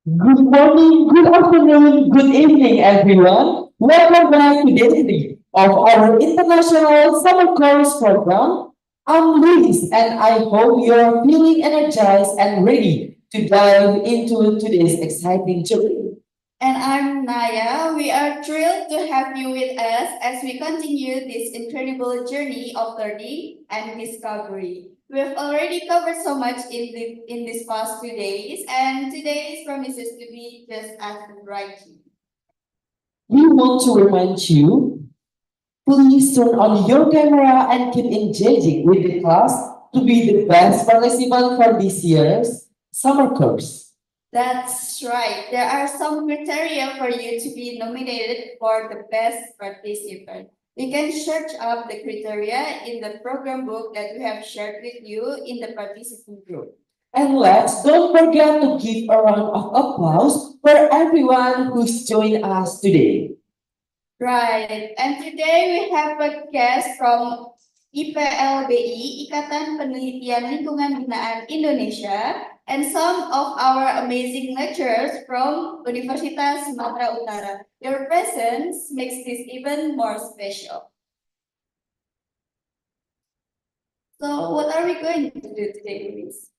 Good morning, good afternoon, good evening, everyone. Welcome back to day three of our international summer course program. I'm Luis, and I hope you're feeling energized and ready to dive into today's exciting journey. And I'm Naya. We are thrilled to have you with us as we continue this incredible journey of learning and discovery. We've already covered so much in these past 2 days, and today's promises to be just as writing. We want to remind you, please turn on your camera and keep engaging with the class to be the best participant for this year's summer course. That's right. There are some criteria for you to be nominated for the best participant. You can search up the criteria in the program book that we have shared with you in the participant group. And let's don't forget to give a round of applause for everyone who's joined us today. Right. And today we have a guest from IPLBI, Ikatan Penelitian Lingkungan Binaan Indonesia, and some of our amazing lecturers from Universitas Sumatera Utara. Your presence makes this even more special. So what are we going to do today, Luis?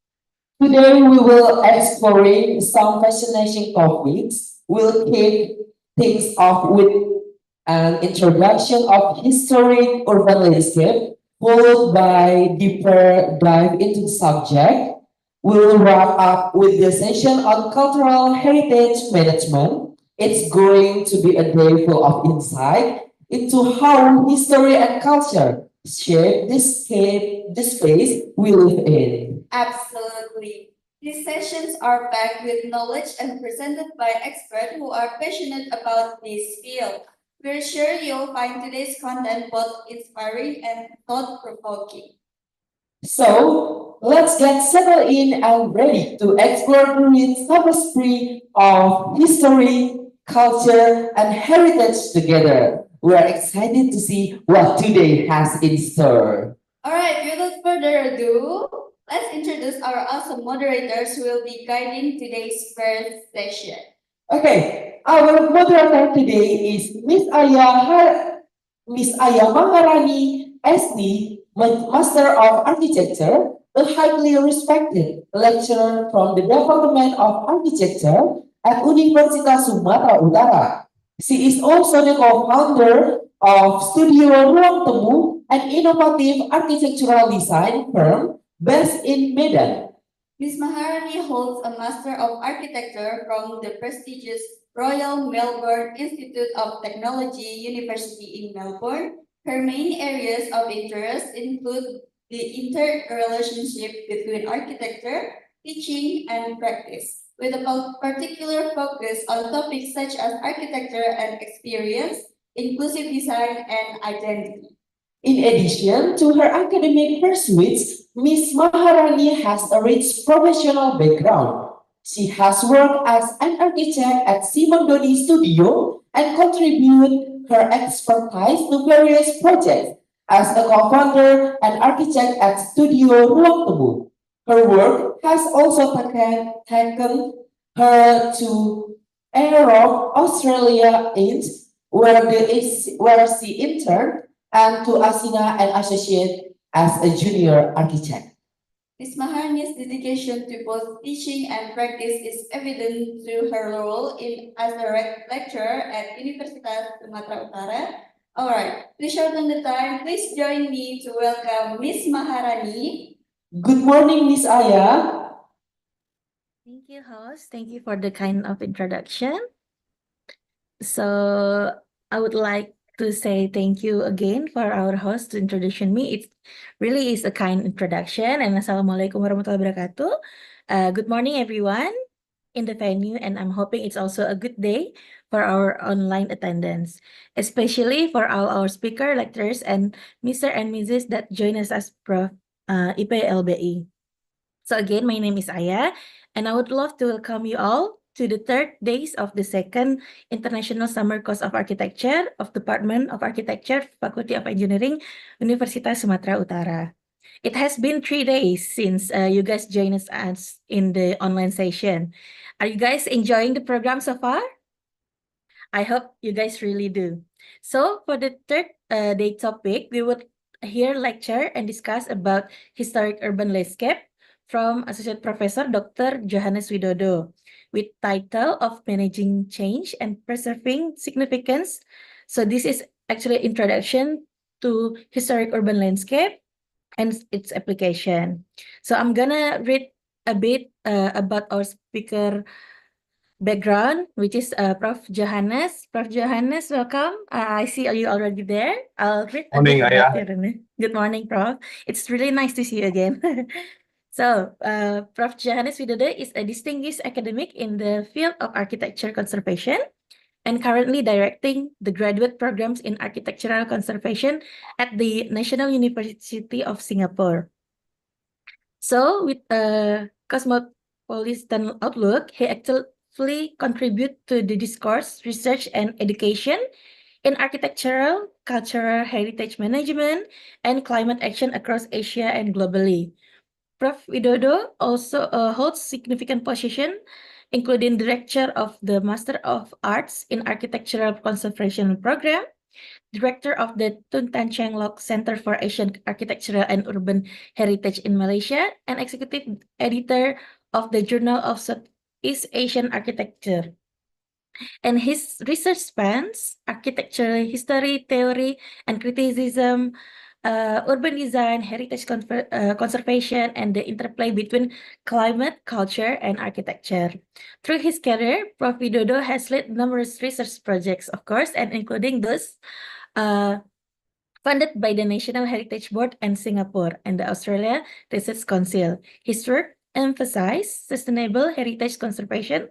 Today we will exploring some fascinating topics. We'll kick things off with an introduction of historic urban landscape, followed by deeper dive into the subject. We'll wrap up with the session on cultural heritage management. It's going to be a day full of insight into how history and culture shape the space we live in. Absolutely. These sessions are packed with knowledge and presented by experts who are passionate about this field. We're sure you'll find today's content both inspiring and thought provoking. So let's get settled in and ready to explore the rich tapestry of history, culture, and heritage together. We are excited to see what today has in store. All right, without further ado, let's introduce our awesome moderators who will be guiding today's first session. Okay, our moderator today is Miss Aya Maharani, SD, Master of Architecture, a highly respected lecturer from the Department of Architecture at Universitas Sumatera Utara. She is also the co-founder of Studio Ruang Temu, an innovative architectural design firm based in Medan. Ms. Maharani holds a Master of Architecture from the prestigious Royal Melbourne Institute of Technology University in Melbourne. Her main areas of interest include the interrelationship between architecture, teaching, and practice, with a particular focus on topics such as architecture and experience, inclusive design, and identity. In addition to her academic pursuits, Ms. Maharani has a rich professional background. She has worked as an architect at Simondoni Studio and contributed her expertise to various projects as a co-founder and architect at Studio Ruang Temu. Her work has also taken her to Europe, Australia, where she interned, and to Asina and Associate as a junior architect. Ms. Maharani's dedication to both teaching and practice is evident through her role as a lecturer at Universitas Sumatera Utara. All right, to shorten the time, please join me to welcome Ms. Maharani. Good morning, Miss Aya. Thank you, host. Thank you for the kind of introduction. So I would like to say thank you again for our host to introduce me. It really is a kind introduction. And Assalamualaikum warahmatullahi wabarakatuh. Good morning, everyone in the venue, and I'm hoping it's also a good day for our online attendance, especially for all our speaker, lecturers, and Mr. and Mrs. that join us as Prof. IPLBI. So again, my name is Aya, and I would love to welcome you all to the third days of the second International Summer Course of Architecture of Department of Architecture, Faculty of Engineering, Universitas Sumatera Utara. It has been 3 days since you guys joined us in the online session. Are you guys enjoying the program so far? I hope you guys really do. So for the third day topic, we would hear lecture and discuss about historic urban landscape from Associate Professor Dr. Johannes Widodo with title of Managing Change and Preserving Significance. So this is actually introduction to historic urban landscape and its application. So I'm gonna read a bit about our speaker background, which is Prof. Johannes. Prof. Johannes, welcome. I see you already there. I'll read a bit Morning, about Aya. your. Good morning, Prof. It's really nice to see you again. So, Prof. Johannes Widodo is a distinguished academic in the field of architecture conservation and currently directing the graduate programs in architectural conservation at the National University of Singapore. So, with a cosmopolitan outlook, he actively contribute to the discourse, research, and education in architectural, cultural heritage management, and climate action across Asia and globally. Prof. Widodo also holds significant position, including director of the Master of Arts in Architectural Conservation Program, director of the Tun Tan Cheng Lock Center for Asian Architectural and Urban Heritage in Malaysia, and executive editor of the Journal of Southeast Asian Architecture. And his research spans architecture, history, theory, and criticism, urban design, heritage conservation, and the interplay between climate, culture, and architecture. Through his career, Prof. Widodo has led numerous research projects, of course, and including those funded by the National Heritage Board and Singapore and the Australia Research Council. His work emphasized sustainable heritage conservation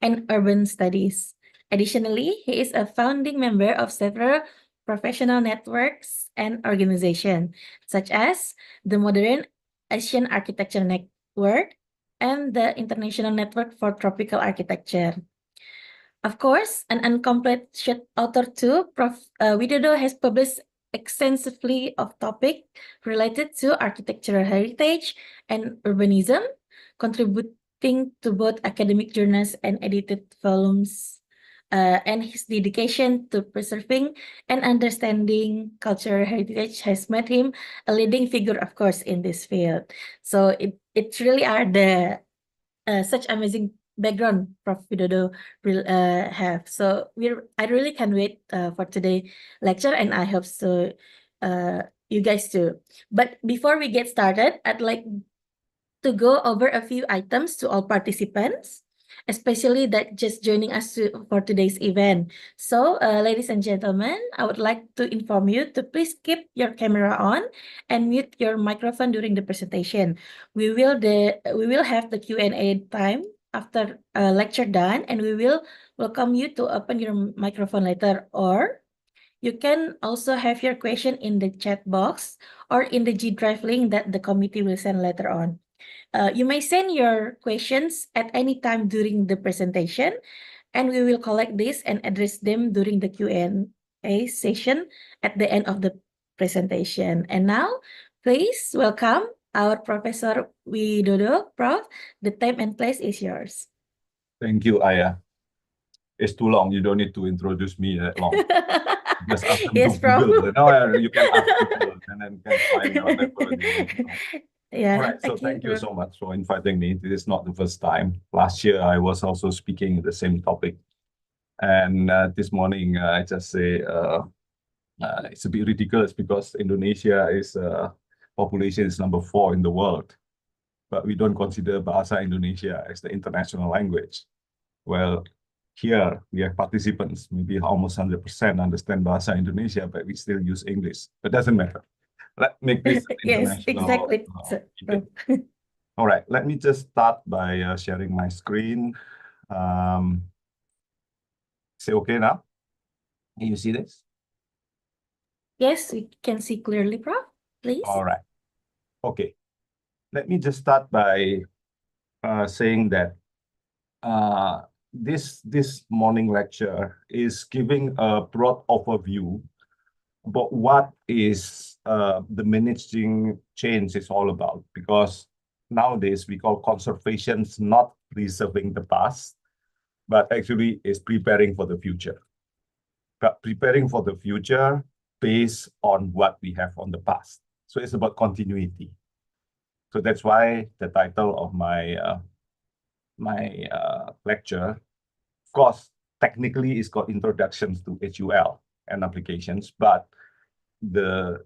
and urban studies. Additionally, he is a founding member of several professional networks and organizations, such as the Modern Asian Architecture Network and the International Network for Tropical Architecture. Of course, an uncompleted author too, Prof. Widodo has published extensively of topic related to architectural heritage and urbanism, contributing to both academic journals and edited volumes. And his dedication to preserving and understanding cultural heritage has made him a leading figure, of course, in this field. So it really are the such amazing background Prof. Widodo will have. So I really can't wait for today lecture, and I hope so you guys too. But before we get started, I'd like to go over a few items to all participants, especially that just joining us for today's event. So, ladies and gentlemen, I would like to inform you to please keep your camera on and mute your microphone during the presentation. We will have the Q&A time after lecture done, and we will welcome you to open your microphone later, or you can also have your question in the chat box or in the G Drive link that the committee will send later on. You may send your questions at any time during the presentation, and we will collect this and address them during the Q&A session at the end of the presentation. And now, please welcome our Professor Widodo. Prof, the time and place is yours. Thank you, Aya. It's too long. You don't need to introduce me that long. Just ask them Yes, to Prof. Google. No, you can ask Google and then can find whatever they want to know. Yeah, All right, so okay, thank you Prof. so much for inviting me. This is not the first time. Last year, I was also speaking the same topic. And this morning, I just say it's a bit ridiculous because Indonesia is population is number 4 in the world, but we don't consider Bahasa Indonesia as the international language. Well, here we have participants, maybe almost 100% understand Bahasa Indonesia, but we still use English. But doesn't matter. Let's make this an Yes, international exactly. debate. All right, let me just start by sharing my screen. Is it okay now? Can you see this? Yes, we can see clearly, Prof. Please. All right. Okay. Let me just start by saying that this morning lecture is giving a broad overview about what is the managing change is all about, because nowadays we call conservations not preserving the past, but actually is preparing for the future. But preparing for the future based on what we have on the past. So it's about continuity. So that's why the title of my lecture, of course, technically it's called Introductions to HUL and Applications, but the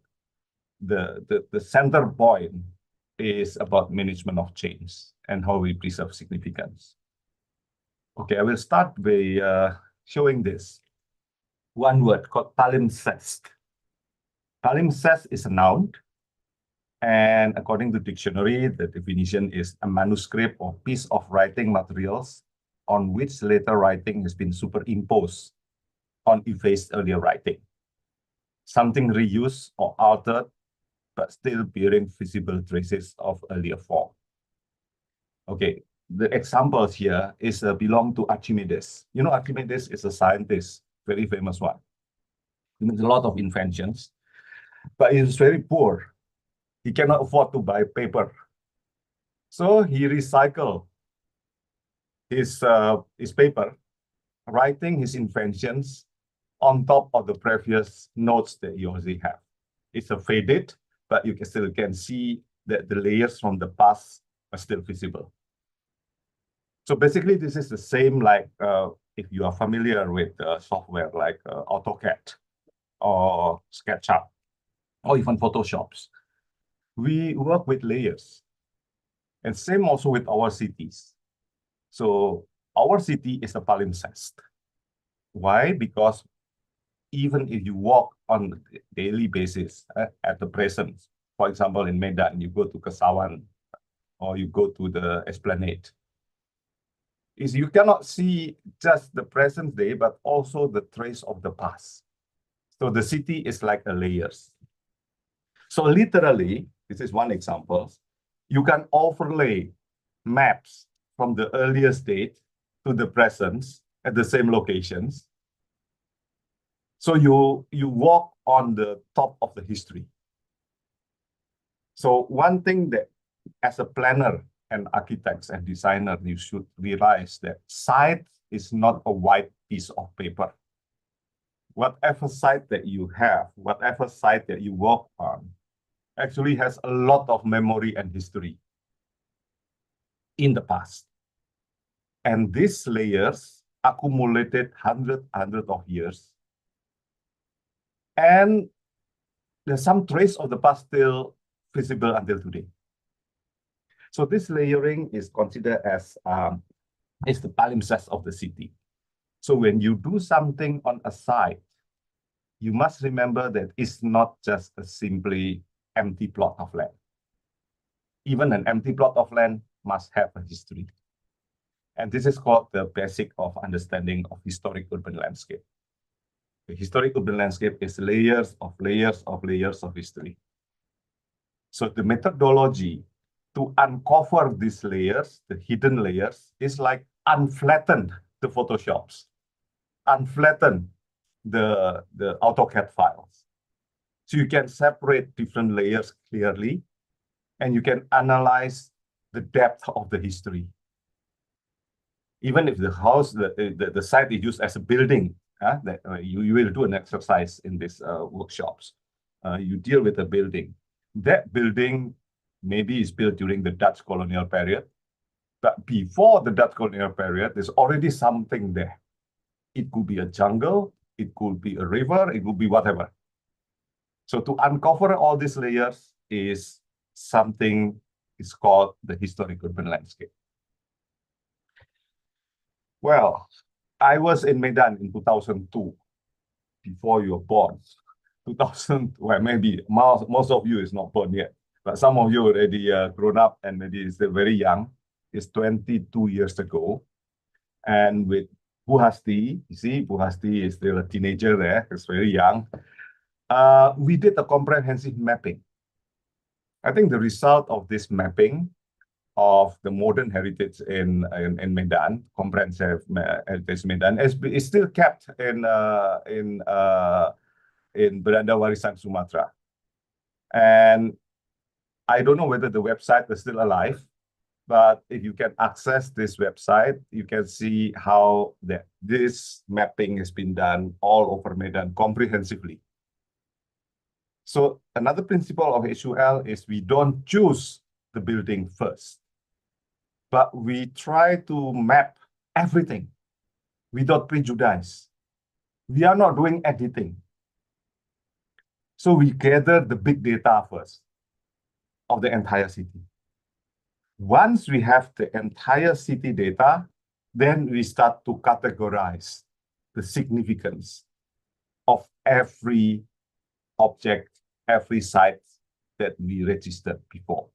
center point is about management of change and how we preserve significance. Okay, I will start by showing this. One word called palimpsest. Palimpsest is a noun, and according to dictionary, the definition is a manuscript or piece of writing materials on which later writing has been superimposed on effaced earlier writing. Something reused or altered, but still bearing visible traces of earlier form. Okay, the examples here is belong to Archimedes. You know, Archimedes is a scientist, very famous one. He made a lot of inventions, but he was very poor. He cannot afford to buy paper. So he recycled his paper, writing his inventions on top of the previous notes that he already have. It's a faded, but you still can see that the layers from the past are still visible. So basically, this is the same like if you are familiar with software like AutoCAD or SketchUp or even Photoshops. We work with layers. And same also with our cities. So our city is a palimpsest. Why? Because even if you walk on a daily basis at the present, for example, in Medan, you go to Kesawan or you go to the Esplanade, is you cannot see just the present day, but also the trace of the past. So the city is like a layers. So literally, this is one example, you can overlay maps from the earliest date to the present at the same locations. So you walk on the top of the history. So one thing that as a planner and architects and designer, you should realize that site is not a white piece of paper. Whatever site that you have, whatever site that you work on, actually has a lot of memory and history in the past. And these layers accumulated hundreds of years. And there's some trace of the past still visible until today. So this layering is considered as is the palimpsest of the city. So when you do something on a site, you must remember that it's not just a simply empty plot of land. Even an empty plot of land must have a history. And this is called the basic of understanding of historic urban landscape. The historic urban landscape is layers of layers of layers of history. So the methodology to uncover these layers, the hidden layers, is like unflatten the Photoshops, unflatten the AutoCAD files. So you can separate different layers clearly, and you can analyze the depth of the history. Even if the house, the site is used as a building, you will do an exercise in these workshops. You deal with a building. That building maybe is built during the Dutch colonial period, but before the Dutch colonial period, there's already something there. It could be a jungle, it could be a river, it could be whatever. So to uncover all these layers is something is called the historic urban landscape. Well, I was in Medan in 2002, before you were born. 2000, well, maybe most of you is not born yet, but some of you already grown up and maybe still very young. It's 22 years ago. And with Buhasti, you see, Buhasti is still a teenager there, he's very young. We did a comprehensive mapping. I think the result of this mapping of the modern heritage in Medan, comprehensive heritage Medan, is still kept in in Beranda Warisan, Sumatra. And I don't know whether the website is still alive, but if you can access this website, you can see how this mapping has been done all over Medan comprehensively. So another principle of HUL is we don't choose the building first, but we try to map everything without prejudice. We are not doing editing. So we gather the big data first of the entire city. Once we have the entire city data, then we start to categorize the significance of every object, every site that we registered before.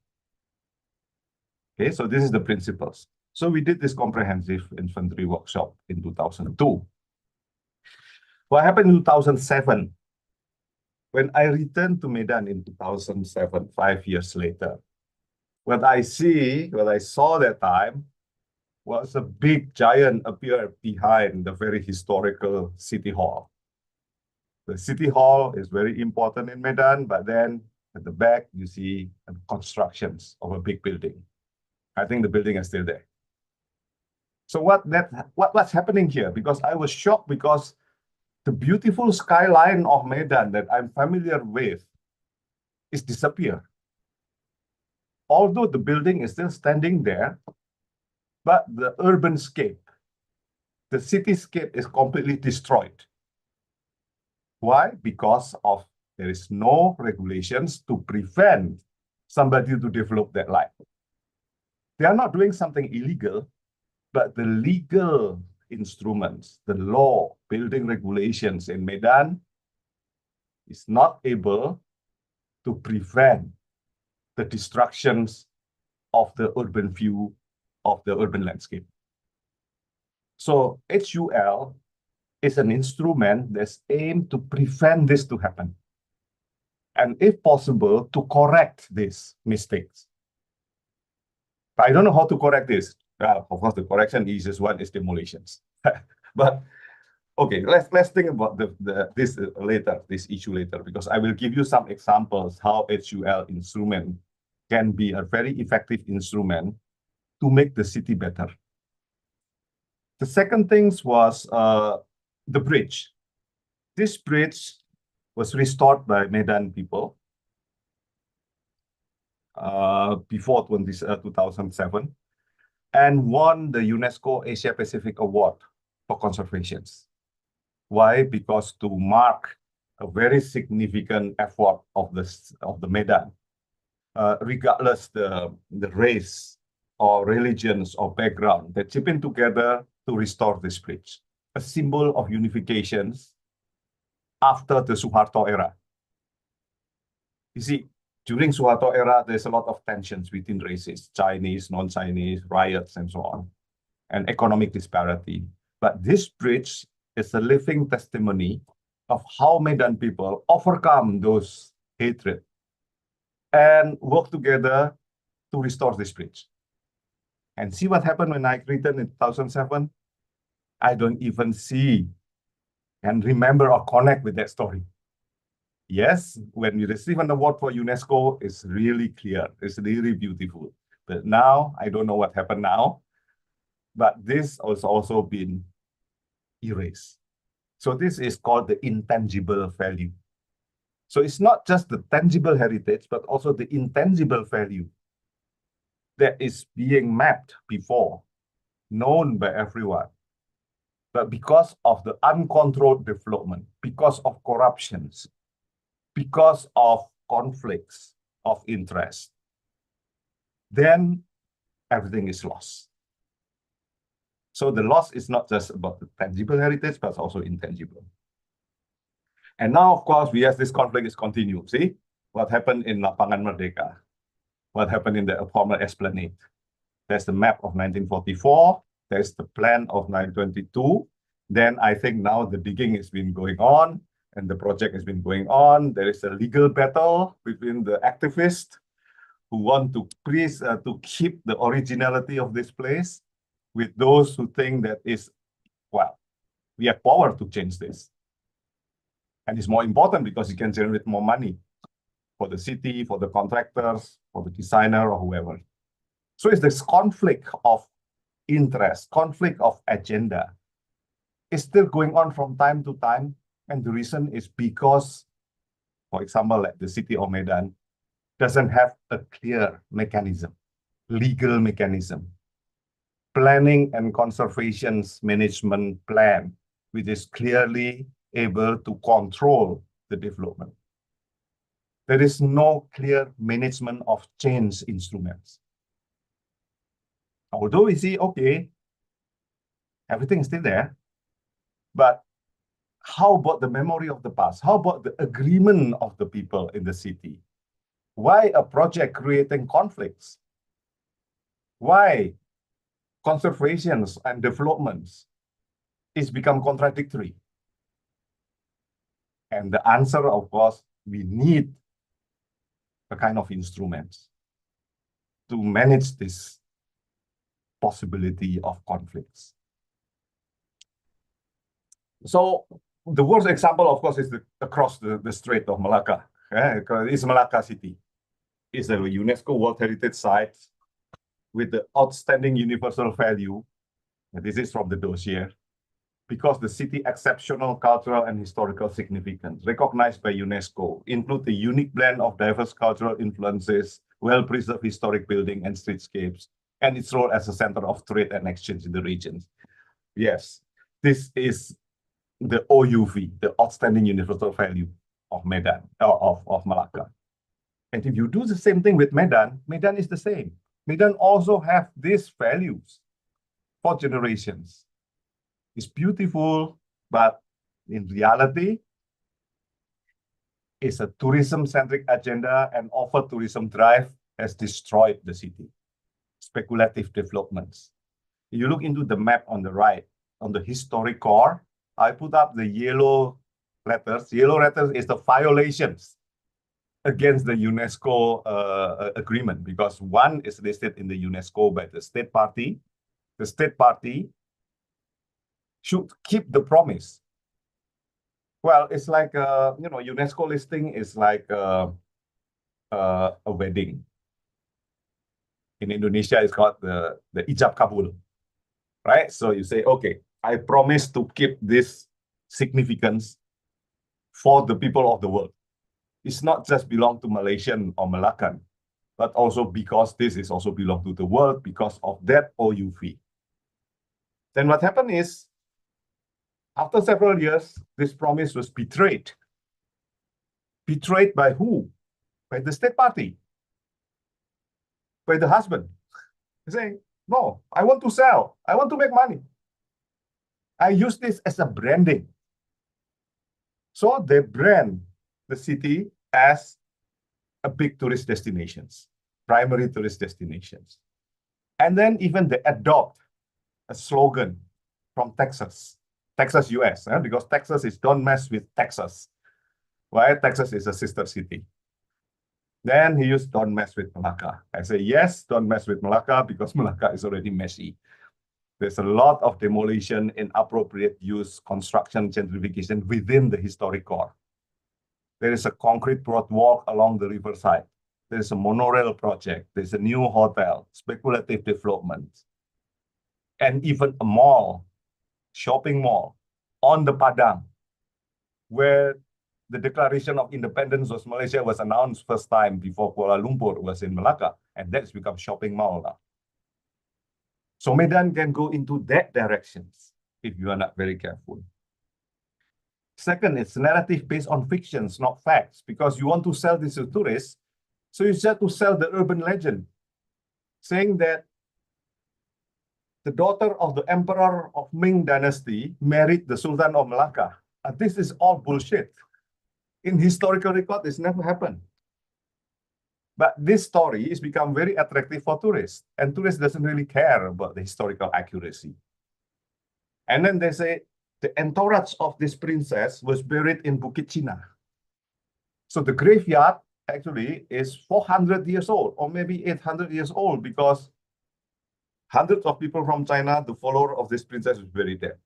Okay, so this is the principles. So we did this comprehensive infantry workshop in 2002. What happened in 2007? When I returned to Medan in 2007, 5 years later, what I saw that time was a big giant appear behind the very historical city hall. The city hall is very important in Medan, but then at the back, you see constructions of a big building. I think the building is still there. So what's happening here? Because I was shocked because the beautiful skyline of Medan that I'm familiar with is disappeared. Although the building is still standing there, but the urban scape, the cityscape is completely destroyed. Why? Because there is no regulations to prevent somebody to develop that line. They are not doing something illegal, but the legal instruments, the law, building regulations in Medan is not able to prevent the destructions of the urban view of the urban landscape. So HUL is an instrument that's aimed to prevent this to happen. And if possible, to correct these mistakes. But I don't know how to correct this. Of course, the correction easiest one is demolitions. But okay, let's think about this issue later, because I will give you some examples how HUL instrument can be a very effective instrument to make the city better. The second thing was the bridge. This bridge was restored by Medan people before 2007 and won the UNESCO Asia Pacific Award for conservation. Why? Because to mark a very significant effort of the Medan, regardless the race or religions or background, that chip in together to restore this bridge, a symbol of unification after the Suharto era. You see, during Suharto era, there's a lot of tensions between races, Chinese, non-Chinese, riots, and so on, and economic disparity. But this bridge is a living testimony of how Medan people overcome those hatred and work together to restore this bridge. And see what happened when I returned in 2007? I don't even see and remember or connect with that story. Yes, when we receive an award for UNESCO, it's really clear, it's really beautiful. But now, I don't know what happened now, but this has also been erased. So this is called the intangible value. So it's not just the tangible heritage, but also the intangible value that is being mapped before, known by everyone. But because of the uncontrolled development, because of corruptions, because of conflicts of interest, then everything is lost. So the loss is not just about the tangible heritage, but also intangible. And now, of course, this conflict is continued. See what happened in Lapangan Merdeka, what happened in the former Esplanade. There's the map of 1944. There's the plan of 1922. Then I think now the digging has been going on and the project has been going on. There is a legal battle between the activists who want to keep the originality of this place with those who think that we have power to change this. And it's more important because it can generate more money for the city, for the contractors, for the designer, or whoever. So it's this conflict of interest, conflict of agenda. It's still going on from time to time. And the reason is because, for example, like the city of Medan doesn't have a clear mechanism, legal mechanism, planning and conservations management plan, which is clearly able to control the development. There is no clear management of change instruments. Although we see, okay, everything is still there, but how about the memory of the past? How about the agreement of the people in the city? Why a project creating conflicts? Why conservations and developments is become contradictory? And the answer, of course, we need a kind of instruments to manage this possibility of conflicts. So the worst example, of course, is across the Strait of Malacca. It's Malacca City. It's a UNESCO World Heritage Site with the outstanding universal value. And this is from the dossier. Because the city exceptional cultural and historical significance recognized by UNESCO include the unique blend of diverse cultural influences, well-preserved historic building and streetscapes, and its role as a center of trade and exchange in the regions. Yes, this is the OUV, the outstanding universal value of Medan, of Malacca. And if you do the same thing with Medan, Medan is the same. Medan also have these values for generations. It's beautiful, but in reality, it's a tourism-centric agenda, and over-tourism drive has destroyed the city. Speculative developments. You look into the map on the right, on the historic core, I put up the yellow letters. Yellow letters is the violations against the UNESCO agreement, because one is listed in the UNESCO by the state party. The state party should keep the promise. Well, it's like, UNESCO listing is like a wedding. In Indonesia, it's called the ijab kabul, right? So you say, okay, I promise to keep this significance for the people of the world. It's not just belong to Malaysian or Malaccan, but also because this is also belong to the world because of that OUV. Then what happened is, after several years, this promise was betrayed. Betrayed by who? By the state party. By the husband. He's saying, no, I want to sell. I want to make money. I use this as a branding. So they brand the city as a big tourist destinations, primary tourist destinations. And then even they adopt a slogan from Texas, US, because Texas is don't mess with Texas. Why? Texas is a sister city. Then he used don't mess with Malacca. I say, yes, don't mess with Malacca because Malacca is already messy. There's a lot of demolition, inappropriate use, construction, gentrification within the historic core. There is a concrete boardwalk along the riverside. There's a monorail project. There's a new hotel, speculative development, and even a mall, shopping mall on the Padang, where the Declaration of Independence of Malaysia was announced first time before Kuala Lumpur was in Malacca, and that's become shopping mall now. So Medan can go into that directions if you are not very careful. Second, it's narrative based on fictions, not facts, because you want to sell this to tourists, so you start to sell the urban legend, saying that the daughter of the emperor of Ming dynasty married the Sultan of Malacca. This is all bullshit. In historical record, this never happened. But this story is become very attractive for tourists, and tourists doesn't really care about the historical accuracy. And then they say the entourage of this princess was buried in Bukit Cina. So the graveyard actually is 400 years old, or maybe 800 years old, because hundreds of people from China, the follower of this princess, was buried there.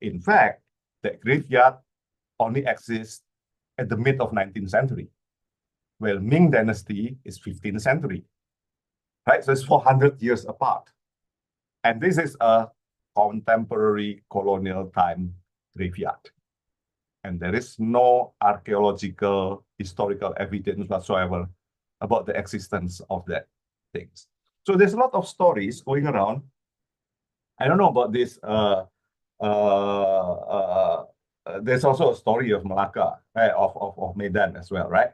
In fact, the graveyard only exists at the mid of 19th century. Well, Ming Dynasty is 15th century, right? So it's 400 years apart. And this is a contemporary colonial time graveyard. And there is no archaeological, historical evidence whatsoever about the existence of that things. So there's a lot of stories going around. I don't know about this. There's also a story of Malacca, of Medan as well, right?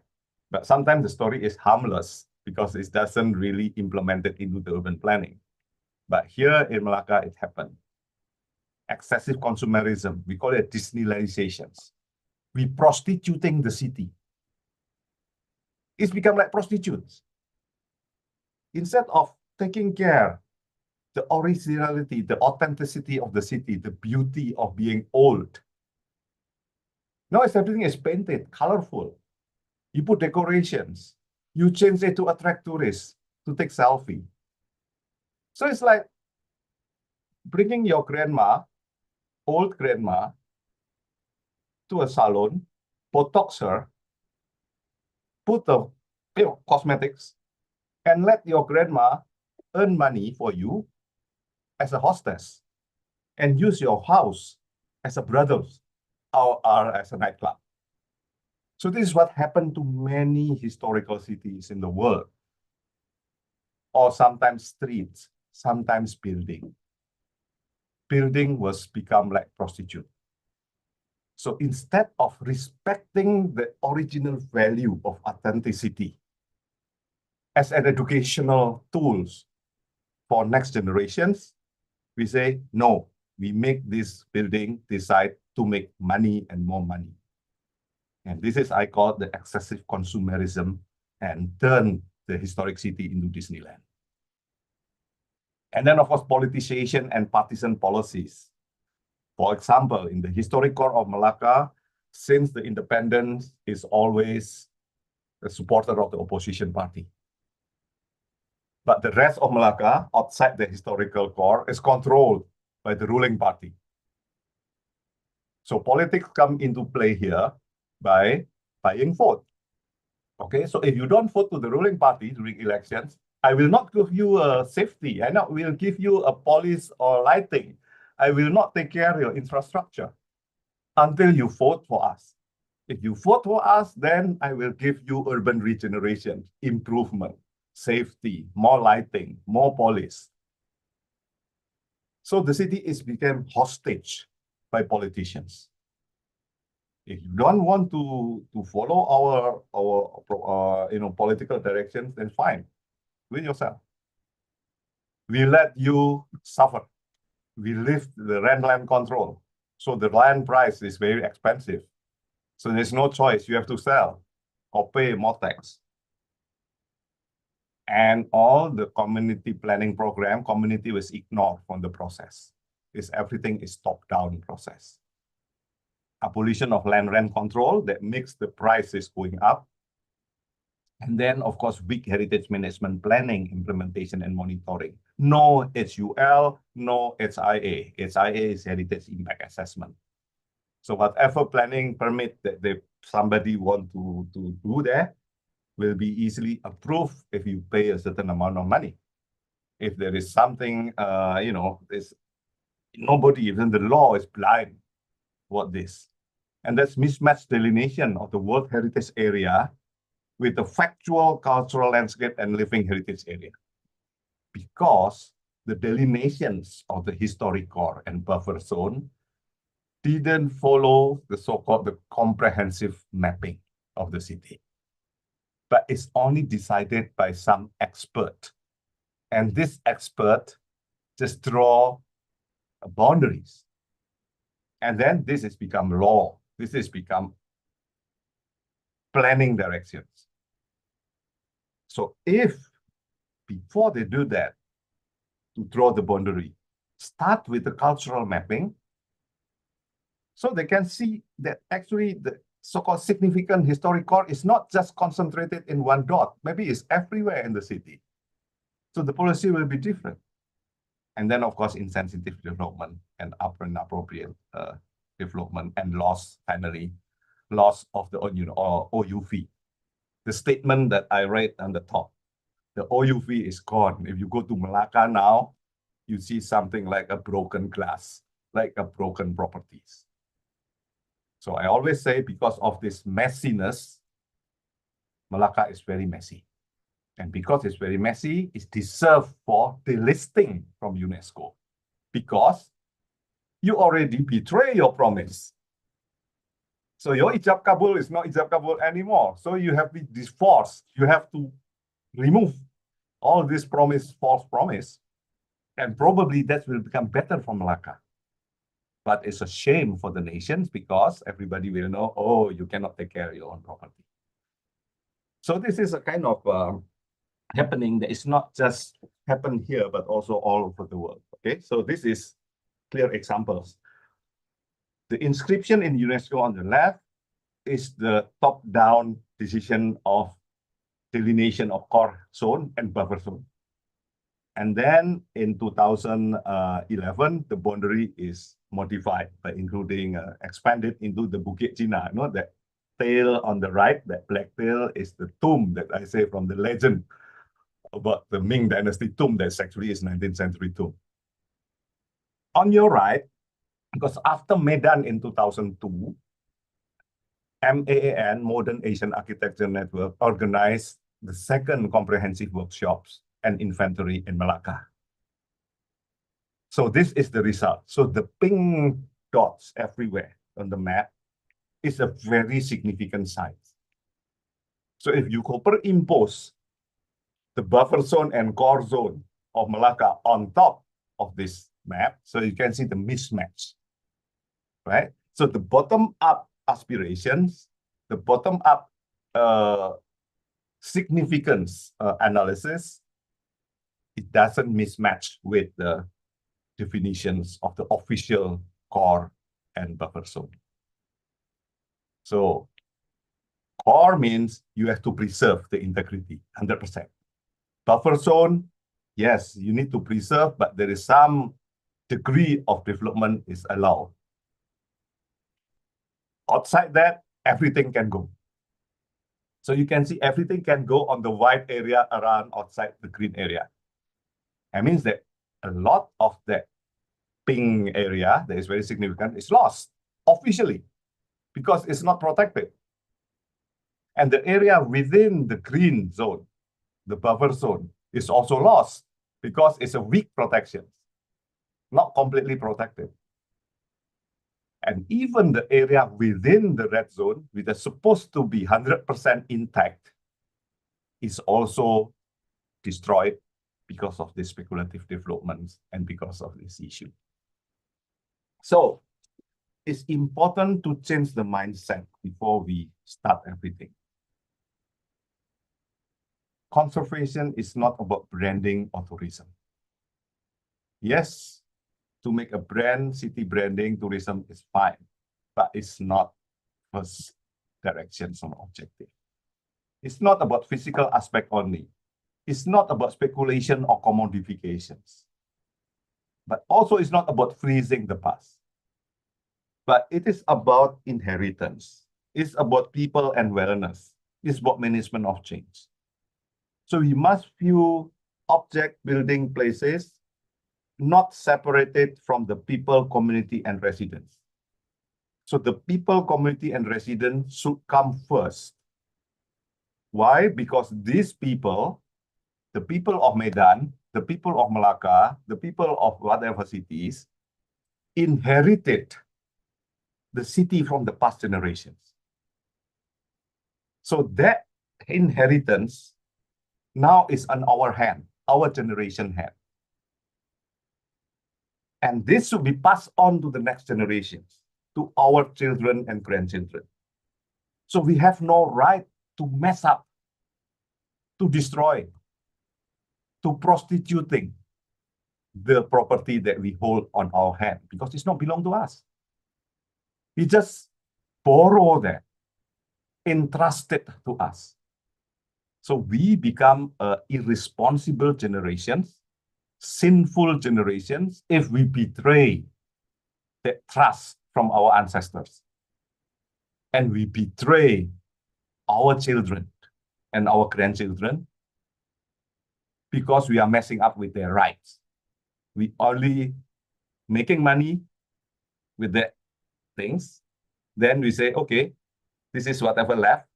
But sometimes the story is harmless because it doesn't really implement it into the urban planning. But here in Malacca, it happened. Excessive consumerism, we call it Disneylandizations. We prostituting the city. It's become like prostitutes. Instead of taking care the originality, the authenticity of the city, the beauty of being old. Now everything is painted, colorful. You put decorations. You change it to attract tourists to take selfie. So it's like bringing your grandma, old grandma, to a salon, Botox her, put the cosmetics, and let your grandma earn money for you as a hostess and use your house as a brothels or as a nightclub. So this is what happened to many historical cities in the world, or sometimes streets, sometimes building. Building was become like prostitute. So instead of respecting the original value of authenticity as an educational tools for next generations, we say, no, we make this building decide to make money and more money. And this is, I call the excessive consumerism and turn the historic city into Disneyland. And then, of course, politicization and partisan policies. For example, in the historic core of Malacca, since the independence is always a supporter of the opposition party. But the rest of Malacca, outside the historical core, is controlled by the ruling party. So politics come into play here by buying vote. Okay, so if you don't vote to the ruling party during elections, I will not give you a safety. I will give you a police or lighting. I will not take care of your infrastructure until you vote for us. If you vote for us, then I will give you urban regeneration, improvement, safety, more lighting, more police. So the city is become hostage by politicians. If you don't want to follow our political directions, then fine, do it yourself. We let you suffer. We lift the land control. So the land price is very expensive. So there's no choice. You have to sell or pay more tax. And all the community planning program, community was ignored from the process. Everything is top-down process. Abolition of land rent control that makes the prices going up. And then, of course, weak heritage management planning, implementation, and monitoring. No HUL, no HIA. HIA is Heritage Impact Assessment. So whatever planning permit that somebody want to do there will be easily approved if you pay a certain amount of money. If there is something, nobody, even the law is blind about this. And that's mismatched delineation of the World Heritage Area with the factual cultural landscape and living heritage area. Because the delineations of the historic core and buffer zone didn't follow the so-called comprehensive mapping of the city. But it's only decided by some expert. And this expert just draw boundaries. And then this has become law. This has become planning directions. So if before they do that, to draw the boundary, start with the cultural mapping, so they can see that actually the so-called significant historic core is not just concentrated in one dot, maybe it's everywhere in the city. So the policy will be different. And then, of course, insensitive development and inappropriate development and loss, finally, loss of the OU fee. The statement that I read on the top, the OU fee is gone. If you go to Malacca now, you see something like a broken glass, like a broken properties. So I always say, because of this messiness, Malacca is very messy. And because it's very messy, it's deserved for delisting from UNESCO, because you already betray your promise. So your ijab kabul is not ijab kabul anymore. So you have to be divorced. You have to remove all this promise, false promise. And probably that will become better for Malacca. But it's a shame for the nations, because everybody will know, oh, you cannot take care of your own property. So this is a kind of happening that is not just happened here, but also all over the world. Okay, so this is clear examples. The inscription in UNESCO on the left is the top-down decision of delineation of core zone and buffer zone. And then in 2011, the boundary is modified by including expanded into the Bukit Cina. You know, that tail on the right, that black tail is the tomb that I say from the legend about the Ming Dynasty tomb that's actually is 19th century tomb. On your right, because after Medan in 2002, MAAN, Modern Asian Architecture Network, organized the second comprehensive workshops and inventory in Malacca. So this is the result. So the pink dots everywhere on the map is a very significant size. So if you superimpose the buffer zone and core zone of Malacca on top of this map, so you can see the mismatch, right? So the bottom-up aspirations, the bottom-up significance analysis, it doesn't mismatch with the definitions of the official core and buffer zone. So core means you have to preserve the integrity 100%. Buffer zone, yes, you need to preserve, but there is some degree of development is allowed. Outside that, everything can go. So you can see everything can go on the white area around outside the green area. That means that a lot of that pink area that is very significant is lost officially because it's not protected. And the area within the green zone, the buffer zone, is also lost because it's a weak protection, not completely protected. And even the area within the red zone, which is supposed to be 100% intact, is also destroyed because of the speculative developments and because of this issue. So it's important to change the mindset before we start everything. Conservation is not about branding or tourism. Yes, to make a brand, city branding, tourism is fine, but it's not first direction or objective. It's not about physical aspect only. It's not about speculation or commodifications. But also it's not about freezing the past. But it is about inheritance. It's about people and wellness. It's about management of change. So we must view object building places not separated from the people, community, and residents. So the people, community, and residents should come first. Why? Because these people, the people of Medan, the people of Malacca, the people of whatever cities, inherited the city from the past generations. So that inheritance now is on our hand, our generation hand. And this should be passed on to the next generations, to our children and grandchildren. So we have no right to mess up, to destroy, to prostituting the property that we hold on our hand, because it's not belong to us. We just borrow that, entrusted to us. So we become irresponsible generations, sinful generations, if we betray that trust from our ancestors. and we betray our children and our grandchildren because we are messing up with their rights. We only making money with the things. Then we say, okay, this is whatever left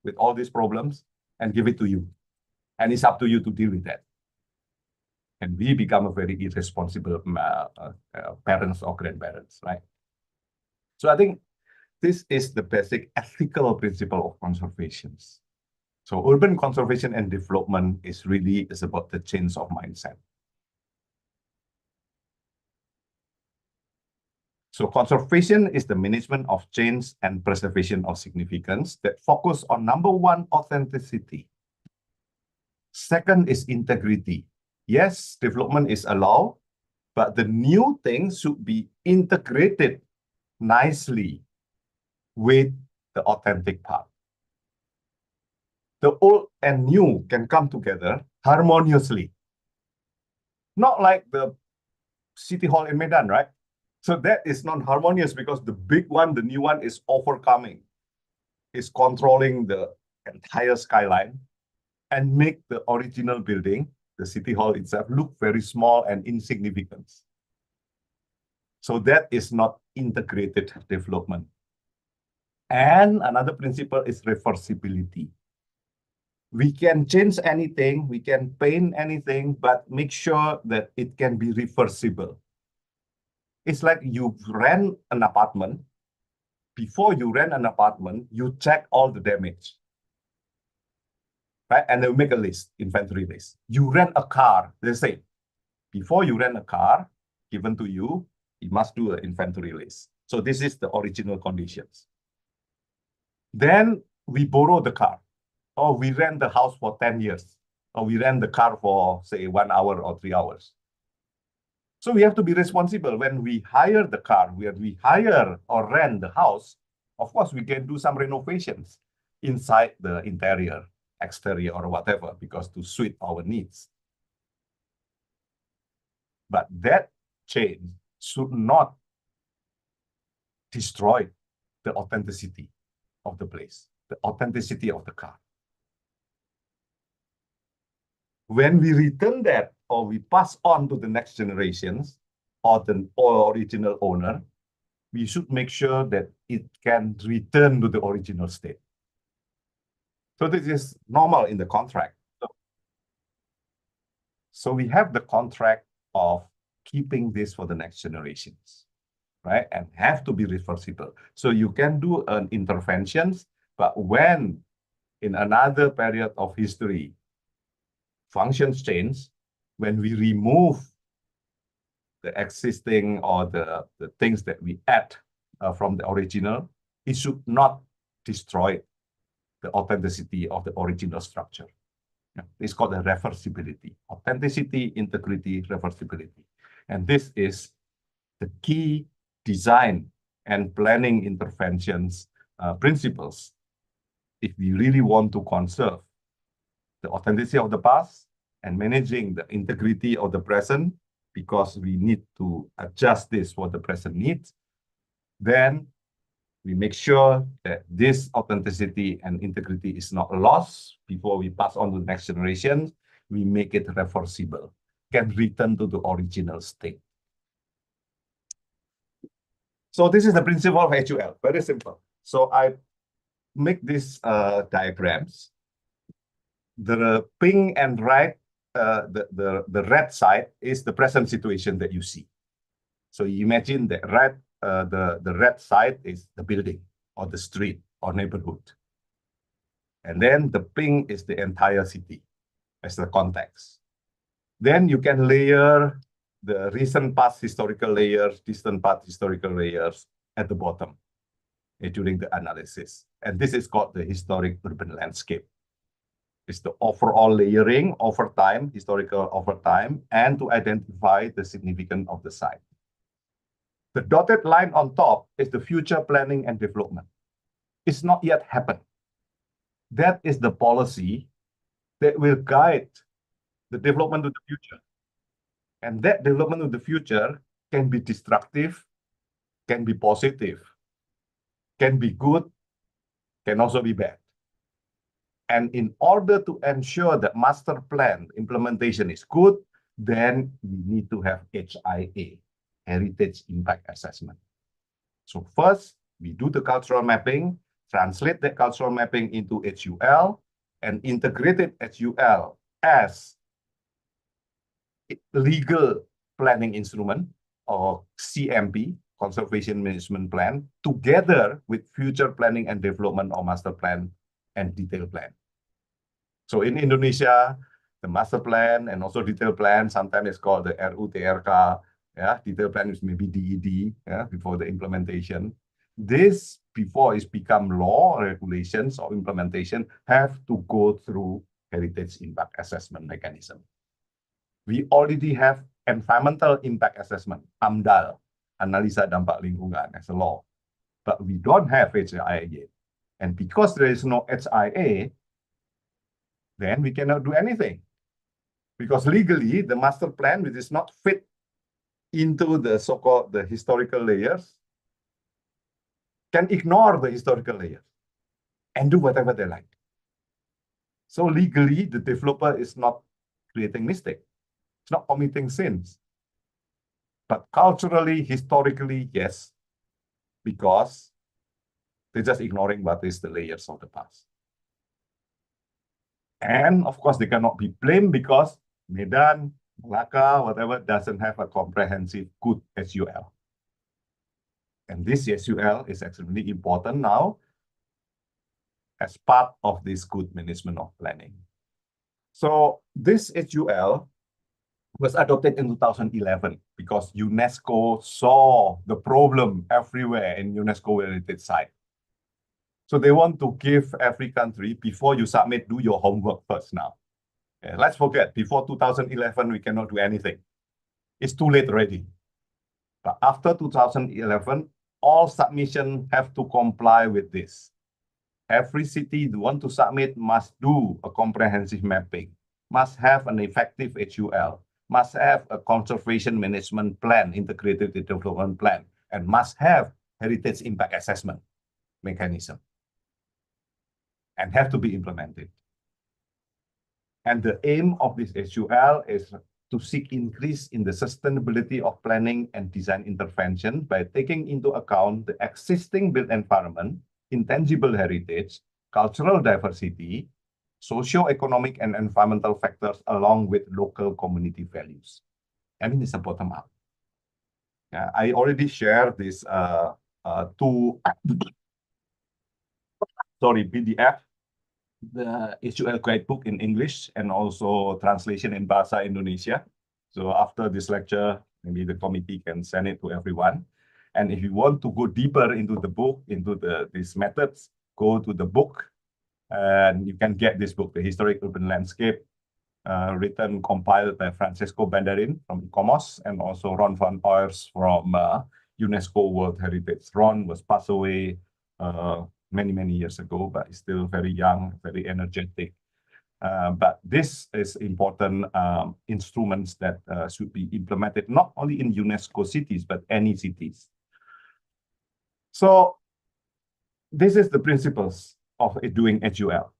with all these problems and give it to you. And it's up to you to deal with that. And we become a very irresponsible parents or grandparents, right? So I think this is the basic ethical principle of conservation. So urban conservation and development is about the change of mindset. So conservation is the management of change and preservation of significance that focus on number one, authenticity. Second is integrity. Yes, development is allowed, but the new things should be integrated nicely with the authentic part. The old and new can come together harmoniously. Not like the city hall in Medan, right? So that is not harmonious because the big one, the new one is overcoming, is controlling the entire skyline and make the original building, the city hall itself, look very small and insignificant. So that is not integrated development. And another principle is reversibility. We can change anything, we can paint anything, but make sure that it can be reversible. It's like you rent an apartment. Before you rent an apartment, you check all the damage, right? And they'll make a list, inventory list. You rent a car, they say, before you rent a car given to you, you must do an inventory list. So this is the original conditions. Then we borrow the car, or we rent the house for 10 years, or we rent the car for, say, 1 hour or 3 hours. So we have to be responsible when we hire the car, when we hire or rent the house. Of course, we can do some renovations inside the interior, exterior, or whatever, because to suit our needs. But that change should not destroy the authenticity of the place, the authenticity of the car. When we return that or we pass on to the next generations or the original owner, we should make sure that it can return to the original state. So this is normal in the contract. So we have the contract of keeping this for the next generations, right? And have to be reversible. So you can do an interventions, but when in another period of history, functions change, when we remove the existing or the things that we add from the original, it should not destroy the authenticity of the original structure. Yeah. It's called the reversibility. Authenticity, integrity, reversibility. And this is the key design and planning interventions principles if we really want to conserve the authenticity of the past and managing the integrity of the present, because we need to adjust this for the present needs. Then we make sure that this authenticity and integrity is not lost before we pass on to the next generation. We make it reversible, can return to the original state. So this is the principle of HUL, very simple. So I make these diagrams. The pink and red, the red side is the present situation that you see. So you imagine that the red side is the building or the street or neighborhood. And then the pink is the entire city as the context. Then you can layer the recent past historical layers, distant past historical layers at the bottom during the analysis. And this is called the historic urban landscape. It's the overall layering over time, historical over time, and to identify the significance of the site. The dotted line on top is the future planning and development. It's not yet happened. That is the policy that will guide the development of the future. And that development of the future can be destructive, can be positive, can be good, can also be bad. And in order to ensure that master plan implementation is good, then we need to have HIA, Heritage Impact Assessment. So first, we do the cultural mapping, translate that cultural mapping into HUL, and integrated HUL as legal planning instrument or CMP, Conservation Management Plan, together with future planning and development or master plan and detailed plan. So in Indonesia, the master plan and also detailed plan, sometimes it's called the RUTRK, yeah, detailed plan is maybe DED, yeah, before the implementation. This, before it's become law, regulations, or implementation, have to go through heritage impact assessment mechanism. We already have environmental impact assessment, AMDAL, Analisa Dampak Lingkungan, as a law, but we don't have HIA yet. And because there is no HIA, then we cannot do anything. Because legally, the master plan, which is not fit into the so-called the historical layers, can ignore the historical layers and do whatever they like. So legally, the developer is not creating mistake. It's not committing sins. But culturally, historically, yes, because they're just ignoring what is the layers of the past. And of course, they cannot be blamed because Medan, Malacca, whatever, doesn't have a comprehensive good SUL. And this SUL is extremely important now as part of this good management of planning. So this HUL was adopted in 2011 because UNESCO saw the problem everywhere in UNESCO heritage site. So they want to give every country, before you submit, do your homework first now. Let's forget, before 2011, we cannot do anything. It's too late already. But after 2011, all submissions have to comply with this. Every city who want to submit must do a comprehensive mapping, must have an effective HUL, must have a conservation management plan, integrated development plan, and must have heritage impact assessment mechanism, and have to be implemented. And the aim of this HUL is to seek increase in the sustainability of planning and design intervention by taking into account the existing built environment, intangible heritage, cultural diversity, socio-economic and environmental factors, along with local community values. I mean, it's a bottom-up. I already shared this two PDF, the HUL guidebook in English and also translation in Bahasa Indonesia. So after this lecture, maybe the committee can send it to everyone. And if you want to go deeper into the book, into these methods, go to the book, and you can get this book, The Historic Urban Landscape, compiled by Francisco Banderin from ICOMOS and also Ron van Oers from UNESCO World Heritage. Ron was passed away many years ago, but he's still very young, very energetic. But this is important instruments that should be implemented not only in UNESCO cities, but any cities. So this is the principles of doing HUL.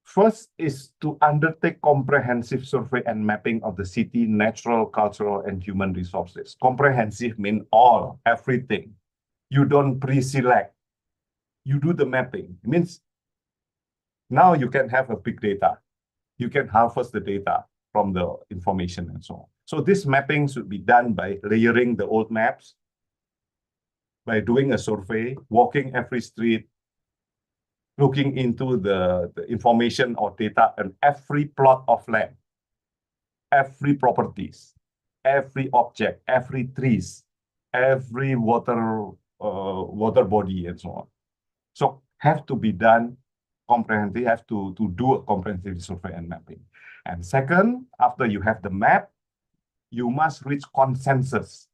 First is to undertake comprehensive survey and mapping of the city, natural, cultural, and human resources. Comprehensive means all, everything. You don't pre-select. You do the mapping. It means now you can have a big data. You can harvest the data from the information and so on. So this mapping should be done by layering the old maps, by doing a survey, walking every street, looking into the information or data on every plot of land, every properties, every object, every trees, every water body, and so on. So have to be done comprehensive, have to do a comprehensive survey and mapping. And second, after you have the map, you must reach consensus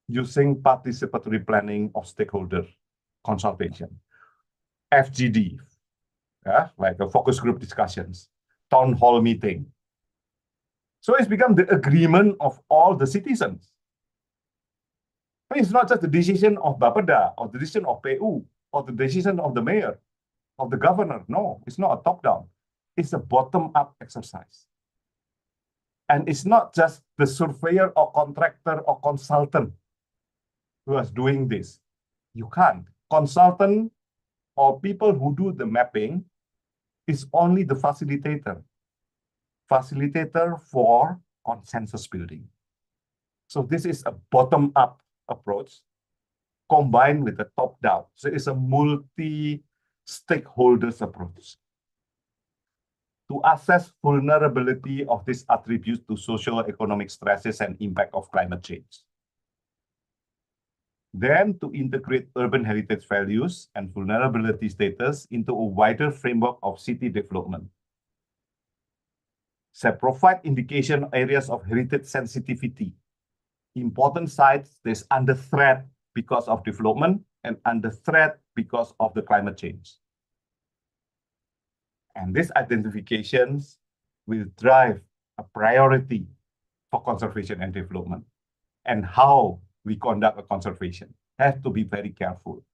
using participatory planning of stakeholder consultation, FGD, like a focus group discussions, town hall meeting. So it's become the agreement of all the citizens. I mean, it's not just the decision of Bapeda or the decision of PU. or the decision of the mayor, of the governor. No, it's not a top-down. It's a bottom-up exercise. And it's not just the surveyor or contractor or consultant who is doing this. You can't. Consultant or people who do the mapping is only the facilitator. Facilitator for consensus building. So this is a bottom-up approach combined with a top-down. So it's a multi-stakeholders approach to assess vulnerability of these attributes to socio-economic stresses and impact of climate change. Then to integrate urban heritage values and vulnerability status into a wider framework of city development. So provide indication areas of heritage sensitivity, important sites that's under threat because of development and under threat because of the climate change. And these identifications will drive a priority for conservation and development. And how we conduct a conservation have to be very careful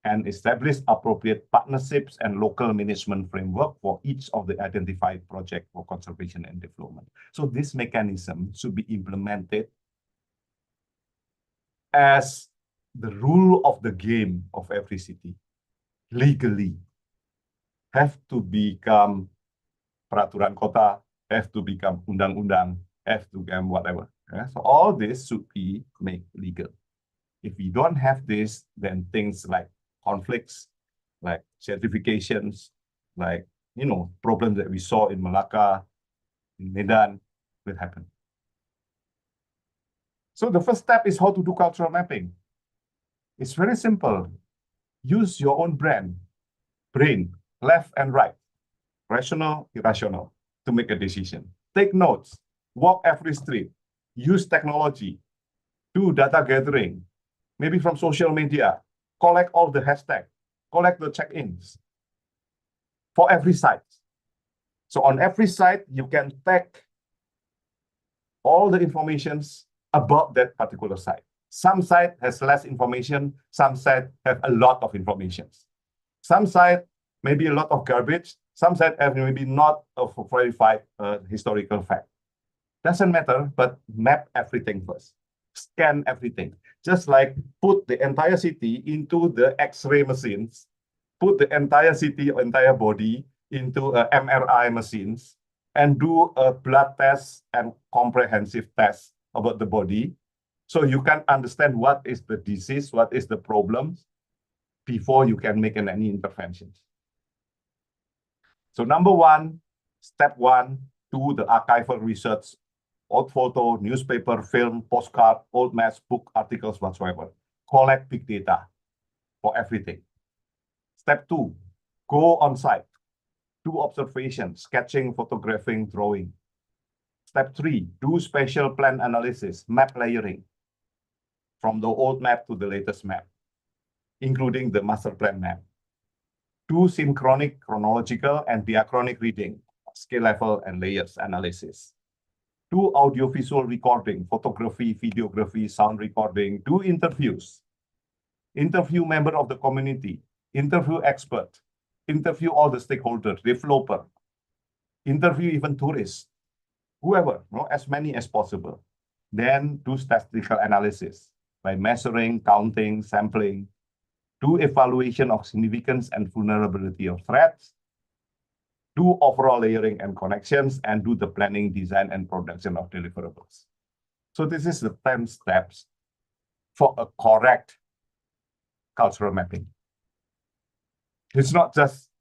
and establish appropriate partnerships and local management framework for each of the identified projects for conservation and development. So this mechanism should be implemented as the rule of the game of every city, legally, have to become peraturan kota, have to become undang-undang, have to become whatever. Yeah? So all this should be made legal. If we don't have this, then things like conflicts, like certifications, like, problems that we saw in Malacca, in Medan, will happen. So the first step is how to do cultural mapping. It's very simple. Use your own brain, left and right, rational, irrational, to make a decision. Take notes, walk every street, use technology, do data gathering, maybe from social media, collect all the hashtags, collect the check-ins for every site. So on every site, you can tag all the informations about that particular site. Some site has less information, some site have a lot of information. Some site maybe a lot of garbage, some site have maybe not a verified historical fact. Doesn't matter, but map everything first. Scan everything. Just like put the entire city into the X-ray machines, put the entire city or entire body into MRI machines, and do a blood test and comprehensive test about the body. So you can understand what is the disease, what is the problems, before you can make any interventions. So step one, do the archival research, old photo, newspaper, film, postcard, old maps, book, articles, whatsoever. Collect big data for everything. Step two, go on site, do observation, sketching, photographing, drawing. Step three, do spatial plan analysis, map layering, from the old map to the latest map, including the master plan map. Do synchronic, chronological, and diachronic reading, scale level and layers analysis. Do audiovisual recording, photography, videography, sound recording. Do interviews. Interview member of the community. Interview expert. Interview all the stakeholders, developer. Interview even tourists. Whoever, as many as possible. Then do statistical analysis by measuring, counting, sampling. Do evaluation of significance and vulnerability of threats. Do overall layering and connections, and do the planning, design, and production of deliverables. So this is the 10 steps for a correct cultural mapping. It's not just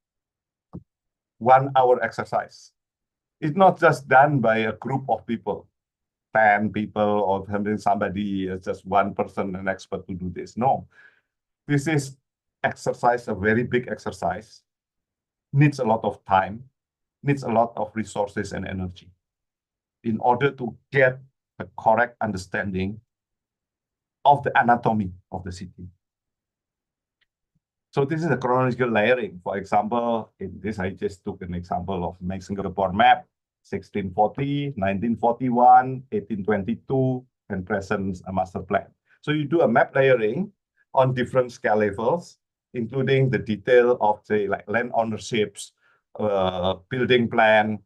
1 hour exercise. It's not just done by a group of people, 10 people, or somebody, just one person, an expert to do this. No, this is exercise, a very big exercise, needs a lot of time, needs a lot of resources and energy in order to get a correct understanding of the anatomy of the city. So this is a chronological layering. For example, in this, I just took an example of Singapore map, 1640, 1941, 1822, and present a master plan. So you do a map layering on different scale levels, including the detail of, say, like land ownerships, building plan,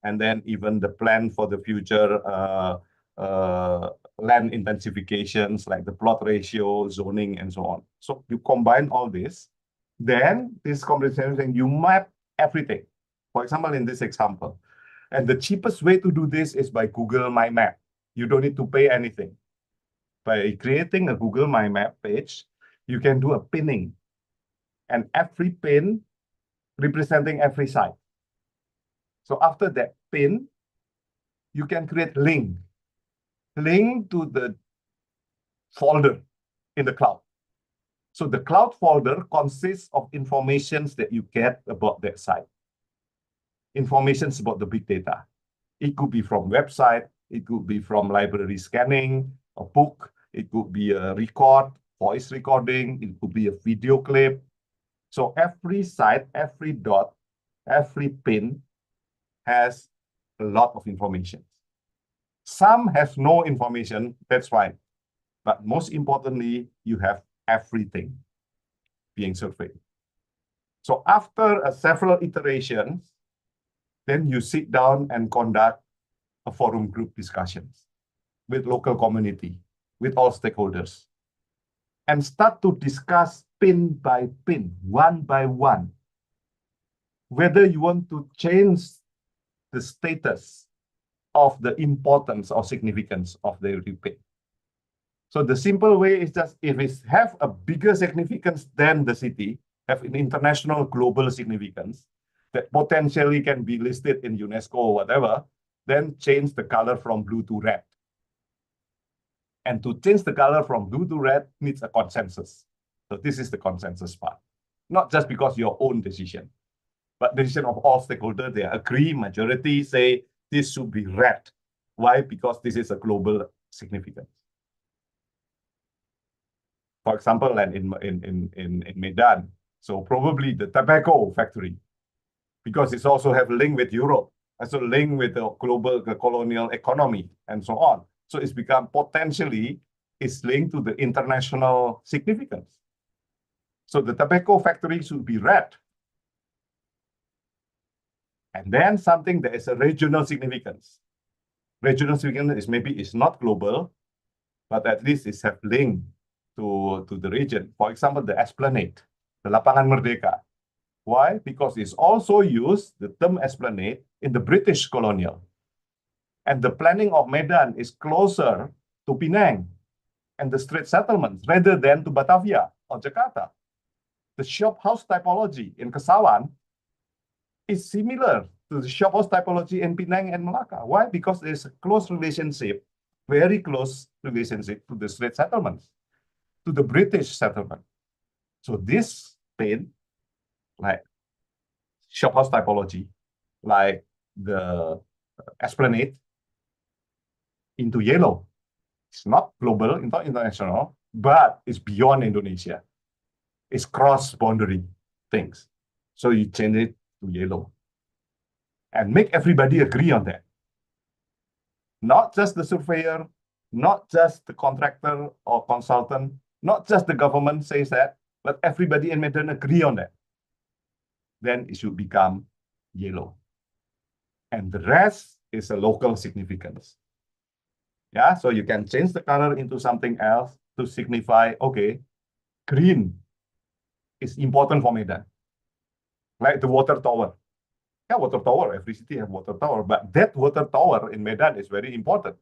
and then even the plan for the future land intensifications, like the plot ratio, zoning, and so on. So you combine all this, then this comprehensive, you map everything. For example, in this example, and the cheapest way to do this is by Google My Map. You don't need to pay anything. By creating a Google My Map page, you can do a pinning, and every pin representing every site. So after that pin, you can create link to the folder in the cloud. So the cloud folder consists of informations that you get about that site. Informations about the big data. It could be from website, it could be from library scanning, a book, it could be a record, voice recording, it could be a video clip. So every site, every dot, every pin has a lot of information. Some have no information, that's fine. But most importantly, you have everything being surveyed. So after several iterations, then you sit down and conduct a forum group discussions with local community, with all stakeholders, and start to discuss pin by pin, one by one, whether you want to change the status of the importance or significance of the every pin. So the simple way is just if it have a bigger significance than the city, have an international global significance that potentially can be listed in UNESCO or whatever, then change the color from blue to red. And to change the color from blue to red needs a consensus. So this is the consensus part. Not just because your own decision, but decision of all stakeholders, they agree, majority say this should be red. Why? Because this is a global significance. For example, and in Medan, so probably the tobacco factory, because it's also have a link with Europe, also link with the global colonial economy, and so on. So it's become potentially, it's linked to the international significance. So the tobacco factory should be red. And then something that is a regional significance. Regional significance is maybe it's not global, but at least it's have link to the region. For example, the Esplanade, the Lapangan Merdeka. Why? Because it's also used, the term Esplanade, in the British colonial. And the planning of Medan is closer to Penang and the Strait settlements rather than to Batavia or Jakarta. The shop house typology in Kesawan is similar to the shop house typology in Penang and Malacca. Why? Because there's a close relationship, very close relationship to the Strait settlements, to the British settlement. So this paint, like shop house typology, like the Esplanade, into yellow. It's not global, it's not international, but it's beyond Indonesia. It's cross-boundary things. So you change it to yellow. And make everybody agree on that. Not just the surveyor, not just the contractor or consultant, not just the government says that, but everybody in Medan agree on that. Then it should become yellow. And the rest is a local significance. Yeah, so you can change the color into something else to signify, okay, green is important for Medan. Like the water tower. Yeah, water tower, every city has water tower, but that water tower in Medan is very important.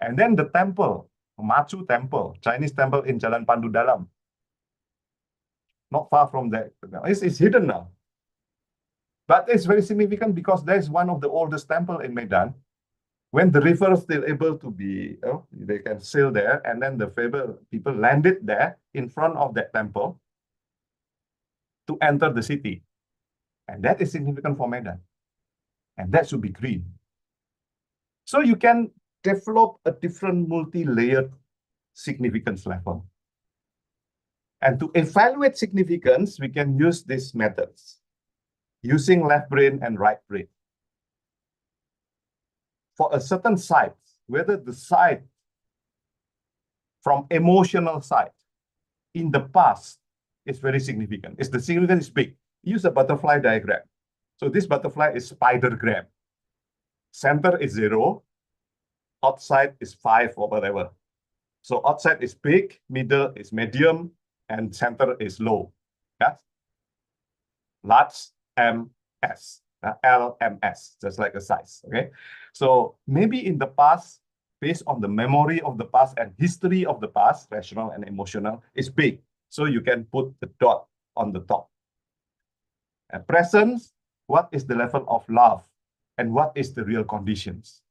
And then the temple, Machu Temple, Chinese temple in Jalan Pandu Dalam. Not far from that. It's hidden now. But it's very significant because there's one of the oldest temple in Medan. When the river is still able to be, they can sail there, and then the people landed there in front of that temple to enter the city. And that is significant for Medan. And that should be green. So you can develop a different multi-layered significance level. And to evaluate significance, we can use these methods, using left brain and right brain. For a certain site, whether the site from emotional side, in the past, it's very significant. The significance is big. Use a butterfly diagram. So this butterfly is spidergram. Center is 0, outside is 5 or whatever. So outside is big, middle is medium, and center is low. Yeah? Large MS, LMS, just like a size. Okay. So maybe in the past, based on the memory of the past and history of the past, rational and emotional, is big. So you can put the dot on the top. At present, what is the level of love and what is the real conditions?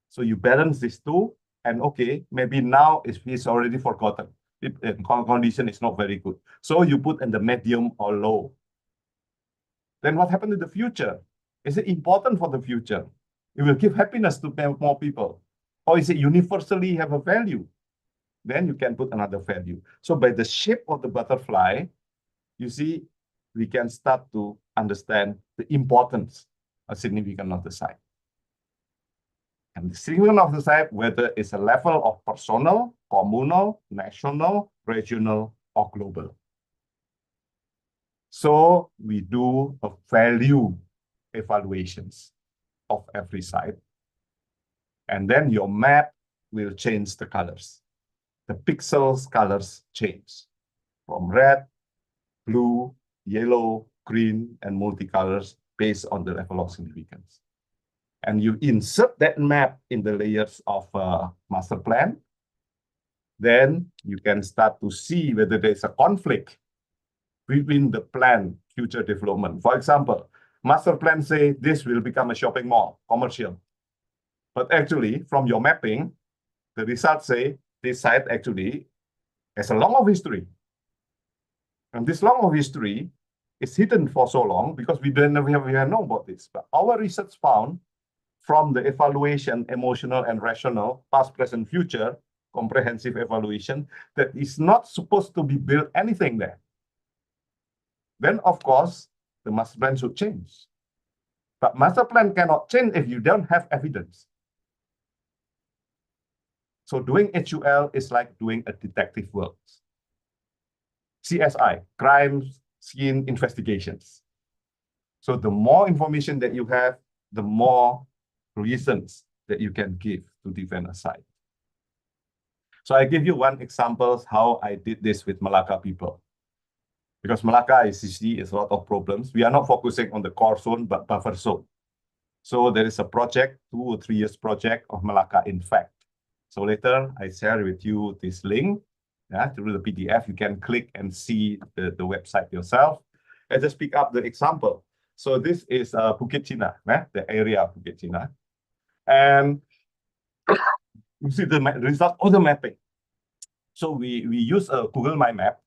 So you balance these two, and okay, maybe now it's already forgotten. Condition is not very good. So you put in the medium or low. Then what happened in the future? Is it important for the future? It will give happiness to more people. Or is it universally have a value? Then you can put another value. So by the shape of the butterfly, you see, we can start to understand the importance or significance of the site. And the significance of the site, whether it's a level of personal, communal, national, regional, or global. So we do a value evaluations of every site. And then your map will change the colors. The pixels colors change from red, blue, yellow, green, and multicolors based on the level of significance. And you insert that map in the layers of master plan. Then you can start to see whether there's a conflict between the plan future development. For example, master plan say this will become a shopping mall, commercial. But actually, from your mapping, the results say this site actually has a long of history. And this long of history is hidden for so long because we have known about this. But our research found from the evaluation, emotional and rational, past, present, future, comprehensive evaluation, that is not supposed to be built anything there. Then, of course, the master plan should change. But master plan cannot change if you don't have evidence. So doing HUL is like doing a detective work. CSI, crime scene investigations. So the more information that you have, the more reasons that you can give to defend a site. So I give you one example how I did this with Malacca people. Because Malacca ICC is a lot of problems. We are not focusing on the core zone, but buffer zone. So there is a project, 2 or 3 years project of Malacca, in fact. So later I share with you this link. Yeah, through the PDF, you can click and see the website yourself. I just pick up the example. So this is Bukit Cina, the area of Bukit Cina. And you see the result of the mapping. So we use a Google My Map,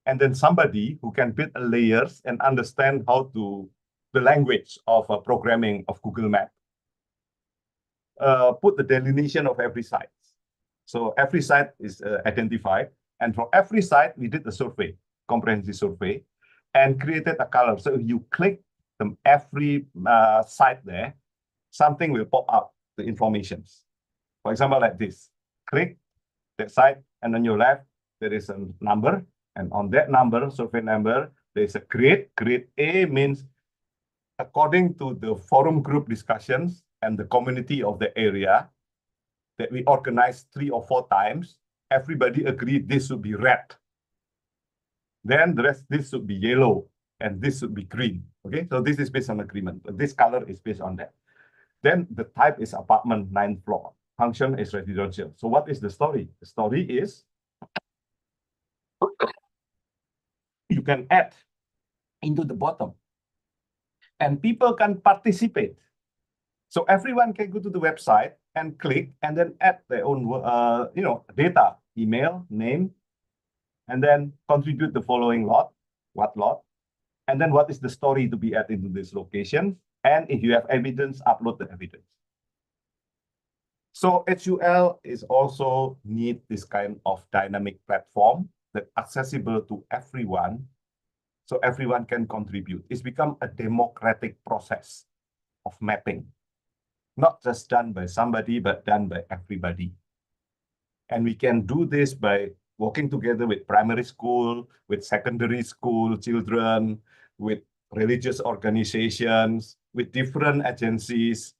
and then somebody who can build layers and understand how to, the language of programming of Google Map. Put the delineation of every site. So every site is identified. And for every site, we did a survey, comprehensive survey, and created a color. So if you click every site there, something will pop up, the informations. For example, like this. Click that site, and on your left, there is a number. And on that number, survey number, there is a grade. Grade A means according to the forum group discussions and the community of the area that we organized 3 or 4 times, everybody agreed this should be red. Then the rest, this should be yellow, and this should be green. Okay, so this is based on agreement. But this color is based on that. Then the type is apartment, 9th floor. Function is residential. So what is the story? The story is you can add into the bottom, and people can participate. So everyone can go to the website and click, and then add their own, data, email, name, and then contribute the following lot, what lot, and then what is the story to be added into this location. And if you have evidence, upload the evidence. So HUL is also need this kind of dynamic platform that accessible to everyone, so everyone can contribute. It's become a democratic process of mapping, not just done by somebody, but done by everybody. And we can do this by working together with primary school, with secondary school children, with religious organizations, with different agencies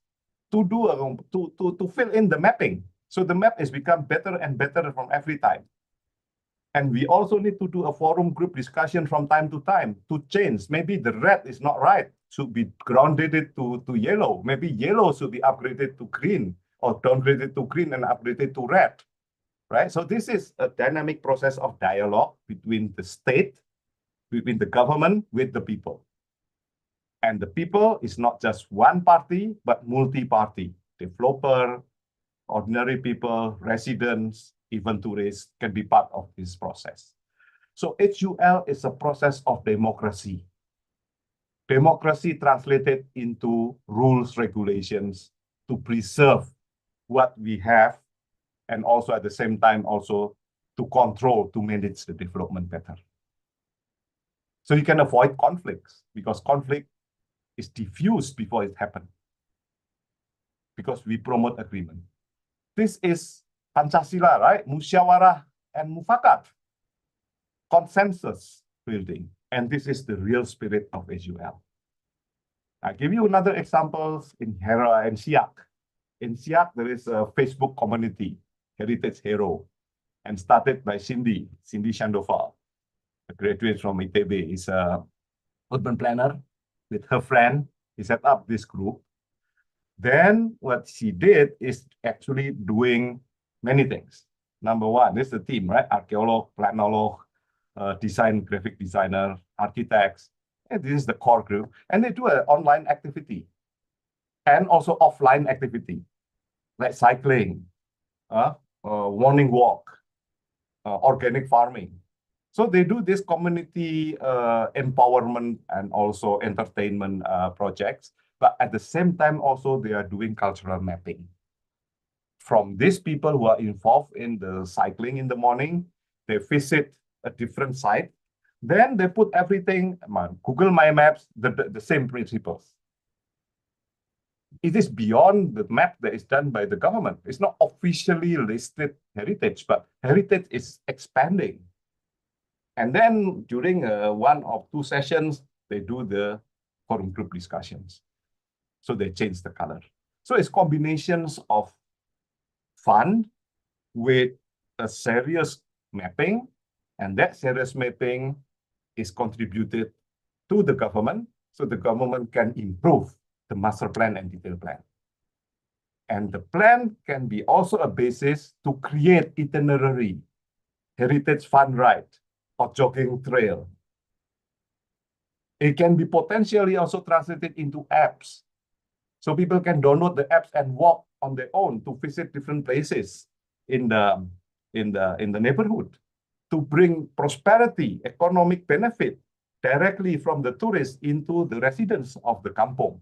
to do to fill in the mapping. So the map has become better and better from every time. And we also need to do a forum group discussion from time to time to change. Maybe the red is not right, should be downgraded to yellow. Maybe yellow should be upgraded to green, or downgraded to green and upgraded to red, right? So this is a dynamic process of dialogue between the state, between the government with the people. And the people is not just one party, but multi-party. Developer, ordinary people, residents, even tourists can be part of this process. So HUL is a process of democracy. Democracy translated into rules, regulations to preserve what we have, and also at the same time also to control, to manage the development better. So you can avoid conflicts, because conflict is diffused before it happens, because we promote agreement. This is Pancasila, right? Musyawarah and mufakat, consensus building. And this is the real spirit of HUL. I'll give you another example in Hera and Siak. In Siak, there is a Facebook community, Heritage Hero, and started by Cindy Shandoval, a graduate from ITB. Is a urban planner with her friend. He set up this group. Then what she did is actually doing many things. Number one, this is the team, right? Archaeolog, planolog, graphic designer, architects. And this is the core group. And they do an online activity and also offline activity, like cycling, morning walk, organic farming. So they do this community empowerment and also entertainment projects. But at the same time, also they are doing cultural mapping. From these people who are involved in the cycling in the morning, they visit a different site. Then they put everything, Google My Maps, the same principles. It is beyond the map that is done by the government. It's not officially listed heritage, but heritage is expanding. And then during one or two sessions, they do the forum group discussions. So they change the color. So it's combinations of fun with a serious mapping, and that serious mapping is contributed to the government, so the government can improve the master plan and detailed plan. And the plan can be also a basis to create itinerary, heritage fun ride, or jogging trail. It can be potentially also translated into apps. So people can download the apps and walk on their own to visit different places in the neighborhood to bring prosperity, economic benefit directly from the tourists into the residents of the kampong.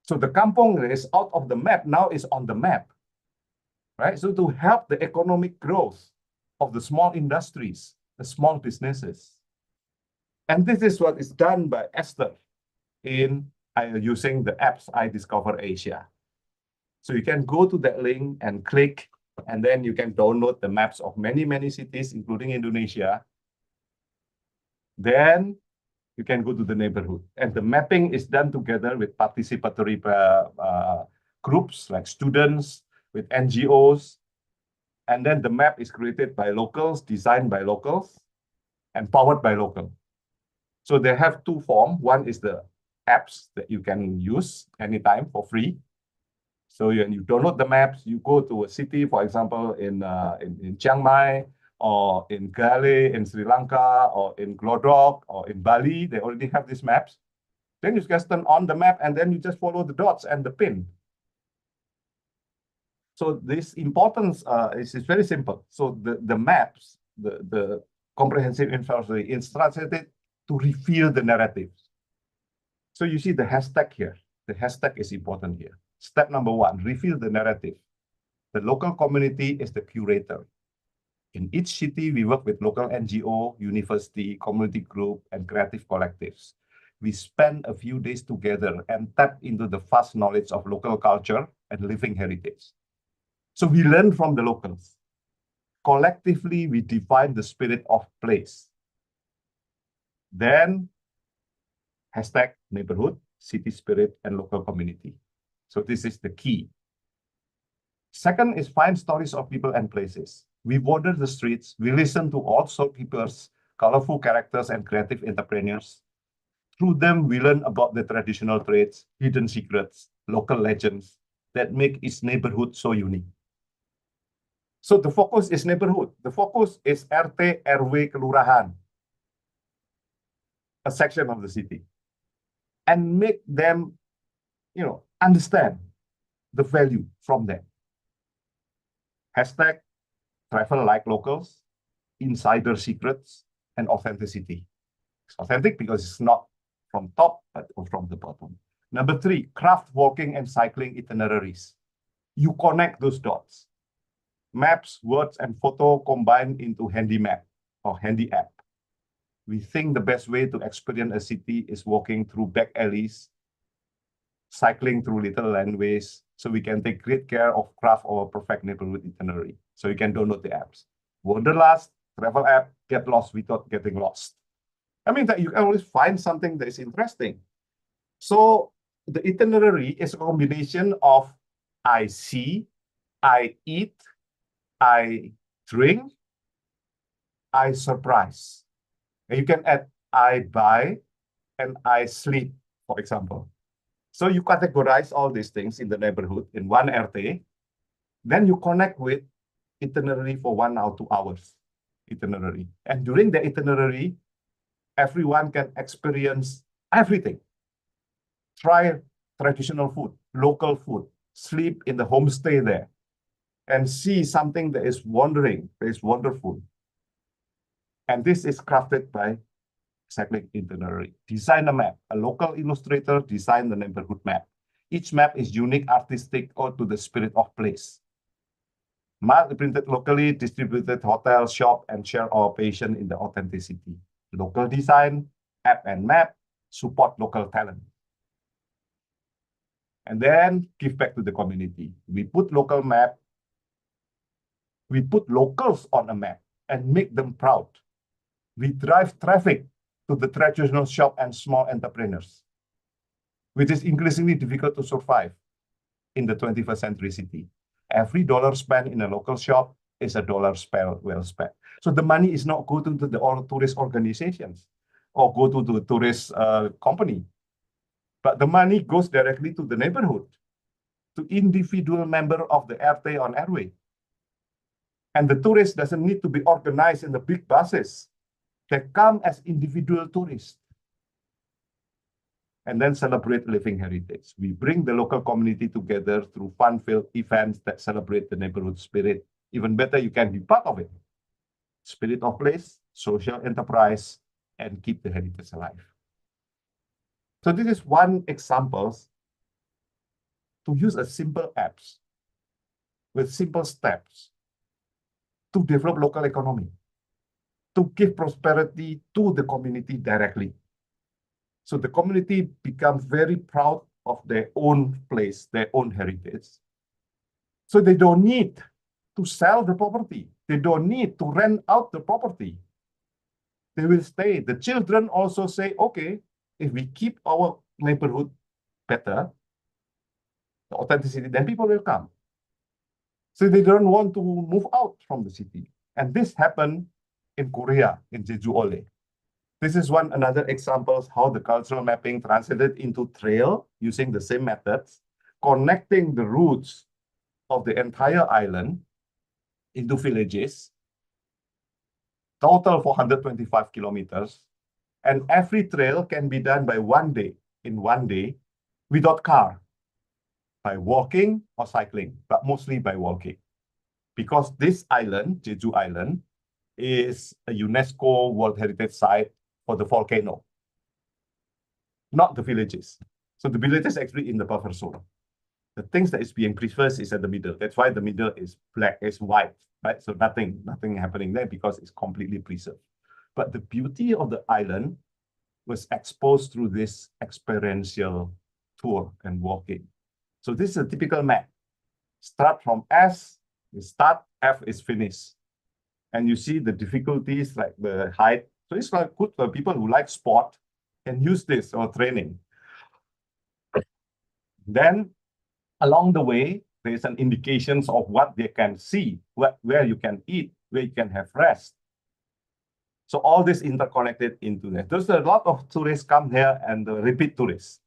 So the kampong is out of the map, now is on the map, right? So to help the economic growth of the small industries, the small businesses. And this is what is done by Esther in using the apps I Discover Asia. So you can go to that link and click, and then you can download the maps of many, many cities, including Indonesia. Then you can go to the neighborhood. And the mapping is done together with participatory groups like students, with NGOs. And then the map is created by locals, designed by locals, and powered by locals. So they have two forms. One is the apps that you can use anytime for free. So you download the maps, you go to a city, for example, in Chiang Mai, or in Gale, in Sri Lanka, or in Glodok, or in Bali, they already have these maps. Then you just turn on the map, and then you just follow the dots and the pin. So this importance is very simple. So the maps, the comprehensive infrastructure is translated to reveal the narratives. So you see the hashtag here. The hashtag is important here. Step number one, reveal the narrative. The local community is the curator. In each city, we work with local NGO, university, community group, and creative collectives. We spend a few days together and tap into the vast knowledge of local culture and living heritage. So we learn from the locals. Collectively, we define the spirit of place. Then hashtag neighborhood, city spirit, and local community. So this is the key. Second is find stories of people and places. We wander the streets, we listen to all shopkeepers, colorful characters, and creative entrepreneurs. Through them, we learn about the traditional trades, hidden secrets, local legends that make its neighborhood so unique. So the focus is neighborhood. The focus is RT, RW, Kelurahan, a section of the city, and make them, understand the value from them. Hashtag travel like locals, insider secrets, and authenticity. It's authentic because it's not from top, but from the bottom. Number 3, craft walking and cycling itineraries. You connect those dots. Maps, words, and photo combined into handy map or handy app. We think the best way to experience a city is walking through back alleys, cycling through little landways, so we can take great care of craft our perfect neighborhood itinerary. So you can download the apps. Wanderlust, travel app, get lost without getting lost. I mean that you can always find something that is interesting. So the itinerary is a combination of I see, I eat, I drink, I surprise. And you can add I buy and I sleep, for example. So you categorize all these things in the neighborhood in one RT. Then you connect with itinerary for 1 or 2 hours itinerary. And during the itinerary, everyone can experience everything. Try traditional food, local food, sleep in the homestay there, and see something that is wonderful. And this is crafted by cycling itinerary. Design a map. A local illustrator designed the neighborhood map. Each map is unique, artistic, or to the spirit of place. Map printed locally, distributed hotel, shop, and share our passion in the authenticity. Local design, app and map, support local talent. And then give back to the community. We put locals on a map and make them proud. We drive traffic to the traditional shop and small entrepreneurs, which is increasingly difficult to survive in the 21st century city. Every dollar spent in a local shop is a dollar well spent. So the money is not go to the tourist organizations or go to the tourist company, but the money goes directly to the neighborhood, to individual member of the RT on airway. And the tourist doesn't need to be organized in the big buses. They come as individual tourists and then celebrate living heritage. We bring the local community together through fun-filled events that celebrate the neighborhood spirit. Even better, you can be part of it. Spirit of place, social enterprise, and keep the heritage alive. So this is one example to use a simple apps with simple steps to develop local economy, to give prosperity to the community directly. So the community becomes very proud of their own place, their own heritage. So they don't need to sell the property. They don't need to rent out the property. They will stay. The children also say, okay, if we keep our neighborhood better, the authenticity, then people will come. So they don't want to move out from the city. And this happened in Korea, in Jeju Ole. This is another example of how the cultural mapping translated into trail using the same methods, connecting the routes of the entire island into villages, total 425 kilometers. And every trail can be done in one day, without car, by walking or cycling, but mostly by walking. Because this island, Jeju Island, is a UNESCO World Heritage Site for the volcano, not the villages. So the villages actually in the buffer zone. The things that is being preserved is at the middle. That's why the middle is black, is white, right? So nothing happening there because it's completely preserved. But the beauty of the island was exposed through this experiential tour and walking. So this is a typical map. Start from S, you start, F is finish. And you see the difficulties like the height. So it's like good for people who like sport can use this or training. Then along the way, there's an indications of what they can see, where you can eat, where you can have rest. So all this interconnected into that. There's a lot of tourists come here and repeat tourists,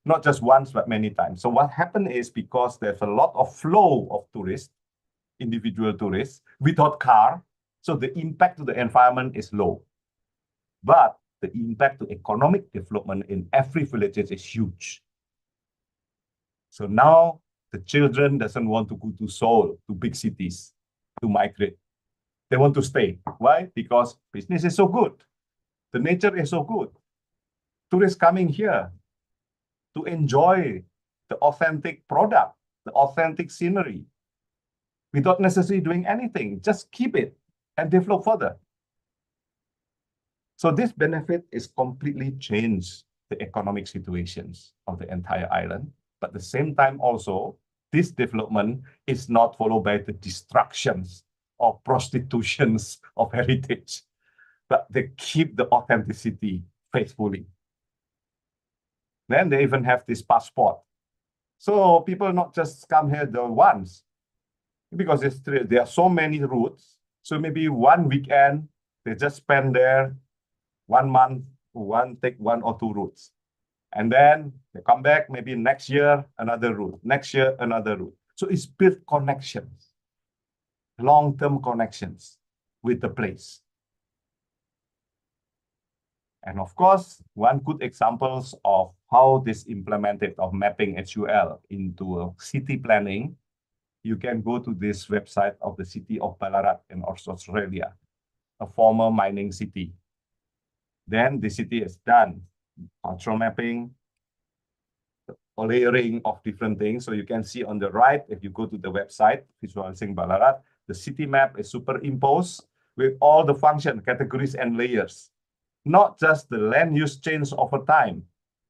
not just once, but many times. So what happened is because there's a lot of flow of tourists, individual tourists, without car, so the impact to the environment is low. But the impact to economic development in every village is huge. So now the children doesn't want to go to Seoul, to big cities, to migrate. They want to stay. Why? Because business is so good. The nature is so good. Tourists coming here to enjoy the authentic product, the authentic scenery, without necessarily doing anything. Just keep it and develop further. So this benefit is completely changed the economic situations of the entire island. But at the same time also, this development is not followed by the destructions or prostitutions of heritage, but they keep the authenticity faithfully. Then they even have this passport. So people not just come here the once, because there are so many routes. So maybe one weekend, they just spend there 1 month, take 1 or 2 routes. And then they come back, maybe next year, another route, next year, another route. So it's built connections, long-term connections with the place. And of course, one good examples of how this implemented of mapping HUL into city planning, you can go to this website of the city of Ballarat in Australia, a former mining city. Then the city is done, cultural mapping, layering of different things. So you can see on the right, if you go to the website, Visualizing Ballarat, the city map is superimposed with all the function, categories, and layers. Not just the land use change over time,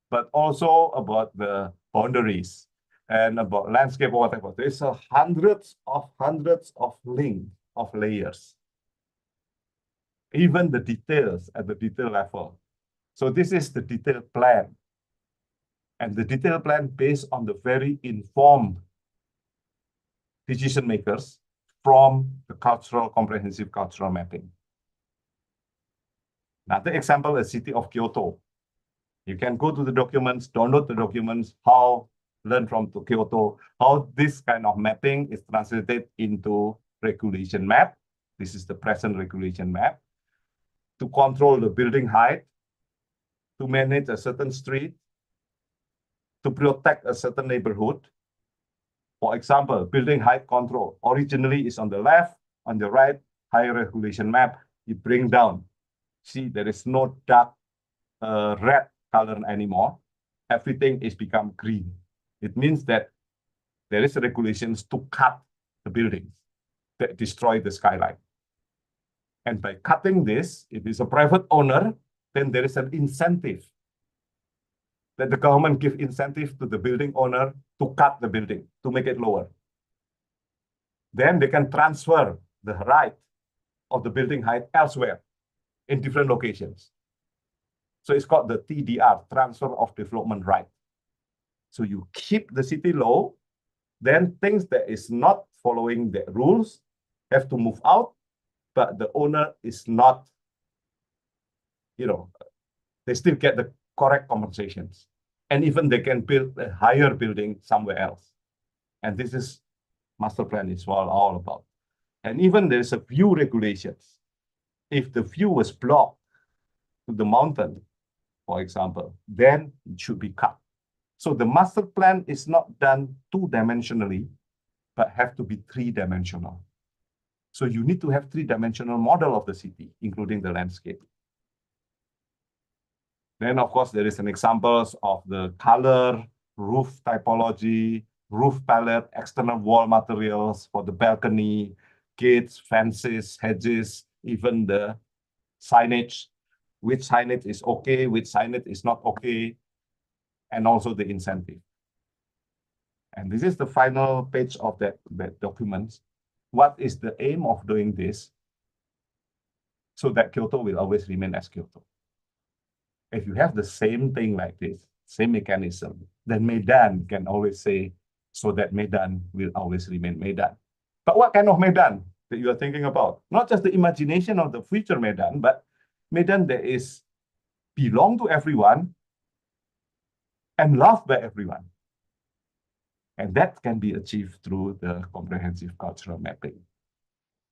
but also about the boundaries and about landscape or whatever. There's hundreds of links of layers. Even the details at the detail level. So this is the detailed plan. And the detailed plan based on the very informed decision makers from the comprehensive cultural mapping. Another example is city of Kyoto. You can go to the documents, download the documents, learn from Kyoto, how this kind of mapping is translated into regulation map. This is the present regulation map. To control the building height, to manage a certain street, to protect a certain neighborhood. For example, building height control originally is on the left, on the right, higher regulation map, you bring down. See, there is no dark red color anymore. Everything is become green. It means that there is regulations to cut the buildings that destroy the skyline. And by cutting this, if it's a private owner, then there is an incentive that the government give incentive to the building owner to cut the building, to make it lower. Then they can transfer the right of the building height elsewhere in different locations. So it's called the TDR, transfer of development right. So you keep the city low, then things that is not following the rules have to move out, but the owner is not, they still get the correct compensations. And even they can build a higher building somewhere else. And this is master plan is all about. And even there's a view regulations. If the view was blocked to the mountain, for example, then it should be cut. So the master plan is not done 2-dimensionally, but have to be 3-dimensional. So you need to have 3-dimensional model of the city, including the landscape. Then, of course, there is an examples of the color, roof typology, roof palette, external wall materials for the balcony, gates, fences, hedges, even the signage, which signage is okay, which signage is not okay, and also the incentive. And this is the final page of that document. What is the aim of doing this? so that Kyoto will always remain as Kyoto. If you have the same thing like this, same mechanism, then Medan can always say, so that Medan will always remain Medan. But what kind of Medan that you are thinking about? Not just the imagination of the future Medan, but Medan that is belong to everyone and loved by everyone. And that can be achieved through the comprehensive cultural mapping.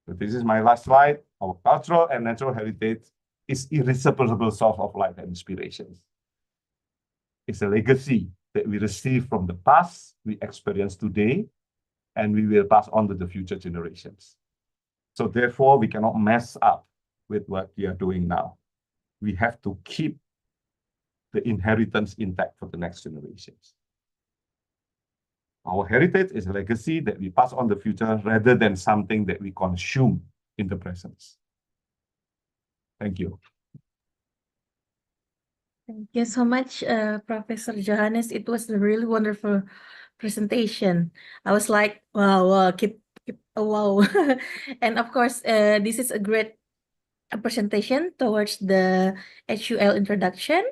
So this is my last slide. Our cultural and natural heritage is irreplaceable source of life and inspirations. It's a legacy that we receive from the past, we experience today, and we will pass on to the future generations. So therefore, we cannot mess up with what we are doing now. We have to keep the inheritance intact for the next generations. Our heritage is a legacy that we pass on the future rather than something that we consume in the present. Thank you. Thank you so much, Professor Johannes. It was a really wonderful presentation. I was like, wow, wow. And of course, this is a great presentation towards the HUL introduction.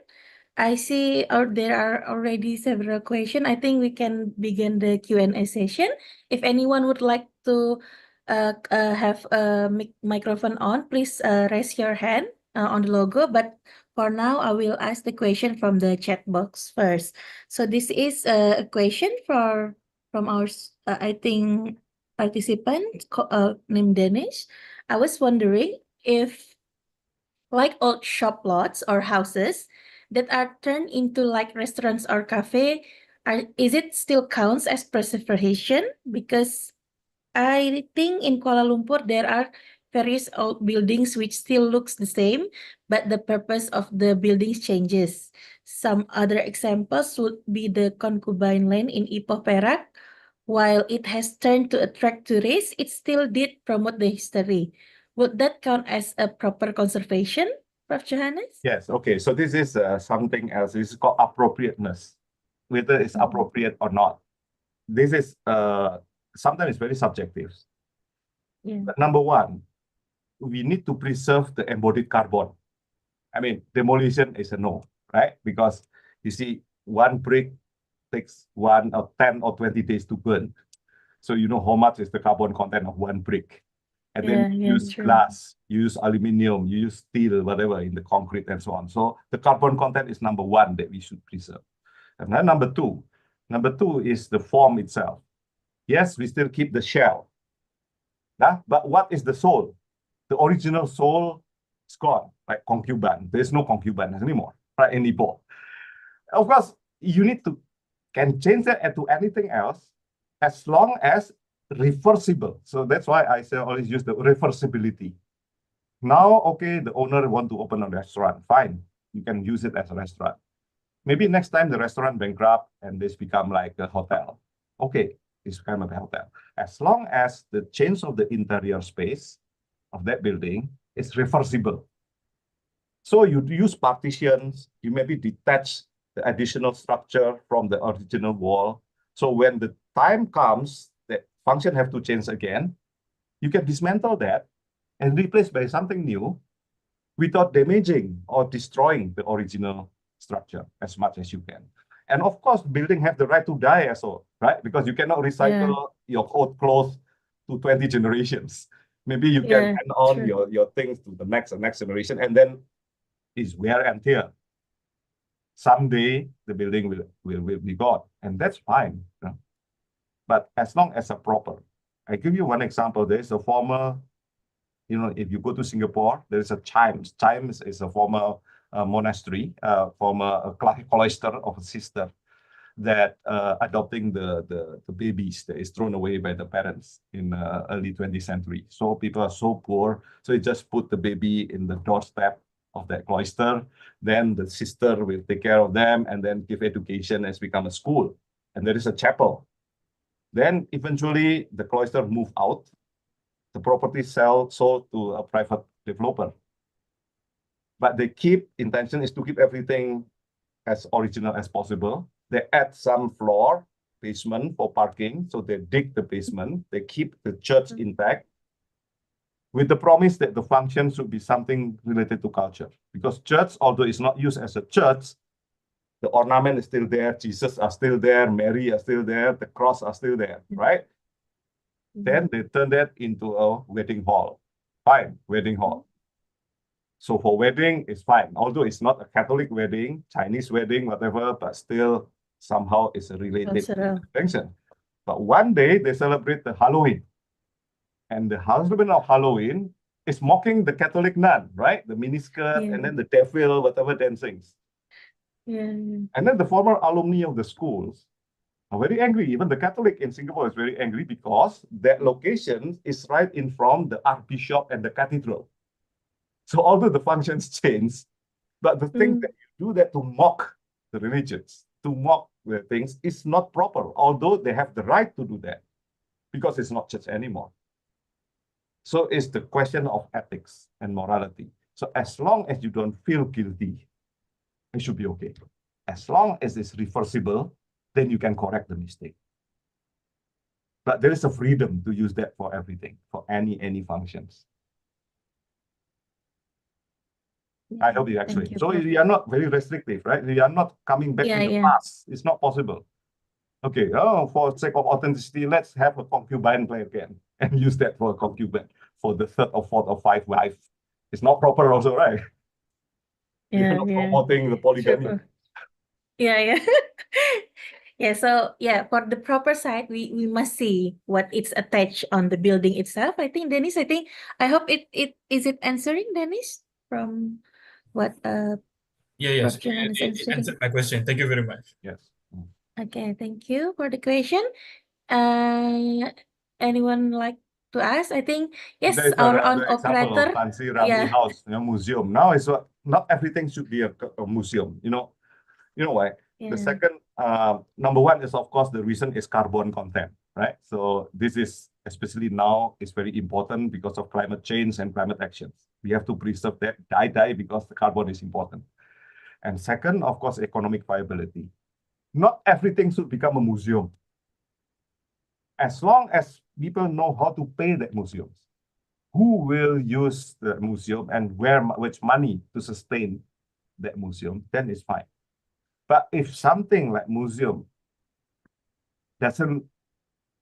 I see there are already several questions. I think we can begin the Q&A session. If anyone would like to have a microphone on, please raise your hand on the logo. But for now, I will ask the question from the chat box first. So this is a question from our, I think, participant named Dennis. I was wondering if, like old shop lots or houses that are turned into like restaurants or cafe, is it still counts as preservation? Because I think in Kuala Lumpur there are various old buildings which still looks the same, but the purpose of the buildings changes. Some other examples would be the Concubine Lane in Ipoh Perak. While it has turned to attract tourists, it still did promote the history. Would that count as a proper conservation, Prof. Johannes? Yes, okay. So this is something else. This is called appropriateness, whether it's appropriate or not. This is sometimes very subjective. Yeah. But number one, we need to preserve the embodied carbon. I mean, demolition is a no, right? Because you see, one brick takes 1 or 10 or 20 days to burn. So you know how much is the carbon content of one brick. And then you use true. glass, you use aluminum, you use steel, whatever, in the concrete and so on. So the carbon content is number one that we should preserve. And then number two is the form itself. Yes, we still keep the shell. But what is the soul? The original soul is gone, like concubine. There's no concubine anymore, right? Anymore. Of course, you need to can change that to anything else as long as reversible. So that's why I say always use the reversibility. Now, okay, the owner want to open a restaurant. Fine, you can use it as a restaurant. Maybe next time the restaurant bankrupt and this become like a hotel. Okay, it's kind of a hotel. As long as the change of the interior space of that building is reversible. So you use partitions, you maybe detach the additional structure from the original wall. So when the time comes, the function have to change again, you can dismantle that and replace by something new without damaging or destroying the original structure as much as you can. And of course, building have the right to die as well, right? Because you cannot recycle your old clothes to 20 generations. Maybe you can hand on your things to the next generation, and then is wear and tear. Someday the building will be gone, and that's fine. You know? But as long as a proper, I give you one example. There is a former, if you go to Singapore, there is a Chimes. Chimes is a former monastery, former cloister of a sister that adopting the babies that is thrown away by the parents in early 20th century. So people are so poor, so you just put the baby in the doorstep of that cloister, then the sister will take care of them and then give education as become a school. And there is a chapel. Then eventually the cloister moved out. The property sold to a private developer. But the intention is to keep everything as original as possible. They add some floor, basement for parking. So they dig the basement, they keep the church intact. with the promise that the function should be something related to culture. Because church, although it's not used as a church, the ornament is still there, Jesus are still there, Mary are still there, the cross are still there, right? Then they turn that into a wedding hall. Fine, wedding hall. So for wedding, it's fine. Although it's not a Catholic wedding, Chinese wedding, whatever, but still somehow it's a related Cultural. function. But one day they celebrate the Halloween. And the husband of Halloween is mocking the Catholic nun, right? The miniskirt Yeah. and then the devil, whatever dancings. Yeah. And then the former alumni of the schools are very angry. Even the Catholic in Singapore is very angry because that location is right in front of the Archbishop and the cathedral. So although the functions change, but the thing that you do that to mock the religions, to mock the things, is not proper, although they have the right to do that because it's not church anymore. So it's the question of ethics and morality. So as long as you don't feel guilty, it should be okay. As long as it's reversible, then you can correct the mistake. But there is a freedom to use that for everything, for any functions. I hope you explain. Thank you, So Prof. you are not very restrictive, right? You are not coming back Yeah, to the yeah. past. It's not possible. Okay, for sake of authenticity, let's have a concubine play again and use that for a concubine for the third or fourth or fifth wife. It's not proper also, right? You're Yeah, not yeah. promoting the Sure, polygamy. Prof. Yeah, yeah. Yeah, so yeah, for the proper side, we must see what it's attached on the building itself. I think Dennis, I hope it is it answering, Dennis, from what Yes, Prof. Johannes it answering. answered my question. Thank you very much. Yes. Okay, thank you for the question. Anyone like to ask? I think yes, There's our the own example of operator. Fancy Ramli Yeah, House, museum. Now it's what not everything should be a museum. You know why? The yeah, second, number one is of course the reason is carbon content, right? So this is especially now is very important because of climate change and climate actions. We have to preserve that die because the carbon is important. And second, of course, economic viability. Not everything should become a museum. As long as people know how to pay that museums, who will use the museum and which money to sustain that museum, then it's fine. But if something like museum doesn't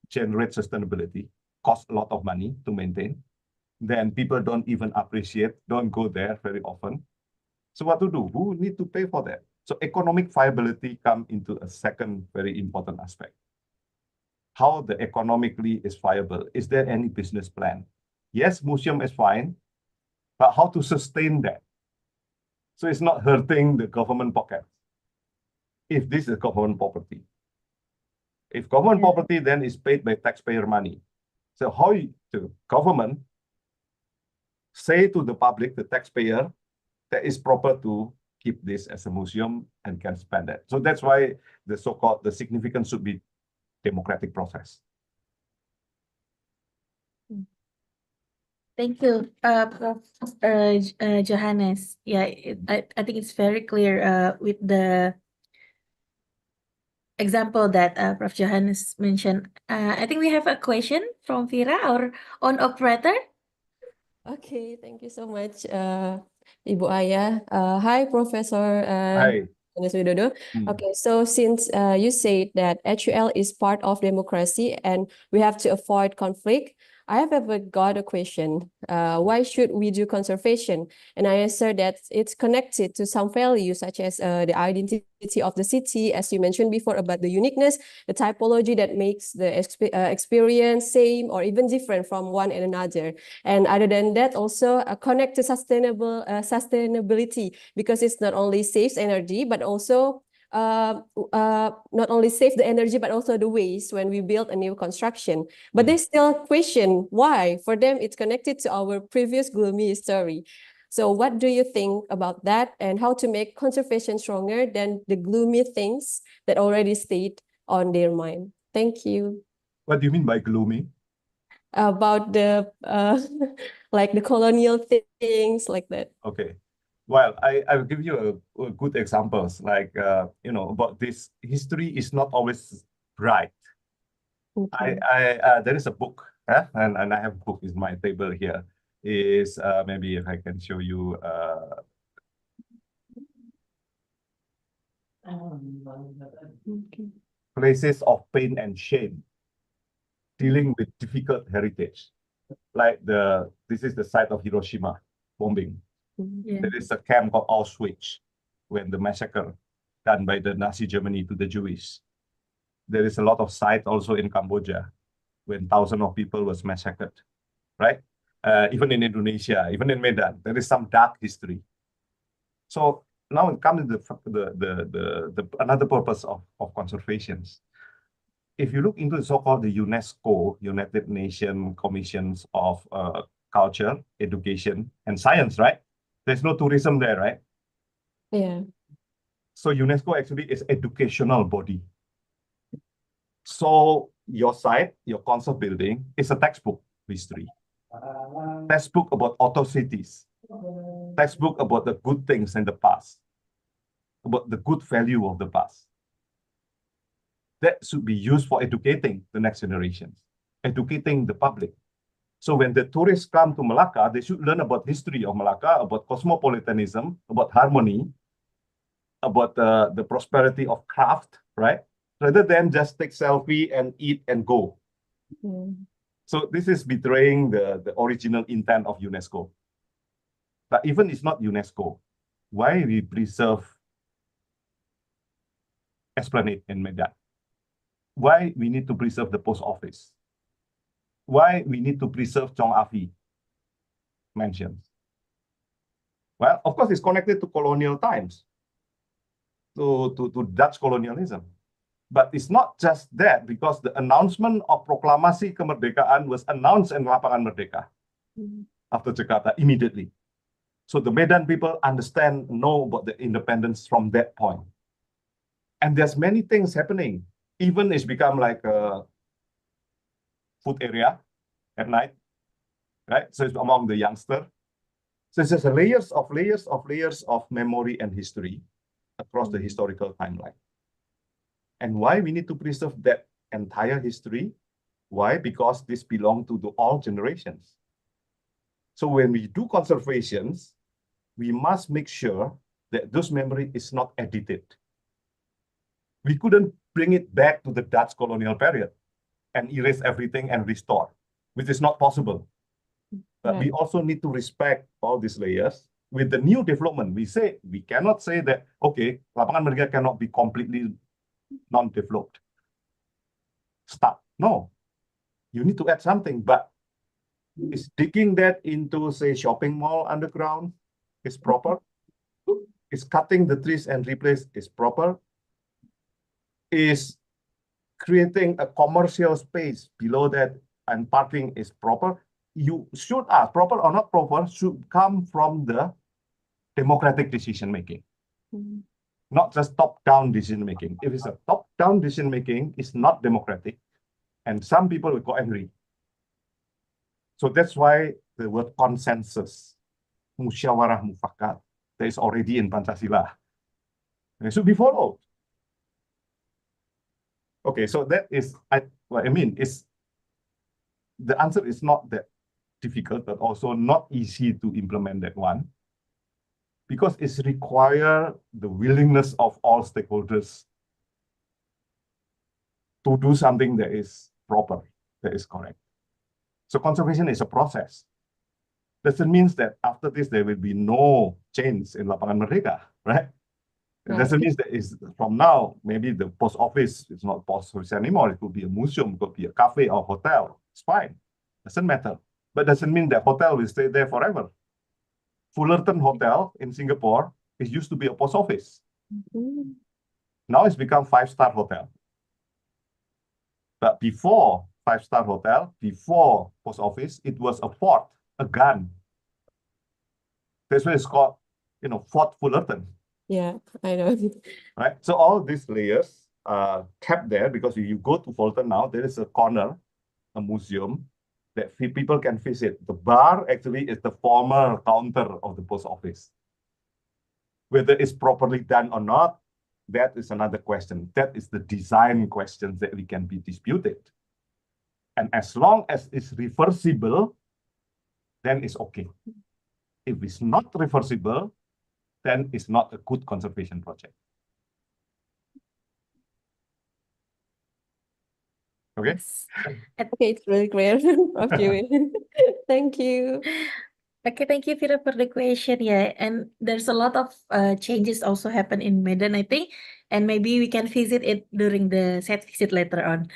generate sustainability, cost a lot of money to maintain, then people don't even appreciate, don't go there very often. So what to do? Who need to pay for that? So economic viability come into a second very important aspect. How the economically is viable? Is there any business plan? Yes, museum is fine, but how to sustain that? So it's not hurting the government pocket. If this is government property. If government Yeah. property then is paid by taxpayer money. So how the government say to the public, the taxpayer, that is proper to keep this as a museum and can spend it. So that's why the so-called the significance should be democratic process. Thank you, Prof. Johannes. Yeah, I think it's very clear with the example that Prof. Johannes mentioned. I think we have a question from Vira, our own operator. Okay, thank you so much, Ibu Aya. Hi, Professor Hi. Johannes Widodo. Okay, so since you said that HUL is part of democracy and we have to avoid conflict, I have ever got a question. Why should we do conservation? And I answer that it's connected to some values such as the identity of the city, as you mentioned before about the uniqueness, the typology that makes the experience same or even different from one and another. And other than that, also connect to sustainability because it's not only saves energy, but also not only save the energy, but also the waste when we build a new construction. But they still question why. For them, it's connected to our previous gloomy story. So what do you think about that and how to make conservation stronger than the gloomy things that already stayed on their mind? Thank you. What do you mean by gloomy? About the like the colonial things like that. Okay. Well, I will give you a good examples like about this history is not always right. Okay. There is a book, and I have a book in my table here. is maybe if I can show you Okay. places of pain and shame, dealing with difficult heritage. Like this is the site of Hiroshima bombing. Yeah. There is a camp called Auschwitz, when the massacre done by the Nazi Germany to the Jewish. There is a lot of site also in Cambodia, when thousands of people was massacred, right? Even in Indonesia, even in Medan, there is some dark history. So now it comes to the another purpose of conservations. If you look into the so-called the UNESCO, United Nations Commissions of Culture, Education, and Science, right? There's no tourism there, right? Yeah. So UNESCO actually is educational body. So your site, your concept building is a textbook history, textbook about atrocities, textbook about the good things in the past, about the good value of the past. That should be used for educating the next generations, educating the public. So when the tourists come to Malacca, they should learn about history of Malacca, about cosmopolitanism, about harmony, about the prosperity of craft, right? Rather than just take selfie and eat and go. Mm. So this is betraying the original intent of UNESCO. But even it's not UNESCO, why we preserve Esplanade in Medan? Why we need to preserve the post office? Why we need to preserve Chong Afi mansions? Well, of course, it's connected to colonial times, to Dutch colonialism. But it's not just that, because the announcement of Proklamasi Kemerdekaan was announced in Lapangan Merdeka after Jakarta immediately. So the Medan people know about the independence from that point. And there's many things happening. Even it's become like a food area at night, right? So it's among the youngster. So it's just layers of memory and history across the historical timeline. And why we need to preserve that entire history? Why? Because this belongs to all generations. So when we do conservations, we must make sure that those memory is not edited. We couldn't bring it back to the Dutch colonial period and erase everything and restore, which is not possible. But we also need to respect all these layers. With the new development, we cannot say that, okay, Lapangan Merdeka cannot be completely non-developed. Stop. No, you need to add something, but is digging that into, say, shopping mall underground is proper? Is cutting the trees and replace is proper? Is creating a commercial space below that and parking is proper? You should ask, proper or not proper, should come from the democratic decision-making. Not just top-down decision-making. If it's a top-down decision-making, it's not democratic, and some people will go angry. So that's why the word consensus, musyawarah mufakat, that is already in Pancasila. It should be followed. Okay, so that is, what I mean is, the answer is not that difficult, but also not easy to implement that one, because it's require the willingness of all stakeholders to do something that is proper, that is correct. So conservation is a process. Doesn't mean that after this there will be no change in Lapangan Merdeka, right? It doesn't mean that is from now, maybe the post office is not post office anymore. It could be a museum, it could be a cafe or hotel. It's fine. Doesn't matter. But doesn't mean that hotel will stay there forever. Fullerton Hotel in Singapore, it used to be a post office. Now it's become 5-star hotel. But before 5-star hotel, before post office, it was a fort, a gun. That's why it's called, Fort Fullerton. Yeah, I know. Right? So all these layers are kept there because if you go to Fullerton now, there is a corner, a museum that people can visit. The bar actually is the former counter of the post office. Whether it's properly done or not, that is another question. That is the design questions that we can be disputed. And as long as it's reversible, then it's okay. If it's not reversible, then it's not a good conservation project. Okay. Yes. Okay, it's really clear. Okay, thank you. Okay, thank you, Vira, for the question. Yeah, and there's a lot of changes also happen in Medan, I think, and maybe we can visit it during the set visit later on.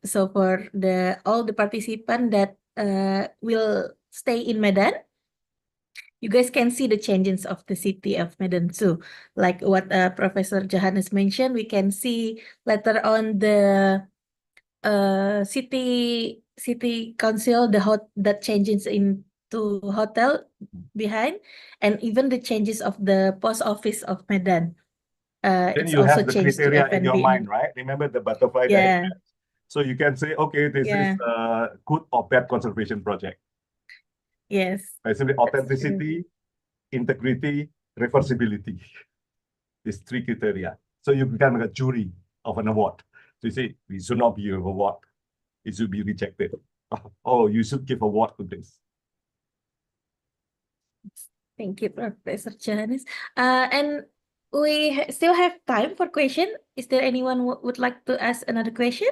So for all the participants that will stay in Medan, you guys can see the changes of the city of Medan too. Like what Professor Johannes mentioned, we can see later on the city council, that changes into hotel behind, and even the changes of the post office of Medan. Then It's you also have the changed to criteria in your F&B. mind, right? Remember the butterfly Yeah, diagram. So you can say, okay, this is yeah, a good or bad conservation project. yes. Basically, That's true. authenticity, integrity, reversibility. These three criteria. So you become a jury of an award. So you say, we should not be an award. It should be rejected. Oh, you should give award to this. Thank you, Professor Johannes. And we still have time for question. Is there anyone who would like to ask another question?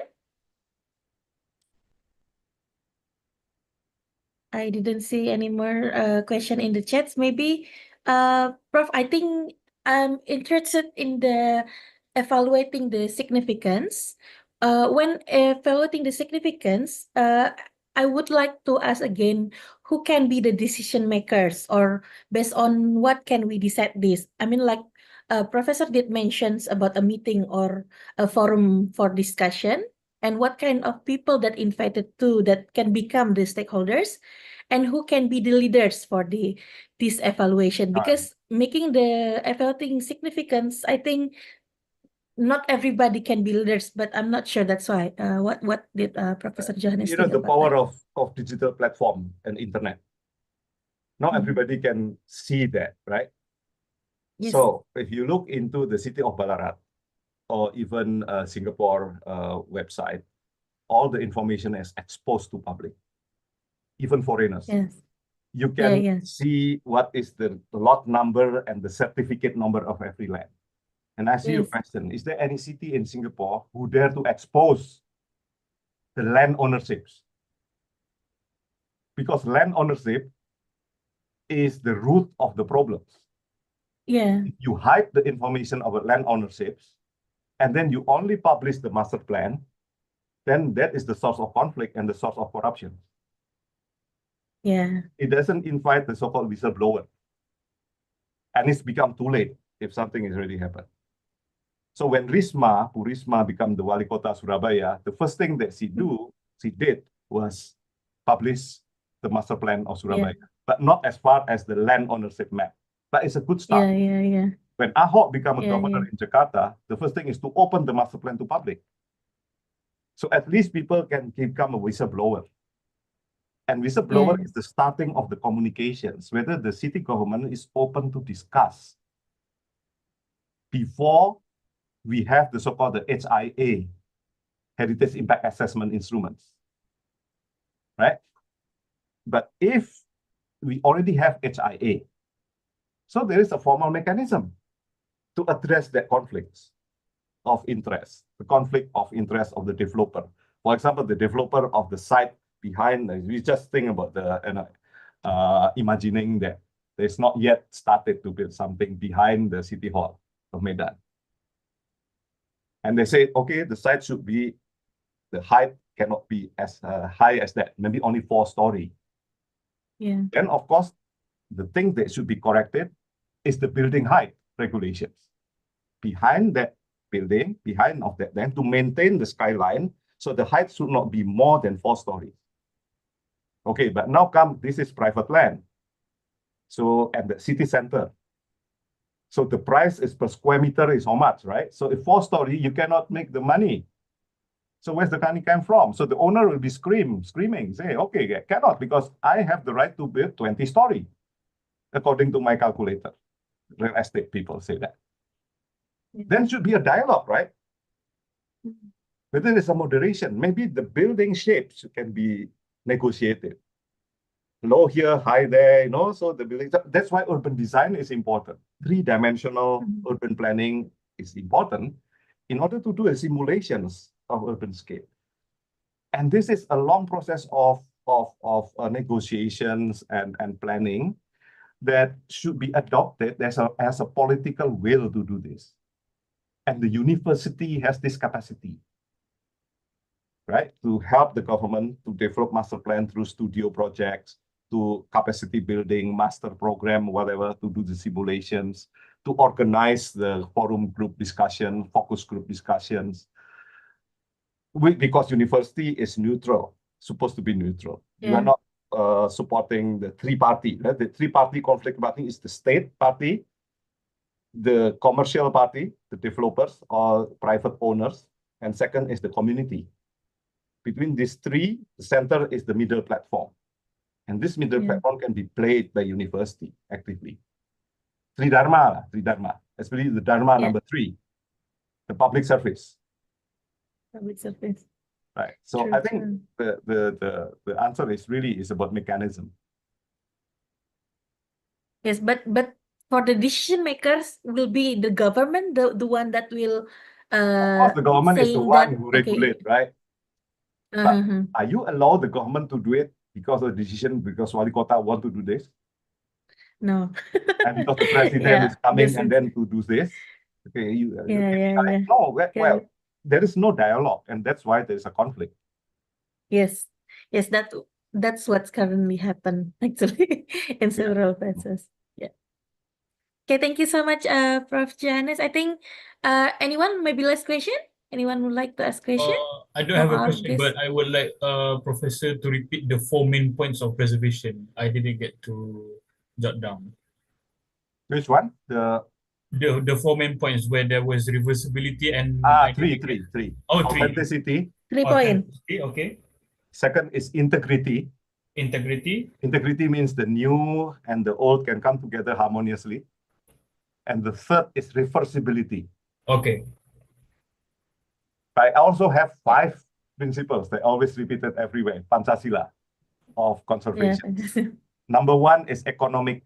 I didn't see any more question in the chats. Maybe, Prof, I think I'm interested in the evaluating the significance. When evaluating the significance, I would like to ask again, who can be the decision makers, or based on what can we decide this? I mean, like, Professor did mentions about a meeting or a forum for discussion, and what kind of people that invited to that can become the stakeholders, and who can be the leaders for this evaluation, because making the evaluating significance, I think not everybody can be leaders, but I'm not sure. That's why what did Professor Johannes think The about power that? of digital platform and internet. Not everybody can see that, right? Yes. So if you look into the city of Ballarat or even Singapore website, all the information is exposed to public, even foreigners. Yes. You Yeah, can yeah. see what is the lot number and the certificate number of every land. And I ask you a Yes. question, is there any city in Singapore who dare to expose the land ownerships? Because land ownership is the root of the problems. Yeah. If you hide the information about land ownerships, and then you only publish the master plan, then that is the source of conflict and the source of corruption. Yeah. It doesn't invite the so-called whistleblower. And it's become too late if something has already happened. So when Bu Risma became the Wali Kota Surabaya, the first thing that she did was publish the master plan of Surabaya, but not as far as the land ownership map. But it's a good start. Yeah. When Ahok became a Yeah, governor yeah. in Jakarta, the first thing is to open the master plan to public. So at least people can become a whistleblower. And whistleblower Yeah. is the starting of the communications, whether the city government is open to discuss before we have the so-called the HIA, Heritage Impact Assessment Instruments, right? But if we already have HIA, so there is a formal mechanism to address that conflicts of interest, the conflict of interest of the developer. For example, the developer of the site behind, we just think about imagining that there's not yet started to build something behind the city hall of Medan. And they say, okay, the site should be, the height cannot be as high as that, maybe only 4-story. Yeah. Then, of course, the thing that should be corrected is the building height regulations. Behind that building, behind of that, then to maintain the skyline, so the height should not be more than 4 stories. Okay, but now this is private land. So at the city center. So the price is per square meter is how much, right? So if 4-story, you cannot make the money. So where's the money come from? So the owner will be screaming, say, okay, cannot, because I have the right to build 20-story, according to my calculator. Real estate people say that. Then should be a dialogue, right? Whether there's a moderation, maybe the building shapes can be negotiated. low here, high there, so the building. That's why urban design is important. Three-dimensional urban planning is important in order to do a simulations of urban scale. And this is a long process of negotiations and planning that should be adopted as a political will to do this. And the university has this capacity, right, to help the government to develop master plan through studio projects, to capacity building, master program, whatever, to do the simulations, to organize the forum group discussion, focus group discussions. Because university is neutral, supposed to be neutral. You are Yeah. not supporting the three-party. Right? The three-party conflict party is the state party, the commercial party, the developers or private owners, and second is the community. Between these three, the center is the middle platform. And this middle platform can be played by university actively. Tridharma, especially the Dharma number 3, the public service. Public service. Right. So True, I think true. the answer is really about mechanism. Yes, but for the decision makers will be the government, the one that will Of course, the government is the saying one that who okay. regulate, right? But Uh-huh. are you allow the government to do it because of decision, because Wali Kota want to do this? No. And because the president Yeah, is coming and this then to do this? Okay, you yeah. no, well, Correct. there is no dialogue, and that's why there is a conflict. Yes, that's what's currently happened actually in several places. Yeah. Okay, thank you so much, Prof. Johannes. I think anyone maybe last question? Anyone would like to ask question I don't from have a our question, guest? but I would like Professor to repeat the 4 main points of preservation. I didn't get to jot down. Which one? The 4 main points where there was reversibility and Three. Oh, three. Authenticity. 3 point. Authenticity, okay. Second is integrity. Integrity. Integrity means the new and the old can come together harmoniously. And the third is reversibility. Okay. I also have 5 principles that always repeated everywhere. Pancasila of conservation. Yeah. Number 1 is number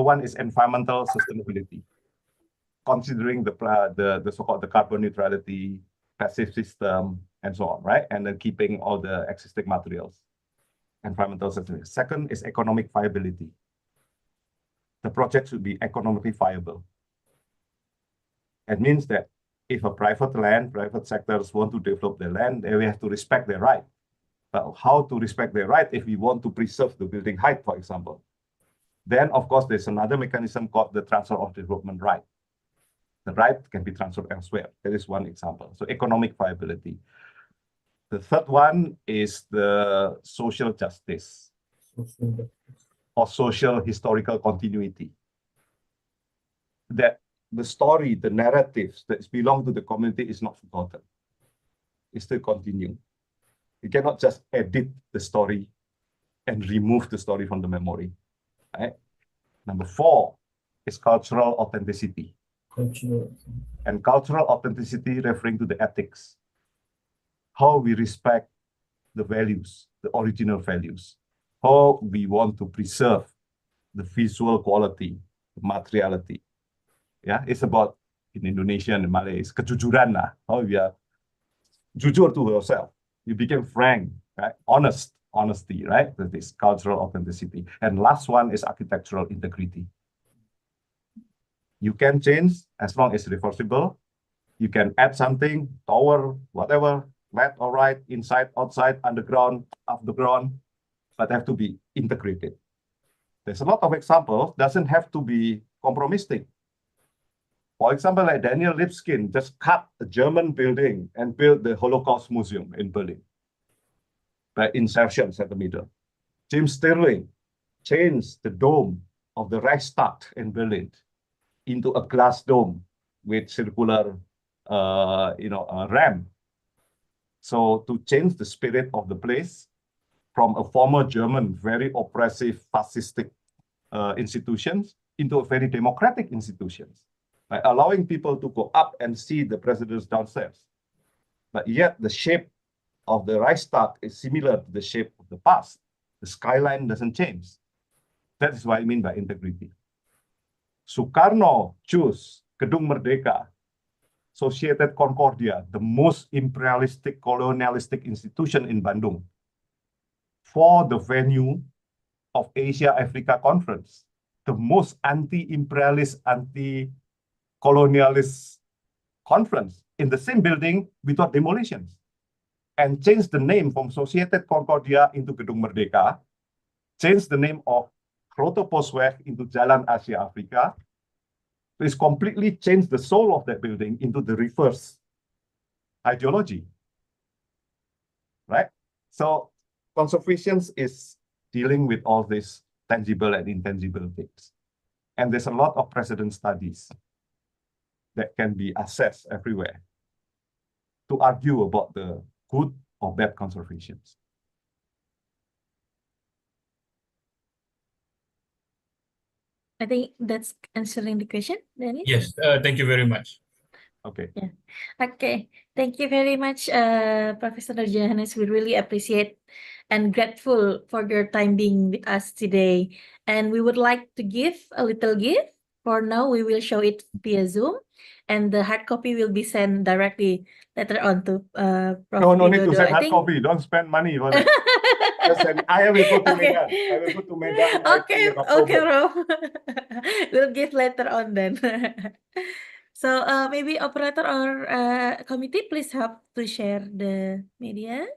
1 is environmental sustainability. Considering the so-called the carbon neutrality, passive system, and so on, right? And then keeping all the existing materials. Environmental sustainability. Second is economic viability. The project should be economically viable. It means that if a private sectors want to develop their land, they have to respect their right. But how to respect their right if we want to preserve the building height, for example? Then, of course, there's another mechanism called the transfer of development right. The right can be transferred elsewhere. That is one example. So economic viability. The third one is the social justice or social historical continuity. That the story, the narratives that belong to the community is not forgotten. It still continue. You cannot just edit the story and remove the story from the memory. Right? Number 4 is cultural authenticity. And cultural authenticity referring to the ethics. How we respect the values, the original values. How we want to preserve the visual quality, the materiality. Yeah, it's about, in Indonesian and Malay, it's kejujuran lah. How we are jujur to yourself. You become frank, right? Honesty, right? That is cultural authenticity. And last one is architectural integrity. You can change as long as it's reversible. You can add something, tower, whatever, left or right, inside, outside, underground, off the ground, but have to be integrated. There's a lot of examples, doesn't have to be compromising. For example, like Daniel Lipskin just cut a German building and built the Holocaust Museum in Berlin by insertions at the middle. Jim Stirling changed the dome of the Reichstag in Berlin into a glass dome with circular, ramp. So to change the spirit of the place from a former German, very oppressive, fascistic institutions into a very democratic institutions, by allowing people to go up and see the presidents downstairs. But yet the shape of the Reichstag is similar to the shape of the past, the skyline doesn't change. That is what I mean by integrity. Soekarno chose Gedung Merdeka, Societe Concordia, the most imperialistic, colonialistic institution in Bandung, for the venue of Asia-Africa Conference, the most anti-imperialist, anti-colonialist conference in the same building without demolitions, and changed the name from Societe Concordia into Gedung Merdeka, changed the name of Grote Postweg into Jalan Asia Afrika. It's completely changed the soul of that building into the reverse ideology, right? So conservation is dealing with all these tangible and intangible things. And there's a lot of precedent studies that can be assessed everywhere to argue about the good or bad conservation. I think that's answering the question, Dennis. Yes, thank you very much. Okay. Yeah. Okay. Thank you very much, Professor Johannes. We really appreciate and grateful for your time being with us today. And we would like to give a little gift. For now, we will show it via Zoom, and the hard copy will be sent directly later on to Prof. No need to Widodo. send I hard think. copy. Don't spend money for that. Just send. I will go to Okay. Medan. I will go to Medan. I Okay, think in October. Prof. We'll give later on then. So maybe operator or committee, please help to share the media.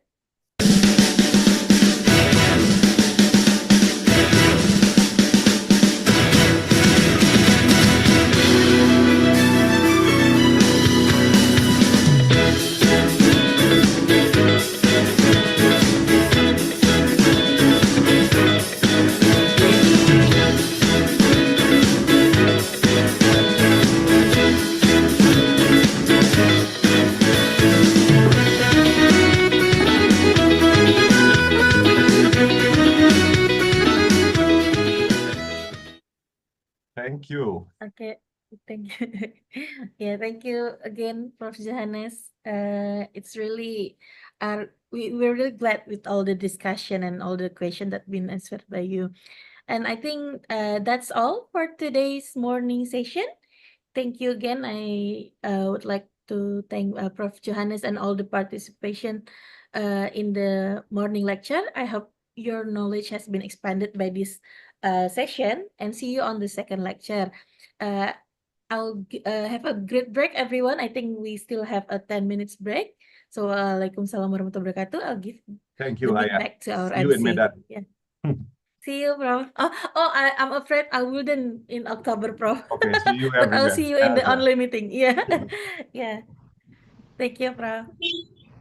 Thank you. Okay, thank you. Yeah, thank you again, Prof. Johannes. It's really, we're really glad with all the discussion and all the questions that been answered by you. And I think that's all for today's morning session. Thank you again. I would like to thank Prof. Johannes and all the participation in the morning lecture. I hope your knowledge has been expanded by this session, and see you on the second lecture. I'll have a great break, everyone. I think we still have a 10 minutes break. So, Waalaikumsalam warahmatullahi wabarakatuh. I'll give Thank the you, mic Aya. back to our See you in MC. Medan. Yeah. See you, Prof. I'm afraid I wouldn't in October, Prof. Okay, see you But I'll everywhere. see you in the As well. online meeting. Yeah. Yeah. Thank you, Prof.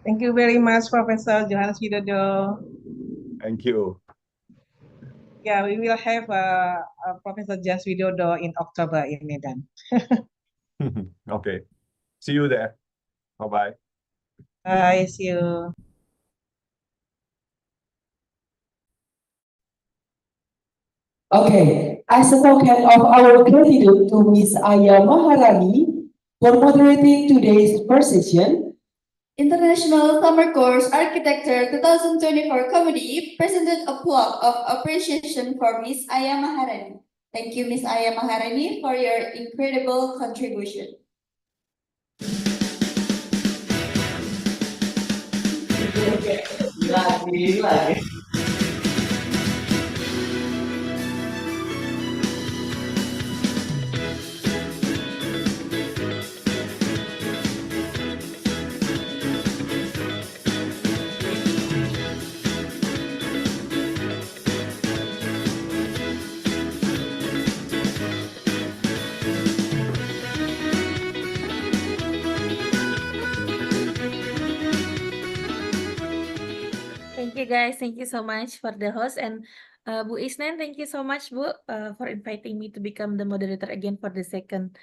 Thank you very much, Professor Johannes Widodo. Thank you. Yeah, we will have Professor Johannes Widodo in October in Medan. Okay. See you there. Bye-bye. Bye, see you. Okay, as a token of our gratitude to Miss Aya Maharani for moderating today's first session, International Summer Course Architecture 2024 Committee presented a plaque of appreciation for Miss Aya Maharani. Thank you, Miss Aya Maharani, for your incredible contribution. lagi. Thank you, guys. Thank you so much for the host. And Bu Isnen, thank you so much, Bu, for inviting me to become the moderator again for the second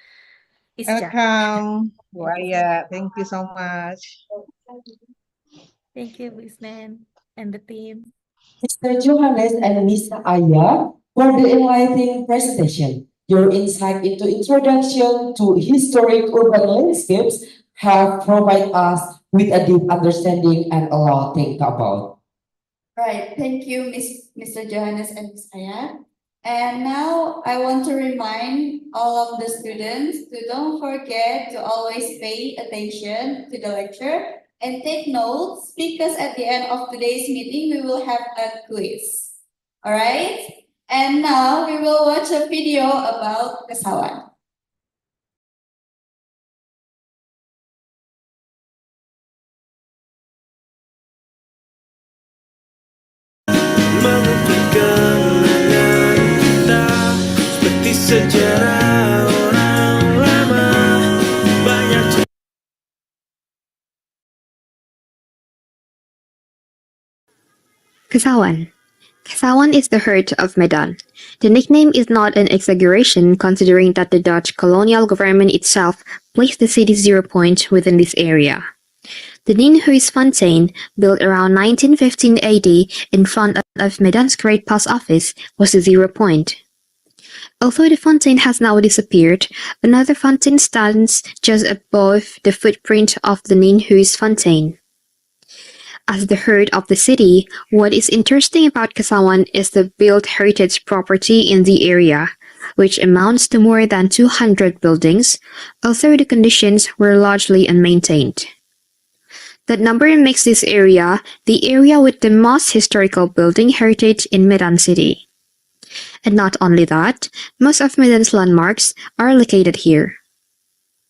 ISCHA. Welcome, Bu Thank you so Aya. Thank you so much. Thank you, Bu Isnen and the team. Mr. Johannes and Miss Aya for the enlightening presentation. Your insight into introduction to historic urban landscapes have provided us with a deep understanding and a lot to think about. Right, thank you, Mr. Johannes and Ms. Aya. And now I want to remind all of the students to don't forget to always pay attention to the lecture and take notes because at the end of today's meeting, we will have a quiz. All right? And now we will watch a video about Kesawan. mengukir kenangan kita seperti sejarah orang lama banyak. Kesawan. Kesawan is the heart of Medan. The nickname is not an exaggeration considering that the Dutch colonial government itself placed the city's zero point within this area. The Nienhuisfontein, built around 1915 AD in front of Medan's Great Post Office, was the zero point. Although the fountain has now disappeared, another fountain stands just above the footprint of the Nienhuisfontein. As the heart of the city, what is interesting about Kesawan is the built heritage property in the area, which amounts to more than 200 buildings, although the conditions were largely unmaintained. That number makes this area the area with the most historical building heritage in Medan City. And not only that, most of Medan's landmarks are located here,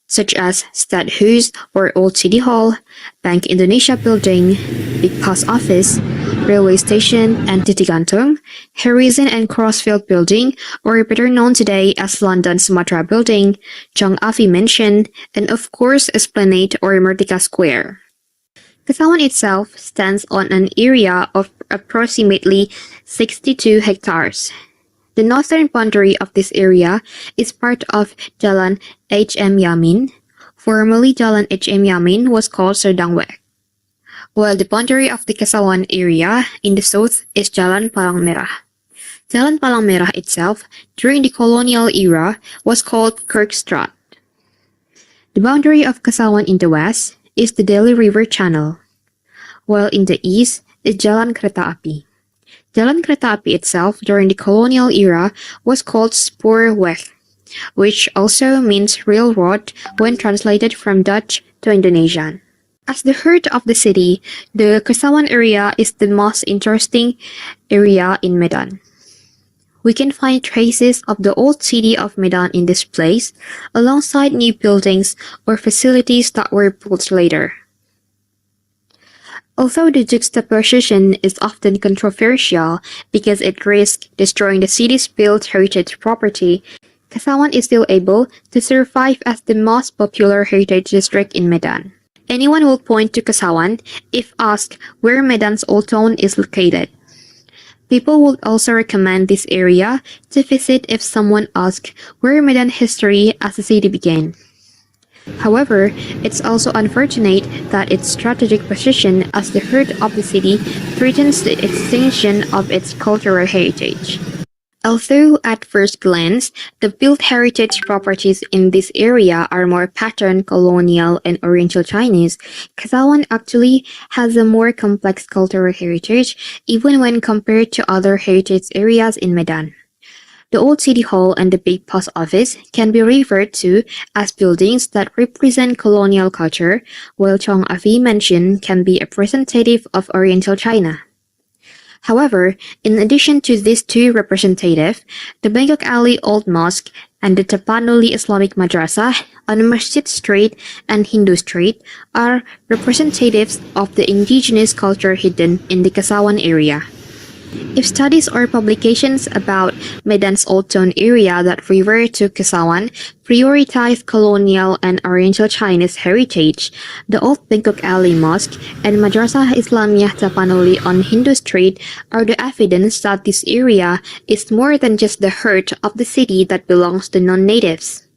such as Stadhuis or Old City Hall, Bank Indonesia Building, Big Post Office, Railway Station and Titigantung, Harrison and Crossfield Building, or better known today as London Sumatra Building, Chong Afi Mansion, and of course Esplanade or Merdeka Square. Kesawan itself stands on an area of approximately 62 hectares. The northern boundary of this area is part of Jalan H.M. Yamin. Formerly Jalan H.M. Yamin was called Serdangweg, while the boundary of the Kesawan area in the south is Jalan Palang Merah. Jalan Palang Merah itself, during the colonial era, was called Kerkstraat. The boundary of Kesawan in the west is the Delhi River Channel, while in the east is Jalan Kereta Api. Jalan Kereta Api itself during the colonial era was called Spoorweg, which also means railroad when translated from Dutch to Indonesian. As the heart of the city, the Kesawan area is the most interesting area in Medan. We can find traces of the old city of Medan in this place, alongside new buildings or facilities that were built later. Although the juxtaposition is often controversial because it risks destroying the city's built heritage property, Kesawan is still able to survive as the most popular heritage district in Medan. Anyone will point to Kesawan if asked where Medan's Old Town is located. People would also recommend this area to visit if someone asks where Medan history as a city began. However, it's also unfortunate that its strategic position as the heart of the city threatens the extinction of its cultural heritage. Although at first glance, the built heritage properties in this area are more pattern colonial and Oriental Chinese, Kesawan actually has a more complex cultural heritage even when compared to other heritage areas in Medan. The Old City Hall and the Big Post Office can be referred to as buildings that represent colonial culture, while Chong Afi Mansion can be a representative of Oriental China. However, in addition to these two representatives, the Bangkok Alley Old Mosque and the Tapanuli Islamic Madrasah on Masjid Street and Hindu Street are representatives of the indigenous culture hidden in the Kesawan area. If studies or publications about Medan's Old Town area that refer to Kesawan prioritize colonial and Oriental Chinese heritage, the Old Bangkok Alley Mosque and Madrasah Islamiyah Tapanuli on Hindu Street are the evidence that this area is more than just the heart of the city that belongs to non-natives.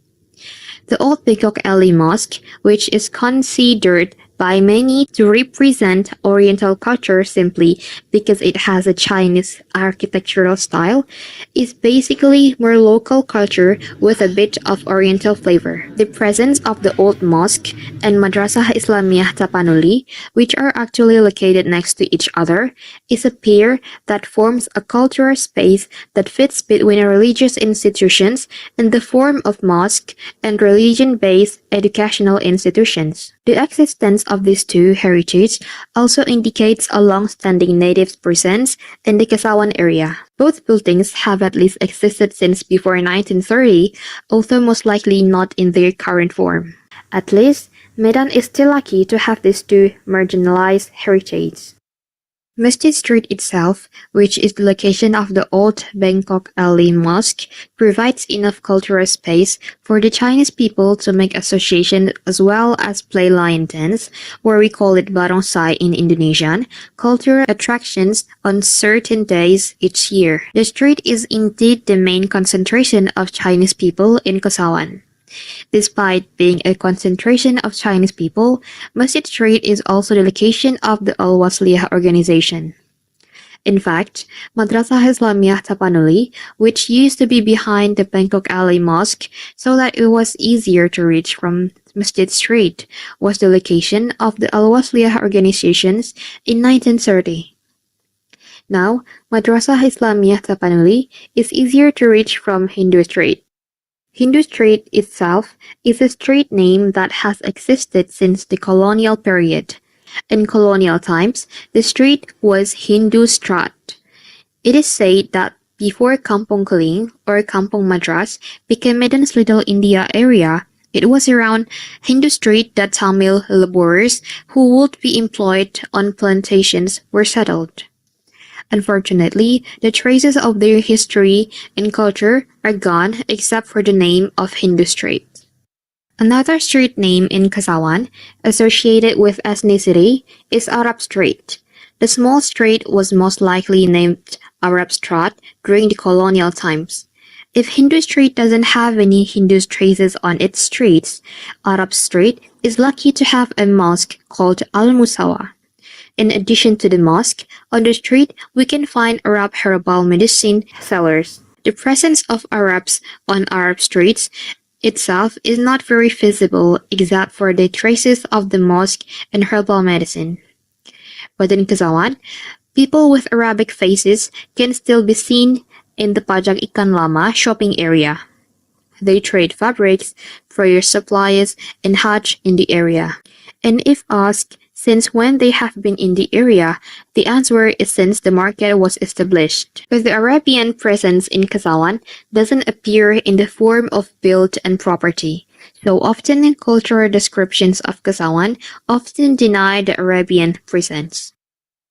The Old Bangkok Alley Mosque, which is considered by many to represent Oriental culture simply because it has a Chinese architectural style, is basically more local culture with a bit of Oriental flavor. The presence of the old mosque and Madrasah Islamiyah Tapanuli, which are actually located next to each other, is a pair that forms a cultural space that fits between religious institutions in the form of mosque and religion-based educational institutions. The existence of these two heritage also indicates a long-standing native presence in the Kesawan area. Both buildings have at least existed since before 1930, although most likely not in their current form. At least, Medan is still lucky to have these two marginalized heritage. Masjid Street itself, which is the location of the old Bangkok Ali Mosque, provides enough cultural space for the Chinese people to make association as well as play lion dance, or we call it barongsai in Indonesian, cultural attractions on certain days each year. The street is indeed the main concentration of Chinese people in Kesawan. Despite being a concentration of Chinese people, Masjid Street is also the location of the Al-Wasliyah organization. In fact, Madrasah Islamiyah Tapanuli, which used to be behind the Bangkok Ali Mosque so that it was easier to reach from Masjid Street, was the location of the Al-Wasliyah organizations in 1930. Now, Madrasah Islamiyah Tapanuli is easier to reach from Hindu Street. Hindu Street itself is a street name that has existed since the colonial period. In colonial times, the street was Hindu Strat. It is said that before Kampong Keling or Kampong Madras became Medan's Little India area, it was around Hindu Street that Tamil laborers who would be employed on plantations were settled. Unfortunately, the traces of their history and culture are gone except for the name of Hindu Street. Another street name in Kesawan, associated with ethnicity, is Arab Street. The small street was most likely named Arab Strat during the colonial times. If Hindu Street doesn't have any Hindu traces on its streets, Arab Street is lucky to have a mosque called Al-Musawa. In addition to the mosque, on the street we can find Arab herbal medicine sellers. The presence of Arabs on Arab streets itself is not very visible except for the traces of the mosque and herbal medicine. But in Kesawan, people with Arabic faces can still be seen in the Pajak Ikan Lama shopping area. They trade fabrics, prayer supplies, and Hajj in the area. And if asked, since when they have been in the area, the answer is since the market was established. But the Arabian presence in Kesawan doesn't appear in the form of build and property. So often cultural descriptions of Kesawan often deny the Arabian presence.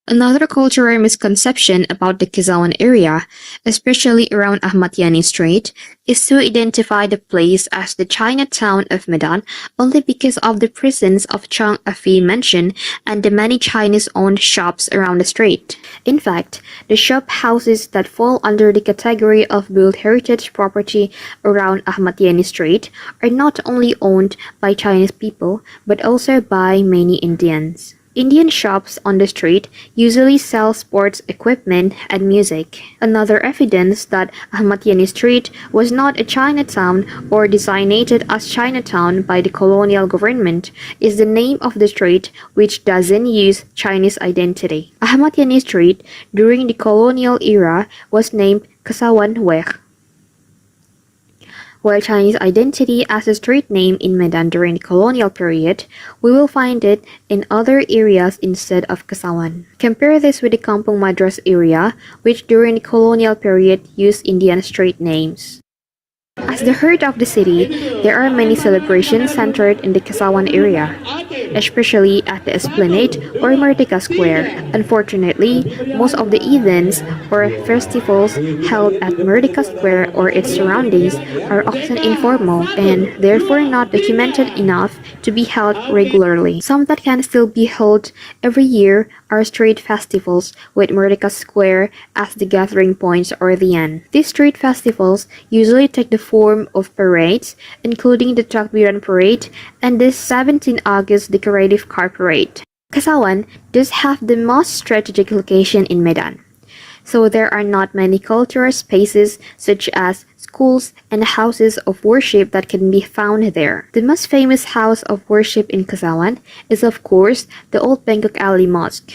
Another cultural misconception about the Kesawan area, especially around Ahmad Yani Street, is to identify the place as the Chinatown of Medan only because of the presence of Chang Afi Mansion and the many Chinese-owned shops around the street. In fact, the shop houses that fall under the category of built heritage property around Ahmad Yani Street are not only owned by Chinese people but also by many Indians. Indian shops on the street usually sell sports equipment and music. Another evidence that Ahmad Yani Street was not a Chinatown or designated as Chinatown by the colonial government is the name of the street, which doesn't use Chinese identity. Ahmad Yani Street during the colonial era was named Kesawan Weg. While Chinese identity as a street name in Medan during the colonial period, we will find it in other areas instead of Kesawan. Compare this with the Kampung Madras area, which during the colonial period used Indian street names. As the heart of the city, there are many celebrations centered in the Kesawan area, especially at the Esplanade or Merdeka Square. Unfortunately, most of the events or festivals held at Merdeka Square or its surroundings are often informal and therefore not documented enough to be held regularly. Some that can still be held every year are street festivals with Merdeka Square as the gathering points or the end. These street festivals usually take the form of parades, including the Takbiran Parade and the 17 August decorative corporate. Kesawan does have the most strategic location in Medan, so there are not many cultural spaces such as schools and houses of worship that can be found there. The most famous house of worship in Kesawan is of course the Old Bangkok Alley Mosque,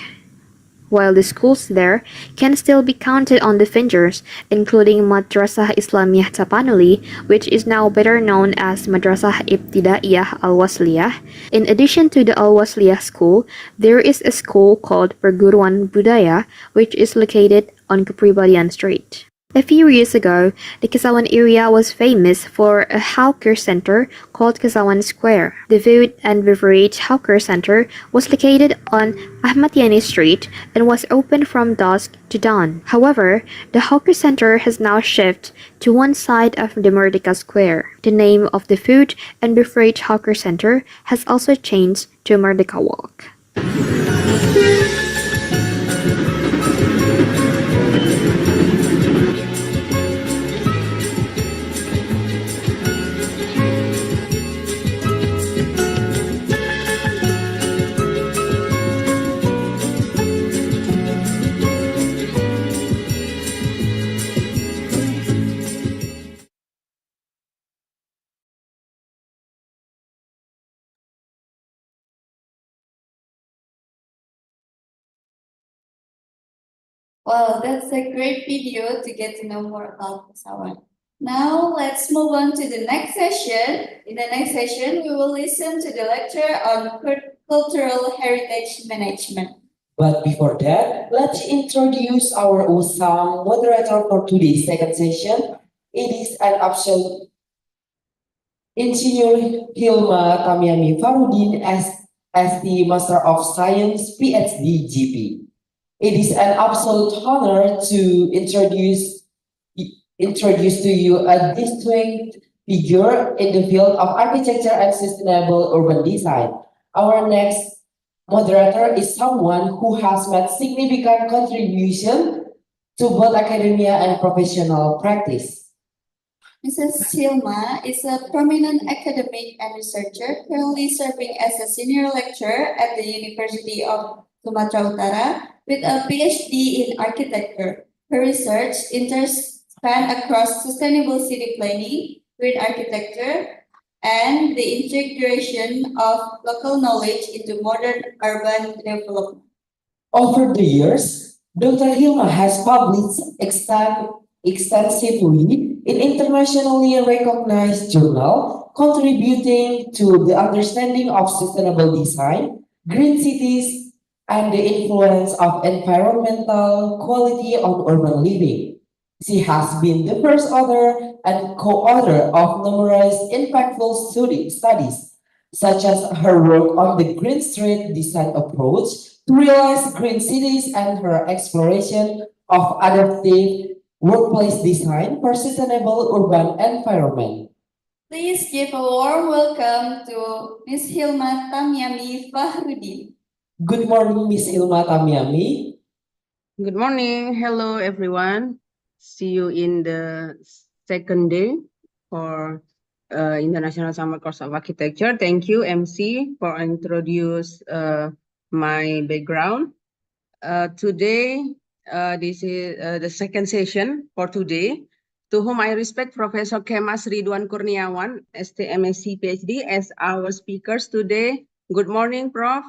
while the schools there can still be counted on the fingers, including Madrasah Islamiyah Tapanuli, which is now better known as Madrasah Ibtidaiyah Al-Wasliyah. In addition to the Al-Wasliyah school, there is a school called Perguruan Budaya, which is located on Kepribadian Street. A few years ago, the Kesawan area was famous for a hawker center called Kesawan Square. The food and beverage hawker center was located on Ahmad Yani Street and was open from dusk to dawn. However, the hawker center has now shifted to one side of the Merdeka Square. The name of the food and beverage hawker center has also changed to Merdeka Walk. Wow, that's a great video to get to know more about Kesawan. Now let's move on to the next session. In the next session, we will listen to the lecture on cultural heritage management. But before that, let's introduce our USAM moderator for today's second session. It is an absolute Engineer Hilma Tamiami Farudin as the Master of Science PhD GP. It is an absolute honor to introduce to you a distinct figure in the field of architecture and sustainable urban design. Our next moderator is someone who has made significant contribution to both academia and professional practice. Mrs. Hilma is a prominent academic and researcher currently serving as a senior lecturer at the University of Sumatera Utara with a PhD in architecture. Her research interests span across sustainable city planning, green architecture, and the integration of local knowledge into modern urban development. Over the years, Dr. Hilma has published extensively in internationally recognized journals, contributing to the understanding of sustainable design, green cities, and the influence of environmental quality on urban living. She has been the first author and co-author of numerous impactful studies, such as her work on the Green Street design approach to realize green cities and her exploration of adaptive workplace design for sustainable urban environment. Please give a warm welcome to Ms. Hilma Tamiami Fahrudin. Good morning, Miss Hilma Tamiami. Good morning. Hello, everyone. See you in the second day for International Summer Course of Architecture. Thank you, MC, for introduce my background. Today, this is the second session for today. To whom I respect Professor Kemas Ridwan Kurniawan, STMSc PhD, as our speakers today. Good morning, Prof.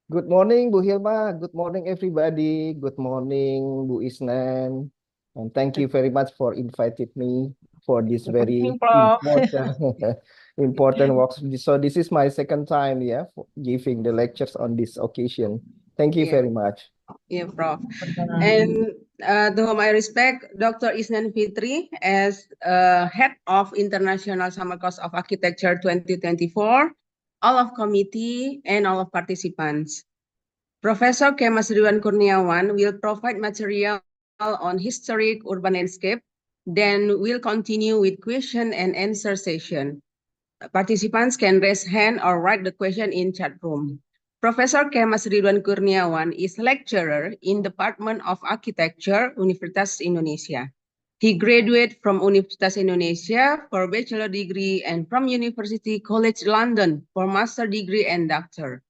Good morning, Bu Hilma. Good morning, everybody. Good morning, Bu Isnan. And thank you very much for inviting me for this Good very morning, Prof. important works. So this is my second time, for giving the lectures on this occasion. Thank you Yeah. very much. Yeah, Prof. And to whom I respect Dr. Isnan Fitri as head of International Summer Course of Architecture 2024, all of committee and all of participants. Professor Kemas Ridwan Kurniawan will provide material on historic urban landscape, then we'll continue with question and answer session. Participants can raise hand or write the question in chat room. Professor Kemas Ridwan Kurniawan is lecturer in Department of Architecture, Universitas Indonesia. He graduated from Universitas Indonesia for bachelor degree and from University College London for master degree and doctor.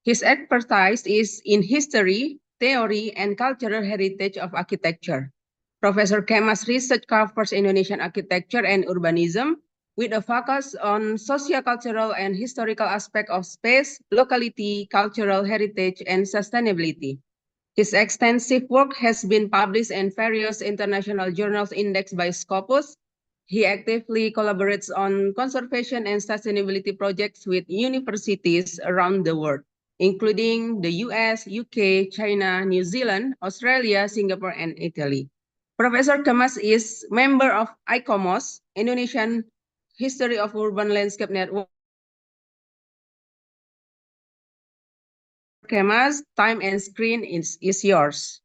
His expertise is in history, theory, and cultural heritage of architecture. Professor Kemas' research covers Indonesian architecture and urbanism, with a focus on socio-cultural and historical aspects of space, locality, cultural heritage, and sustainability. His extensive work has been published in various international journals indexed by Scopus. He actively collaborates on conservation and sustainability projects with universities around the world, including the US, UK, China, New Zealand, Australia, Singapore, and Italy. Professor Kemas is member of ICOMOS, Indonesian History of Urban Landscape Network. Kemas, time and screen is yours.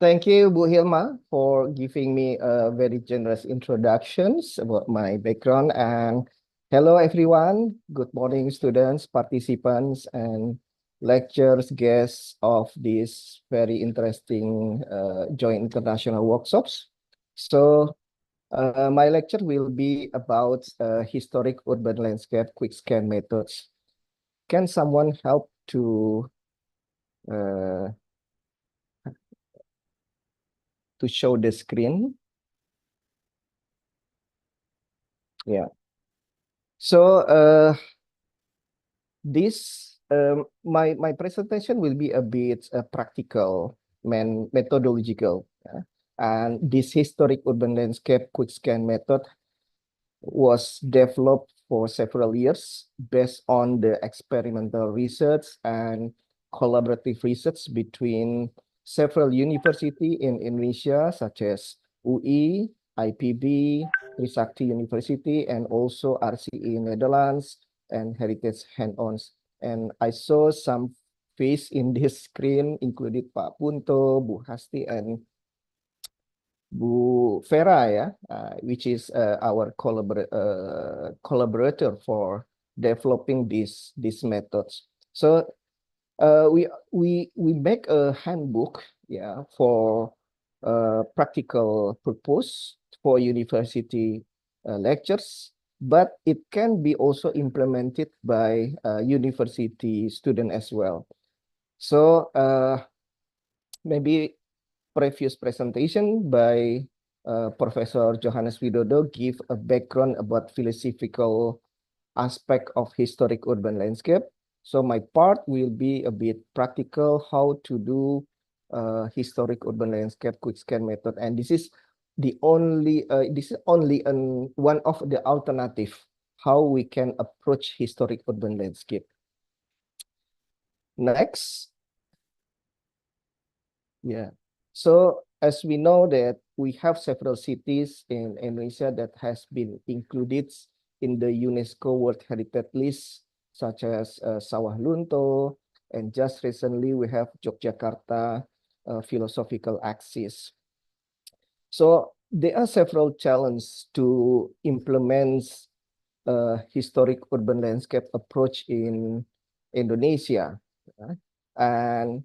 Thank you, Bu Hilma, for giving me a very generous introductions about my background. And hello, everyone. Good morning, students, participants, and lecturers, guests of this very interesting joint international workshops. So my lecture will be about historic urban landscape quick scan methods. Can someone help to show the screen? Yeah. So my presentation will be a bit practical, methodological, and this historic urban landscape quick scan method was developed for several years based on the experimental research and collaborative research between several universities in Indonesia, such as UI, IPB, Trisakti University, and also RCE Netherlands and Heritage Hand-ons. And I saw some face in this screen, included Pak Punto, Bu Hasti, and Bu Vera, ya, which is our collaborator for developing these methods. So we make a handbook, yeah, for practical purpose for university lectures, but it can be also implemented by university student as well. So maybe previous presentation by Professor Johannes Widodo give a background about philosophical aspect of historic urban landscape. So my part will be a bit practical, how to do historic urban landscape quick scan method. And this is only one of the alternative how we can approach historic urban landscape. Next. Yeah. So as we know that we have several cities in Indonesia that has been included in the UNESCO World Heritage List, such as Sawah Lunto, and just recently we have Yogyakarta philosophical axis. So there are several challenges to implement historic urban landscape approach in Indonesia, and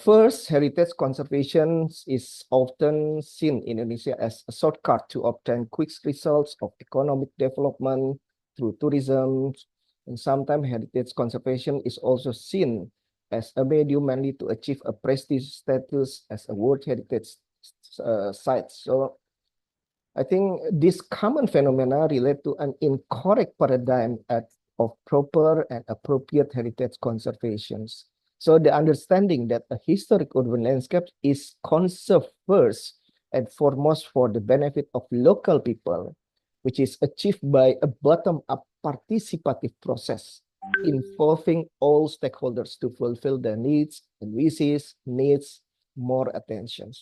first, heritage conservation is often seen in Indonesia as a shortcut to obtain quick results of economic development through tourism. And sometimes heritage conservation is also seen as a medium mainly to achieve a prestige status as a World Heritage Site. So I think this common phenomena relate to an incorrect paradigm of proper and appropriate heritage conservations. So the understanding that a historic urban landscape is conserved first and foremost for the benefit of local people, which is achieved by a bottom-up participative process involving all stakeholders to fulfill their needs and wishes, needs more attention.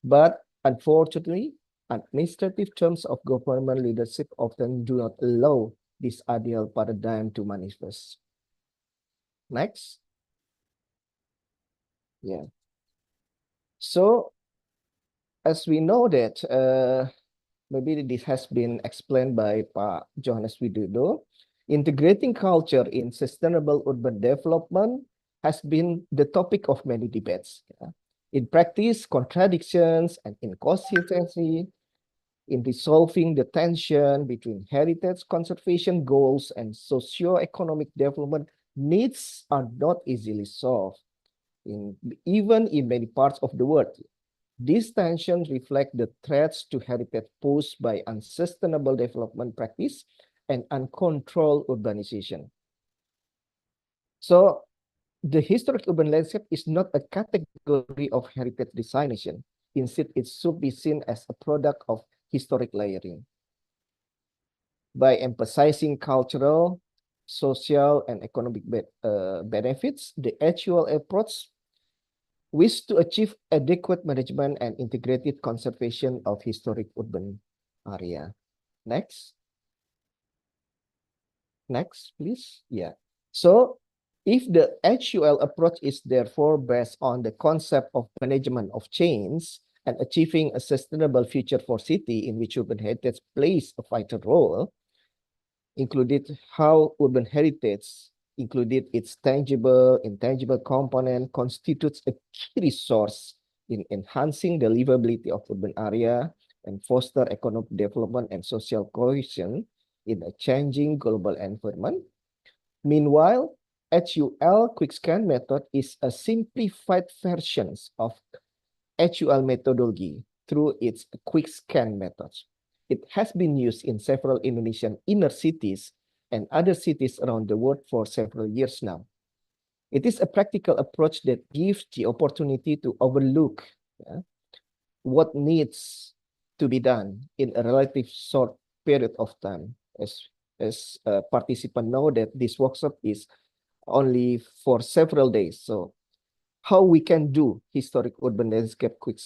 But unfortunately, administrative terms of government leadership often do not allow this ideal paradigm to manifest. Next. Yeah. So, as we know that, maybe this has been explained by Pak Johannes Widodo, integrating culture in sustainable urban development has been the topic of many debates. In practice, contradictions and inconsistency in resolving the tension between heritage conservation goals and socio-economic development needs are not easily solved, even in many parts of the world. These tensions reflect the threats to habitat posed by unsustainable development practice and uncontrolled urbanization. So, the historic urban landscape is not a category of heritage designation. Instead, it should be seen as a product of historic layering. By emphasizing cultural, social, and economic benefits, the actual approach wish to achieve adequate management and integrated conservation of historic urban area. Next. Next, please. Yeah. So if the HUL approach is therefore based on the concept of management of change and achieving a sustainable future for city in which urban heritage plays a vital role, included how urban heritage, included its tangible, intangible component, constitutes a key resource in enhancing the livability of urban area and foster economic development and social cohesion in a changing global environment. Meanwhile, HUL quick scan method is a simplified version of HUL methodology through its quick scan methods. It has been used in several Indonesian inner cities and other cities around the world for several years now. It is a practical approach that gives the opportunity to overlook what needs to be done in a relatively short period of time. As participants know that this workshop is only for several days. So how we can do historic urban landscape quick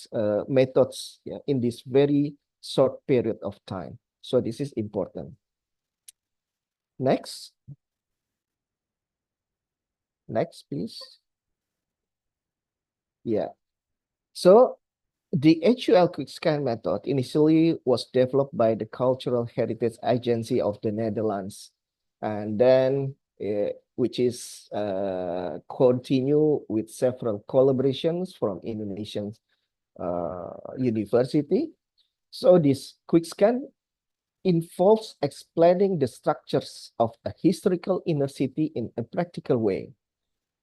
methods in this very short period of time. So this is important. Next. Next, please. Yeah. So the HUL quick scan method initially was developed by the Cultural Heritage Agency of the Netherlands, and then which is continue with several collaborations from Indonesian university. So this quick scan involves explaining the structures of a historical inner city in a practical way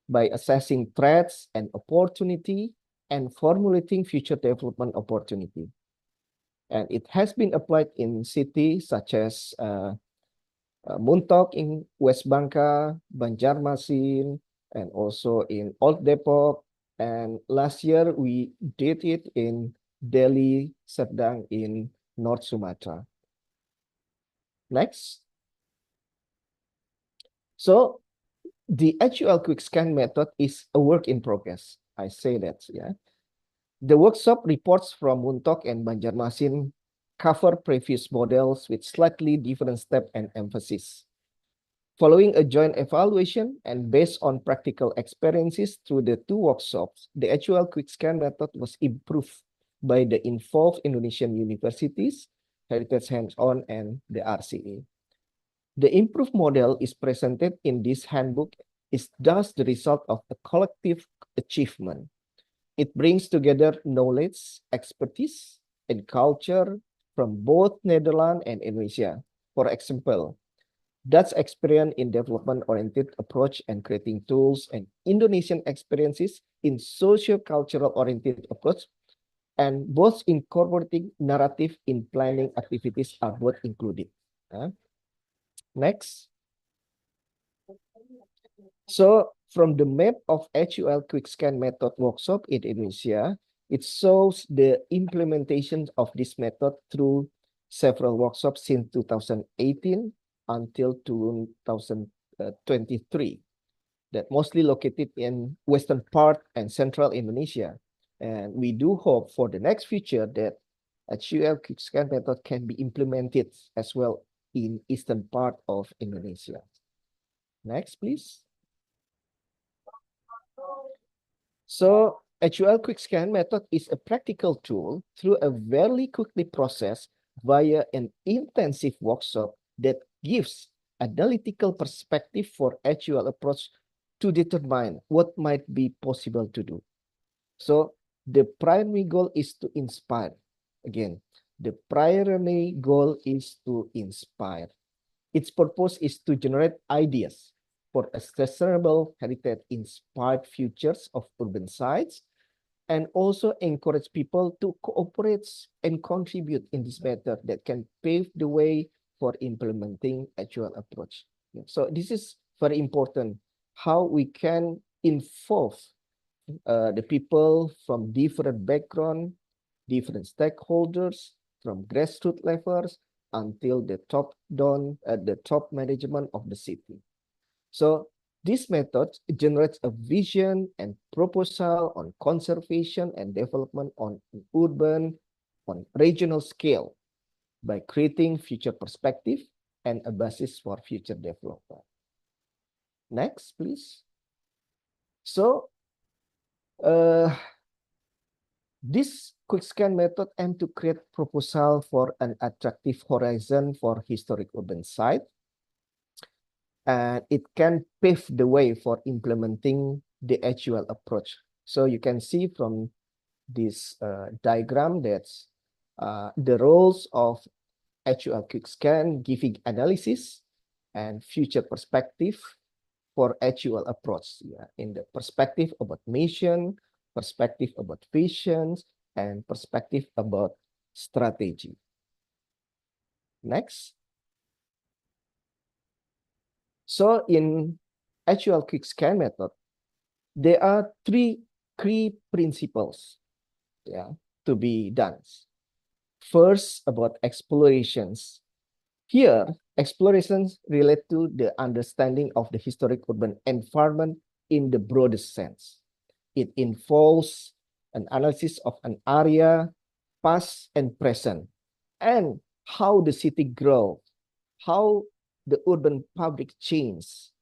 by assessing threats and opportunity and formulating future development opportunity. And it has been applied in cities such as Muntok in West Bangka, Banjarmasin, and also in Old Depok. And last year we did it in Delhi, Serdang in North Sumatra. Next. So the HUL quick scan method is a work in progress. I say that, yeah. The workshop reports from Muntok and Banjarmasin cover previous models with slightly different step and emphasis. Following a joint evaluation and based on practical experiences through the two workshops, the HUL quick scan method was improved by the involved Indonesian universities, Heritage Hands-On, and the RCA. The improved model is presented in this handbook is thus the result of a collective achievement. It brings together knowledge, expertise, and culture from both Netherlands and Indonesia. For example, Dutch experience in development-oriented approach and creating tools, and Indonesian experiences in socio-cultural oriented approach, and both incorporating narrative in planning activities are both included. Next. So from the map of HUL quick scan method workshop in Indonesia, it shows the implementation of this method through several workshops since 2018 until 2023, that mostly located in western part and central Indonesia. And we do hope for the next future that HUL quick scan method can be implemented as well in eastern part of Indonesia. Next, please. So HUL quick scan method is a practical tool through a very quickly process via an intensive workshop that gives analytical perspective for HUL approach to determine what might be possible to do. So the primary goal is to inspire. Again, the primary goal is to inspire. Its purpose is to generate ideas for a sustainable heritage-inspired futures of urban sites, and also encourage people to cooperate and contribute in this method that can pave the way for implementing actual approach. So this is very important, how we can involve the people from different background, different stakeholders, from grassroots levels until the top down at the top management of the city. So this method generates a vision and proposal on conservation and development on urban, on regional scale by creating future perspective and a basis for future development. Next, please. So this quick scan method aims to create proposal for an attractive horizon for historic urban site, and it can pave the way for implementing the actual approach. So you can see from this diagram that the roles of actual quick scan giving analysis and future perspective for actual approach, in the perspective about mission, perspective about visions, and perspective about strategy. Next. So in actual quick scan method, there are three key principles to be done. First, about explorations. Here, explorations relate to the understanding of the historic urban environment in the broadest sense. It involves an analysis of an area, past and present, and how the city grows, how the urban public changes,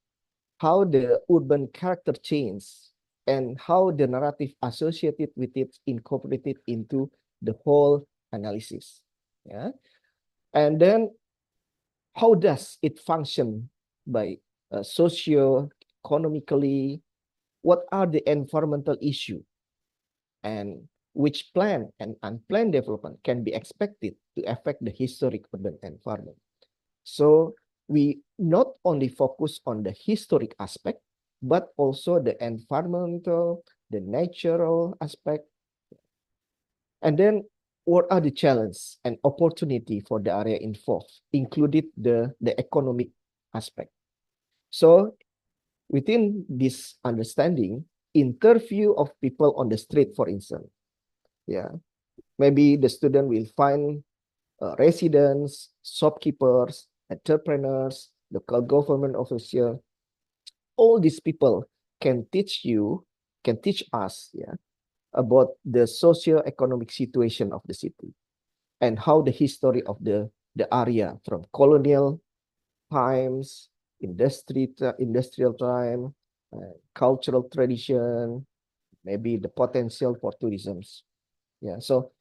how the urban character changes, and how the narrative associated with it incorporated into the whole analysis. And then how does it function by socio-economically? What are the environmental issues, and which planned and unplanned development can be expected to affect the historic urban environment? So we not only focus on the historic aspect, but also the environmental, the natural aspect. And then what are the challenges and opportunity for the area involved, included the economic aspect. So within this understanding, interview of people on the street, for instance, maybe the student will find residents, shopkeepers, entrepreneurs, local government officials. All these people can teach us about the socio-economic situation of the city and how the history of the area from colonial times, industrial time, cultural tradition, maybe the potential for tourism. So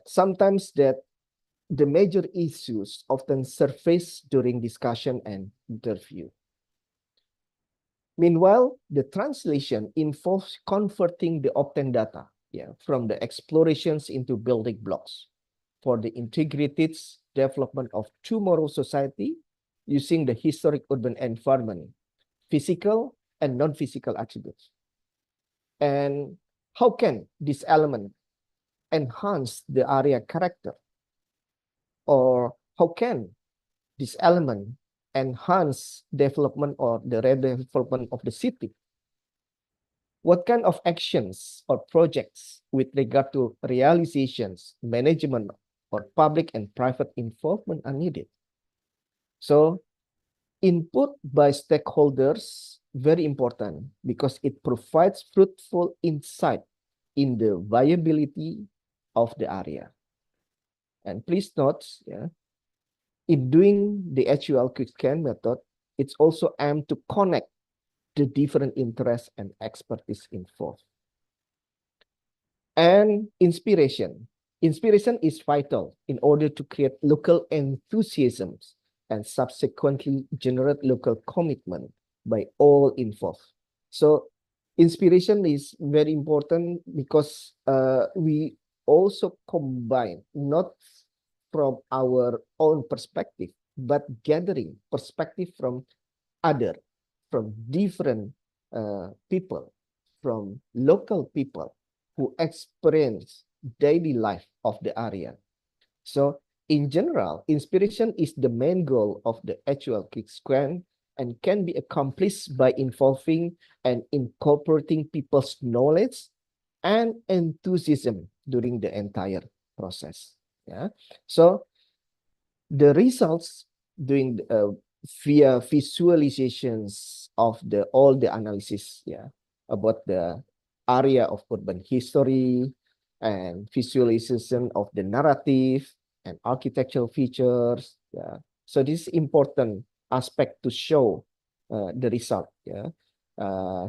sometimes that the major issues often surface during discussion and interview. Meanwhile, the translation involves converting the obtained data from the explorations into building blocks for the integrated development of tomorrow society using the historic urban environment, physical and non-physical attributes. And how can this element enhance the area character? Or how can this element enhance development or the redevelopment of the city? What kind of actions or projects with regard to realizations, management, or public and private involvement are needed? So input by stakeholders, very important because it provides fruitful insight in the viability of the area. And please note, in doing the HUL quick scan method, it's also aimed to connect the different interests and expertise involved. And inspiration. Inspiration is vital in order to create local enthusiasms and subsequently generate local commitment by all involved. So inspiration is very important because we also combine not from our own perspective, but gathering perspective from other, from different people, from local people who experience daily life of the area. So in general, inspiration is the main goal of the actual Quick Scan and can be accomplished by involving and incorporating people's knowledge and enthusiasm during the entire process. Yeah. So the results doing via visualizations of the all the analysis, yeah, about the area of urban history and visualization of the narrative and architectural features. Yeah, so this is important aspect to show the result. Yeah,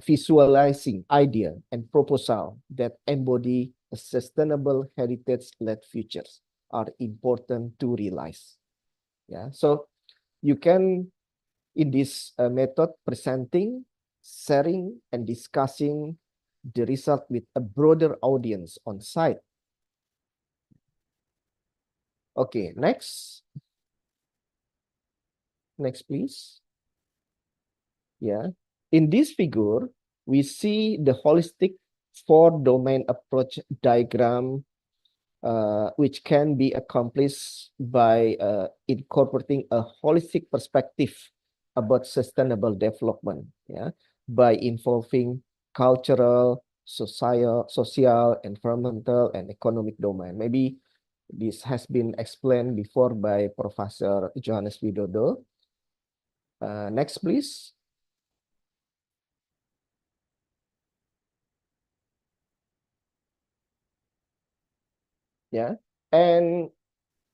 visualizing idea and proposal that embody a sustainable heritage-led futures are important to realize. Yeah, so you can in this method presenting, sharing, and discussing the result with a broader audience on site. Okay, next. Next, please. Yeah, in this figure, we see the holistic four-domain approach diagram, which can be accomplished by incorporating a holistic perspective about sustainable development, yeah, by involving cultural, social, environmental, and economic domain. Maybe this has been explained before by Professor Johannes Widodo. Next, please. Yeah, and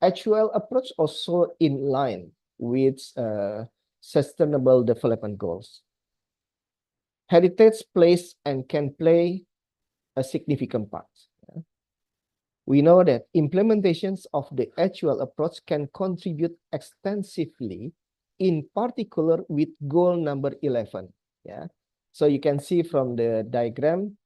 actual approach also in line with sustainable development goals. Heritage plays and can play a significant part. We know that implementations of the actual approach can contribute extensively, in particular with goal number 11. Yeah, so you can see from the diagram,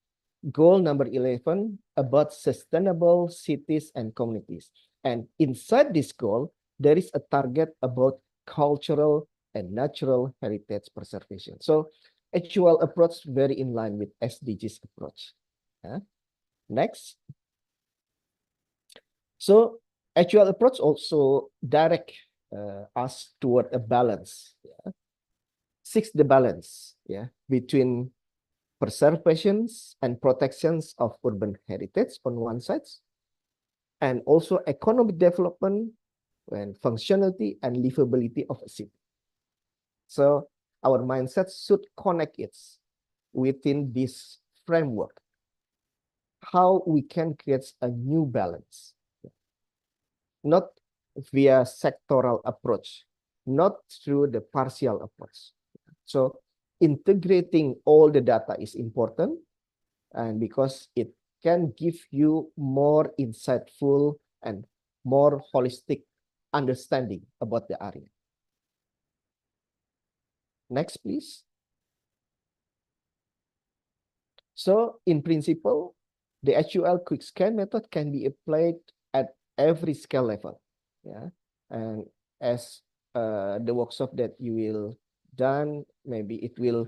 goal number 11 about sustainable cities and communities. And inside this goal, there is a target about cultural and natural heritage preservation. So actual approach very in line with SDGs approach. Yeah. Next. So actual approach also direct us toward a balance. Yeah. Seeks the balance, yeah, between preservations and protections of urban heritage on one side, and also economic development and functionality and livability of a city. So our mindset should connect it within this framework, how we can create a new balance, not via sectoral approach, not through the partial approach. So integrating all the data is important, and because it can give you more insightful and more holistic understanding about the area. Next, please. So in principle, the HUL quick scan method can be applied at every scale level. Yeah, and as the workshop that you will done, maybe it will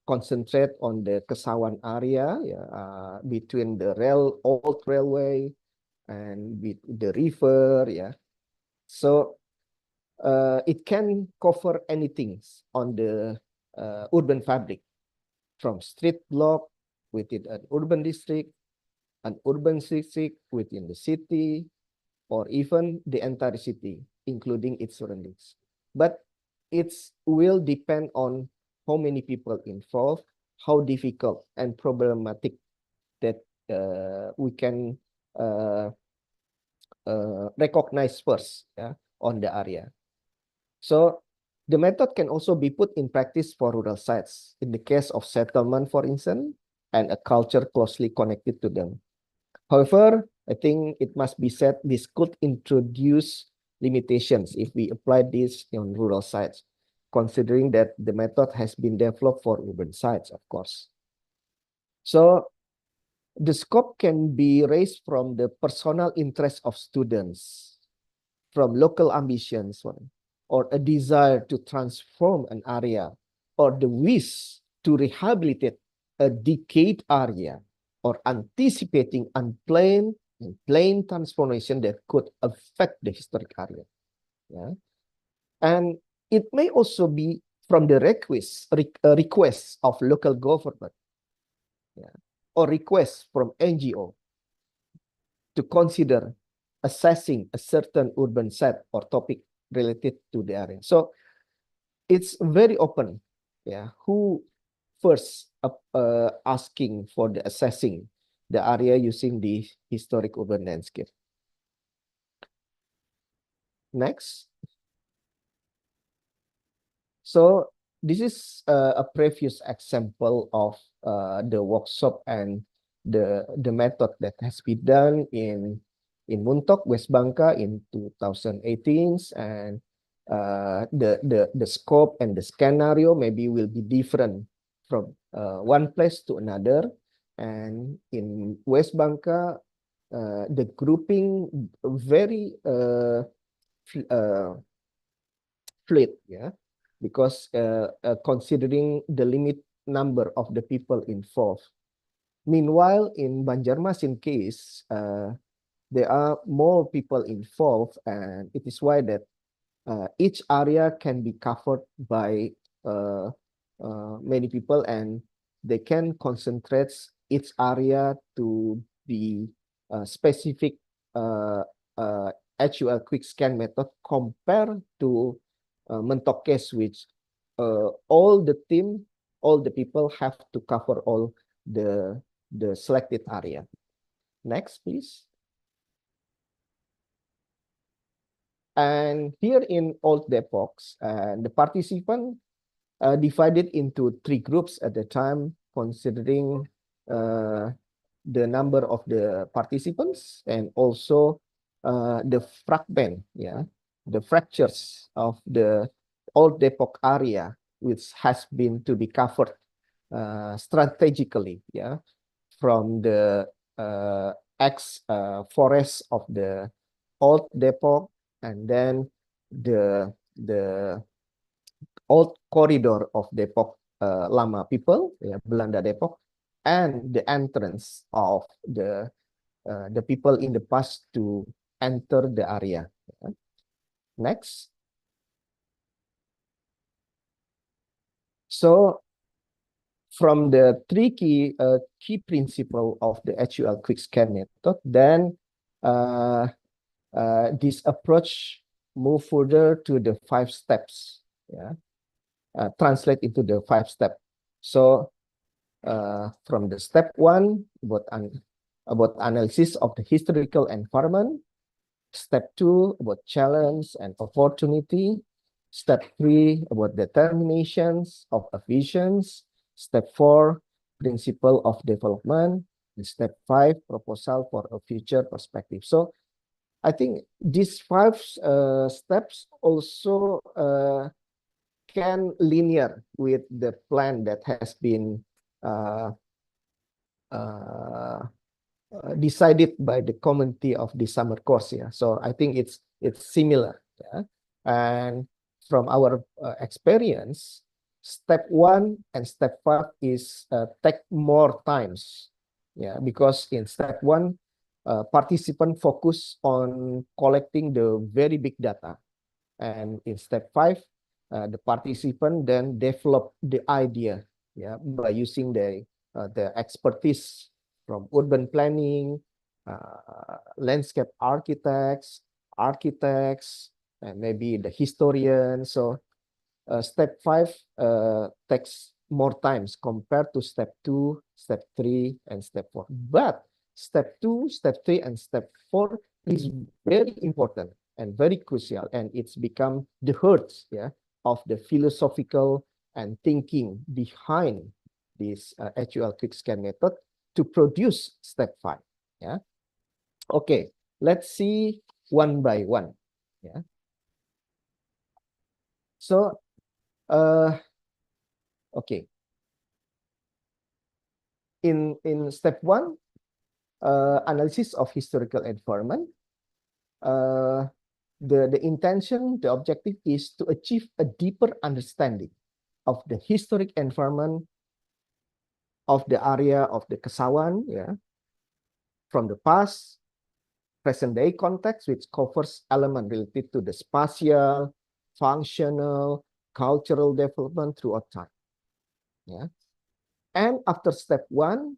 concentrate on the Kesawan area, yeah, between the old railway and with the river, yeah. So it can cover anything on the urban fabric, from street block within an urban district, an urban district within the city, or even the entire city, including its surroundings. But it will depend on how many people involved, how difficult and problematic that we can recognize first, yeah, on the area. So the method can also be put in practice for rural sites, in the case of settlement, for instance, and a culture closely connected to them. However, I think it must be said this could introduce limitations if we apply this on rural sites, considering that the method has been developed for urban sites, of course. So the scope can be raised from the personal interest of students, from local ambitions, or a desire to transform an area, or the wish to rehabilitate a decayed area, or anticipating unplanned and planned transformation that could affect the historic area. Yeah. And it may also be from the requests of local government, yeah, or requests from NGO to consider assessing a certain urban set or topic related to the area. So it's very open, yeah, who first asking for the assessing the area using the historic urban landscape. Next. So this is a previous example of the workshop and the method that has been done in Muntok, West Bangka in 2018, and the scope and the scenario maybe will be different from one place to another. And in West Bangka, the grouping very fluid, yeah, because considering the limit number of the people involved. Meanwhile, in Banjarmasin case, there are more people involved, and it is why that each area can be covered by many people, and they can concentrate each area to the specific HUL quick scan method compared to Mentok case, which all the team, all the people have to cover all the selected area. Next, please. And here in Old Depok, the participant divided into 3 groups at the time, considering the number of the participants and also the fragment, yeah, the fractures of the Old Depok area, which has been to be covered strategically, yeah, from the forest of the Old Depok, and then the old corridor of Depok Lama people, yeah, Belanda Depok, and the entrance of the people in the past to enter the area. Yeah. Next. So from the 3 key principle of the HUL quick scan method, then this approach move further to the 5 steps. Yeah, translate into the 5 steps. So from the step 1 about analysis of the historical environment, step 2 about challenge and opportunity, step 3 about determinations of a visions, step 4 principle of development, and step 5 proposal for a future perspective. So I think these 5 steps also can linear with the plan that has been decided by the committee of the summer course. Yeah, so I think it's similar. Yeah, and from our experience, step 1 and step 5 is take more times. Yeah, because in step 1, participant focus on collecting the very big data, and in step 5, the participant then develop the idea, yeah, by using the expertise from urban planning, landscape architects, and maybe the historian. So step 5 takes more times compared to step 2, step 3, and step 4. But step 2, step 3, and step 4 is very important and very crucial, and it's become the heart, yeah, of the philosophical and thinking behind this HUL quick scan method to produce step 5. Yeah. Okay, let's see one by one. Yeah. So okay. in step one, analysis of historical environment, the intention, the objective is to achieve a deeper understanding of the historic environment of the area of the Kesawan, yeah, from the past, present day context, which covers elements related to the spatial, functional, cultural development throughout time. Yeah. And after step one,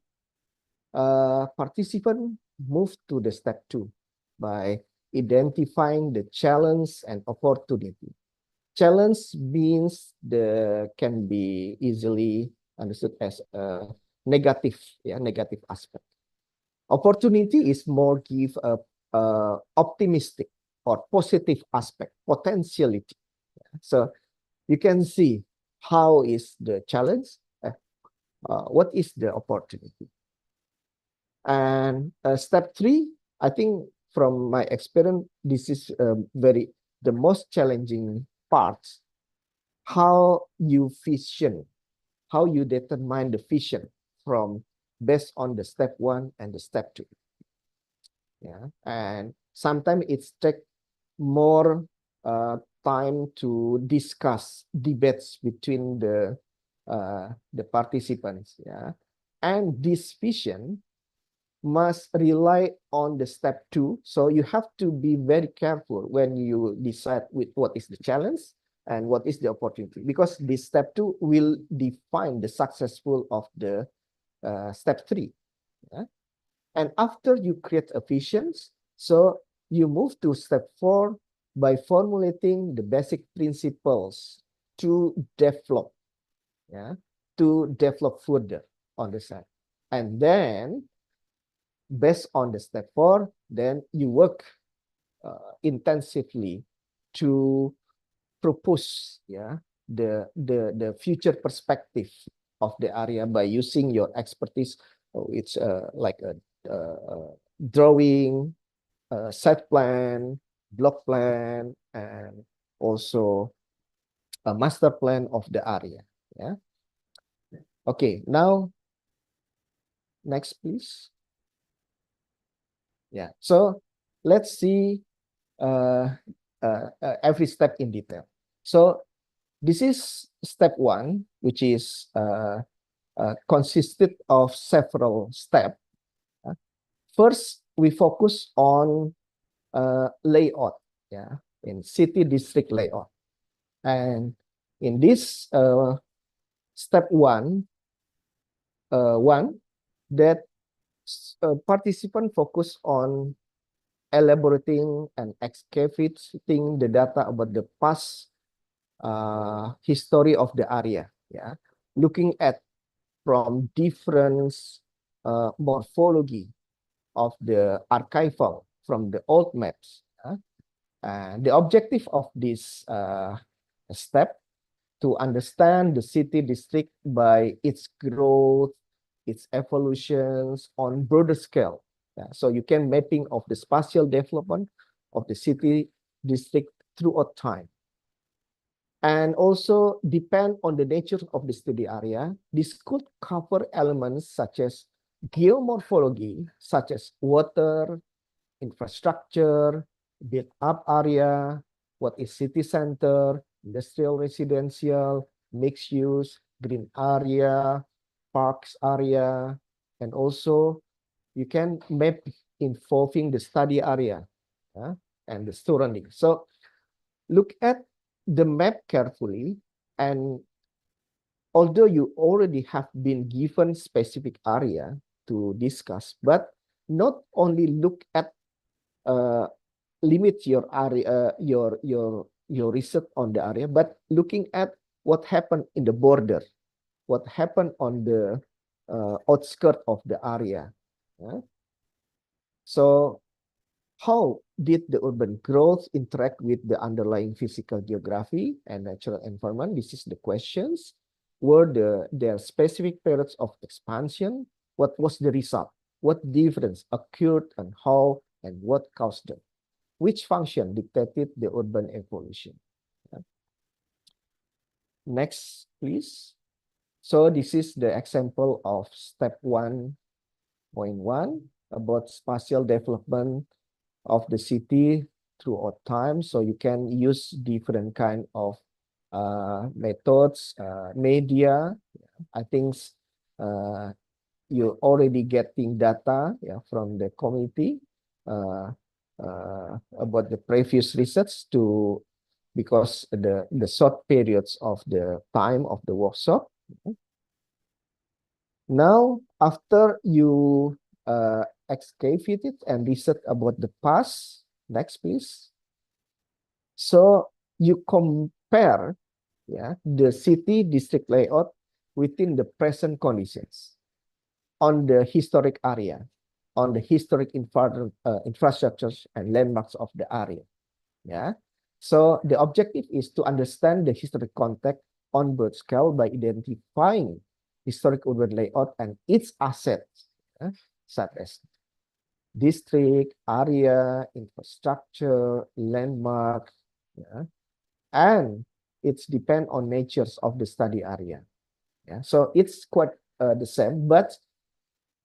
participant move to the step two by identifying the challenge and opportunity. Challenge means can be easily understood as a negative, yeah, negative aspect. Opportunity is more give a optimistic or positive aspect, potentiality. So you can see how is the challenge, what is the opportunity. And step three, I think from my experience, this is the most challenging part. How you vision, how you determine the vision from based on the step one and the step two. Yeah, and sometimes it's take more time to discuss debates between the participants. Yeah, and this vision must rely on the step two. So you have to be very careful when you decide with what is the challenge and what is the opportunity, because this step two will define the successful of the step three. Yeah? And after you create a vision, so you move to step four by formulating the basic principles to develop, yeah, to develop further on the side. And then based on the step four, then you work intensively to propose, yeah, the future perspective of the area by using your expertise. Oh, it's like a drawing, set plan, block plan, and also a master plan of the area. Yeah. Okay. Now, next, please. Yeah. So let's see every step in detail. So this is step one, which is consisted of several steps. First, we focus on layout, yeah, in city district layout. And in this step one, that participant focus on elaborating and excavating the data about the past history of the area, yeah, looking at from different morphology of the archival from the old maps. And the objective of this step to understand the city district by its growth, its evolutions on broader scale. Yeah, so you can mapping of the spatial development of the city district throughout time. And also depend on the nature of the study area. This could cover elements such as geomorphology, such as water, infrastructure, built up area, what is city center, industrial, residential, mixed use, green area, parks area, and also you can map involving the study area, and the surrounding. So look at the map carefully, and although you already have been given specific area to discuss, but not only look at limit your area, your research on the area, but looking at what happened in the border, what happened on the outskirt of the area. So how did the urban growth interact with the underlying physical geography and natural environment? This is the questions. Were there specific periods of expansion? What was the result? What difference occurred and how and what caused them? Which function dictated the urban evolution? Next, please. So this is the example of step 1.1 about spatial development of the city throughout time. So you can use different kind of methods, media. I think you're already getting data, yeah, from the community about the previous research to, because the short periods of the time of the workshop. Now, after you excavated and research about the past, next please. So you compare, yeah, the city district layout within the present conditions on the historic area, on the historic infrastructures and landmarks of the area. Yeah. So the objective is to understand the historic context on broad scale by identifying historic urban layout and its assets, such as district, area, infrastructure, landmark, yeah, and it's depend on natures of the study area. Yeah, so it's quite the same, but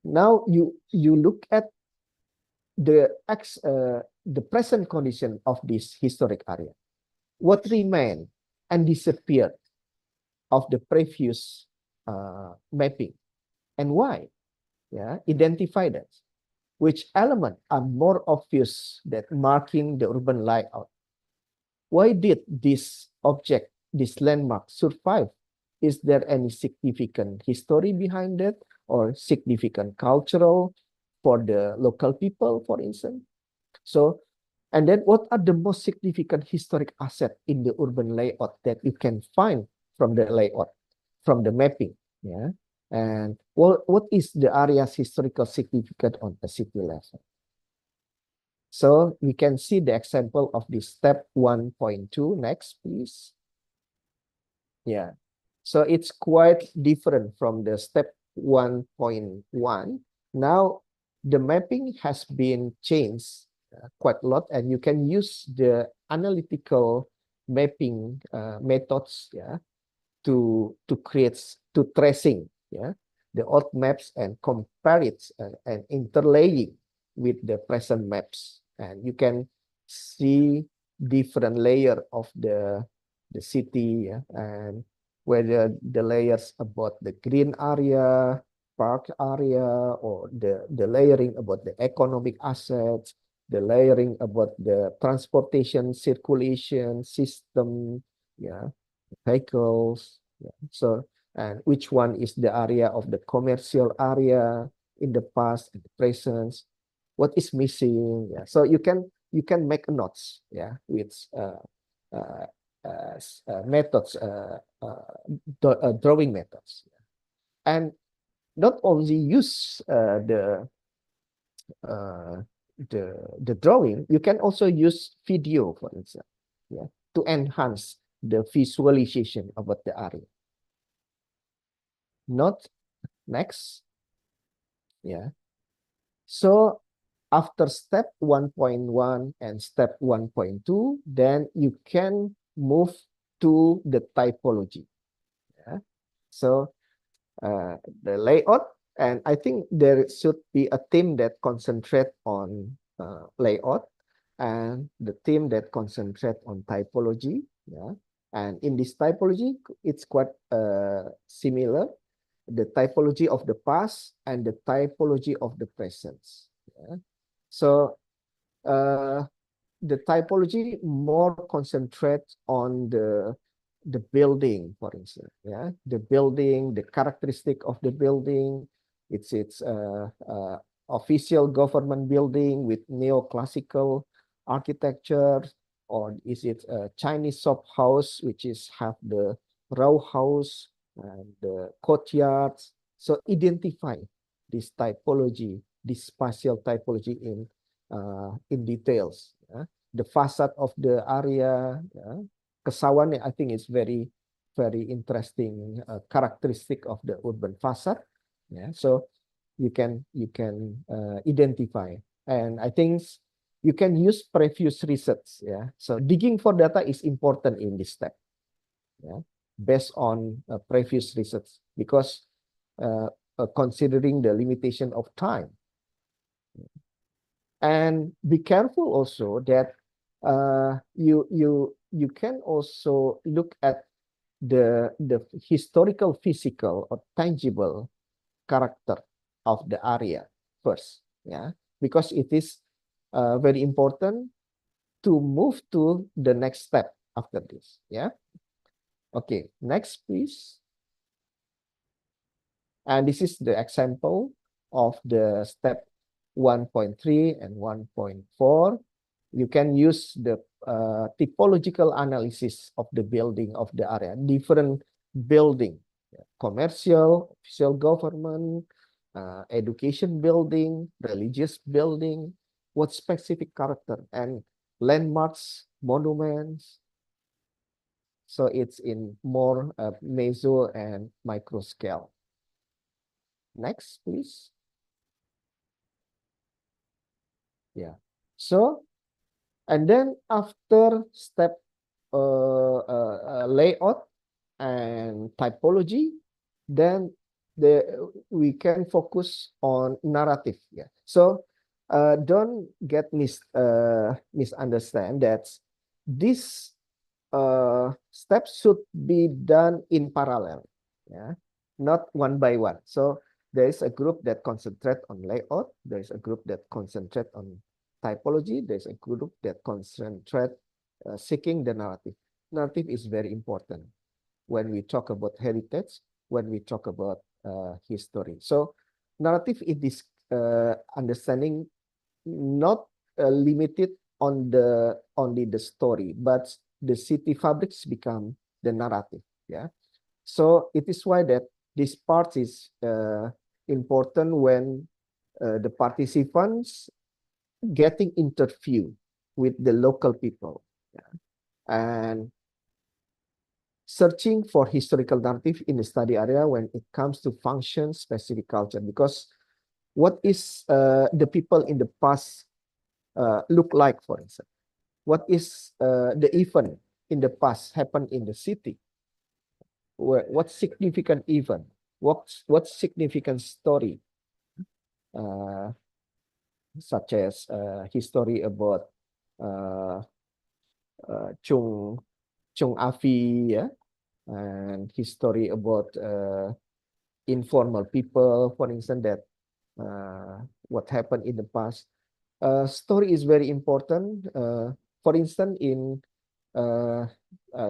now you look at the present condition of this historic area. What remained and disappeared of the previous mapping, and why? Yeah, identify that. Which element are more obvious that marking the urban layout? Why did this object, this landmark, survive? Is there any significant history behind it, or significant cultural for the local people, for instance? So, and then what are the most significant historic asset in the urban layout that you can find from the layout, from the mapping? Yeah. And what is the area's historical significance on the city level? So we can see the example of this step 1.2. Next, please. Yeah. So it's quite different from the step 1.1. Now the mapping has been changed quite a lot, and you can use the analytical mapping methods, yeah, to create, to tracing, yeah, the old maps and compare it and interlaying with the present maps, and you can see different layer of the city, yeah, and whether the layers about the green area, park area, or the layering about the economic assets, the layering about the transportation circulation system, yeah, vehicles. Yeah. So, and which one is the area of the commercial area in the past and the present? What is missing? Yeah. So you can make notes, yeah, with methods, drawing methods, and not only use uh, the drawing, you can also use video, for instance, yeah, to enhance the visualization about the area. Not next. Yeah. So after step 1.1 and step 1.2, then you can move to the typology. Yeah. So the layout, and I think there should be a team that concentrate on layout, and the team that concentrate on typology. Yeah. And in this typology, it's quite similar, the typology of the past and the typology of the present. Yeah. So the typology more concentrate on the building, for instance. Yeah, the building, the characteristic of the building. It's official government building with neoclassical architecture, or is it a Chinese shop house which is have the row house and the courtyards? So identify this typology, this spatial typology in details. Yeah? The facade of the area, yeah? Kesawan, I think is very interesting characteristic of the urban facade. Yeah, so you can identify, and I think you can use previous research. Yeah, so digging for data is important in this step. Yeah, based on previous research, because considering the limitation of time. And be careful also that you can also look at the historical, physical, or tangible character of the area first, yeah, because it is very important to move to the next step after this, yeah. Okay, next please. And this is the example of the step 1.3 and 1.4. You can use the typological analysis of the building of the area, different building, commercial, official government, education building, religious building, what specific character, and landmarks, monuments. So it's in more meso and micro scale. Next, please. Yeah. So, and then after step layout and typology, then we can focus on narrative. Yeah. So don't get misunderstand that this steps should be done in parallel. Yeah, not one by one. So there is a group that concentrate on layout. There is a group that concentrate on typology. There's a group that concentrate seeking the narrative. Narrative is very important when we talk about heritage, when we talk about history. So narrative is this understanding not limited on only the story, but the city fabrics become the narrative. Yeah. So it is why that this part is important when the participants getting interview with the local people, yeah, and searching for historical narrative in the study area when it comes to function specific culture, because what is the people in the past look like, for instance, what is the event in the past happened in the city, what significant event, what significant story, such as history about Chung Afi, yeah, and history about informal people, for instance, that what happened in the past. Story is very important. For instance, in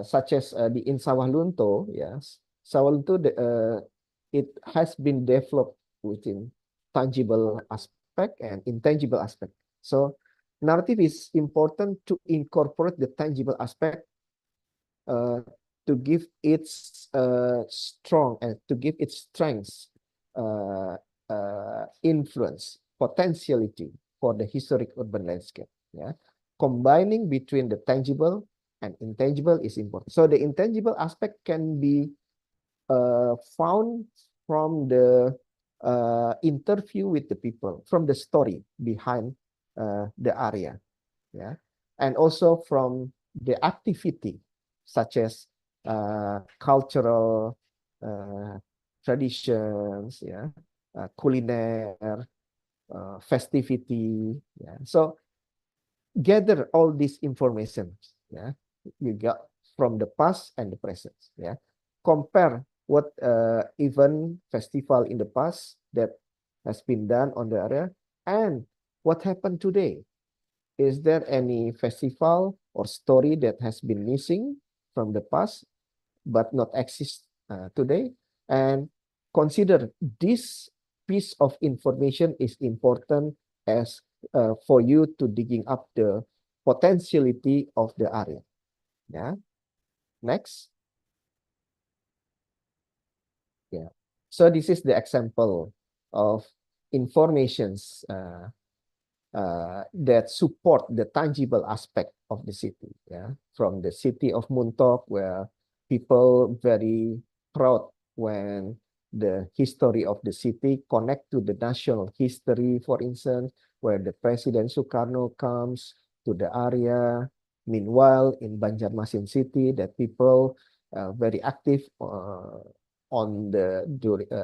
such as in Sawah Lunto, yes, Sawah Lunto, it has been developed within tangible aspect and intangible aspect. So narrative is important to incorporate the tangible aspect to give its strong and to give its strengths, influence, potentiality for the historic urban landscape. Yeah, combining between the tangible and intangible is important. So the intangible aspect can be found from the interview with the people, from the story behind the area, yeah, and also from the activity such as cultural traditions, yeah, culinaire, festivity, yeah. So gather all these information, yeah, you got from the past and the present, yeah. Compare what event festival in the past that has been done on the area and what happened today. Is there any festival or story that has been missing from the past but not exist today? And consider this piece of information is important as for you to digging up the potentiality of the area. Yeah. Next. Yeah. So this is the example of informations that support the tangible aspect of the city. Yeah, from the city of Muntok, where people very proud when the history of the city connect to the national history, for instance, where the President Sukarno comes to the area. Meanwhile, in Banjarmasin city, that people very active on the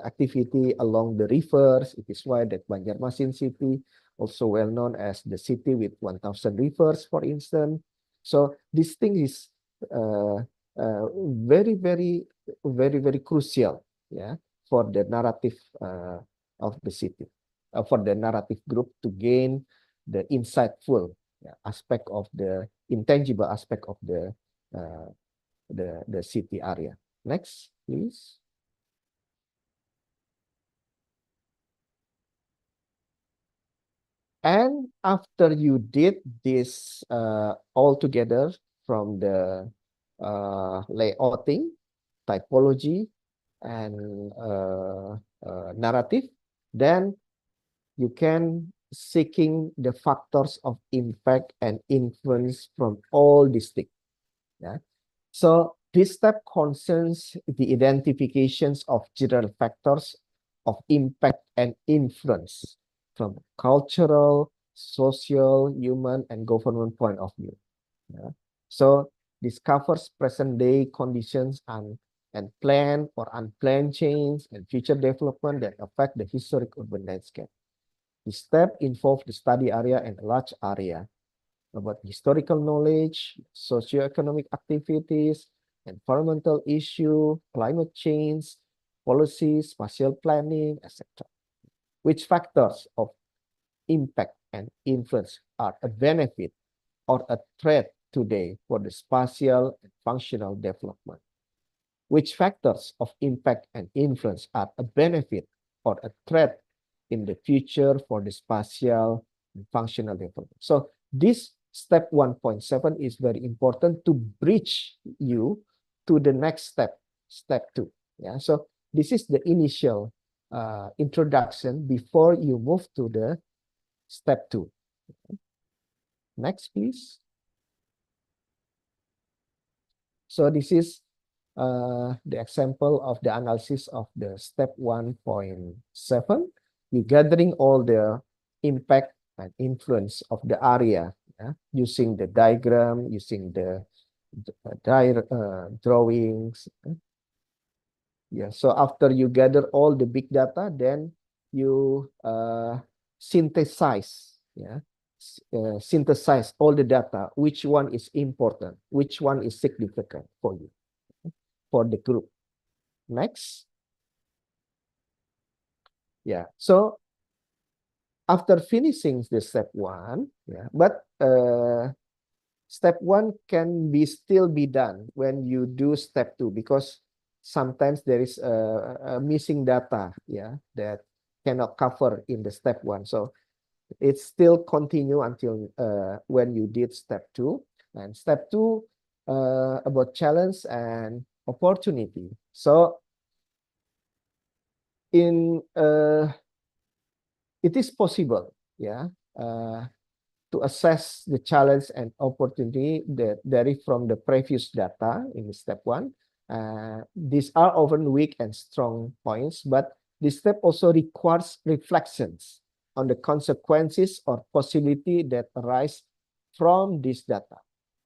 activity along the rivers. It is why that Banjarmasin city, also well known as the city with 1,000 rivers, for instance. So this thing is very crucial, yeah, for the narrative of the city, for the narrative group to gain the insightful aspect of the intangible aspect of the city area. Next, please. And after you did this all together from the layouting, typology, and narrative, then you can seeking the factors of impact and influence from all these things. Yeah. So this step concerns the identifications of general factors of impact and influence from cultural, social, human, and government point of view. Yeah. So this covers present-day conditions and planned or unplanned change and future development that affect the historic urban landscape. This step involves the study area and a large area about historical knowledge, socioeconomic activities, environmental issue, climate change, policy, spatial planning, etc. Which factors of impact and influence are a benefit or a threat today for the spatial and functional development? Which factors of impact and influence are a benefit or a threat in the future for the spatial and functional development? So this step 1.7 is very important to bridge you to the next step, step 2. Yeah, so this is the initial introduction before you move to the step 2. Next, please. So this is the example of the analysis of the step 1.7. You're gathering all the impact and influence of the area, using the diagram, using the drawings. Yeah. So after you gather all the big data, then you synthesize. Yeah. Synthesize all the data. Which one is important? Which one is significant for you, for the group? Next. Yeah. So after finishing the step 1, yeah, but step 1 can still be done when you do step 2, because sometimes there is a missing data, yeah, that cannot cover in the step 1. So it still continue until when you did step 2. And step 2 about challenge and opportunity. So in it is possible, yeah, to assess the challenge and opportunity that derive from the previous data in step 1. These are often weak and strong points, but this step also requires reflections on the consequences or possibility that arise from this data.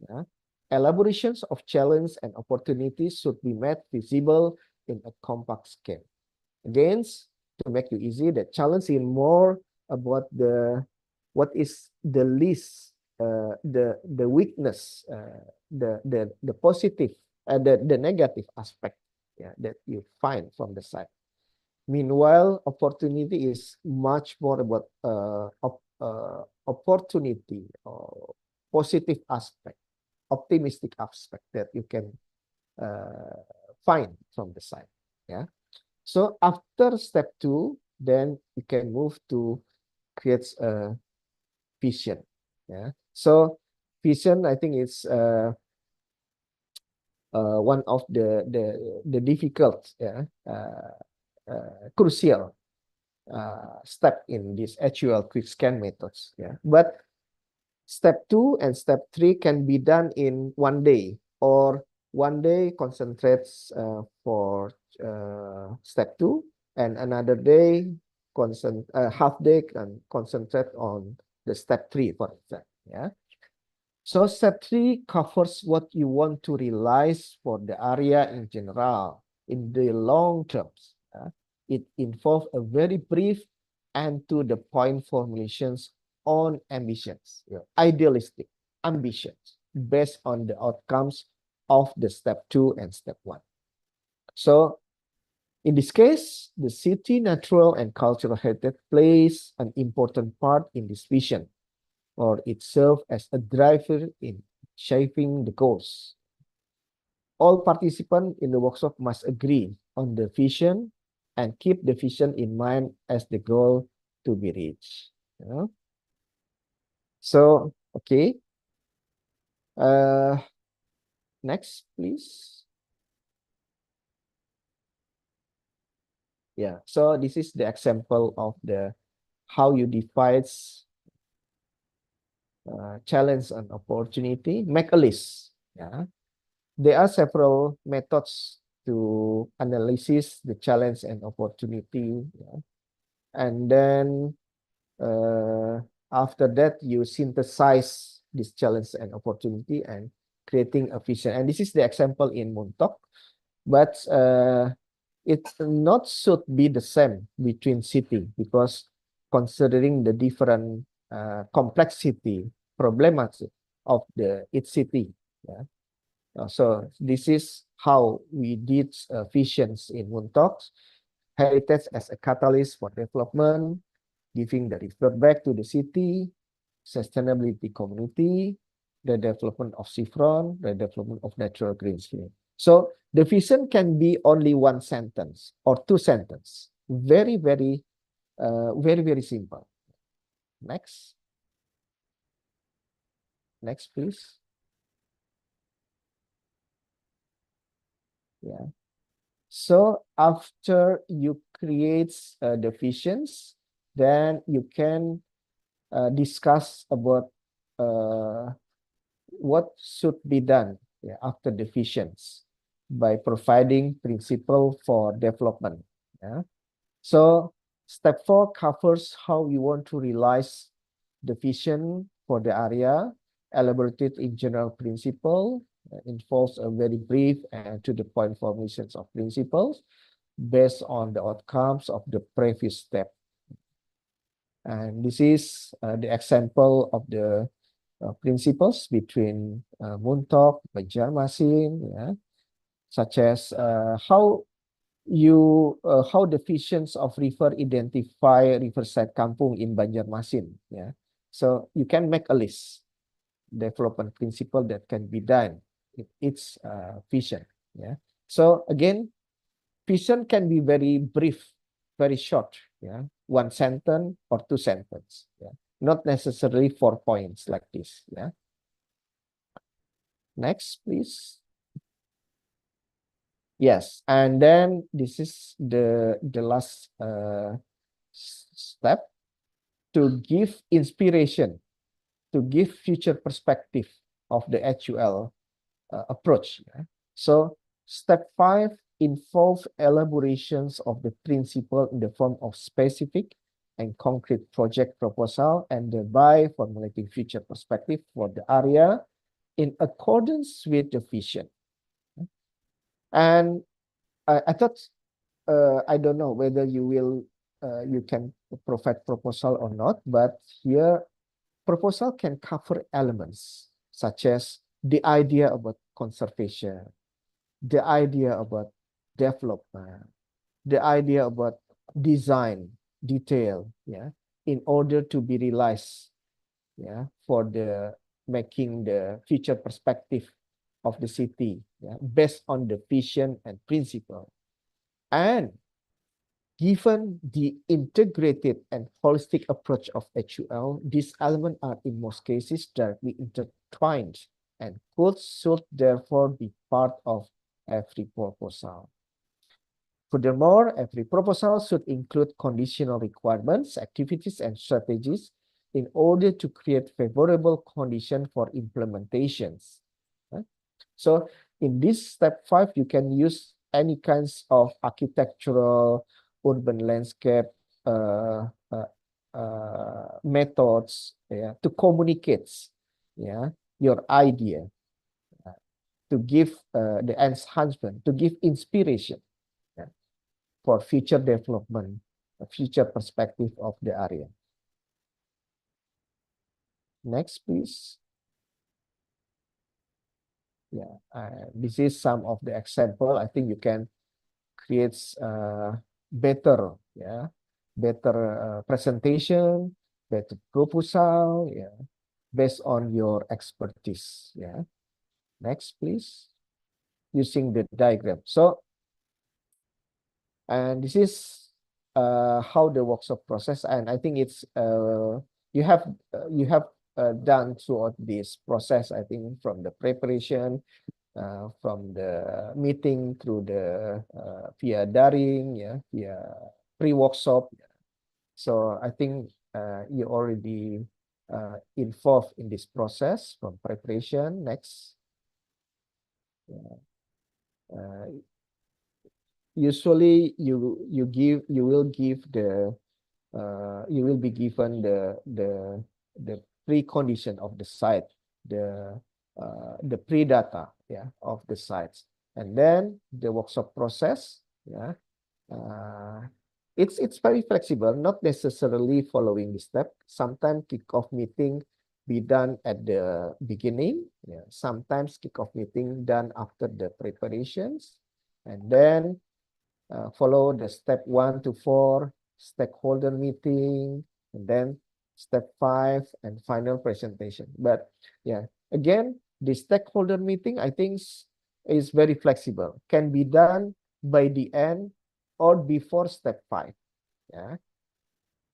Yeah? Elaborations of challenge and opportunities should be made visible in a compact scale. Again, to make you easy, the challenge is more about what is the least, the weakness, the positive, the negative aspect, yeah, that you find from the site. Meanwhile, opportunity is much more about opportunity or positive aspect, optimistic aspect that you can find from the site. Yeah. So after step 2, then you can move to create a vision. Yeah. So vision, I think, is one of the difficult, yeah, crucial step in this HUL quick scan methods. Yeah. But step 2 and step 3 can be done in one day, or one day concentrates for step 2, and another day half day can concentrate on the step 3, for example. Yeah. So step 3 covers what you want to realize for the area in general in the long terms. It involves a very brief and to the point formulations on ambitions, idealistic ambitions based on the outcomes of the step 2 and step 1. So in this case, the city natural and cultural heritage plays an important part in this vision, or it serves as a driver in shaping the goals. All participants in the workshop must agree on the vision and keep the vision in mind as the goal to be reached. So, okay. Next, please. Yeah, so this is the example of the how you define challenge and opportunity. Make a list. Yeah, there are several methods to analysis the challenge and opportunity. Yeah? And then after that, you synthesize this challenge and opportunity and creating a vision. And this is the example in Muntok, but it not should be the same between city because considering the different complexity problematic of the each city. Yeah. So this is how we did visions in Muntok, heritage as a catalyst for development, giving the return back to the city, sustainability community, the development of seafront, the development of natural green screen. So the vision can be only one sentence or two sentences. Very, very, very simple. Next. Next, please. Yeah. So after you create the visions, then you can discuss about what should be done after the visions by providing principle for development. Yeah. So step 4 covers how you want to realize the vision for the area, elaborated in general principle, involves a very brief and to the point formations of principles based on the outcomes of the previous step. And this is the example of the principles between Muntok, Banjarmasin, yeah, such as how the visions of river identify riverside kampung in Banjarmasin. Yeah, so you can make a list development principle that can be done in its vision. Yeah, so again, vision can be very brief, very short. Yeah, one sentence or two sentences. Yeah, not necessarily 4 points like this. Yeah. Next, please. Yes, and then this is the last step to give inspiration, to give future perspective of the HUL approach. Yeah? So step 5 involves elaborations of the principle in the form of specific and concrete project proposal and thereby formulating future perspective for the area in accordance with the vision. And I thought, I don't know whether you can provide proposal or not, but here proposal can cover elements such as the idea about conservation, the idea about development, the idea about design, detail, yeah, in order to be realized, yeah, for the making the future perspective of the city, yeah, based on the vision and principle. And given the integrated and holistic approach of HUL, these elements are in most cases directly intertwined and should therefore be part of every proposal. Furthermore, every proposal should include conditional requirements, activities, and strategies in order to create favorable conditions for implementations. So in this step 5, you can use any kinds of architectural, urban landscape methods, yeah, to communicate, yeah, your idea, to give the enhancement, to give inspiration, for future development, future perspective of the area. Next, please. Yeah, this is some of the example. I think you can create better, better presentation, better proposal, based on your expertise. Yeah. Next, please. Using the diagram. So, and this is how the workshop process, and I think it's you have done throughout this process. I think from the preparation, from the meeting through the via daring, via pre-workshop. So I think you already involved in this process from preparation. Next. Usually you will give the you will be given the precondition of the site, the pre-data, of the sites, and then the workshop process. It's very flexible, not necessarily following the step. Sometimes kickoff meeting be done at the beginning. Sometimes kickoff meeting done after the preparations, and then follow the step 1 to 4 stakeholder meeting, and then step 5 and final presentation. But again, the stakeholder meeting, I think, is very flexible, can be done by the end or before step 5.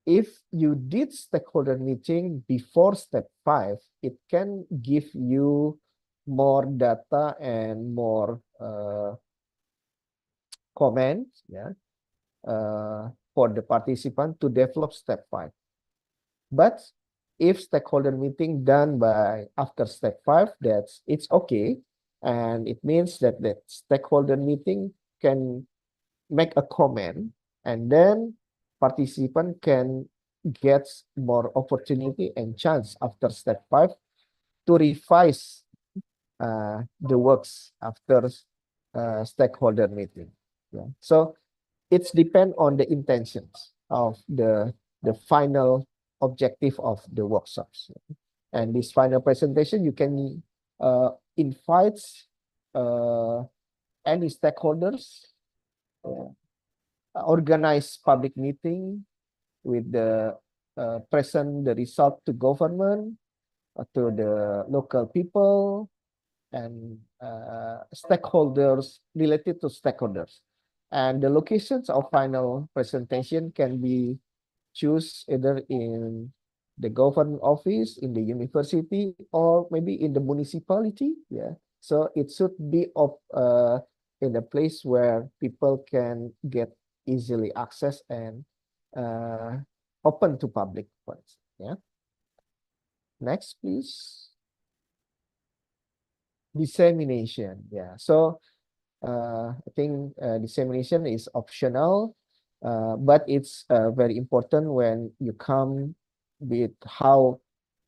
If you did stakeholder meeting before step 5, it can give you more data and more comments, for the participant to develop step 5. But if stakeholder meeting done by after step 5, it's okay, and it means that the stakeholder meeting can make a comment, and then participant can get more opportunity and chance after step 5 to revise the works after stakeholder meeting. So it's depend on the intentions of the final objective of the workshops. And this final presentation, you can invite any stakeholders, organize public meeting with the present the result to government, to the local people, and stakeholders, related to stakeholders. And the locations of final presentation can be choose either in the government office, in the university, or maybe in the municipality. So it should be in a place where people can get easily access and open to public funds. Next, please. Dissemination. So I think dissemination is optional, but it's very important when you come with how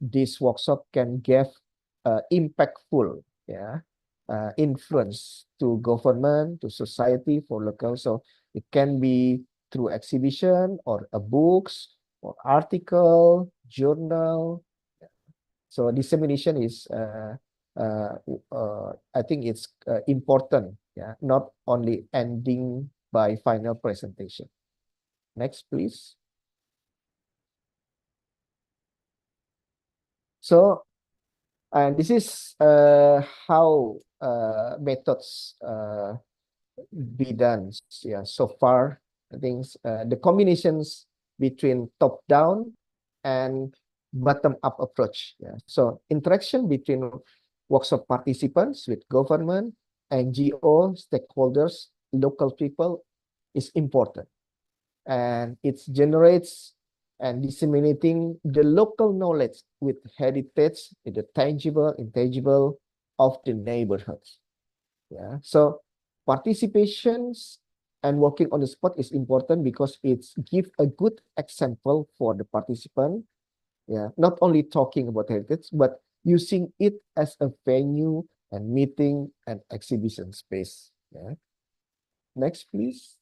this workshop can give impactful influence to government, to society, for local. So it can be through exhibition or a books or article, journal. So dissemination is I think it's important, not only ending by final presentation. Next, please. So, and this is how methods be done. So far, I think the combinations between top-down and bottom-up approach. So interaction between workshop participants with government, NGO, stakeholders, local people is important. And it generates and disseminating the local knowledge with heritage, the tangible, intangible of the neighborhoods. So participations and working on the spot is important because it's give a good example for the participant. Not only talking about heritage, but using it as a venue and meeting and exhibition space. Yeah. Next, please.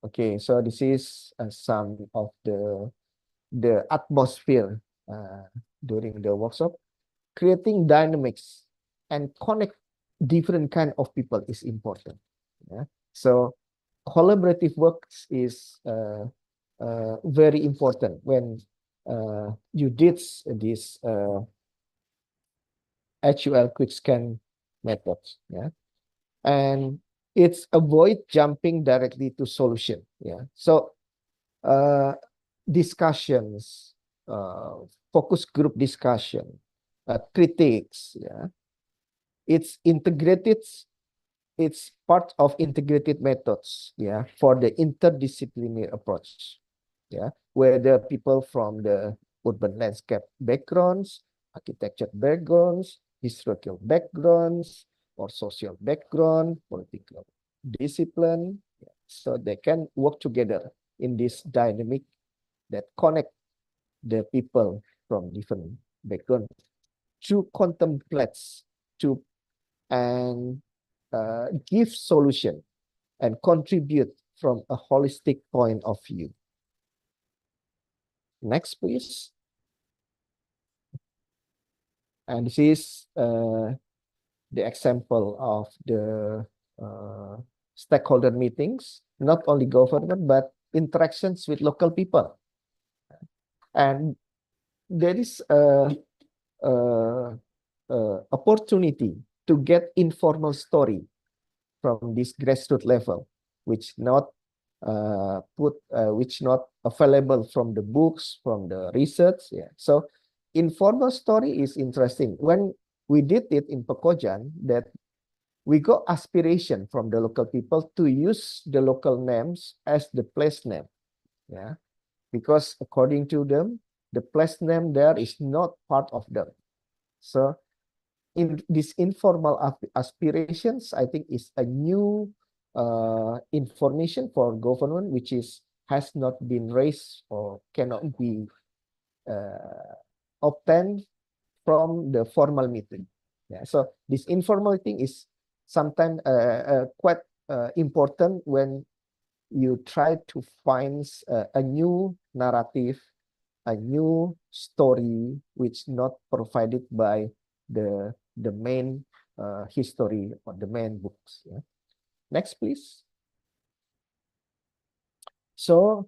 Okay, so this is some of the atmosphere during the workshop. Creating dynamics and connect different kind of people is important. Yeah. So collaborative works is very important when you did this HUL quick scan methods. Yeah. And it's avoid jumping directly to solution. Yeah. So discussions, focus group discussion, critiques. Yeah. It's integrated. It's part of integrated methods. Yeah. For the interdisciplinary approach. Yeah. Whether people from the urban landscape backgrounds, architecture backgrounds, historical backgrounds, or social background, political discipline. Yeah. So they can work together in this dynamic that connect the people from different backgrounds to contemplate, to and give solution and contribute from a holistic point of view. Next, please. And this is the example of the stakeholder meetings, not only government, but interactions with local people. And there is a opportunity to get informal story from this grassroots level, which not which not available from the books, from the research. Yeah. So informal story is interesting. When we did it in Pekojan, that we got aspiration from the local people to use the local names as the place name. Yeah. Because according to them, the place name there is not part of them. So in these informal aspirations, I think is a new information for government, which has not been raised or cannot be obtained from the formal meeting. Yeah, so this informal meeting is sometimes quite important when you try to find a new narrative, a new story, which not provided by the main history or the main books. Yeah. Next, please. So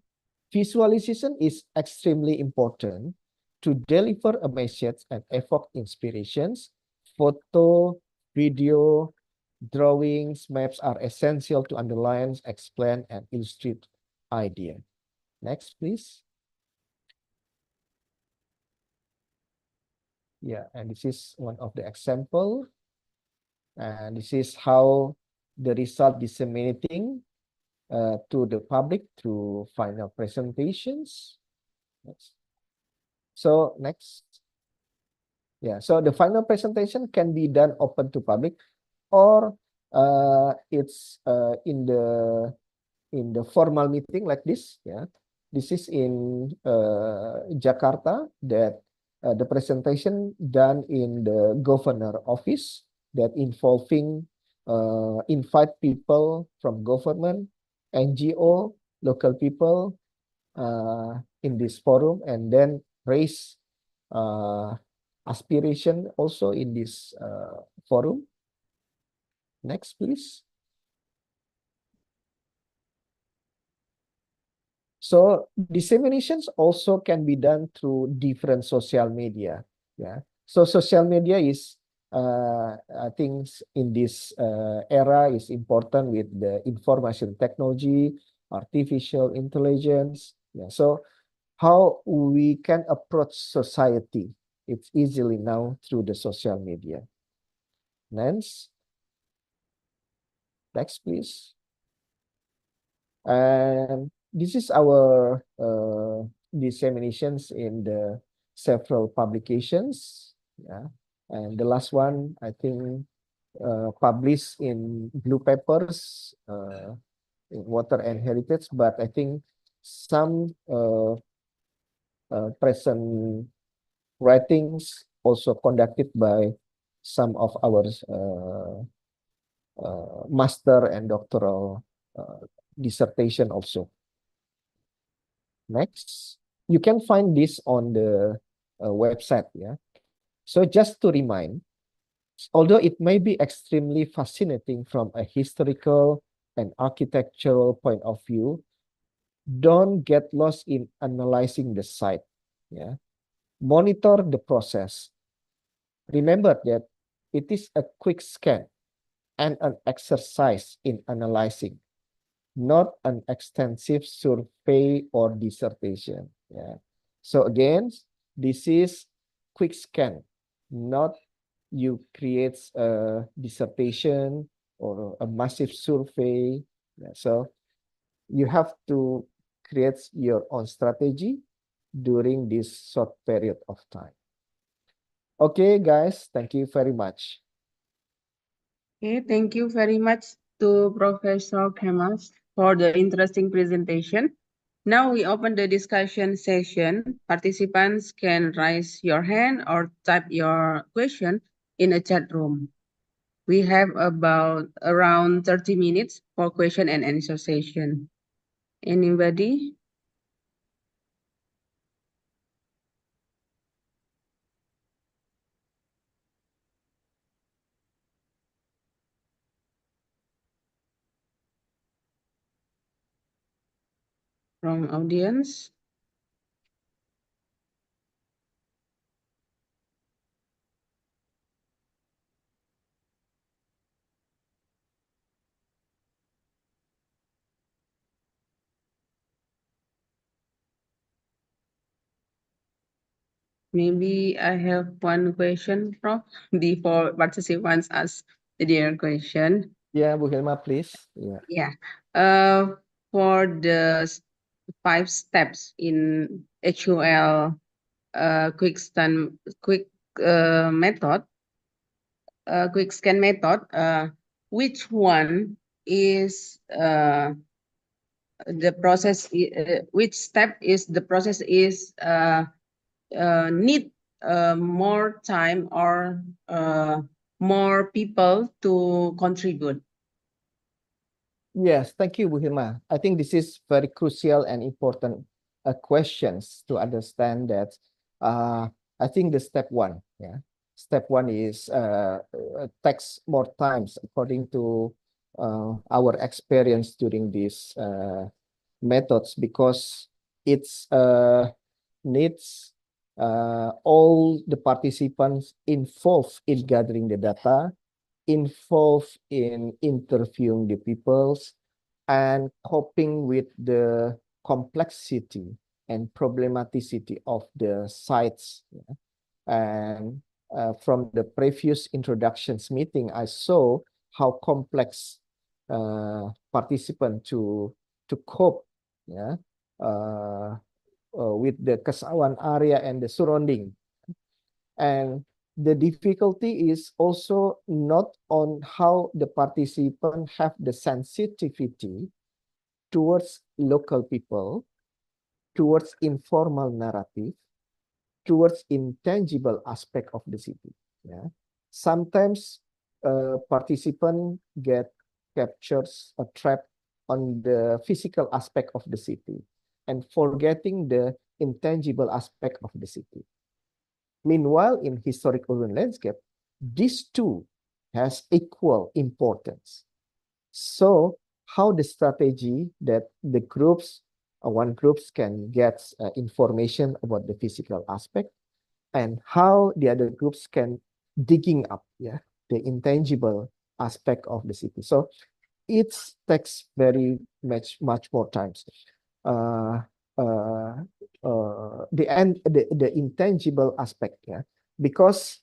visualization is extremely important to deliver a message and evoke inspirations. Photo, video, drawings, maps are essential to underline, explain, and illustrate idea. Next, please. Yeah, and this is one of the example. And this is how the result disseminating to the public through final presentations. Next. So next. Yeah, so the final presentation can be done open to public, or it's in the formal meeting like this. Yeah, this is in Jakarta, that the presentation done in the governor office, that involving invite people from government, NGO, local people in this forum, and then raise aspiration also in this forum. Next, please. So disseminations also can be done through different social media. Yeah. So social media is, I think, in this era is important with the information technology, artificial intelligence. Yeah. So how we can approach society, it's easily now through the social media. Next, please. And this is our disseminations in the several publications. Yeah. And the last one, I think, published in Blue Papers, in Water and Heritage, but I think some present writings also conducted by some of our master and doctoral dissertation also. Next, you can find this on the website. Yeah. So just to remind, although it may be extremely fascinating from a historical and architectural point of view, don't get lost in analyzing the site. Yeah. Monitor the process. Remember that it is a quick scan and an exercise in analyzing, not an extensive survey or dissertation. Yeah. So again, this is quick scan, not you create a dissertation or a massive survey. Yeah. So you have to create your own strategy during this short period of time. Okay, guys, thank you very much. Okay, thank you very much to Professor Kemas for the interesting presentation. Now we open the discussion session. Participants can raise your hand or type your question in a chat room. We have about around 30 minutes for question and answer session. Anybody? From audience? Maybe I have one question, Prof, before participants ask their question. Yeah, Bu Hilma, please. Yeah. Yeah. For the 5 steps in HUL method, quick scan method, which one is the process? Which step is the process is need more time or more people to contribute? Yes, thank you, Bu Hilma. I think this is very crucial and important questions to understand that. I think the step one, yeah, step one is takes more times according to our experience during these methods, because it's needs all the participants involved in gathering the data, involved in interviewing the peoples, and coping with the complexity and problematicity of the sites. Yeah. And from the previous introductions meeting, I saw how complex participant to cope, yeah, with the Kesawan area and the surrounding. And the difficulty is also not on how the participant have the sensitivity towards local people, towards informal narrative, towards intangible aspect of the city. Yeah. Sometimes participant get captures a trap on the physical aspect of the city and forgetting the intangible aspect of the city. Meanwhile, in historic urban landscape, these two has equal importance. So how the strategy that the groups, one groups can get information about the physical aspect, and how the other groups can digging up, yeah, the intangible aspect of the city. So it takes very much more times. The intangible aspect, yeah, because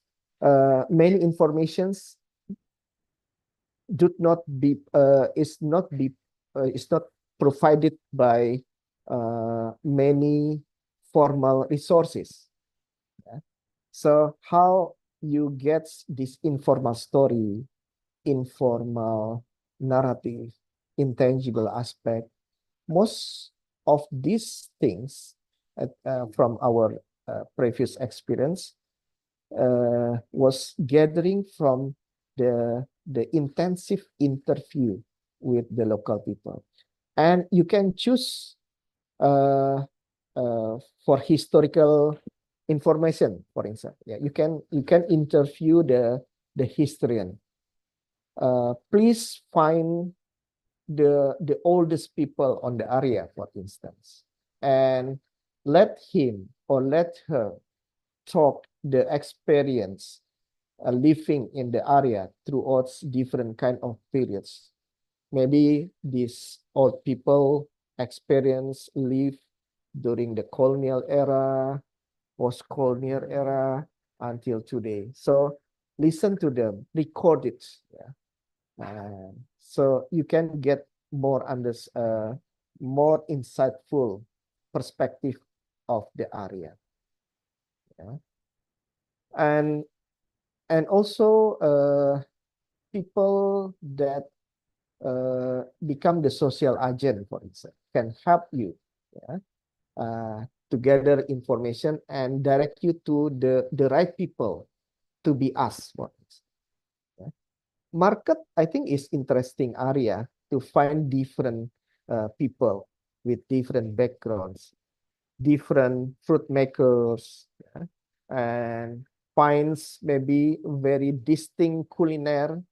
many informations do not be is not provided by many formal resources. Yeah. So how you get this informal story, informal narrative, intangible aspect? Most of these things from our previous experience was gathering from the intensive interview with the local people. And you can choose for historical information, for instance. Yeah, you can interview the historian. Please find the oldest people on the area, for instance, and let him or let her talk the experience living in the area throughout different kind of periods. Maybe these old people experience live during the colonial era, post-colonial era until today. So listen to them, record it. Yeah. So you can get more insightful perspective of the area. Yeah. And also people that become the social agent, for instance, can help you, yeah, to gather information and direct you to the right people to be asked for. Yeah. Market, I think, is interesting area to find different people with different backgrounds, different fruit makers, yeah, and finds maybe very distinct culinary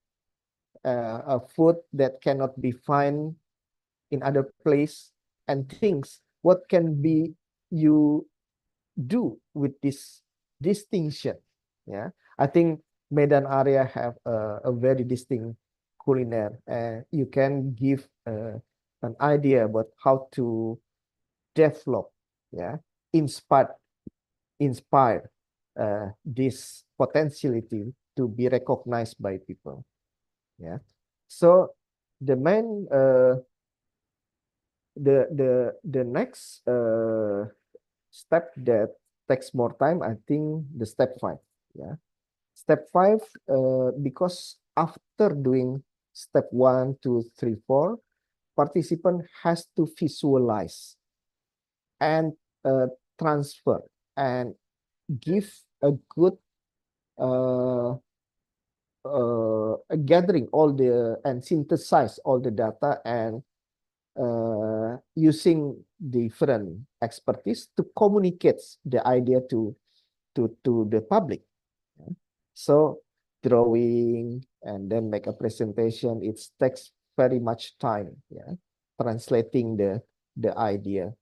food that cannot be found in other place, and things what can be you do with this distinction. Yeah, I think Medan area have a very distinct culinary, and you can give an idea about how to develop, yeah, inspire this potentiality to be recognized by people. Yeah, so the main the next step that takes more time, I think the step 5. Yeah, step 5, because after doing step 1, 2, 3, 4, participant has to visualize and transfer and give a good gathering all the and synthesize all the data and using different expertise to communicate the idea to the public. So drawing and then make a presentation, it takes very much time. Yeah, translating the idea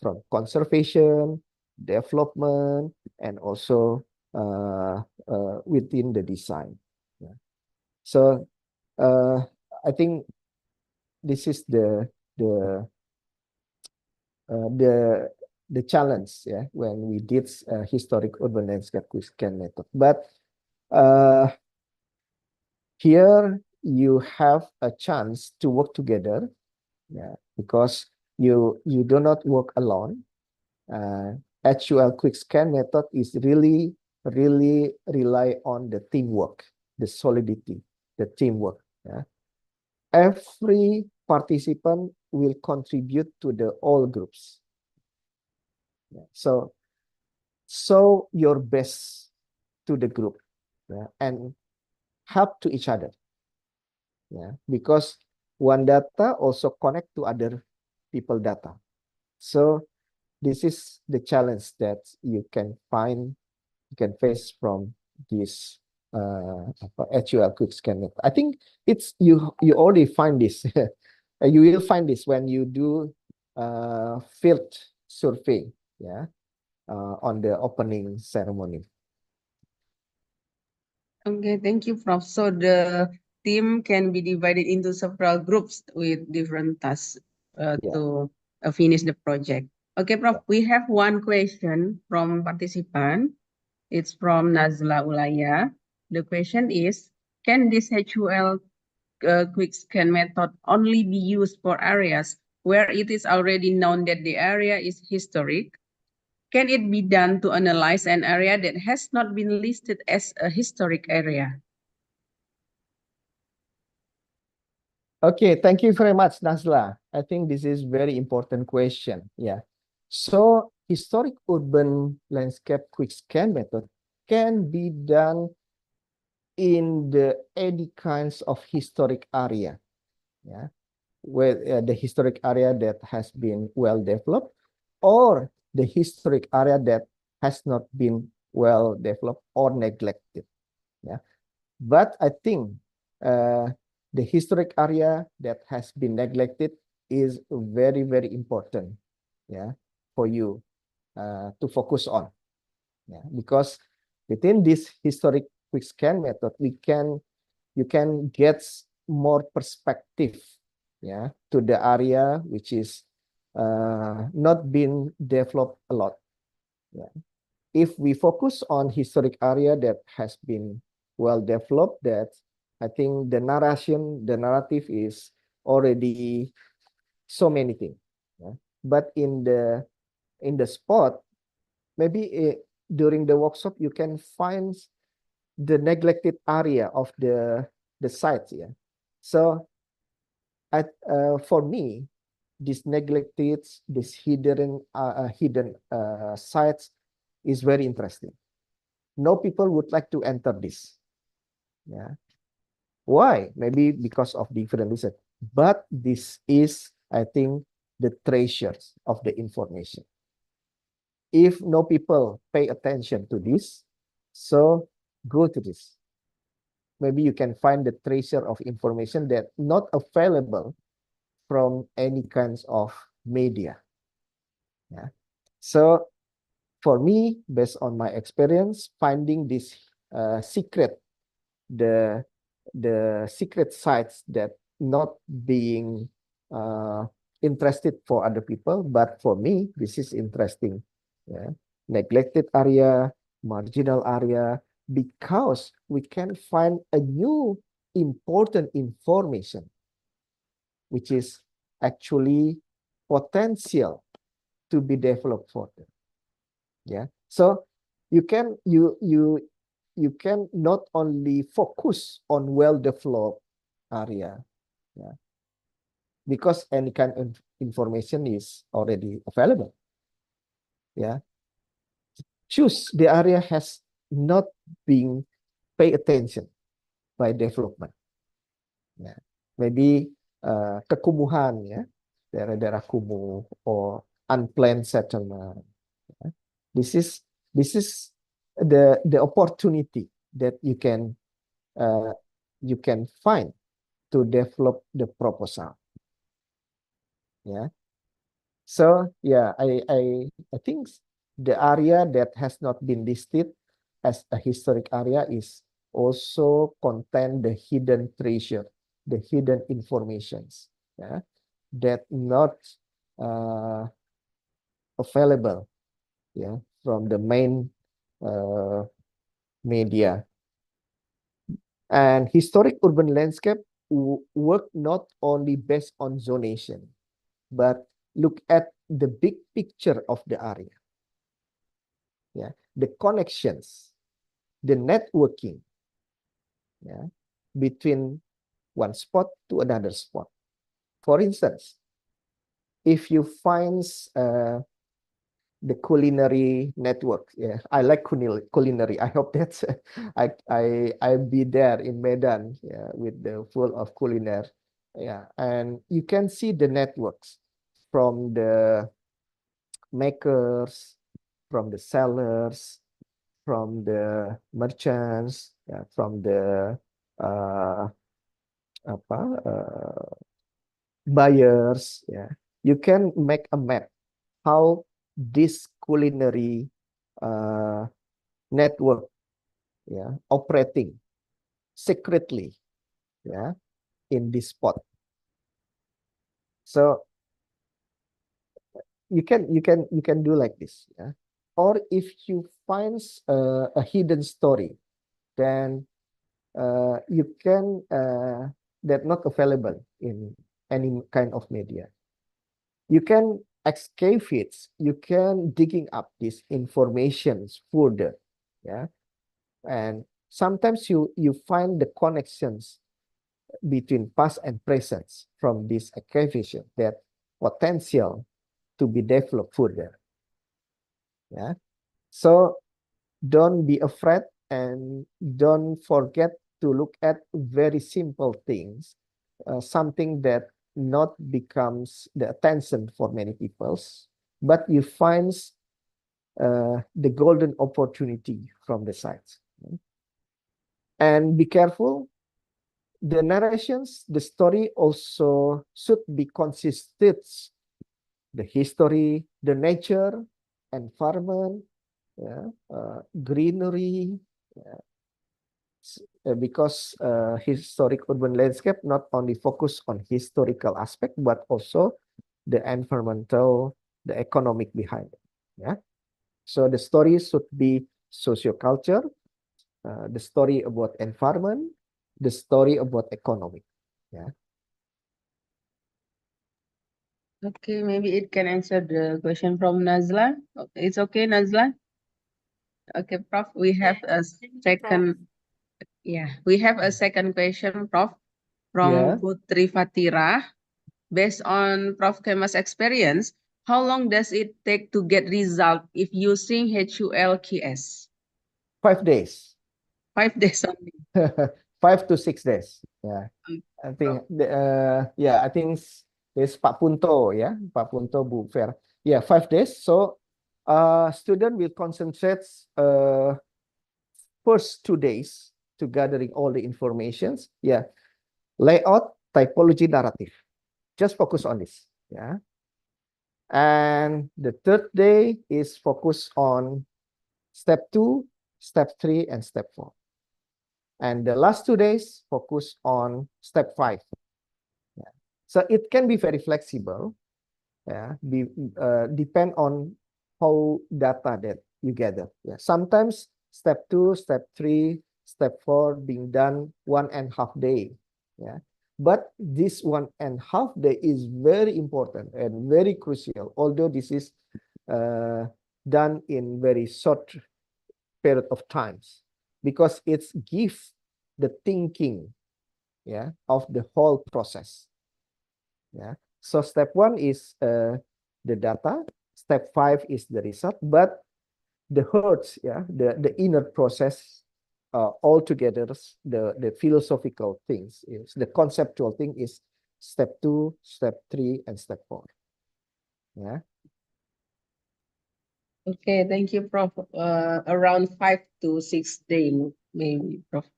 from conservation, development, and also within the design. Yeah. So I think this is the the challenge, yeah, when we did historic urban landscape quickscan method. But here you have a chance to work together, yeah, because you do not work alone. HUL quickscan method is really rely on the teamwork, the solidity, the teamwork. Yeah. Every participant will contribute to the all groups. Yeah. So your best to the group, yeah, and help to each other. Yeah, because one data also connect to other people data. So this is the challenge that you can face from this HUL quick scan method. I think it's you already find this. You will find this when you do field survey, yeah, on the opening ceremony. Okay, thank you, Prof. So the team can be divided into several groups with different tasks to finish the project. Okay, Prof, we have one question from participant. It's from Nazla Ulaya. The question is, can this HUL quick scan method only be used for areas where it is already known that the area is historic? Can it be done to analyze an area that has not been listed as a historic area? Okay, thank you very much, Nazla. I think this is very important question. Yeah. So historic urban landscape quick scan method can be done in any kinds of historic area, yeah, where the historic area that has been well developed, or the historic area that has not been well developed or neglected. Yeah, but I think the historic area that has been neglected is very, very important, yeah, for you to focus on. Yeah, because within this historic quick scan method, you can get more perspective, yeah, to the area which is not been developed a lot. Yeah. If we focus on historic area that has been well developed, that I think the narrative is already so many things. Yeah. But in the spot, maybe during the workshop you can find the neglected area of the sites. Yeah. So for me, this neglected, this hidden sites is very interesting. No people would like to enter this. Yeah. Why? Maybe because of different reasons. But this is, I think, the treasures of the information. If no people pay attention to this, so go to this. Maybe you can find the treasure of information that not available from any kinds of media. Yeah. So for me, based on my experience, finding this secret, the secret sites that not being interested for other people, but for me, this is interesting. Yeah. Neglected area, marginal area, because we can find a new important information, which is actually potential to be developed further. Yeah. So you can not only focus on well-developed area, yeah, because any kind of information is already available. Yeah. Choose the area has not been paid attention by development. Yeah. Maybe kekumuhan, ya, daerah-daerah kumuh or unplanned settlement. Yeah. This is the opportunity that you can find to develop the proposal. Yeah. So yeah, I think the area that has not been listed as a historic area is also contain the hidden treasure, the hidden informations, yeah, that not available, yeah, from the main media. And historic urban landscape work not only based on zonation, but look at the big picture of the area. Yeah, the connections, the networking, yeah, between one spot to another spot. For instance, if you find the culinary network, yeah, I like culinary. I hope that I'll be there in Medan, yeah, with the full of culinary, yeah, and you can see the networks from the makers, from the sellers, from the merchants, yeah, from the buyers. Yeah, you can make a map how this culinary network, yeah, operating secretly, yeah, in this spot. So you can do like this, yeah. Or if you find a hidden story, then you can that not available in any kind of media. You can excavate, you can digging up these informations further, yeah. And sometimes you find the connections between past and present from this excavation that potential to be developed further. Yeah. So don't be afraid and don't forget to look at very simple things, something that not becomes the attention for many peoples, but you find the golden opportunity from the sites. And be careful, the narrations, the story also should be consistent. The history, the nature, environment, yeah, greenery, yeah, because historic urban landscape not only focus on historical aspect, but also the environmental, the economic behind it. Yeah. So the story should be socioculture, the story about environment, the story about economy. Yeah. Okay, maybe it can answer the question from Nazla. It's okay, Nazla? Okay, Prof, we have a second, we have a second question, Prof, Yeah. from Putri Fatira. Based on Prof. Kemas experience, how long does it take to get result if using HULQS? 5 days. 5 days only. 5 to 6 days. Yeah. I think I think it's Pak Punto, yeah, Pak Punto Bu Fair. Yeah, 5 days. So student will concentrate first 2 days to gathering all the informations. Yeah. Layout, typology, narrative. Just focus on this. Yeah. And the third day is focus on step 2, step 3, and step 4. And the last 2 days focus on step 5. Yeah. So it can be very flexible. Yeah, depend on how data that you gather. Yeah, sometimes step 2, step 3, step 4 being done 1.5 day. Yeah, but this 1.5 day is very important and very crucial. Although this is done in very short period of times, because it's gives the thinking, yeah, of the whole process. Yeah. So step 1 is the data. Step 5 is the result. But the heart, yeah, the inner process, all together, the philosophical things is the conceptual thing is step 2, step 3, and step 4. Yeah. Okay, thank you, Prof. Around 5 to 6 days, maybe, Prof.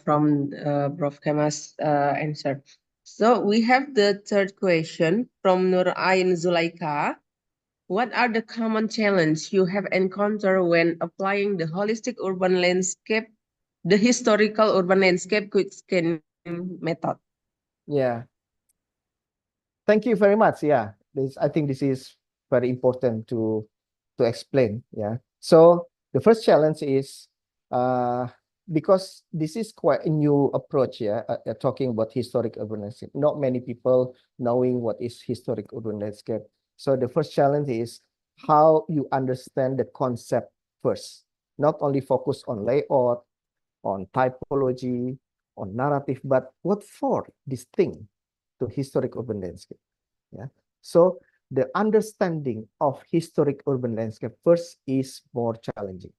From Prof. Kemas answer. So we have the third question from Nur Ain Zulaika. What are the common challenges you have encountered when applying the holistic urban landscape, the historical urban landscape quick scan method? Yeah. Thank you very much. Yeah. I think this is very important to explain. Yeah. So the first challenge is because this is quite a new approach. Yeah. Talking about historic urban landscape. Not many people knowing what is historic urban landscape. So the first challenge is how you understand the concept first. Not only focus on layout, on typology, on narrative, but what for this thing to historic urban landscape. Yeah. So the understanding of historic urban landscape first is more challenging.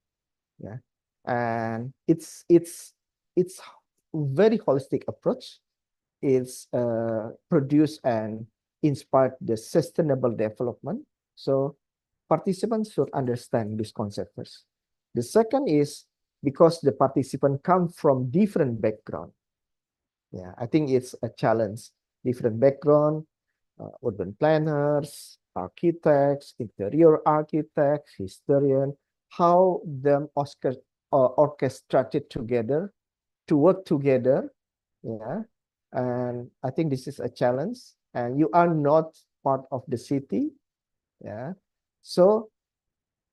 Yeah. And it's very holistic approach. It's produced and inspired the sustainable development. So participants should understand this concept first. The second is because the participant come from different background. Yeah, I think it's a challenge. Different background, urban planners, architects, interior architects, historian, how them orchestrated together to work together. Yeah, and I think this is a challenge. And you are not part of the city. Yeah, so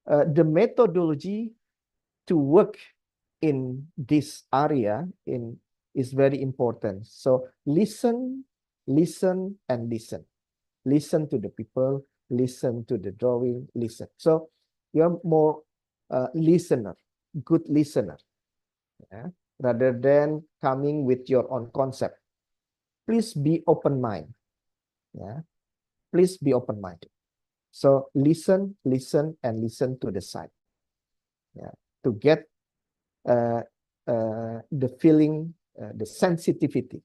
the methodology to work in this area is very important. So listen, listen, and listen. Listen to the people, listen to the drawing, listen. So you're more listener, good listener, yeah? Rather than coming with your own concept. Please be open mind. Yeah, please be open minded. So listen, listen, and listen to the side. Yeah, to get the feeling, the sensitivity,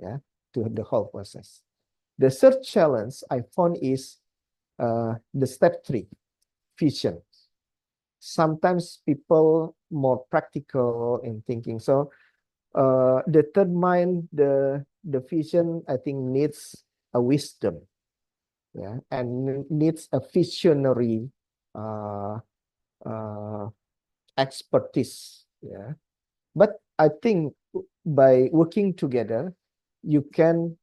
yeah, to the whole process. The third challenge I found is the step 3, vision. Sometimes people more practical in thinking. So determine the vision, I think, needs a wisdom, yeah, and needs a visionary expertise, yeah. But I think by working together, you can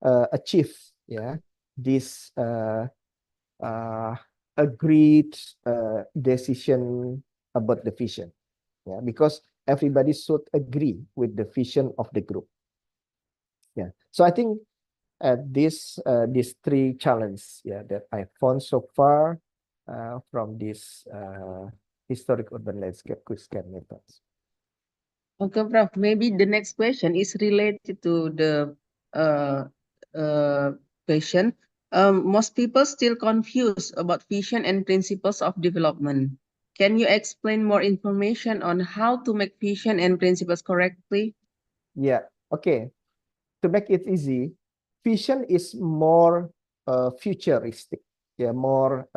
achieve, yeah, this agreed decision about the vision, yeah, because everybody should agree with the vision of the group. Yeah, so I think these 3 challenges, yeah, that I found so far from this historic urban landscape quick scan methods. Okay, Prof. Maybe the next question is related to the uh, question. Most people still confused about vision and principles of development. Can you explain more information on how to make vision and principles correctly? Yeah, okay. To make it easy, vision is more futuristic, yeah, more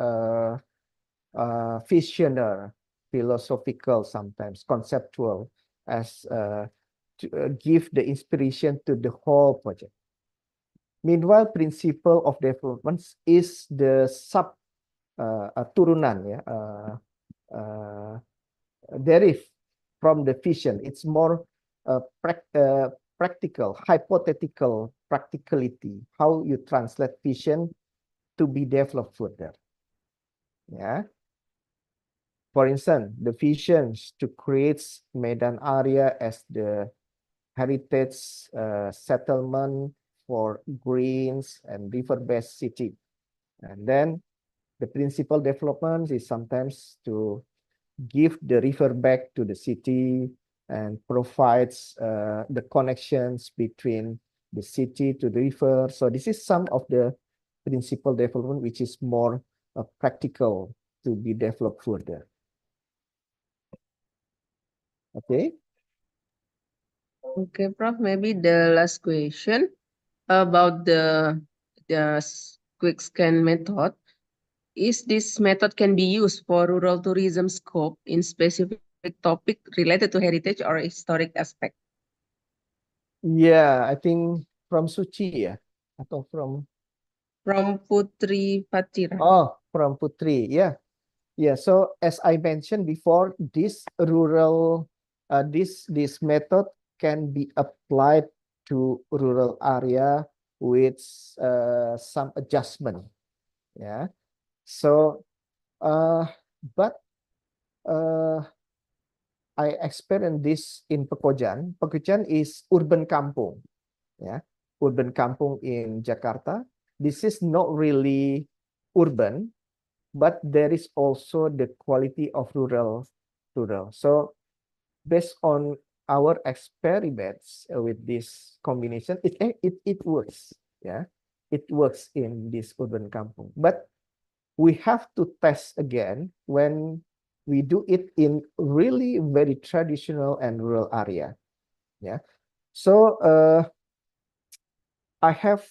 visionary, philosophical, sometimes conceptual, as to give the inspiration to the whole project. Meanwhile, principle of development is the sub turunan, ya, derive from the vision. It's more practical, hypothetical practicality. How you translate vision to be developed further. Yeah. For instance, the visions to create Medan area as the heritage settlement for greens and river-based city. And then the principal development is sometimes to give the river back to the city and provides the connections between the city to the river. So this is some of the principal development which is more practical to be developed further. Okay. Okay, Prof. Maybe the last question about the quick scan method. Is this method can be used for rural tourism scope in specific topic related to heritage or historic aspect? Yeah, I think from Suci, ya, atau from Putri Patira. from Putri, yeah. Yeah, so as I mentioned before, this rural this method can be applied to rural area with some adjustment. Yeah. So but I experienced this in Pekojan. Pekojan is urban kampung. Yeah. Urban kampung in Jakarta. This is not really urban, but there is also the quality of rural. So based on our experiments with this combination, it works. Yeah, it works in this urban kampung. But we have to test again when we do it in really very traditional and rural area. Yeah, so I have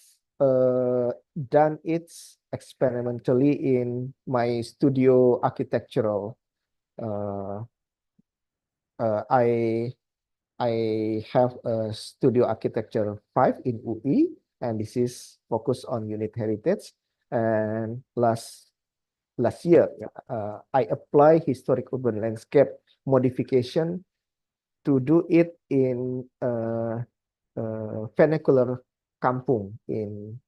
done it experimentally in my studio architectural. I have a studio architecture 5 in UI, and this is focused on unit heritage. And last year, I apply historic urban landscape modification to do it in vernacular kampung in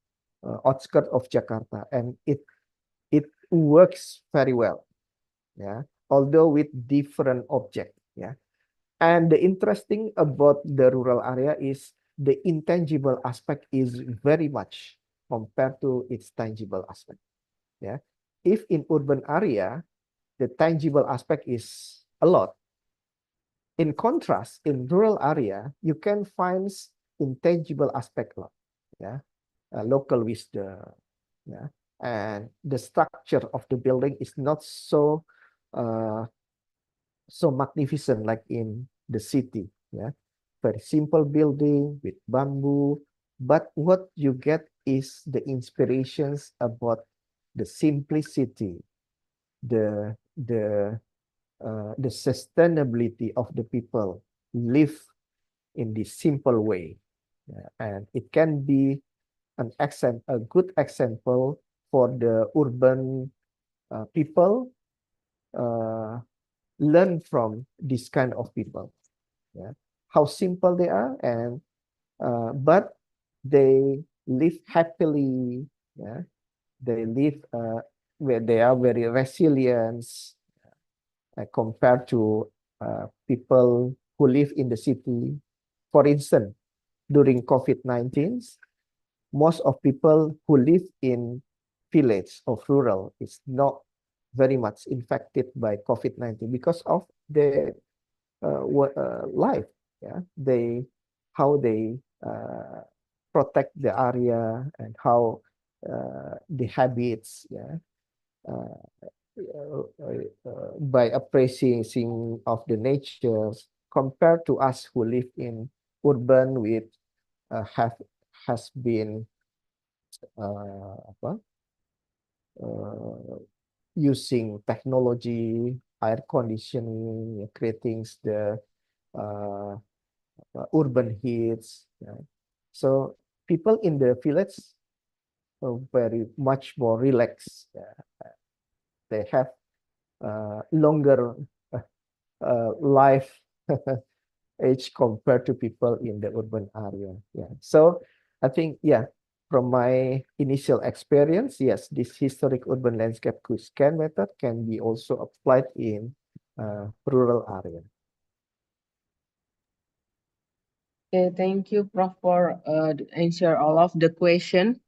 outskirts of Jakarta, and it works very well. Yeah, although with different object. Yeah, and the interesting about the rural area is the intangible aspect is very much compared to its tangible aspect. Yeah, if in urban area the tangible aspect is a lot. In contrast, in rural area, you can find intangible aspect a lot. Yeah, local wisdom. Yeah, and the structure of the building is not uh, so magnificent like in the city. Yeah, very simple building with bamboo, but what you get is the inspirations about the simplicity, the sustainability of the people live in this simple way. Yeah, and it can be a good example for the urban people learn from this kind of people. Yeah, how simple they are, and but they live happily. Yeah, they live where they are very resilient compared to people who live in the city. For instance, during COVID-19, most of people who live in village or rural is not very much infected by COVID-19 because of their life. Yeah, how they protect the area and how the habits. Yeah, uh, by appreciating of the nature compared to us who live in urban with have has been apa, using technology, air conditioning, creating the uh, urban heats. Yeah. So people in the village are very much more relaxed. Yeah. They have longer life age compared to people in the urban area. Yeah. So I think, yeah, from my initial experience, yes, this historic urban landscape scan method can be also applied in rural area. Okay, thank you, Prof, for answer all of the question.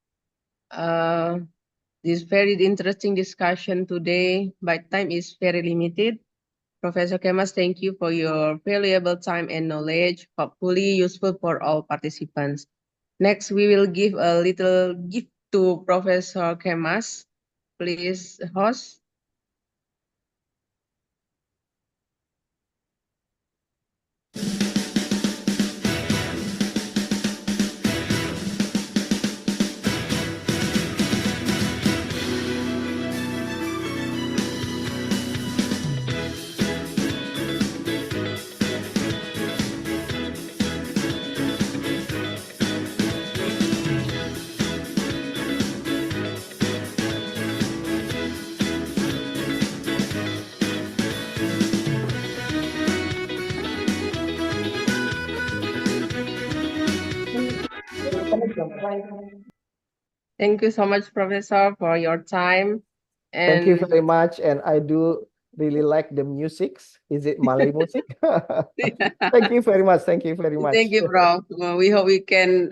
This very interesting discussion today, but time is very limited. Professor Kemas, thank you for your valuable time and knowledge, hopefully useful for all participants. Next, we will give a little gift to Professor Kemas. Please, host. Thank you so much, Professor, for your time. Thank you And very much. And I do really like the music. Is it Malay music? Thank you very much. Thank you very much. thank you, Prof. We hope we can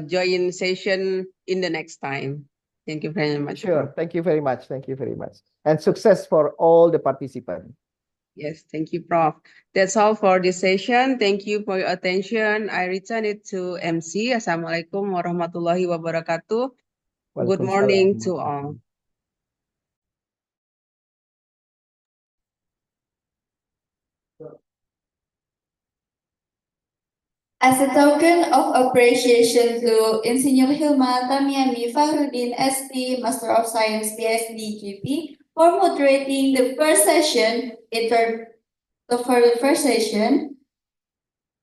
join session in the next time. Thank you very much. Sure. Prof. Thank you very much. Thank you very much. And success for all the participants. Yes, thank you, Prof. That's all for this session. Thank you for your attention. I return it to MC. Assalamualaikum warahmatullahi wabarakatuh. Good morning to all. As a token of appreciation to Insinyur Hilma Tamiami Fahrudin ST, Master of Science, PhD, GP, for moderating the first session, for the first session,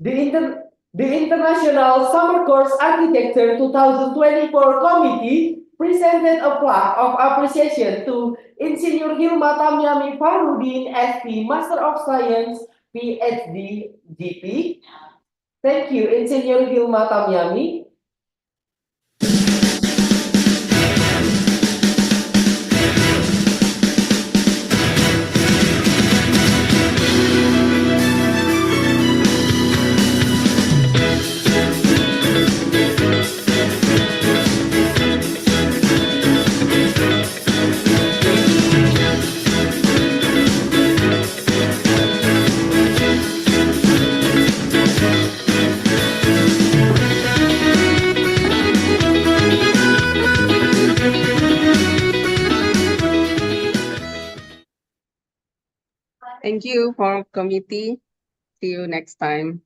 The International Summer Course Architecture 2024 Committee presented a plaque of appreciation to Insinyur Hilma Tamiami Farudin ST, Master of Science, PhD, GP. Thank you, Insinyur Hilma Tamiami. Thank you for committee. See you next time.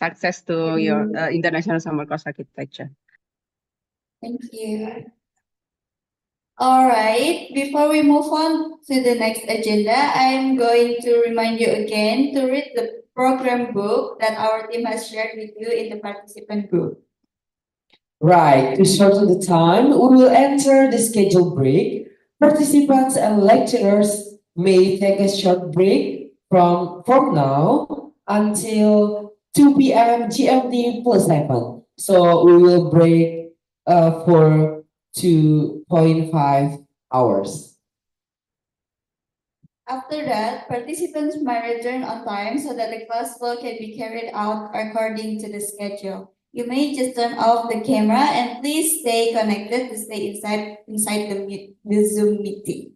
Success to your International Summer Course Architecture. Thank you. All right, before we move on to the next agenda, I'm going to remind you again to read the program book that our team has shared with you in the participant group. Right, to shorten the time, we will enter the scheduled break. Participants and lecturers may take a short break from now until 2 p.m. GMT plus 7. So we will break for 2.5 hours. After that, participants might return on time so that the class flow can be carried out according to the schedule. You may just turn off the camera and please stay connected to stay inside the Zoom meeting.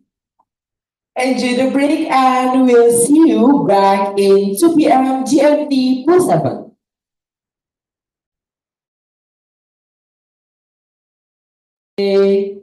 Enjoy the break and we'll see you back in 2 p.m. GMT plus 7. Okay.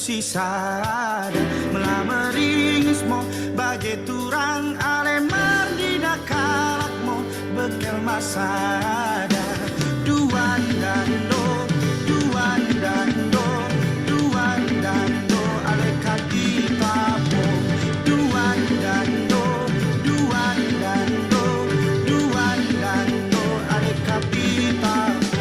sisa melameringis mo bagai turang ale mardina kalakmo bekel masada duan dando ale kaditapo duan dando ale kaditapo.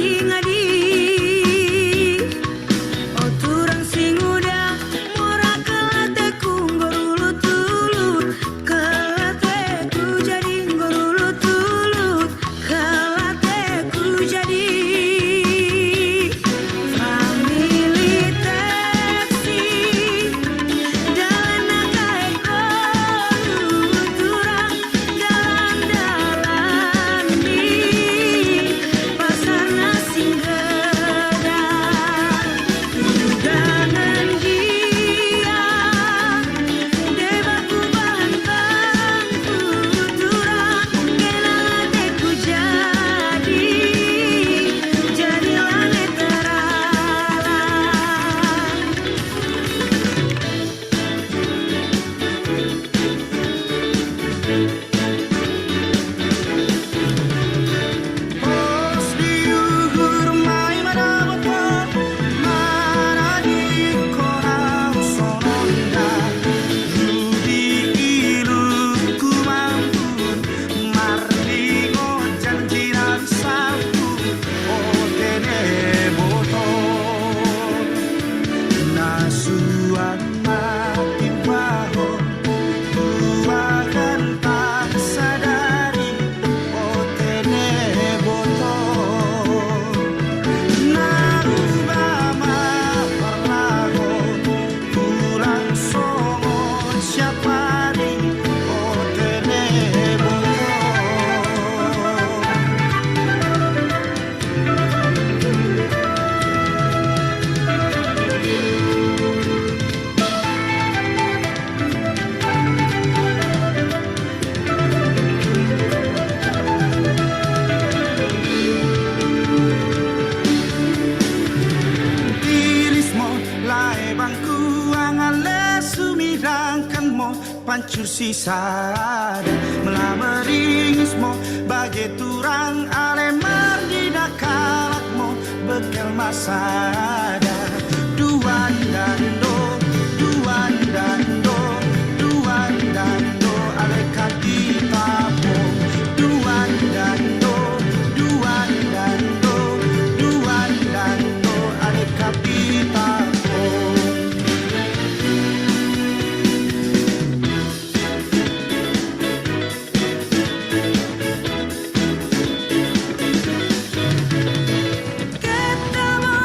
ngadi-ngadi. Oh turang sing udah ora kelateku nggorulut-ulut, kelateku jadi nggorulut-ulut, kelateku jadi family taxi. Dalan kae korulut turang dalan-dalan di pasarna sing gedang. Dengan dia debaku bantang tuturang kenang teku jadi langit terang. Pos diuhur mai madapat marani korang sononda. Yudi ilu kumampun marlingo janjiran satu. Oh tene botol nasuan makin pahon, buahkan tak sadari. Oh tene botol narubama perlaho, kurang songo syapari. Oh tene Irismo lae bangku angale sumidangkanmo pancur sisada melameringismo bagai turang ale mardina kalakmo bekel masada. Duan dando, duan dando, duan dando ale katitapo. Duan dando, duan dando, duan dando ale katitapo. Ketemu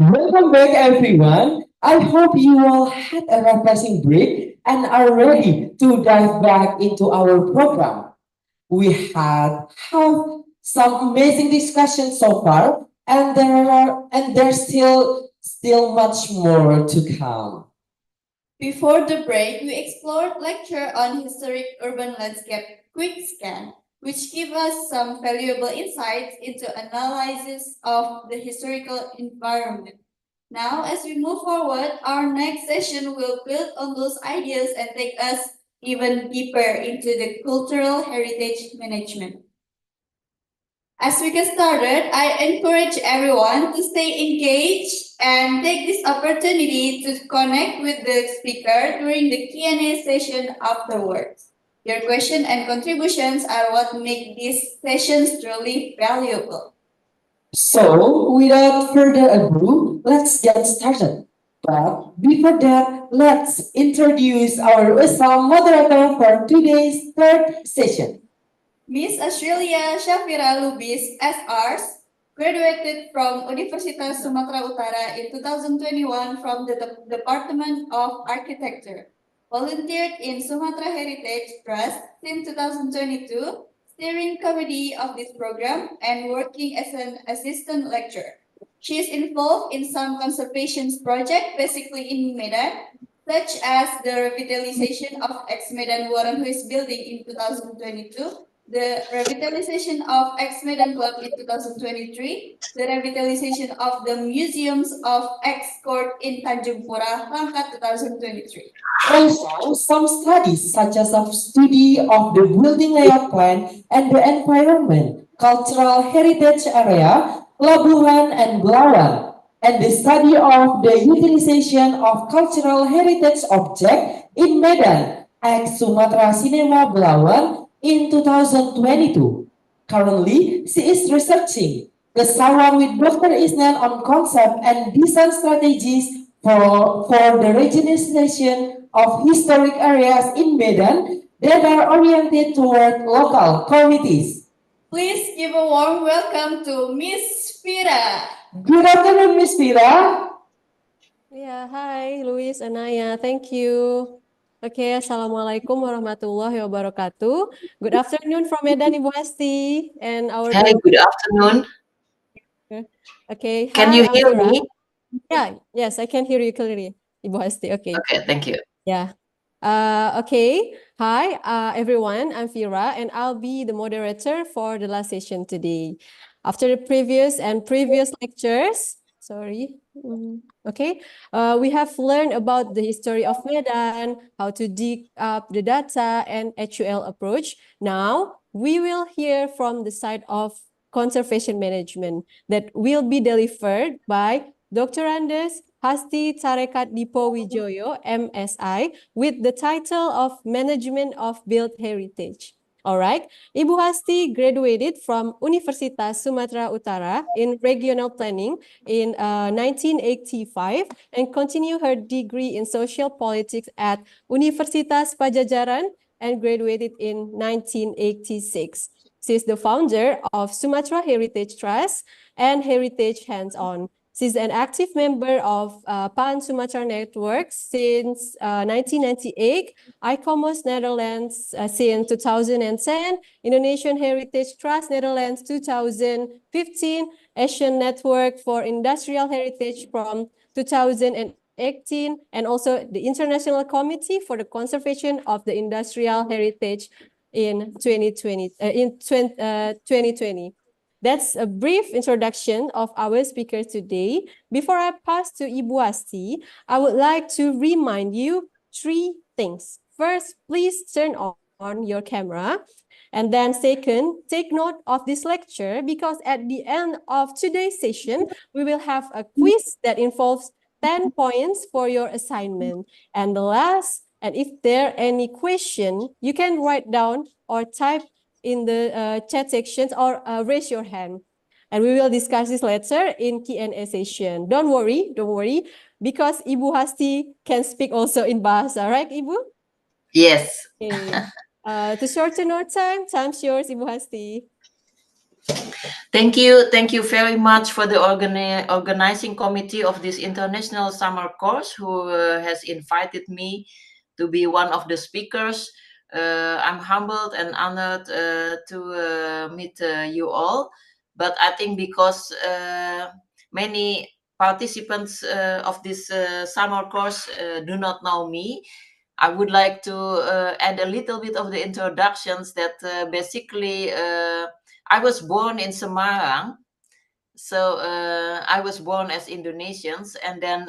Welcome back, everyone. I hope you all had a refreshing break and are ready to dive back into our program. We have some amazing discussions so far, and there's still much more to come. Before the break, we explored lecture on historic urban landscape quick scan, which give us some valuable insights into analysis of the historical environment. Now, as we move forward, our next session will build on those ideas and take us even deeper into the cultural heritage management. As we get started, I encourage everyone to stay engaged and take this opportunity to connect with the speaker during the Q&A session afterwards. Your questions and contributions are what make these sessions truly valuable. So, without further ado, let's get started. But before that, let's introduce our USU moderator for today's third session. Miss Australia Shafira Lubis, SRs, graduated from Universitas Sumatera Utara in 2021 from the Department of Architecture. Volunteered in Sumatra Heritage Trust since 2022, steering committee of this program and working as an assistant lecturer. She is involved in some conservation projects, basically in Medan, such as the revitalization of ex-Medan Warren Huis building in 2022, the revitalization of ex-Medan Club in 2023, the revitalization of the museums of ex-court in Tanjung Pura, Langkat 2023. Also, some studies such as a study of the building layout plan and the environment, cultural heritage area, Labuhan and Belawan, and the study of the utilization of cultural heritage object in Medan, ex Sumatra Cinema Belawan in 2022. Currently, she is researching the Sawan with Dr. Isnan on concept and design strategies for the regeneration of historic areas in Medan that are oriented toward local communities. Please give a warm welcome to Miss Fira. Good afternoon, Miss Fira. Yeah, hi, Luis, Anaya. Thank you. Okay, Assalamualaikum warahmatullahi wabarakatuh. Good afternoon from Medan, Ibu Hasti, and our Hi, good afternoon. Okay, Can hi, you I'm hear Fira. me? Yeah, yes, I can hear you clearly, Ibu Hasti. Okay. Okay, thank you. Yeah. Okay. Hi, everyone. I'm Fira, and I'll be the moderator for the last session today. After the previous lectures, okay, we have learned about the history of Medan, how to dig up the data, and HUL approach. Now, we will hear from the side of conservation management that will be delivered by Dr. Andes Hasti Tarekat Dipo Wijoyo, MSI, with the title of Management of Built Heritage. All right, Ibu Hasti graduated from Universitas Sumatera Utara in Regional Planning in 1985 and continued her degree in Social Politics at Universitas Pajajaran and graduated in 1986. She is the founder of Sumatra Heritage Trust and Heritage Hands-On. She's an active member of Pan Sumatra Network since 1998, ICOMOS Netherlands since 2010, Indonesian Heritage Trust Netherlands 2015, Asian Network for Industrial Heritage from 2018, and also the International Committee for the Conservation of the Industrial Heritage in 2020. That's a brief introduction of our speaker today. Before I pass to Ibu Asti, I would like to remind you three things. First, please turn on your camera. And then second, take note of this lecture because at the end of today's session, we will have a quiz that involves 10 points for your assignment. And the last, and if there are any question, you can write down or type in the chat sections or raise your hand. And we will discuss this later in Q&A session. Don't worry, because Ibu Hasti can speak also in Bahasa, right, Ibu? Yes. Okay. To shorten our time, time's yours, Ibu Hasti. Thank you very much for the organizing committee of this international summer course who has invited me to be one of the speakers. I'm humbled and honored to meet you all, but I think because many participants of this summer course do not know me, I would like to add a little bit of the introductions that basically I was born in Semarang. So I was born as Indonesians, and then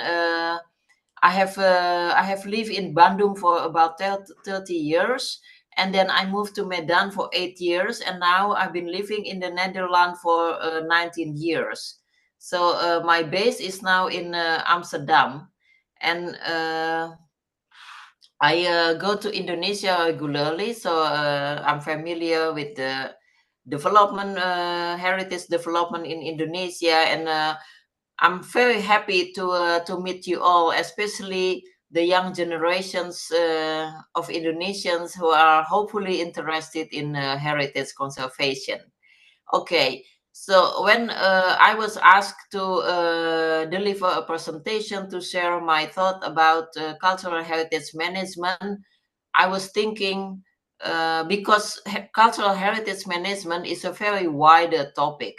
I have lived in Bandung for about 30 years, and then I moved to Medan for 8 years, and now I've been living in the Netherlands for 19 years. So my base is now in Amsterdam, and I go to Indonesia regularly, so I'm familiar with the development, heritage development in Indonesia, and I'm very happy to meet you all, especially the young generations of Indonesians who are hopefully interested in heritage conservation. Okay, so when I was asked to deliver a presentation to share my thought about cultural heritage management, I was thinking because cultural heritage management is a very wider topic,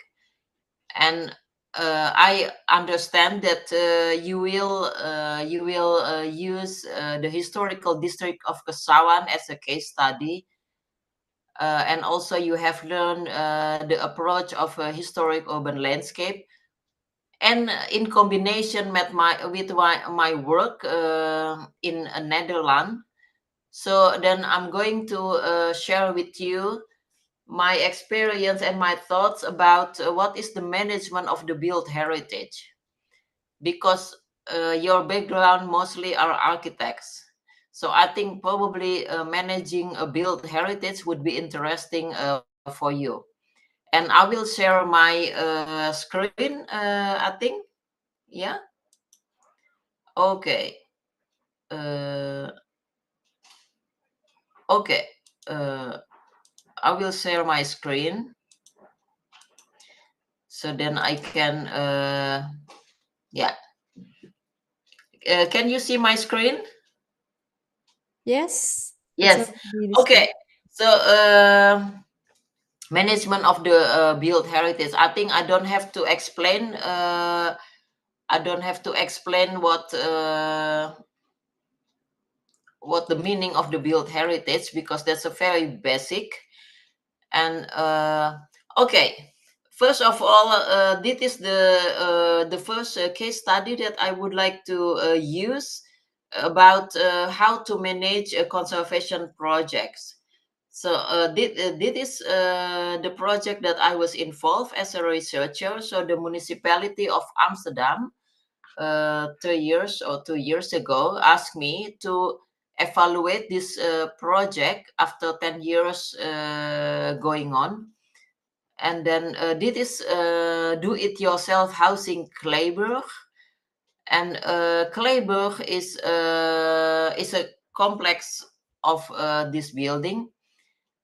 and I understand that you will use the historical district of Kesawan as a case study, and also you have learned the approach of a historic urban landscape, and in combination with my work in Netherlands. So then I'm going to share with you my experience and my thoughts about what is the management of the built heritage, because your background mostly are architects. So I think probably managing a built heritage would be interesting for you. And I will share my screen, I think. Yeah. Okay. Okay. I will share my screen. So then I can, yeah. Can you see my screen? Yes. Yes. Okay. So management of the built heritage. I think I don't have to explain. I don't have to explain what the meaning of the built heritage, because that's a very basic. And okay, first of all, this is the first case study that I would like to use about how to manage conservation projects. So this is the project that I was involved as a researcher. So the municipality of Amsterdam 2 years ago asked me to evaluate this project after 10 years going on. And then this is do-it-yourself housing Kleiburg. And Kleiburg is a complex of this building.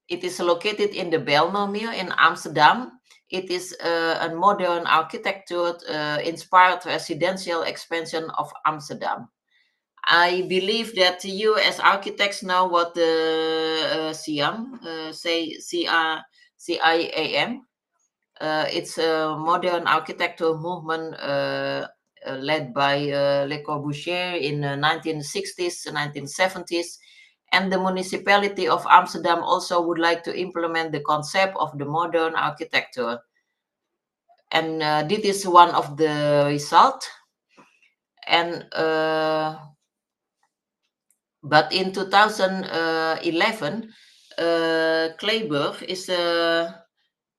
It is located in the Bijlmermeer in Amsterdam. It is a modern architecture inspired residential expansion of Amsterdam. I believe that you as architects know what the CIAM, CIAM. It's a modern architectural movement led by Le Corbusier in the 1960s, 1970s. And the municipality of Amsterdam also would like to implement the concept of the modern architecture. And this is one of the results. And but in 2011, Kleiburg is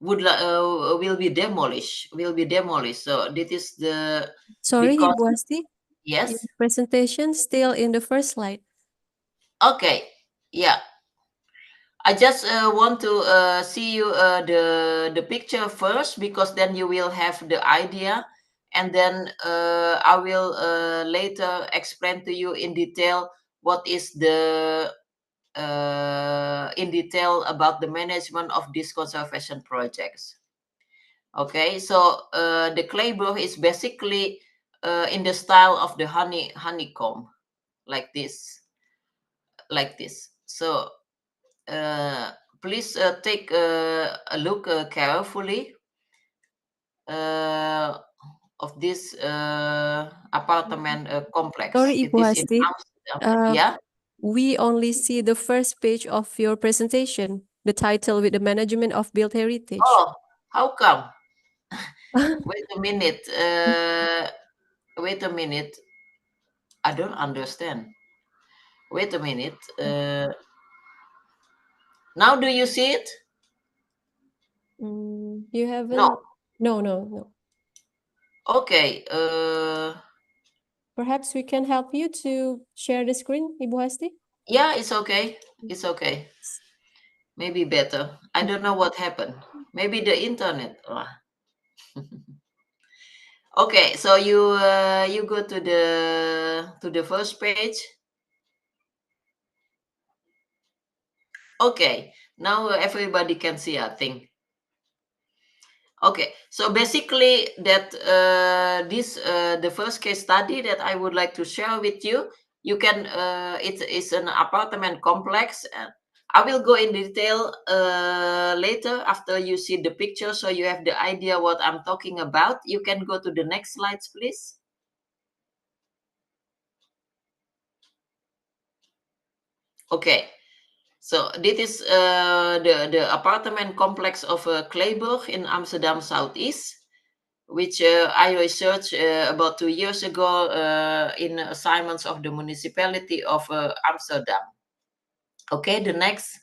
will be demolished. So this is the Sorry, because Ibu Asti, your yes. presentation still in the first slide. Okay, yeah. I just want to see you the picture first, because then you will have the idea, and then I will later explain to you in detail what is the in detail about the management of these conservation projects. Okay, so the Kleiburg is basically in the style of the honeycomb, like this, So please take a look carefully of this apartment complex. Sorry, It Ibu is in Hasti. Amsterdam. Yeah. We only see the first page of your presentation, the title with the management of built heritage. Oh, how come? Wait a minute. Wait a minute. I don't understand. Wait a minute. Now do you see it? You haven't? No. No. Okay. Perhaps we can help you to share the screen, Ibu Hasti? Yeah, it's okay. It's okay. Maybe better. I don't know what happened. Maybe the internet. Okay, so you go to the first page. Okay, now everybody can see, I think. Okay, so basically that the first case study that I would like to share with you, you can it's an apartment complex. I will go in detail later after you see the picture, so you have the idea what I'm talking about. You can go to the next slides, please. Okay. So this is the apartment complex of Kleiburg in Amsterdam Southeast, which I researched about 2 years ago in assignments of the municipality of Amsterdam. Okay, the next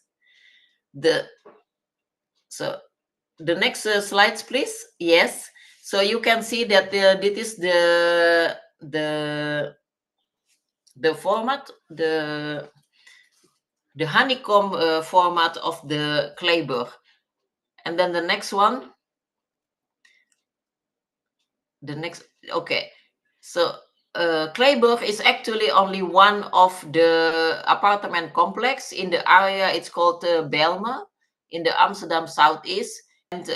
slides, please. Yes. So you can see that this is the format, the honeycomb format of the Kleiburg. And then the next one. Okay. So Kleiburg is actually only one of the apartment complex in the area. It's called Belmer in the Amsterdam Southeast. And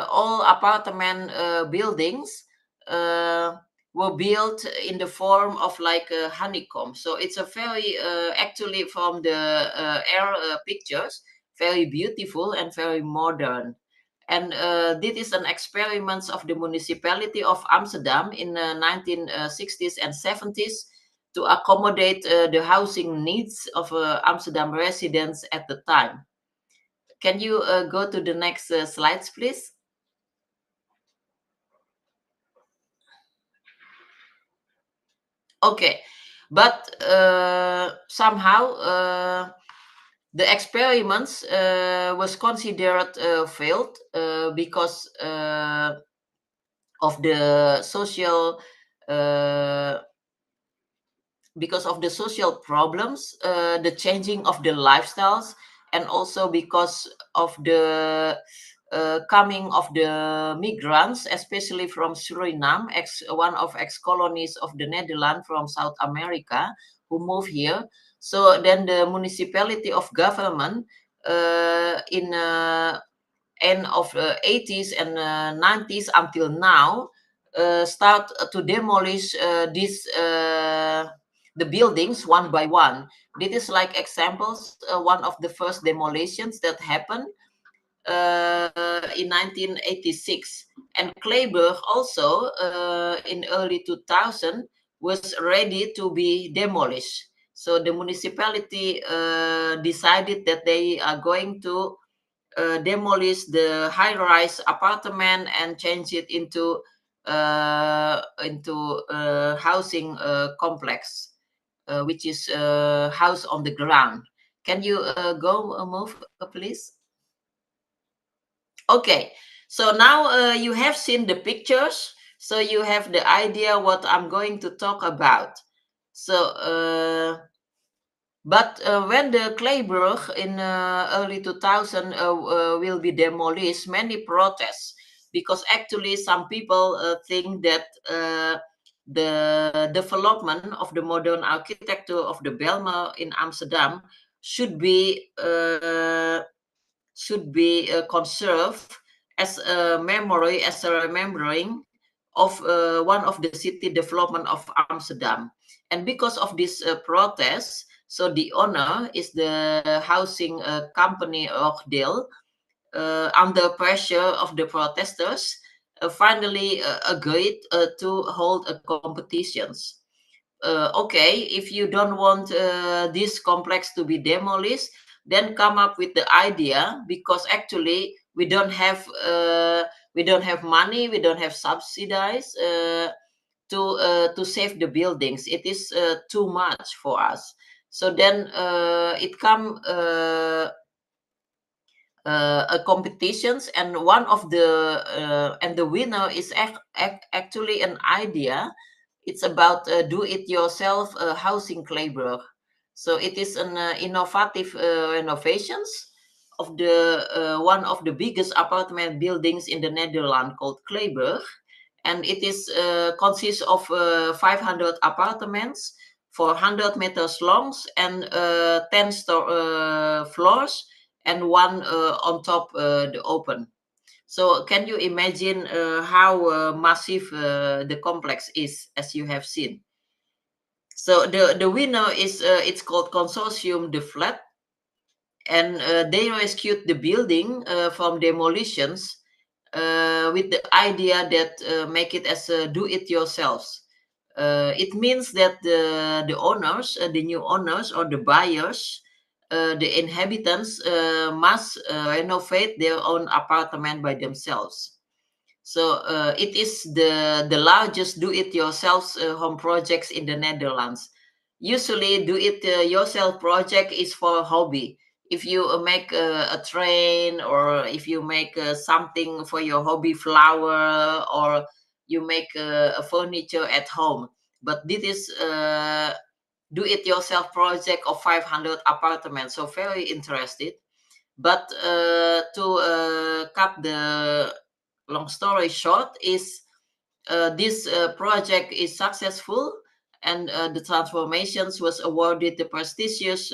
all apartment buildings were built in the form of like a honeycomb. So it's a very, actually from the air pictures, very beautiful and very modern. And this is an experiment of the municipality of Amsterdam in 1960s and 70s to accommodate the housing needs of Amsterdam residents at the time. Can you go to the next slides, please? Okay, but somehow the experiments was considered failed because of the social problems, the changing of the lifestyles, and also because of the coming of the migrants, especially from Suriname, one of ex-colonies of the Netherlands from South America, who moved here. So then the municipality of government in end of the 80s and 90s until now start to demolish the buildings one by one. This is like examples, one of the first demolitions that happened in 1986. And Kleiburg also in early 2000 was ready to be demolished. So the municipality decided that they are going to demolish the high-rise apartment and change it into housing complex, which is house on the ground. Can you move, please? Okay, so now you have seen the pictures, so you have the idea what I'm going to talk about. So but when the Kleiburg in early 2000 will be demolished, many protests, because actually some people think that the development of the modern architecture of the Bijlmer in Amsterdam should be conserved as a memory, as a remembering of one of the city development of Amsterdam. And because of this protest, so the owner is the housing company of Dale, under pressure of the protesters, finally agreed to hold a competitions. Okay, if you don't want this complex to be demolished, then come up with the idea, because actually we don't have money, we don't have subsidies to save the buildings. It is too much for us. So then it come a competitions, and one of the and the winner is actually an idea. It's about do-it-yourself housing labor. So it is an innovative renovations of the one of the biggest apartment buildings in the Netherlands called Kleber, and it is consists of 500 apartments, 400 meters long, and 10 floors, and one on top the open. So can you imagine how massive the complex is, as you have seen? So the winner is it's called Consortium de Flat, and they rescued the building from demolitions with the idea that make it as a do-it-yourselves. It means that the owners, the new owners or the buyers, the inhabitants must renovate their own apartment by themselves. So it is the largest do-it-yourself home projects in the Netherlands. Usually, do-it-yourself project is for hobby. If you make a train, or if you make something for your hobby, flower, or you make a furniture at home. But this is do-it-yourself project of 500 apartments. So very interested. But to cut the long story short, is this project is successful, and the transformations was awarded the prestigious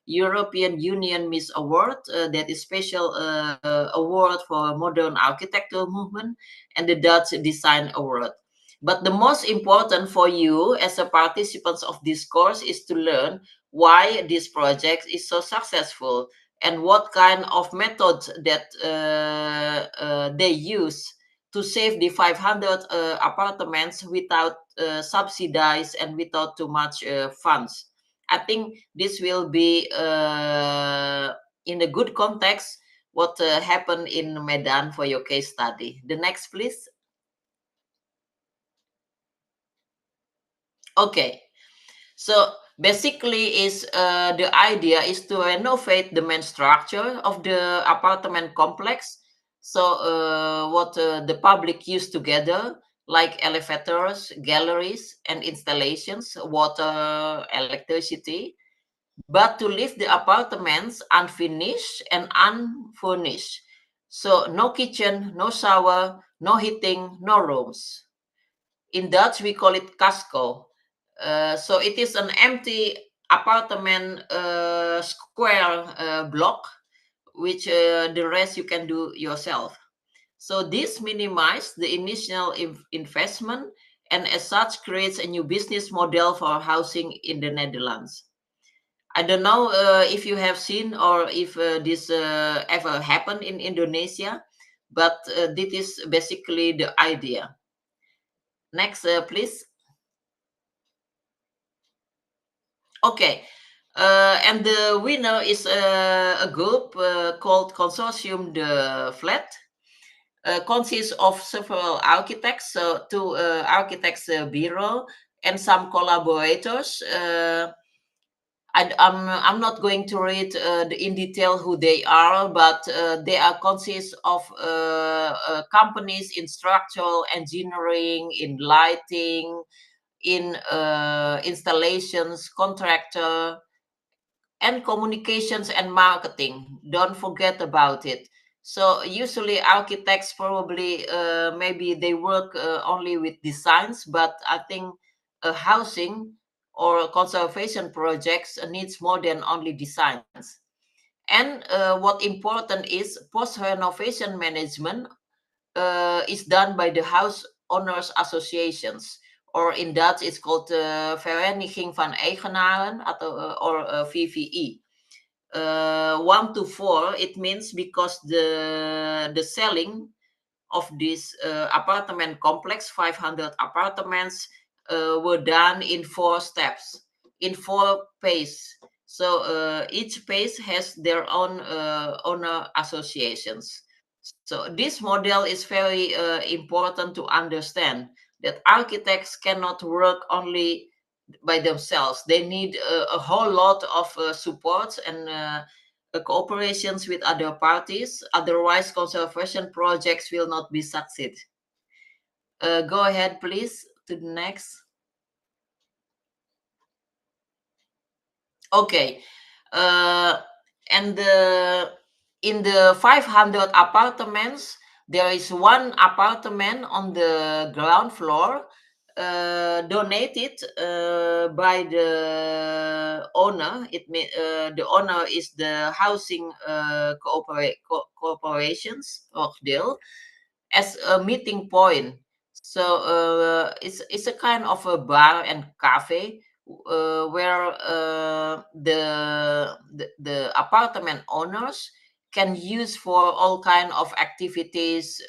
European Union Miss Award, that is special award for modern architecture movement, and the Dutch Design Award. But the most important for you as a participants of this course is to learn why this project is so successful, and what kind of methods that they use to save the 500 apartments without subsidies and without too much funds. I think this will be in a good context what happened in Medan for your case study. The next, please. Okay. So basically is the idea is to renovate the main structure of the apartment complex. So what the public use together, like elevators, galleries, and installations, water, electricity, but to leave the apartments unfinished and unfurnished. So no kitchen, no shower, no heating, no rooms. In Dutch, we call it casco. So it is an empty apartment square block, which the rest you can do yourself. So this minimizes the initial investment, and as such creates a new business model for housing in the Netherlands. I don't know if you have seen, or if this ever happened in Indonesia, but this is basically the idea. Next, please. Okay. And the winner is a group called Consortium de Flat. Consists of several architects, so two architects bureau, and some collaborators. I'm not going to read in detail who they are, but they are consist of companies in structural engineering, in lighting, in installations, contractor, and communications and marketing. Don't forget about it. So usually architects probably maybe they work only with designs, but I think housing or conservation projects needs more than only designs. And what important is post-renovation management is done by the house owners associations, or in Dutch it's called Vereniging van Eigenaren or VVE. 1 to 4, it means because the selling of this apartment complex, 500 apartments, were done in 4 steps, in 4 phases. So each phase has their own owner associations. So this model is very important to understand that architects cannot work only by themselves. They need a whole lot of support and cooperations with other parties. Otherwise, conservation projects will not be succeed. Go ahead, please, to the next. Okay. And in the 500 apartments, there is one apartment on the ground floor donated by the owner. The owner is the housing corporations of Deel as a meeting point. So it's a kind of a bar and cafe where the apartment owners can use for all kind of activities,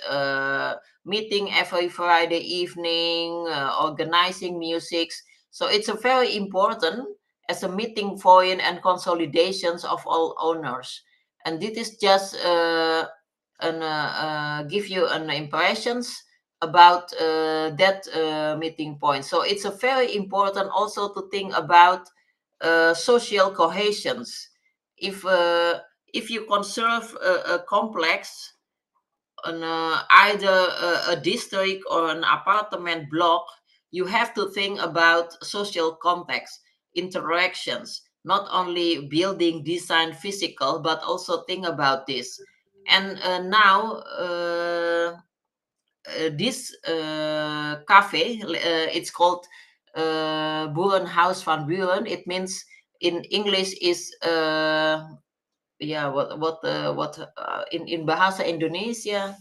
meeting every Friday evening, organizing musics. So it's a very important as a meeting point and consolidations of all owners. And this is just give you an impressions about that meeting point. So it's a very important also to think about social cohesions. If you conserve a complex on either a district or an apartment block, you have to think about social context, interactions, not only building design physical, but also think about this. And now this cafe, it's called Burenhuis van Buren. It means in English is yeah, what in Bahasa Indonesia,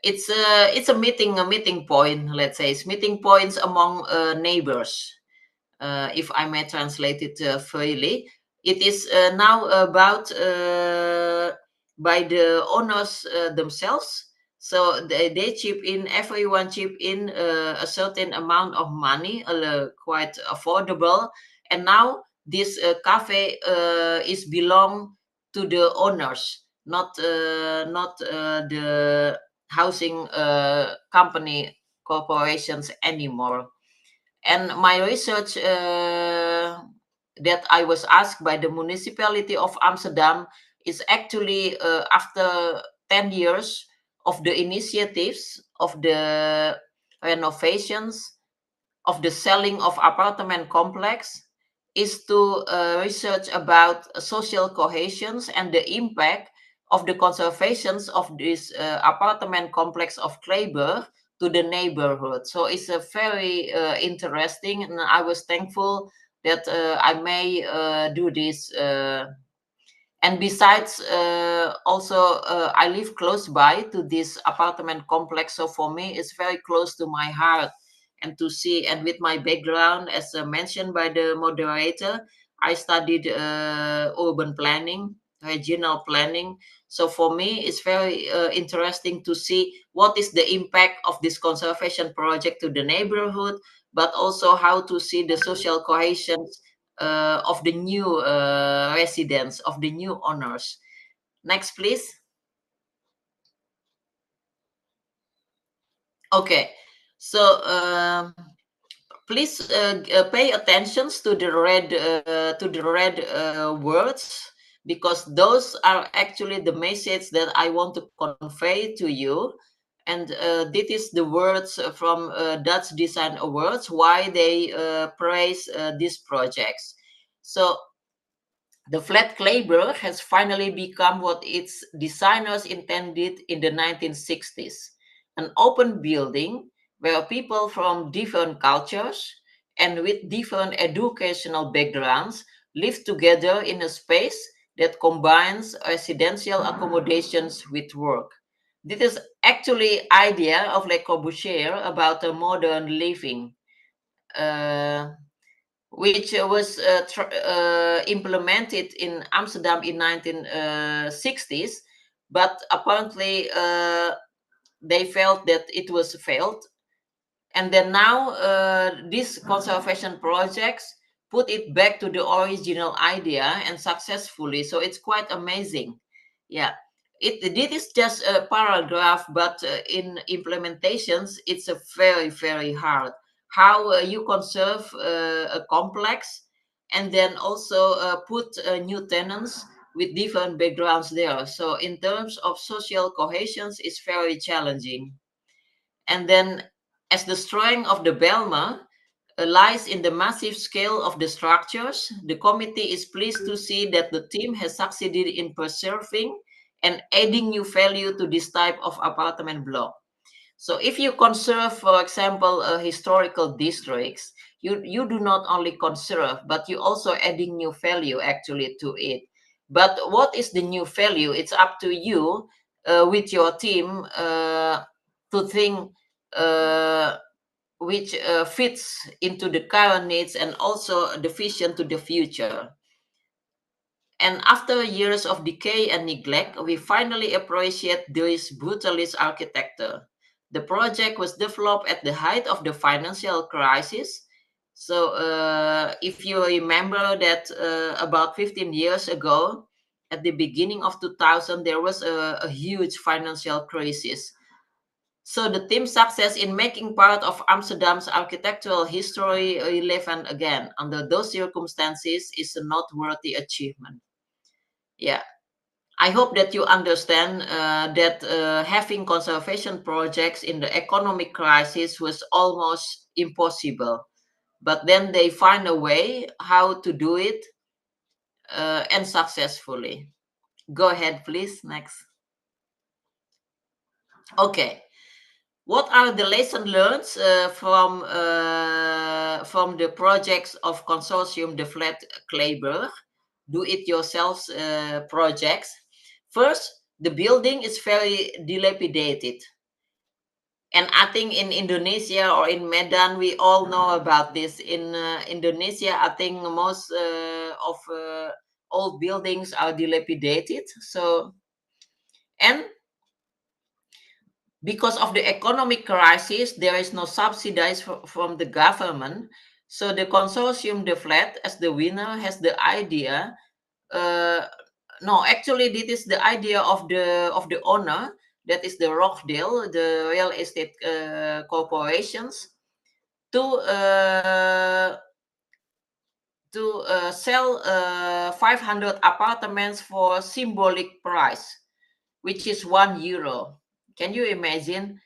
it's a meeting point, let's say. It's meeting points among neighbors, if I may translate it freely. It is now about by the owners themselves. So they chip in, everyone chip in a certain amount of money, quite affordable. And now this cafe is belong to the owners, not the housing company corporations anymore. And my research that I was asked by the municipality of Amsterdam is actually after 10 years of the initiatives of the renovations of the selling of apartment complex, is to research about social cohesions and the impact of the conservations of this apartment complex of Kleber to the neighborhood. So it's a very interesting, and I was thankful that I may do this. And besides, also I live close by to this apartment complex, so for me it's very close to my heart. And to see, and with my background, as mentioned by the moderator, I studied urban planning, regional planning. So for me, it's very interesting to see what is the impact of this conservation project to the neighborhood, but also how to see the social cohesion of the new residents, of the new owners. Next, please. Okay, so please pay attention to the red words, because those are actually the message that I want to convey to you. And this is the words from Dutch Design Awards, why they praise these projects. So the flat Kleber has finally become what its designers intended in the 1960s, an open building where people from different cultures and with different educational backgrounds live together in a space that combines residential accommodations with work. This is actually idea of Le Corbusier about a modern living, which was implemented in Amsterdam in 1960s, but apparently they felt that it was failed. And then now these conservation projects put it back to the original idea and successfully. So it's quite amazing. Yeah. It is just a paragraph, but in implementations, it's a very, very hard. How you conserve a complex and then also put new tenants with different backgrounds there. So in terms of social cohesion, it's very challenging. And then as the strength of the Belma lies in the massive scale of the structures, the committee is pleased to see that the team has succeeded in preserving and adding new value to this type of apartment block. So if you conserve, for example, historical districts, you do not only conserve, but you also adding new value actually to it. But what is the new value? It's up to you with your team to think which fits into the current needs and also the vision to the future. And after years of decay and neglect, we finally appreciate this brutalist architecture. The project was developed at the height of the financial crisis. So if you remember that about 15 years ago, at the beginning of 2000, there was a huge financial crisis. So the team's success in making part of Amsterdam's architectural history relevant again under those circumstances is a noteworthy achievement. Yeah, I hope that you understand that having conservation projects in the economic crisis was almost impossible. But then they find a way how to do it and successfully. Go ahead, please. Next. Okay. What are the lessons learned from the projects of Consortium De Vlet Kleber, do-it-yourself projects? First, the building is very dilapidated. And I think in Indonesia or in Medan, we all know about this. In Indonesia, I think most of old buildings are dilapidated. So, and because of the economic crisis, there is no subsidies from the government. So the consortium, De Vlet, as the winner, has the idea. No, actually, this is the idea of the owner. That is the Rockdale, the real estate corporations, to sell 500 apartments for symbolic price, which is €1. Can you imagine?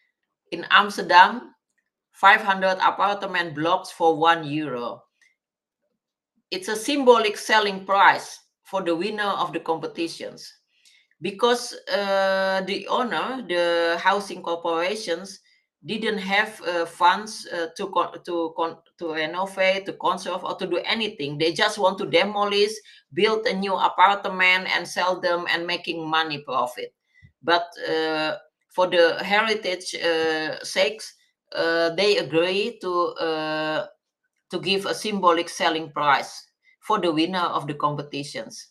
In Amsterdam, 500 apartment blocks for €1. It's a symbolic selling price for the winner of the competitions, because the owner, the housing corporations, didn't have funds to renovate, to conserve, or to do anything. They just want to demolish, build a new apartment, and sell them and making money profit. But for the heritage sakes, they agree to give a symbolic selling price for the winner of the competitions.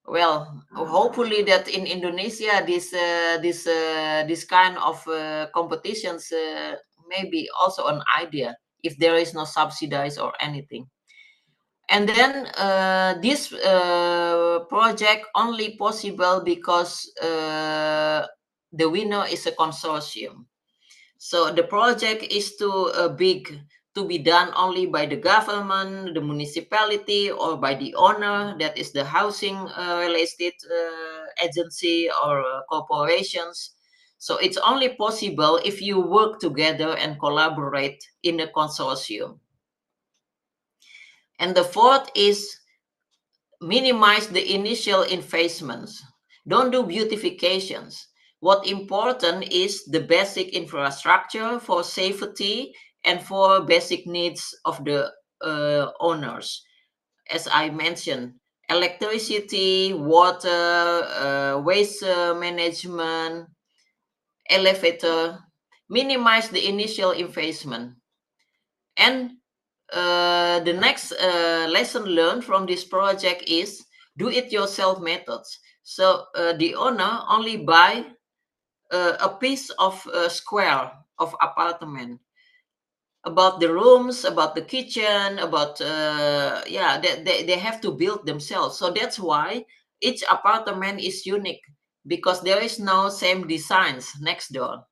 Well, hopefully that in Indonesia, this kind of competitions may be also an idea if there is no subsidies or anything. And then this project only possible because the winner is a consortium. So the project is too big to be done only by the government, the municipality, or by the owner, that is the housing real estate agency or corporations. So it's only possible if you work together and collaborate in a consortium. And the fourth is minimize the initial investments. Don't do beautifications. What important is the basic infrastructure for safety and for basic needs of the owners. As I mentioned, electricity, water, waste management, elevator, minimize the initial investment. And the next lesson learned from this project is do-it-yourself methods. So the owner only buy a piece of square of apartment, about the rooms, about the kitchen, about yeah, they have to build themselves. So that's why each apartment is unique, because there is no same designs next door.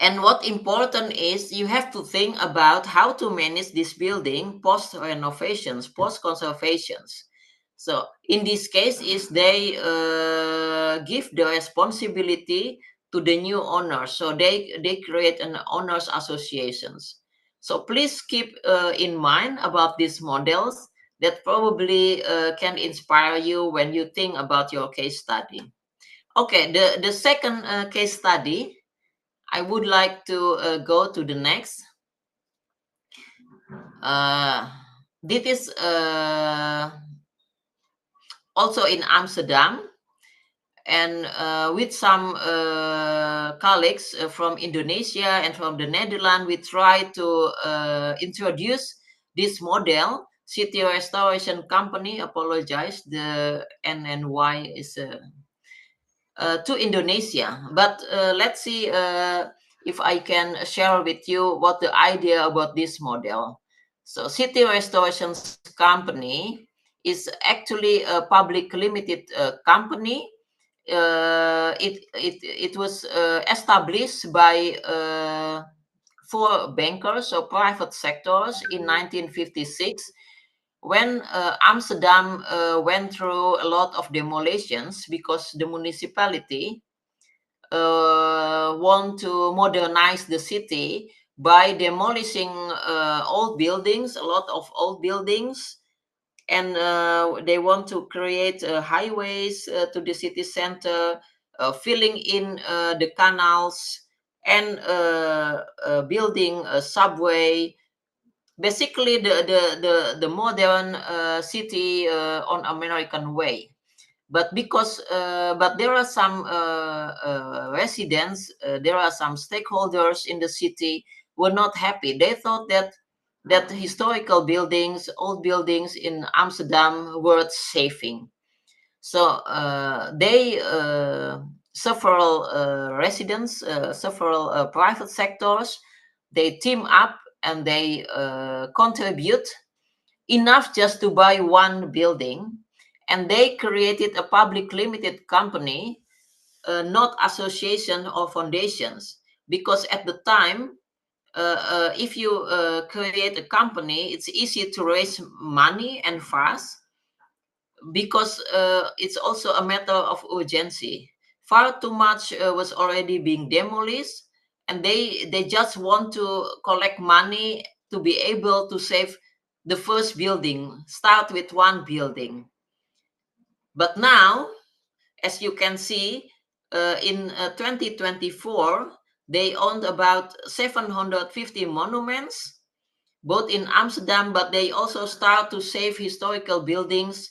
And what important is you have to think about how to manage this building post renovations, post conservations. So in this case is they give the responsibility to the new owners. So they create an owners associations. So please keep in mind about these models that probably can inspire you when you think about your case study. Okay, the second case study, I would like to go to the next. This is also in Amsterdam, and with some colleagues from Indonesia and from the Netherlands, we try to introduce this model. City Restoration Company, apologize, the NNY is to Indonesia. But let's see if I can share with you what the idea about this model. So City Restoration Company is actually a public limited company. It was established by 4 bankers or private sectors in 1956, when Amsterdam went through a lot of demolitions because the municipality want to modernize the city by demolishing old buildings, a lot of old buildings, and they want to create highways to the city center, filling in the canals, and building a subway. Basically, the modern city on American way. But because but there are some residents, there are some stakeholders in the city were not happy. They thought that historical buildings, old buildings in Amsterdam worth saving. So several residents, several private sectors, they team up and they contribute enough just to buy one building, and they created a public limited company, not association or foundations, because at the time, if you create a company, it's easy to raise money and fast, because it's also a matter of urgency. Far too much was already being demolished, and they just want to collect money to be able to save the first building, start with one building. But now, as you can see, in 2024, they owned about 750 monuments, both in Amsterdam, but they also start to save historical buildings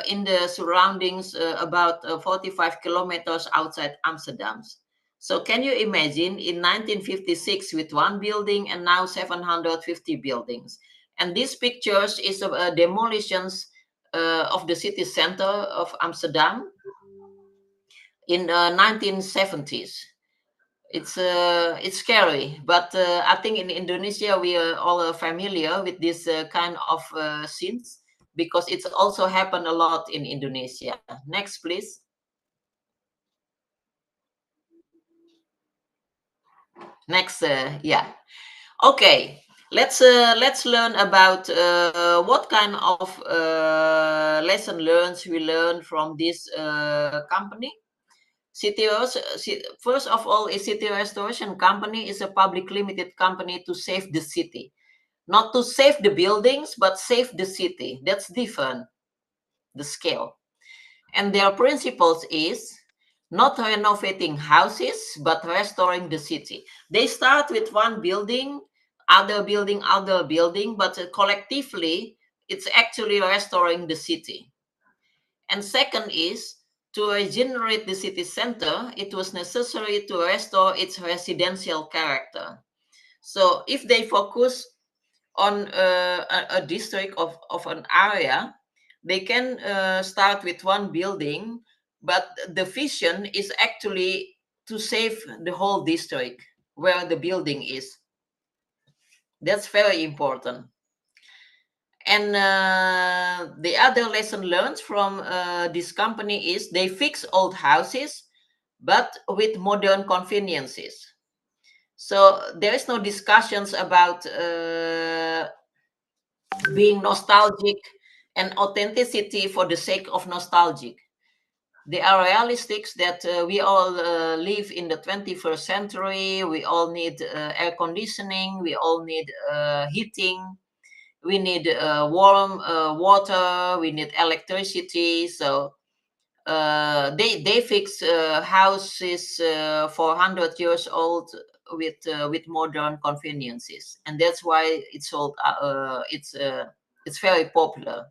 in the surroundings, about 45 kilometers outside Amsterdam. So can you imagine in 1956 with one building and now 750 buildings? And these pictures is of demolitions of the city center of Amsterdam in 1970s. It's scary, but I think in Indonesia we are all familiar with this kind of scenes, because it's also happened a lot in Indonesia. Next, please. Next, yeah. Okay, let's learn about what kind of lesson learned we learn from this company. First of all, a City Restoration Company is a public limited company to save the city, not to save the buildings, but save the city. That's different, the scale. And their principles is not renovating houses, but restoring the city. They start with one building, other building, but collectively, it's actually restoring the city. And second is, to regenerate the city center, it was necessary to restore its residential character. So if they focus on a district of an area, they can start with one building, but the vision is actually to save the whole district where the building is. That's very important. And the other lesson learned from this company is they fix old houses, but with modern conveniences. So there is no discussions about being nostalgic and authenticity for the sake of nostalgic. They are realistics that we all live in the 21st century. We all need air conditioning. We all need heating. We need warm water. We need electricity. So they fix houses 400 years old with modern conveniences, and that's why it's sold. It's very popular.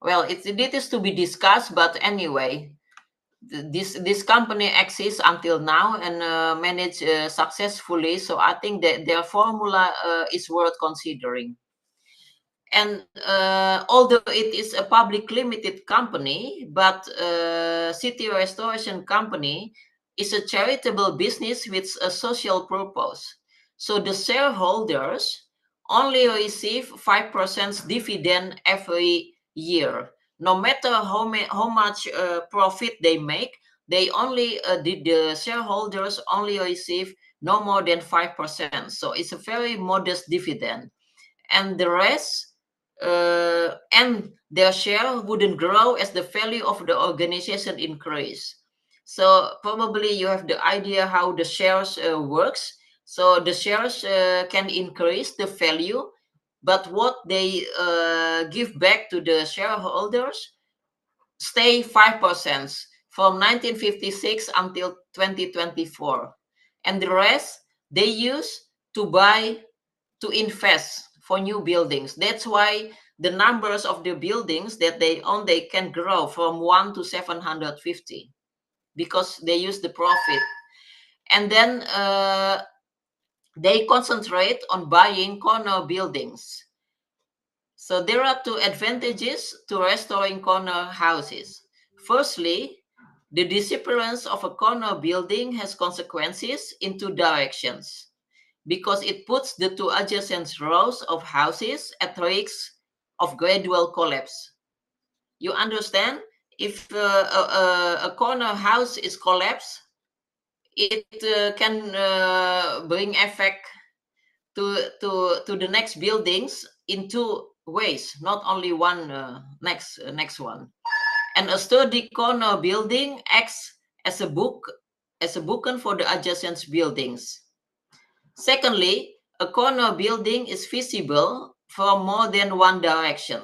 Well, it is to be discussed, but anyway, this company exists until now and manage successfully. So I think that their formula is worth considering. And although it is a public limited company, but City Restoration Company is a charitable business with a social purpose. So the shareholders only receive 5% dividend every year. No matter how much profit they make, the shareholders only receive no more than 5%. So it's a very modest dividend, and the rest and their share wouldn't grow as the value of the organization increase. So probably you have the idea how the shares works. So the shares can increase the value, but what they give back to the shareholders stay 5% from 1956 until 2024, and the rest they use to invest for new buildings. That's why the numbers of the buildings that they own, they can grow from 1 to 750 because they use the profit. And then they concentrate on buying corner buildings. So there are two advantages to restoring corner houses. Firstly, the disappearance of a corner building has consequences in two directions, because it puts the two adjacent rows of houses at risk of gradual collapse. You understand? If a corner house is collapsed, it can bring effect to the next buildings in two ways, not only one next one. And a sturdy corner building acts as a beacon for the adjacent buildings. Secondly, a corner building is visible from more than one direction.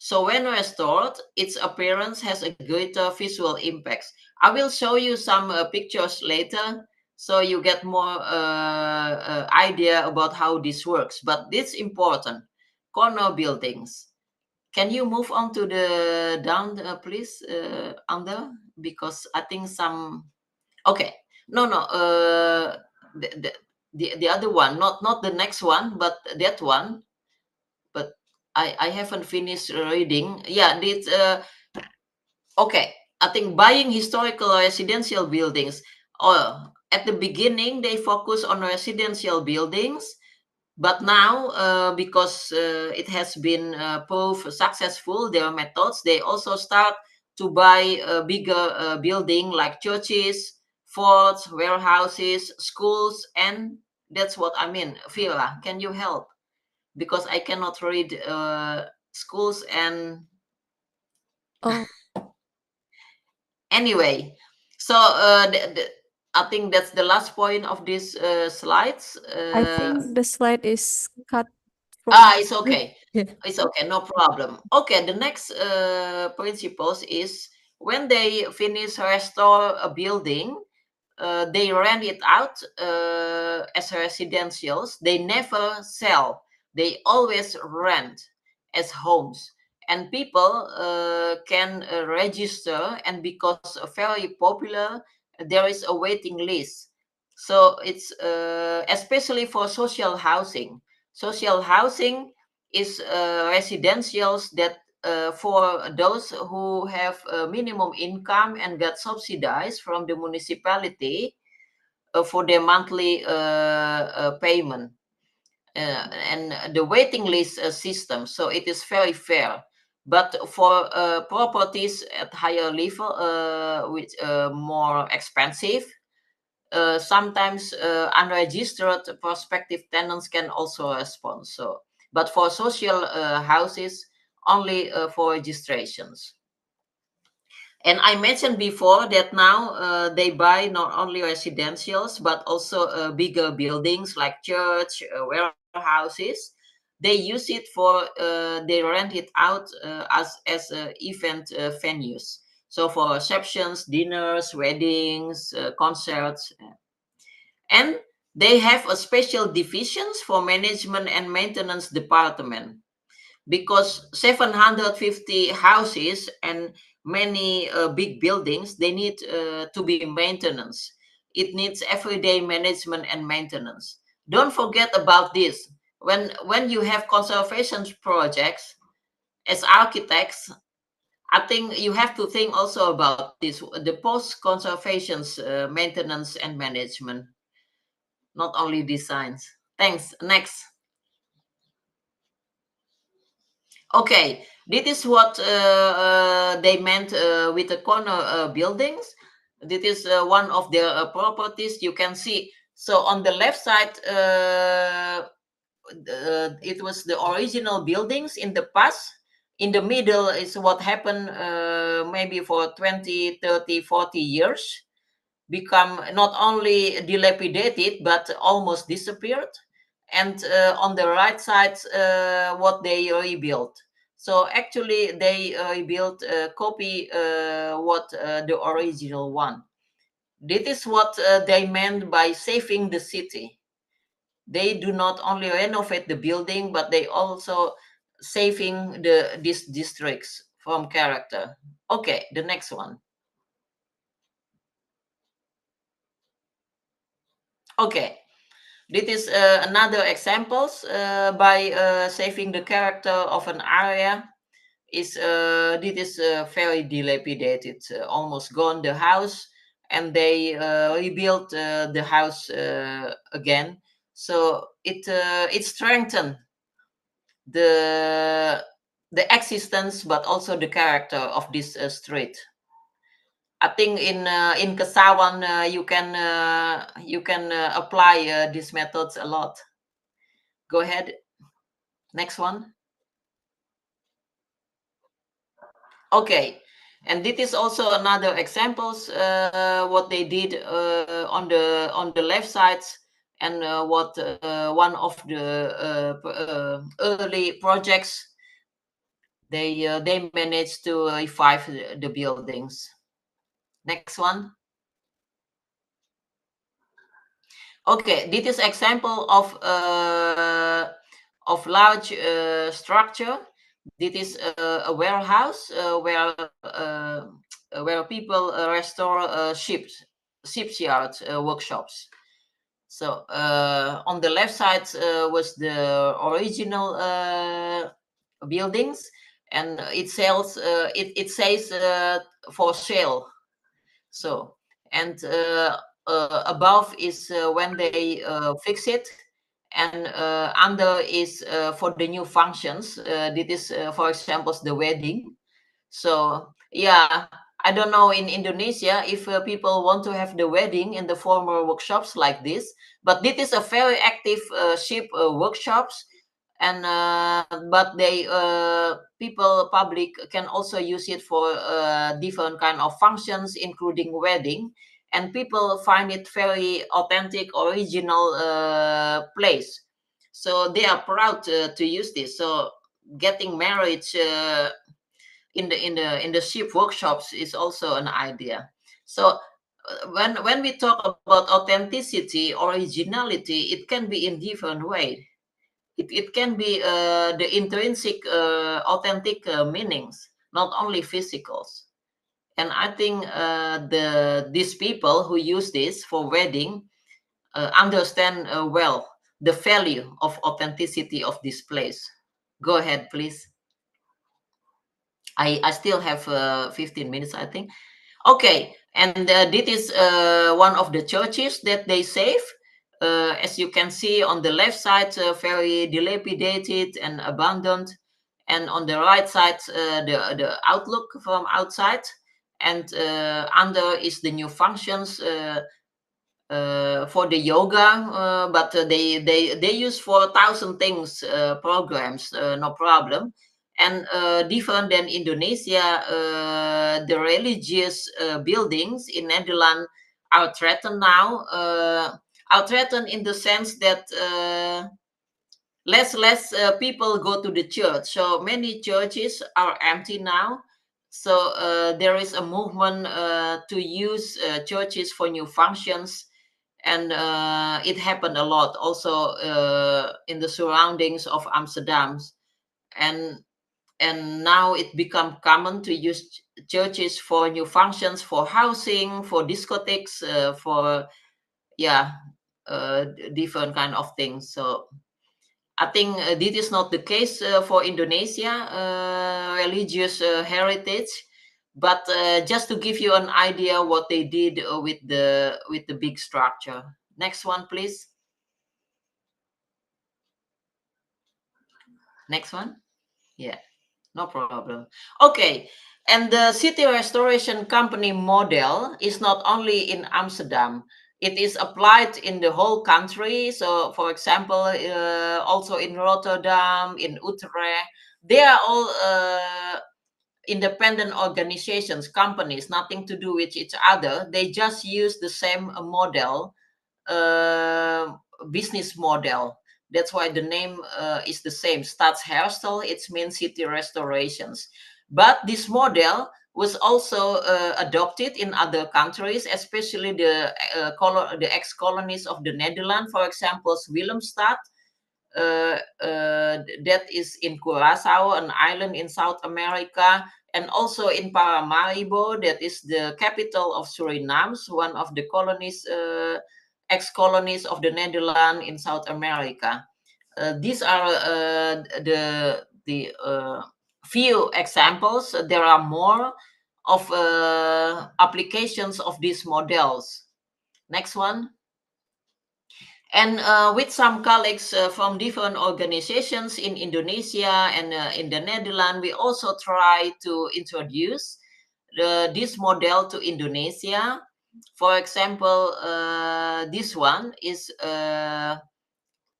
So when restored, its appearance has a greater visual impact. I will show you some pictures later so you get more idea about how this works. But it's important. Corner buildings. Can you move on to the down, please, Ander? Because I think some. Okay. No. The other one, not the next one, but that one. But I haven't finished reading. Yeah, this. Okay. I think buying historical residential buildings. At the beginning, they focus on residential buildings. But now, because it has been proved successful, their methods, they also start to buy a bigger building like churches, forts, warehouses, schools, and that's what I mean. Villa, can you help? Because I cannot read schools and Oh, anyway. So I think that's the last point of these slides. I think the slide is cut from. It's okay. Yeah. It's okay, no problem. Okay, the next principles is when they finish restore a building, they rent it out as residentials. They never sell. They always rent. as homes, and people can register, and because very popular, there is a waiting list. So it's especially for social housing. Social housing is residentials that for those who have a minimum income and get subsidized from the municipality for their monthly payment. And the waiting list system, so it is very fair. But for properties at higher level, which more expensive, sometimes unregistered prospective tenants can also respond. So, but for social houses, only for registrations. And I mentioned before that now they buy not only residentials, but also bigger buildings like church, warehouses. They use it for, they rent it out as event venues. So for receptions, dinners, weddings, concerts. And they have a special divisions for management and maintenance department, because 750 houses and many big buildings, they need to be maintenance. It needs everyday management and maintenance. Don't forget about this. When you have conservation projects as architects, I think you have to think also about this, the post conservation maintenance and management, not only designs. Thanks. Next. Okay, this is what they meant with the corner buildings. This is one of their properties. You can see. So on the left side, it was the original buildings in the past. In the middle is what happened maybe for 20, 30, 40 years, become not only dilapidated but almost disappeared. And on the right side, what they rebuilt. So actually they rebuilt copy what the original one. This is what they meant by saving the city. They do not only renovate the building, but they also saving these districts from character. Okay, the next one. Okay, this is another examples by saving the character of an area. Is this is very dilapidated, almost gone the house, and they rebuilt the house again. So it strengthened the existence, but also the character of this street. I think in Kesawan you can apply these methods a lot. Go ahead. Next one. Okay, and this is also another examples what they did on the left sides, and what one of the early projects they managed to revive the buildings. Next one. Okay, this is example of large structure. This is a warehouse where people restore shipyard workshops. So on the left side was the original buildings, and it sells. It says for sale. So, and above is when they fix it, and under is for the new functions. This is, for example, the wedding. So yeah, I don't know in Indonesia if people want to have the wedding in the former workshops like this, but this is a very active ship workshops. And but they public can also use it for different kind of functions, including wedding, and people find it very authentic, original place. So they are proud to use this. So getting married in the ship workshops is also an idea. So when we talk about authenticity, originality, it can be in different way. it can be the intrinsic, authentic meanings, not only physicals. And I think these people who use this for wedding understand well the value of authenticity of this place. Go ahead, please. I still have 15 minutes, I think. Okay, and this is one of the churches that they save. As you can see on the left side, very dilapidated and abandoned, and on the right side, the outlook from outside, and under is the new functions for the yoga, but they use for 1,000 things programs, no problem. And different than Indonesia, the religious buildings in Netherlands are threatened now. Are threatened in the sense that less people go to the church, so many churches are empty now. So there is a movement to use churches for new functions, and it happened a lot also in the surroundings of Amsterdam, and now it become common to use churches for new functions, for housing, for discotheques, for different kind of things. So I think this is not the case for Indonesia religious heritage, but just to give you an idea what they did with the big structure. Next one, please. Next one. Yeah, no problem. Okay, and the city restoration company model is not only in Amsterdam. It is applied in the whole country. So, for example, also in Rotterdam, in Utrecht, they are all independent organizations, companies, nothing to do with each other. They just use the same model, business model. That's why the name is the same. Stadsherstel, it means city restorations. But this model was also adopted in other countries, especially the ex-colonies of the Netherlands. For example, Willemstad, that is in Curaçao, an island in South America, and also in Paramaribo, that is the capital of Suriname, one of the colonies, ex-colonies of the Netherlands in South America. These are the few examples. There are more of applications of these models. Next one. And with some colleagues from different organizations in Indonesia and in the Netherlands, we also try to introduce this model to Indonesia. For example, this one is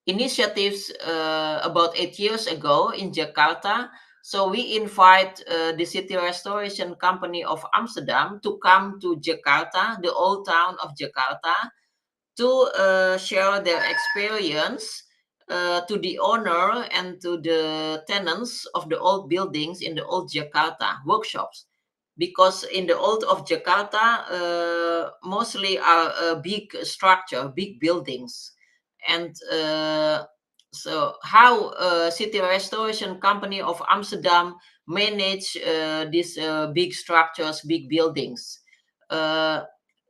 initiatives about 8 years ago in Jakarta. So we invite the City Restoration Company of Amsterdam to come to Jakarta, the old town of Jakarta, to share their experience to the owner and to the tenants of the old buildings in the old Jakarta workshops. Because in the old of Jakarta, mostly are a big structure, big buildings. And so how City Restoration Company of Amsterdam manage these big structures, big buildings.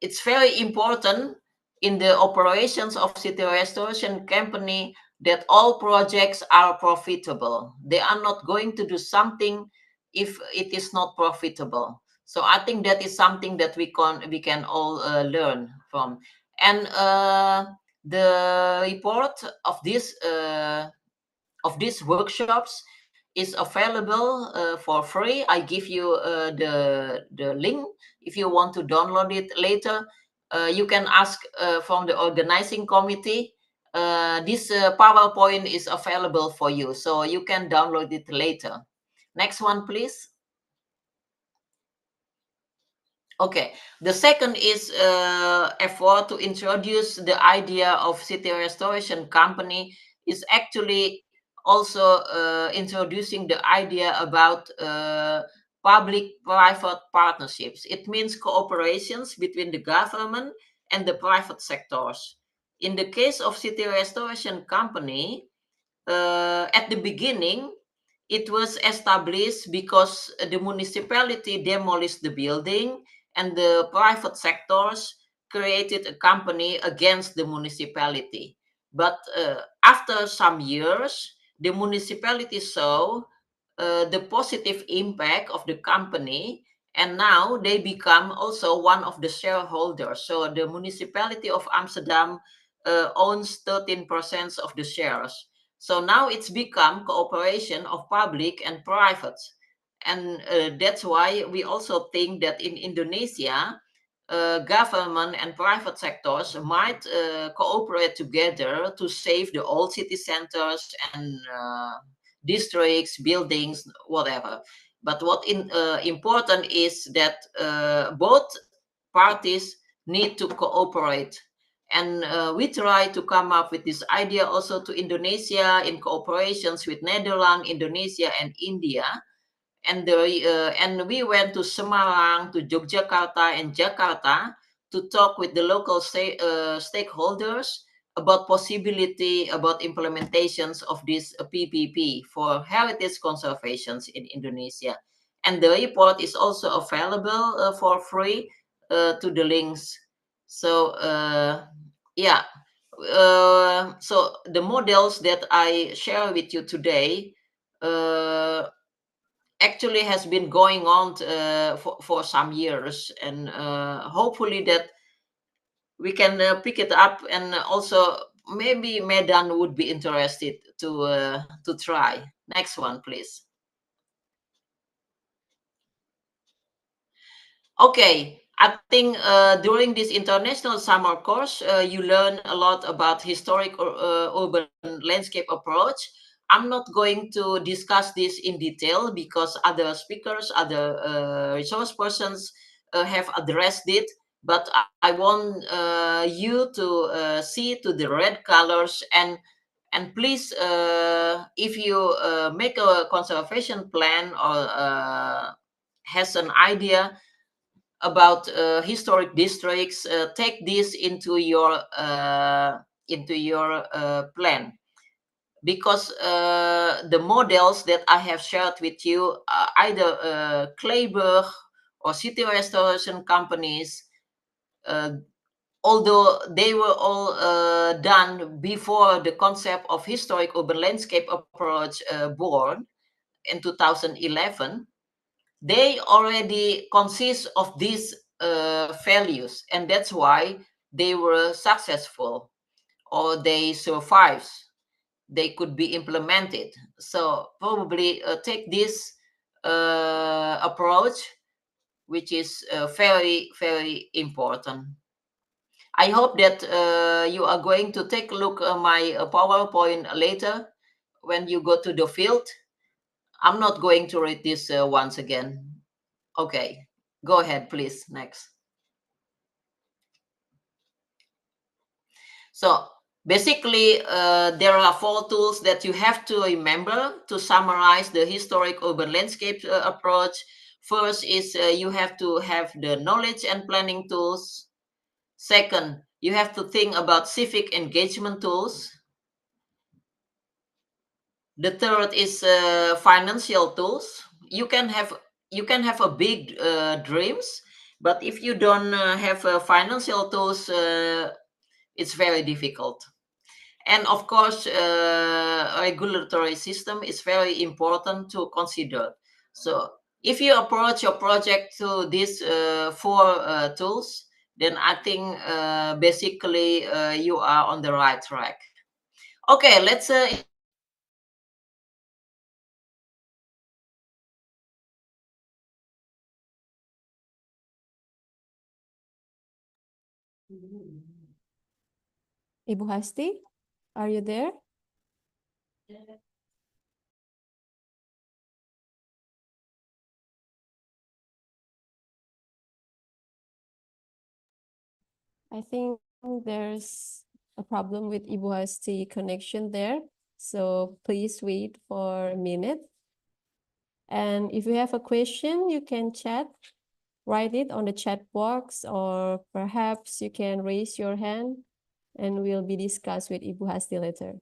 It's very important in the operations of City Restoration Company that all projects are profitable. They are not going to do something if it is not profitable. So I think that is something that we can all learn from. And the report of these workshops is available for free. I give you the link if you want to download it later. You can ask from the organizing committee. This PowerPoint is available for you, so you can download it later. Next one, please. Okay, the second is effort to introduce the idea of City Restoration Company is actually also introducing the idea about public-private partnerships. It means cooperations between the government and the private sectors. In the case of City Restoration Company, at the beginning, it was established because the municipality demolished the building and the private sectors created a company against the municipality. But after some years, the municipality saw the positive impact of the company, and now they become also one of the shareholders. So the municipality of Amsterdam owns 13% of the shares. So now it's become cooperation of public and private. And that's why we also think that in Indonesia, government and private sectors might cooperate together to save the old city centers and districts, buildings, whatever. But what important is that both parties need to cooperate. And we try to come up with this idea also to Indonesia in cooperations with Netherlands, Indonesia, and India. And we went to Semarang, to Yogyakarta and Jakarta to talk with the local stakeholders about possibility about implementations of this PPP for heritage conservations in Indonesia. And the report is also available for free to the links. So yeah, so the models that I share with you today actually has been going on for some years, and hopefully that we can pick it up, and also maybe Medan would be interested to try. Next one, please. Okay, I think during this international summer course, you learn a lot about historic urban landscape approach. I'm not going to discuss this in detail because other speakers, other resource persons have addressed it. But I want you to see to the red colors, and please, if you make a conservation plan or has an idea about historic districts, take this into your plan, because the models that I have shared with you, either Kleber or city restoration companies, although they were all done before the concept of historic urban landscape approach born in 2011, they already consist of these values, and that's why they were successful, or they survived, they could be implemented. So probably take this approach, which is very, very important. I hope that you are going to take a look at my PowerPoint later when you go to the field. I'm not going to read this once again. Okay, go ahead, please. Next. So basically, there are 4 tools that you have to remember to summarize the historic urban landscape approach. First is you have to have the knowledge and planning tools. Second, you have to think about civic engagement tools. The third is financial tools. You can have a big dreams, but if you don't have financial tools, it's very difficult. And of course, regulatory system is very important to consider. So if you approach your project to these 4 tools, then I think basically you are on the right track. Okay, let's Ibu Hasti, are you there? I think there's a problem with Ibu Hasti connection there. So please wait for a minute. And if you have a question, you can write it on the chat box, or perhaps you can raise your hand and we'll be discussed with Ibu Hasti later.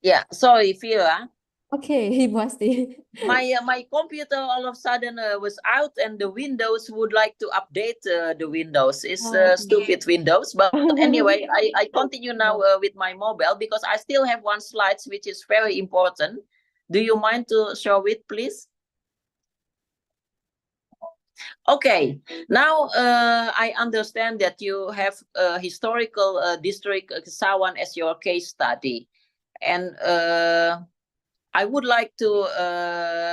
Yeah, sorry, Fira. Okay, Ibu Asti. My computer all of a sudden was out, and the Windows would like to update the Windows. It's Oh, stupid Windows, but anyway, I continue now with my mobile because I still have one slides which is very important. Do you mind to show it, please? Okay, now I understand that you have historical district Kesawan as your case study, and I would like to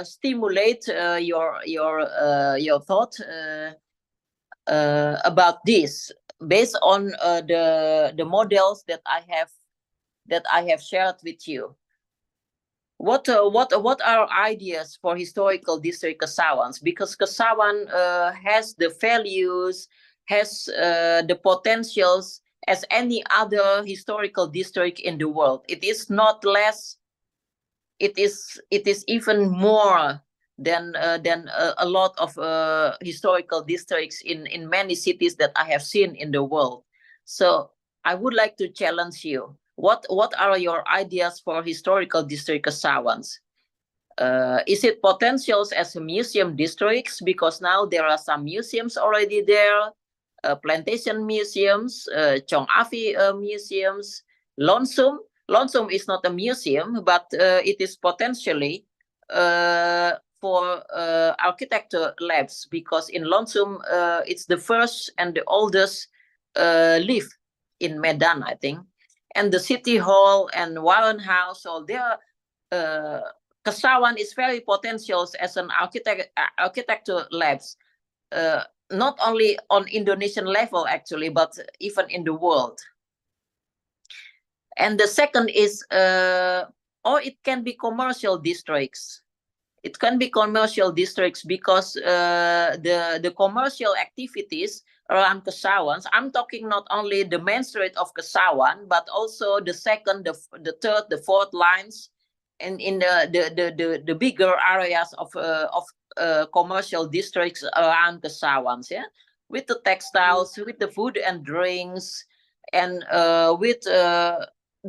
stimulate your thought about this based on the models that I have shared with you. What are ideas for historical district Kesawans? Because Kesawan has the values, has the potentials as any other historical district in the world. It is not less. It is even more than a lot of historical districts in many cities that I have seen in the world. So I would like to challenge you. What are your ideas for historical district Kesawans? Is it potentials as museum districts? Because now there are some museums already there, plantation museums, Chong Afi museums, Lonsum. Lonsum is not a museum, but it is potentially for architecture labs, because in Lonsum it's the first and the oldest lift in Medan, I think. And the city hall and Warren House, so there Kesawan is very potential as an architecture labs, not only on Indonesian level actually, but even in the world. And the second is, or it can be commercial districts. It can be commercial districts because the commercial activities around Kesawans, I'm talking not only the main street of Kesawan, but also the second, the third, the fourth lines, and in the bigger areas of commercial districts around Kesawans, yeah, with the textiles, with the food and drinks, and with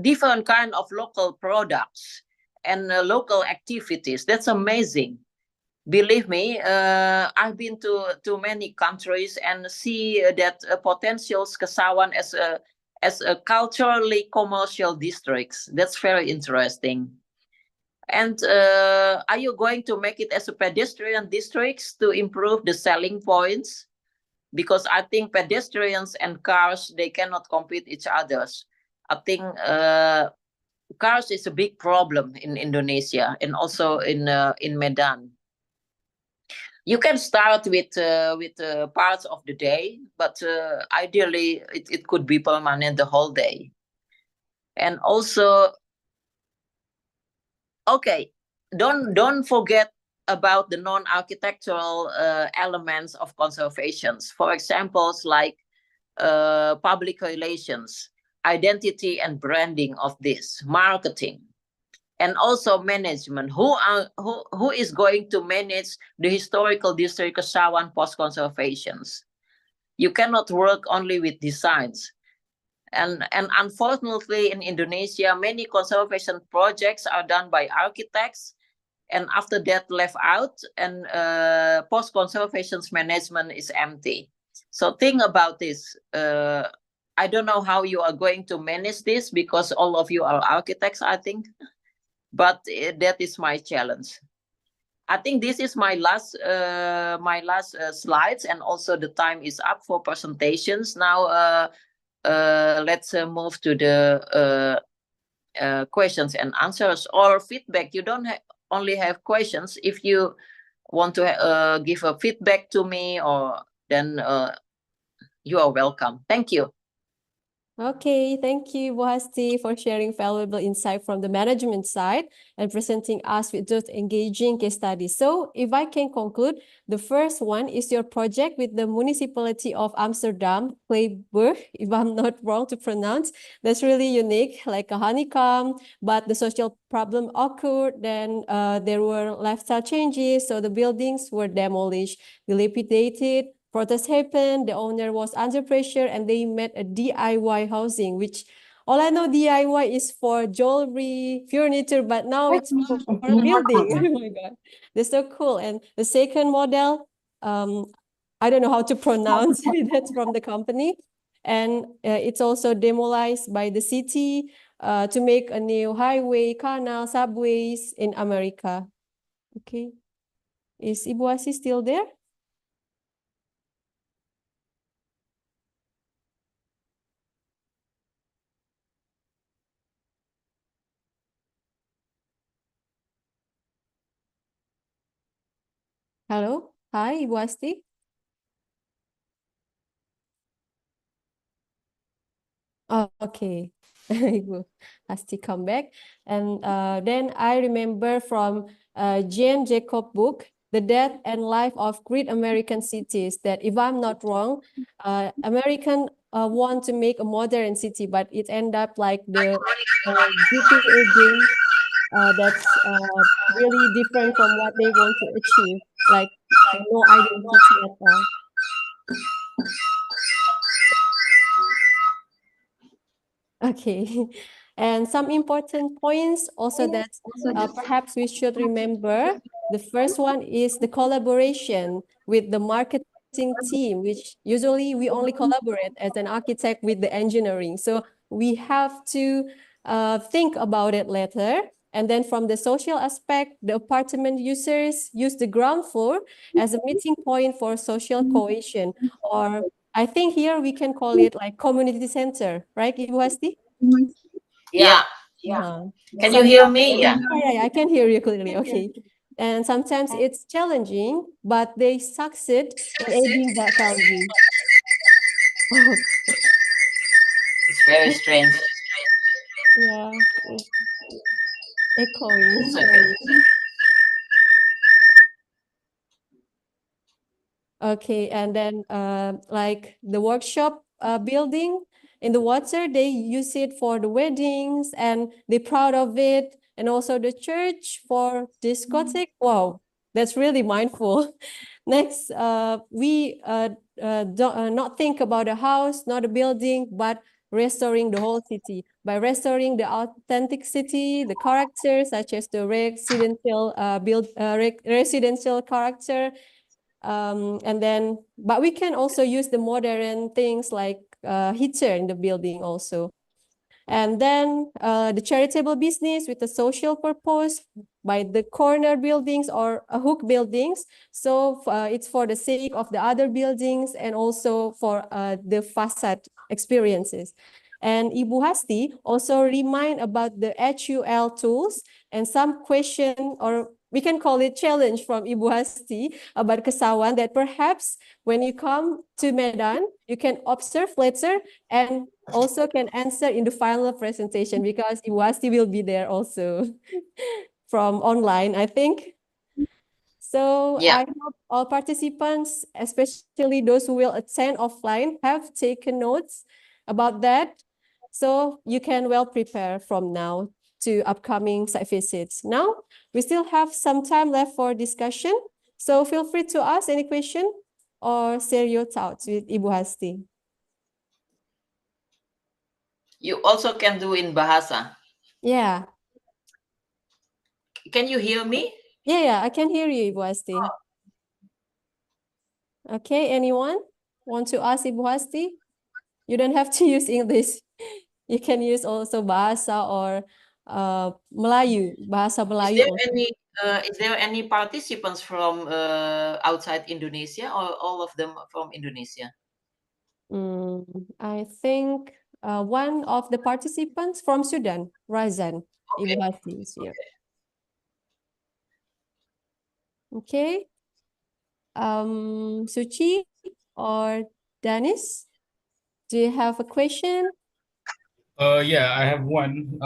different kind of local products and local activities. That's amazing. Believe me, I've been to many countries and see that potentials Kesawan as a culturally commercial districts. That's very interesting. And are you going to make it as a pedestrian districts to improve the selling points? Because I think pedestrians and cars, they cannot compete each others. I think cars is a big problem in Indonesia and also in Medan. You can start with parts of the day, but ideally it could be permanent the whole day. And also, okay, don't forget about the non-architectural elements of conservations. For examples like public relations, identity and branding of this, marketing, and also management. Who is going to manage the historical district Kesawan post conservations? You cannot work only with designs. And unfortunately in Indonesia, many conservation projects are done by architects, and after that left out, and post conservation management is empty. So think about this. I don't know how you are going to manage this, because all of you are architects, I think. But that is my challenge. I think this is my last slides, and also the time is up for presentations. Now let's move to the questions and answers or feedback. You don't only have questions. If you want to give a feedback to me, or then you are welcome. Thank you. Okay, thank you, Bu Hasti, for sharing valuable insight from the management side and presenting us with those engaging case studies. So if I can conclude, the first one is your project with the municipality of Amsterdam, Kleiburg, if I'm not wrong to pronounce. That's really unique, like a honeycomb, but the social problem occurred, then there were lifestyle changes, so the buildings were demolished, dilapidated. Protests happened, the owner was under pressure, and they made a DIY housing, which All I know DIY is for jewelry, furniture, but now it's for building. Oh my God, they're so cool. And the second model, I don't know how to pronounce it. That's from the company, and it's also demolished by the city to make a new highway, canal, subways in America. Okay, is Ibu Asi still there? Hello, hi, Ibu Asti. Oh, okay. Ibu Asti come back. And then I remember from Jane Jacob book, The Death and Life of Great American Cities, that if I'm not wrong, American want to make a modern city, but it end up like the GTA game that's really different from what they want to achieve, like no identity at all. Okay, and some important points also that perhaps we should remember. The first one is the collaboration with the marketing team, which usually we only collaborate as an architect with the engineering. So we have to think about it later. And then from the social aspect, the apartment users use the ground floor as a meeting point for social cohesion, or I think here we can call it like community center, right, Ibu Hasti? Yeah. Can you hear me? Yeah. Yeah, I can hear you clearly. Okay. And sometimes it's challenging, but they succeed in aiding that value. Oh, It's very strange. yeah, it's echoing. It's okay. Okay, and then like the workshop building in the water, they use it for the weddings and they're proud of it. And also the church for discotheque. Wow, that's really mindful. Next, we don't not think about a house, not a building, but restoring the whole city. By restoring the authenticity, the character, such as the residential character, and then, but we can also use the modern things like heater in the building also. And then the charitable business with a social purpose by the corner buildings or hook buildings. So it's for the sake of the other buildings and also for the facade experiences. And Ibu Hasti also remind about the HUL tools and some question, or we can call it challenge from Ibu Hasti about Kesawan, that perhaps when you come to Medan, you can observe later and also can answer in the final presentation because Ibu Hasti will be there also from online, I think. So Yeah. I hope all participants, especially those who will attend offline, have taken notes about that. So you can well prepare from now to upcoming site visits. Now, we still have some time left for discussion. So feel free to ask any question or share your thoughts with Ibu Hasti. You also can do in Bahasa. Yeah. Can you hear me? Yeah, I can hear you, Ibu Hasti. Okay, anyone want to ask Ibu Hasti? You don't have to use English. You can use also Bahasa or Melayu, Bahasa Melayu also. Is there any participants from outside Indonesia or all of them from Indonesia? I think one of the participants from Sudan, Razan, Ibu Hasti is here. Okay. Suchi or Danis, do you have a question? Yeah, I have one.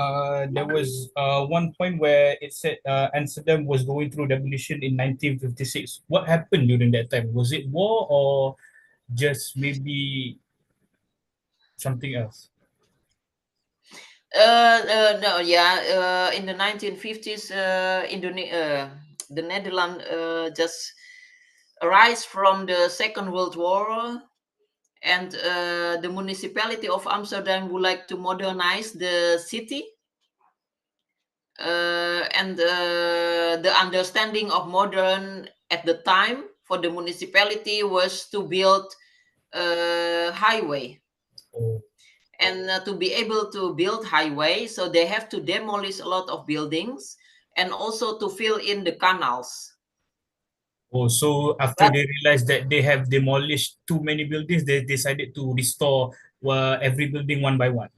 There was one point where it said Amsterdam was going through demolition in 1956. What happened during that time? Was it war or just maybe something else? No, yeah. In the 1950s, the Netherlands just arise from the Second World War, and the municipality of Amsterdam would like to modernize the city. And the understanding of modern at the time for the municipality was to build a highway. And to be able to build highway, so they have to demolish a lot of buildings and also to fill in the canals. Oh, so after they realized that they have demolished too many buildings, they decided to restore every building one by one,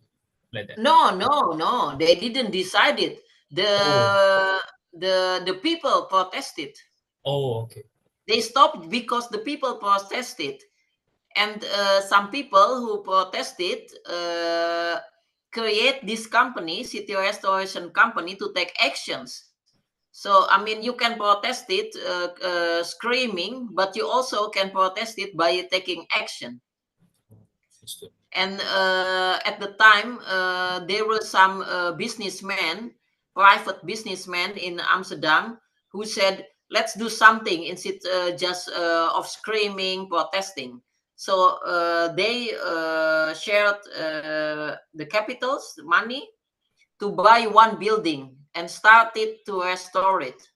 like that. No, they didn't decide it. The people protested. Oh, okay. They stopped because the people protested, and some people who protested create this company, city restoration company, to take actions. So I mean, you can protest it screaming, but you also can protest it by taking action. And at the time, there were some private businessmen in Amsterdam, who said, let's do something instead just of screaming, protesting. So they shared the capitals, the money, to buy one building and started to restore it.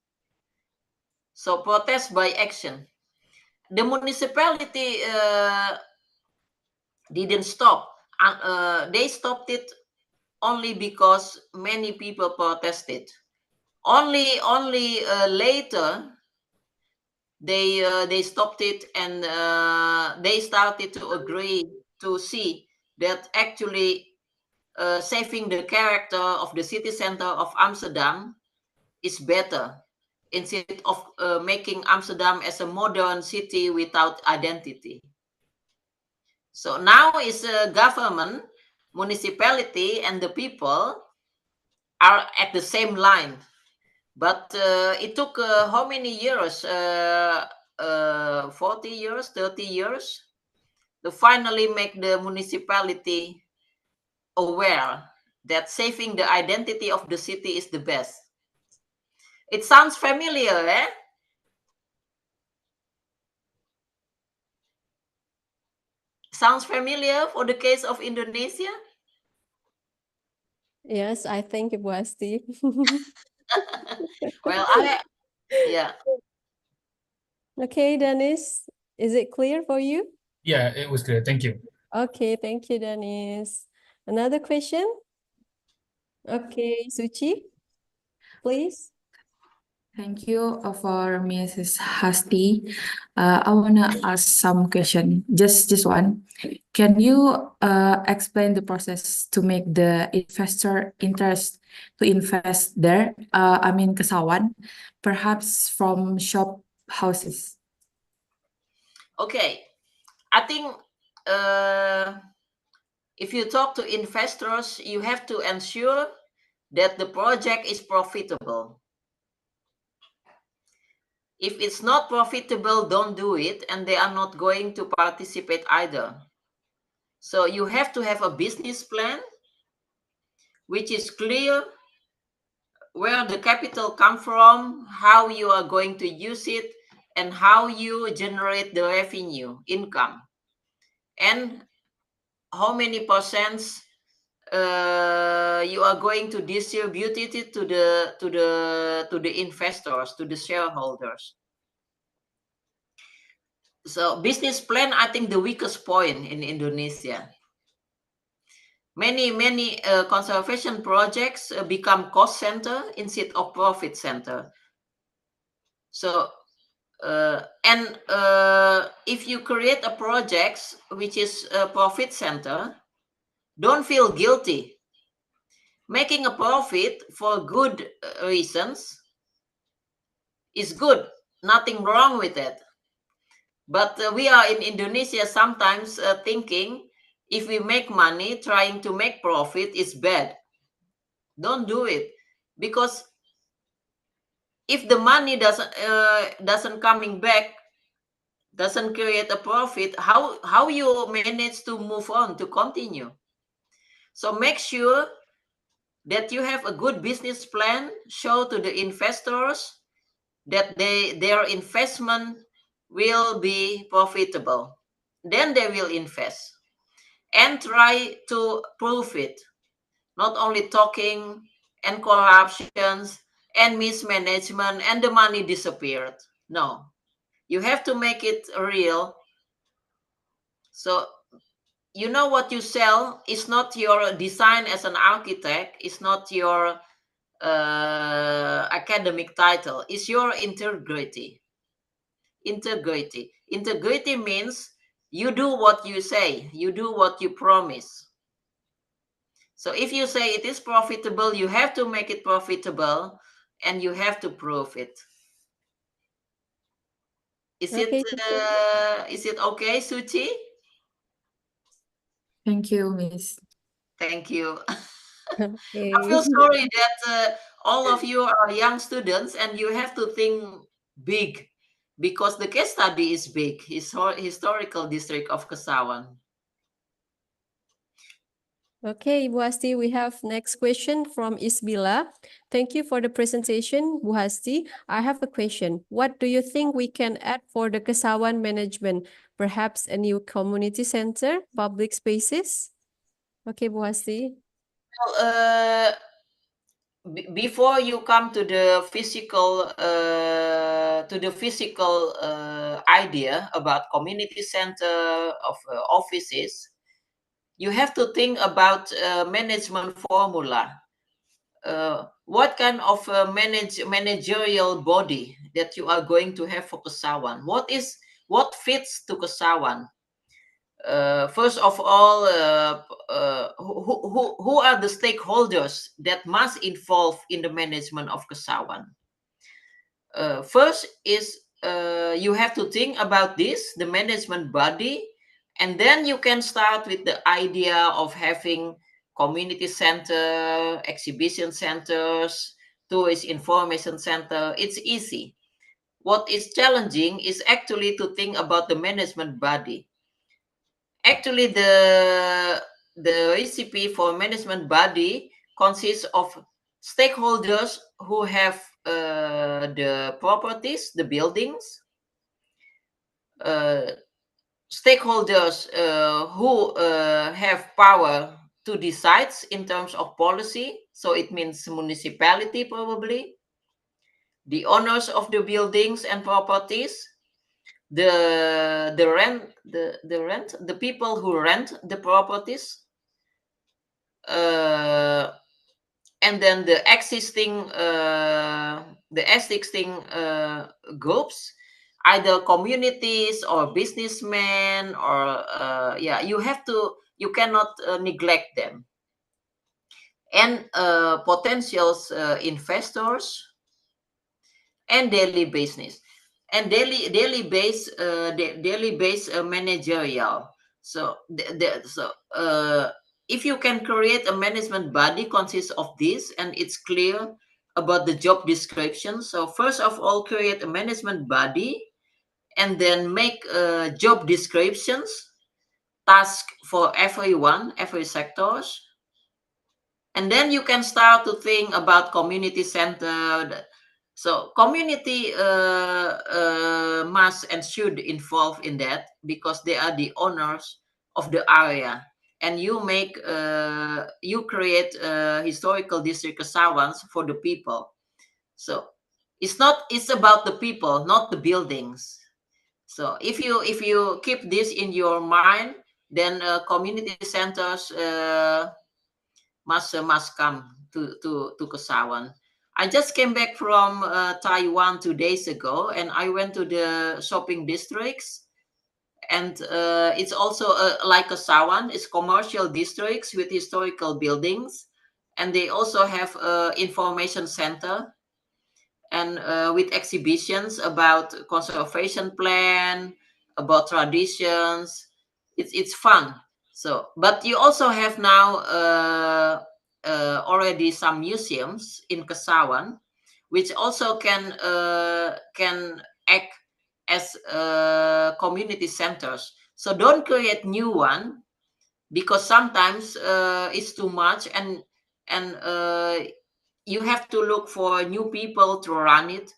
So protest by action. The municipality didn't stop. They stopped it only because many people protested. Only later they stopped it, and they started to agree to see that actually saving the character of the city center of Amsterdam is better, instead of making Amsterdam as a modern city without identity. So now is a government, municipality, and the people are at the same line. But it took how many years? 40 years, 30 years to finally make the municipality aware that saving the identity of the city is the best. It sounds familiar, eh? Sounds familiar for the case of Indonesia? Yes, I think it was Steve. Well, yeah. Okay, Dennis, is it clear for you? Yeah, it was clear. Thank you. Okay, thank you, Dennis. Another question? Okay, Suchi, please. Thank you for Mrs. Hasti. I want to ask some question, just one. Can you explain the process to make the investor interest to invest there? I mean, Kesawan, perhaps from shop houses. Okay, I think if you talk to investors, you have to ensure that the project is profitable. If it's not profitable, don't do it, and they are not going to participate either. So you have to have a business plan which is clear, where the capital come from, how you are going to use it, and how you generate the revenue income, and how many percents you are going to distribute it to the investors, to the shareholders. So business plan, I think, the weakest point in Indonesia. Many conservation projects become cost center instead of profit center. So if you create a project which is a profit center, don't feel guilty. Making a profit for good reasons is good. Nothing wrong with it. But we are in Indonesia sometimes thinking if we make money, trying to make profit is bad. Don't do it, because if the money doesn't coming back, doesn't create a profit, how you manage to move on, to continue? So make sure that you have a good business plan, show to the investors that their investment will be profitable. then they will invest and try to prove it. Not only talking and corruptions and mismanagement and the money disappeared. No, you have to make it real. So you know what you sell is not your design as an architect, it's not your academic title, it's your integrity. Integrity means you do what you say, you do what you promise. So if you say it is profitable, you have to make it profitable and you have to prove it. Is Okay, it okay, Suchi? Thank you, Miss. Thank you. I okay. feel sorry that all of you are young students and you have to think big because the case study is big, historical district of Kesawan. Okay, Bu Hasti, we have next question from Isbila. Thank you for the presentation, Bu Hasti. I have a question. What do you think we can add for the Kesawan management? Perhaps a new community center, public spaces? Okay, Bu Hasti. Well, before you come to the physical idea about community center of offices, you have to think about management formula. What kind of managerial body that you are going to have for Kesawan? What fits to Kesawan? First of all, who are the stakeholders that must involve in the management of Kesawan? First is you have to think about this, the management body, and then you can start with the idea of having community center, exhibition centers, tourist information center. It's easy. What is challenging is actually to think about the management body. Actually, the recipe for management body consists of stakeholders who have the properties, the buildings, stakeholders who have power to decide in terms of policy. So it means municipality probably, the owners of the buildings and properties, the people who rent the properties, and then the existing groups, either communities or businessmen or you cannot neglect them, and potential investors and daily business and daily base managerial. So if you can create a management body consists of this and it's clear about the job description. So first of all, create a management body and then make job descriptions, task for everyone, every sectors, and then you can start to think about community center. So community must and should involve in that because they are the owners of the area, and you create historical district Kesawans for the people. So it's about the people, not the buildings. So if you keep this in your mind, then community centers must come to Kesawan. I just came back from Taiwan 2 days ago, and I went to the shopping districts, and it's also like Kesawan. It's commercial districts with historical buildings, and they also have information center and with exhibitions about conservation plan, about traditions. It's fun. So, but you also have now already some museums in Kesawan, which also can act as community centers. So don't create new one because sometimes it's too much, and you have to look for new people to run it.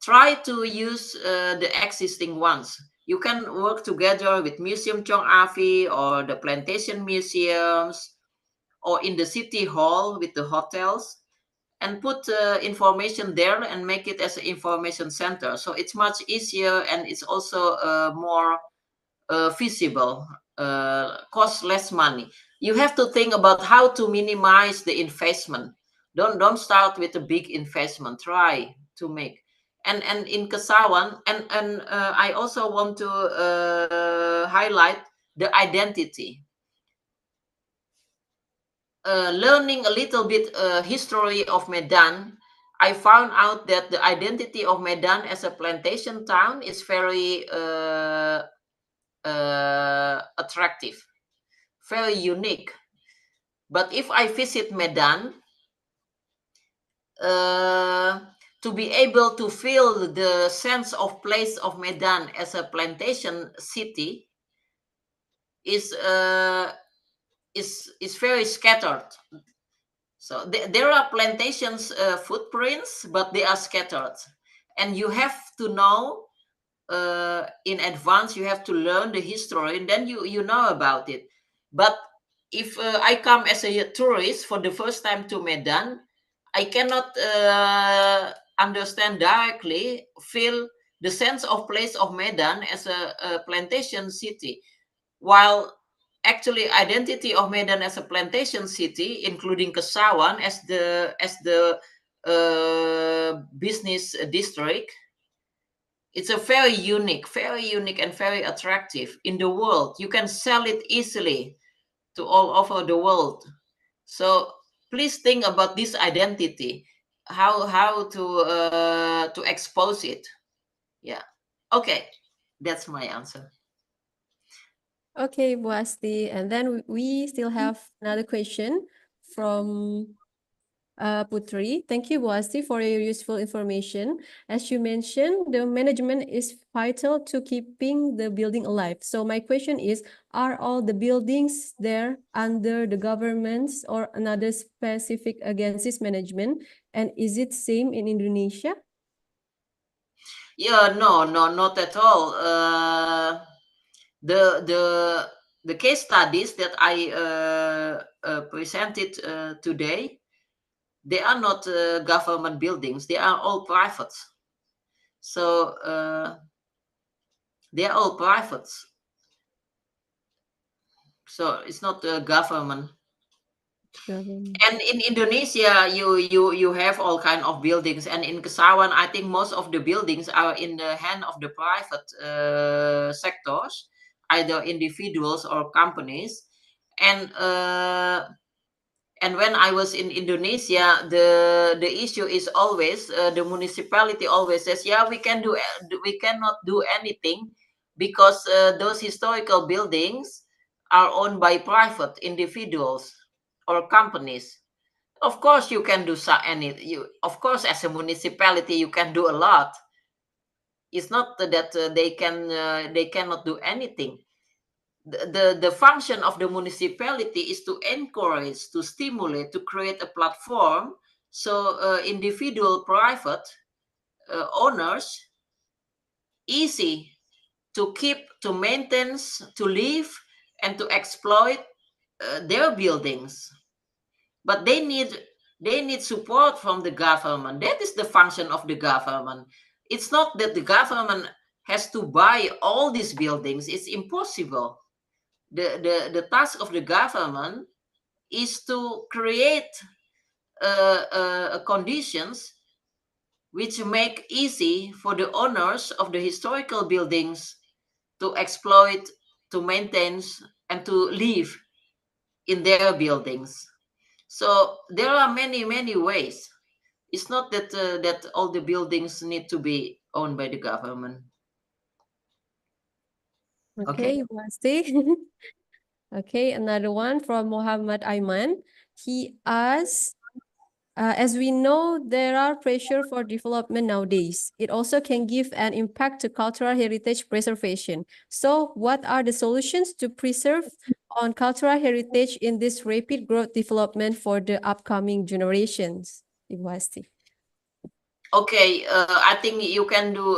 Try to use the existing ones. You can work together with Museum Chong Afi or the plantation museums or in the city hall with the hotels, and put information there and make it as an information center. So it's much easier, and it's also more feasible, cost less money. You have to think about how to minimize the investment. Don't start with a big investment. Try to make. And in Kesawan, and I also want to highlight the identity. Learning a little bit history of Medan, I found out that the identity of Medan as a plantation town is very attractive, very unique. But if I visit Medan, to be able to feel the sense of place of Medan as a plantation city is very scattered. So there are plantations footprints, but they are scattered, and you have to know in advance. You have to learn the history, and then you know about it. But if I come as a tourist for the first time to Medan, I cannot understand directly, feel the sense of place of Medan as a plantation city, while actually identity of Medan as a plantation city, including Kesawan as the business district, it's a very unique and very attractive in the world. You can sell it easily to all over the world. So please think about this identity, how to expose it. Yeah. Okay, that's my answer. Okay, Bu Asti. And then we still have another question from Putri. Thank you, Bu Asti, for your useful information. As you mentioned, the management is vital to keeping the building alive. So my question is, are all the buildings there under the government's or another specific agency's management? And is it same in Indonesia? Yeah, no, not at all. The case studies that I presented today, they are not government buildings. They are all private. So they are all private. So it's not the government. And in Indonesia, you have all kind of buildings, and in Kesawan, I think most of the buildings are in the hand of the private sectors, either individuals or companies. And when I was in Indonesia, the issue is always the municipality always says, yeah, we cannot do anything because those historical buildings are owned by private individuals or companies. Of course, you can do of course, as a municipality, you can do a lot. It's not that they cannot do anything. The function of the municipality is to encourage, to stimulate, to create a platform so individual private owners easy to keep, to maintain, to live, and to exploit their buildings. But they need support from the government. That is the function of the government. It's not that the government has to buy all these buildings. It's impossible. The task of the government is to create conditions which make easy for the owners of the historical buildings to exploit, to maintain, and to live in their buildings. So there are many ways. It's not that that all the buildings need to be owned by the government. Okay, Bu Asti. Okay, another one from Muhammad Aiman. He asks, as we know, there are pressure for development nowadays. It also can give an impact to cultural heritage preservation. So what are the solutions to preserve on cultural heritage in this rapid growth development for the upcoming generations? Ibu Asti. Okay, I think you can do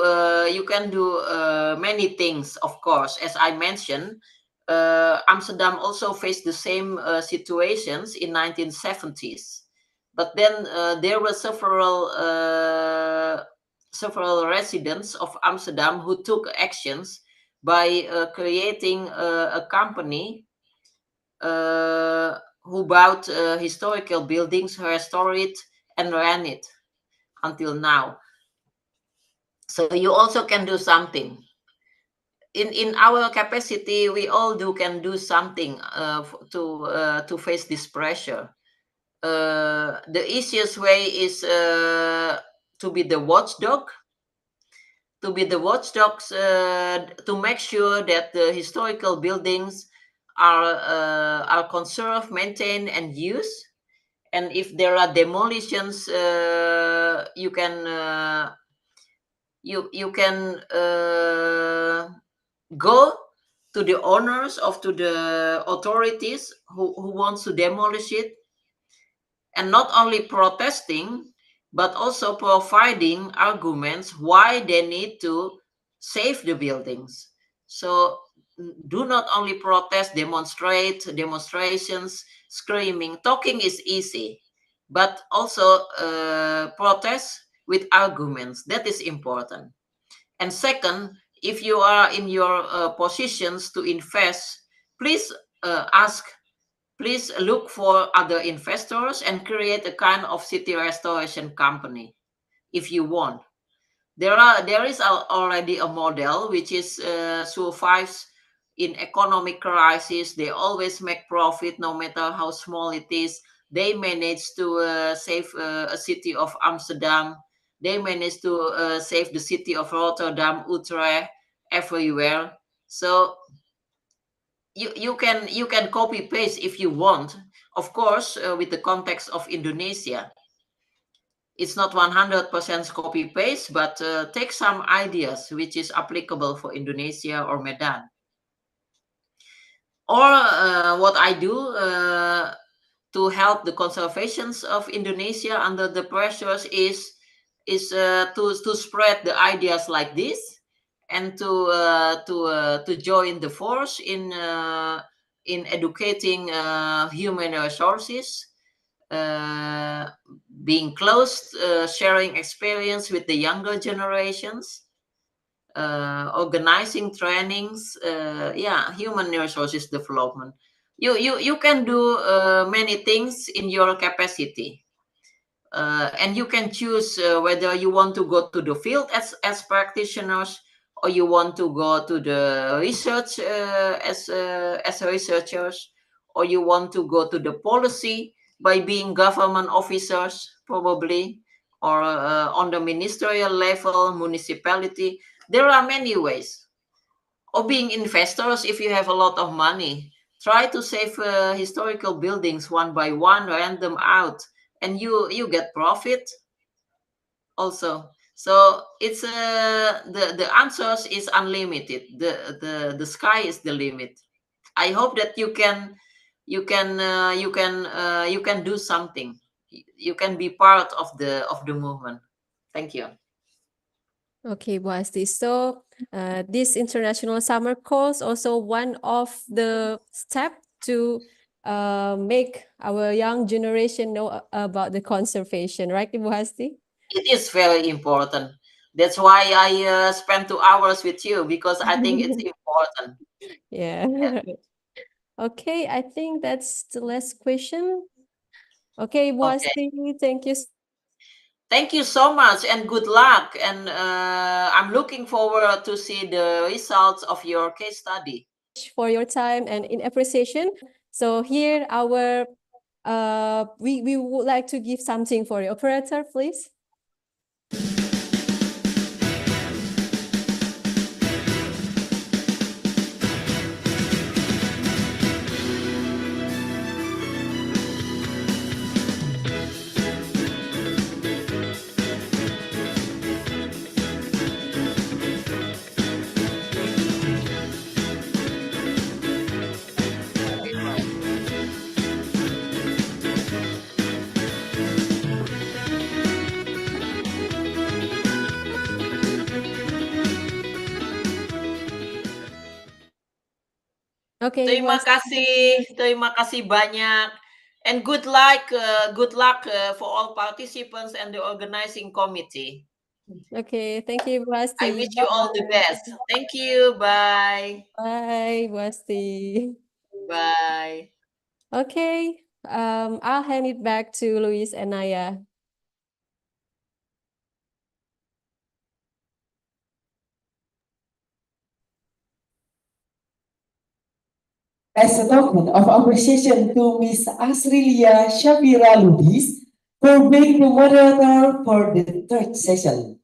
many things, of course. As I mentioned, Amsterdam also faced the same situations in 1970s, but then there were several residents of Amsterdam who took actions by creating a company who bought historical buildings, restored it, and ran it until now. So you also can do something. In our capacity, we all can do something to face this pressure. The easiest way is to be the watchdog. To be the watchdogs to make sure that the historical buildings are conserved, maintained, and used. And if there are demolitions, you can go to the owners of to the authorities who wants to demolish it, and not only protesting but also providing arguments why they need to save the buildings. So do not only protest, demonstrations, screaming. Talking is easy, but also protest with arguments. That is important. And second, if you are in your positions to invest, please please look for other investors and create a kind of city restoration company if you want. There is already a model which is survives in economic crisis. They always make profit no matter how small it is. They manage to save a city of Amsterdam. They manage to save the city of Rotterdam, Utrecht, everywhere. So you can copy paste if you want, of course, with the context of Indonesia. It's not 100% copy paste, but take some ideas which is applicable for Indonesia or Medan. Or what I do to help the conservations of Indonesia under the pressures is to spread the ideas like this, and to join the force in educating human resources, being close, sharing experience with the younger generations, organizing trainings, human resources development. You can do many things in your capacity. And you can choose whether you want to go to the field as practitioners, or you want to go to the research as researchers, or you want to go to the policy by being government officers probably, or on the ministerial level, municipality. There are many ways. Or being investors, if you have a lot of money, try to save historical buildings one by one, rent them out, and you get profit also. So it's the answers is unlimited. The sky is the limit. I hope that you can do something. You can be part of the movement. Thank you. Okay, Bu Asti. So, this international summer course also one of the step to make our young generation know about the conservation, right, Bu Asti? It is very important. That's why I spent 2 hours with you, because I think it's important. Yeah. Yeah. Okay, I think that's the last question. Okay, Bu Okay. Asti, thank you Thank you so much and good luck. And I'm looking forward to see the results of your case study. for your time and in appreciation. So here our we would like to give something for the operator, please. Okay, Terima kasih banyak. And good luck for all participants and the organizing committee. Okay, thank you, Bu Hasti. I wish you all the best. Thank you. Bye. Bye, Bu Hasti. Bye. Okay, I'll hand it back to Luis and Naya. As a token of appreciation to Ms. Asrilia Shafira Lubis for being the moderator for the third session.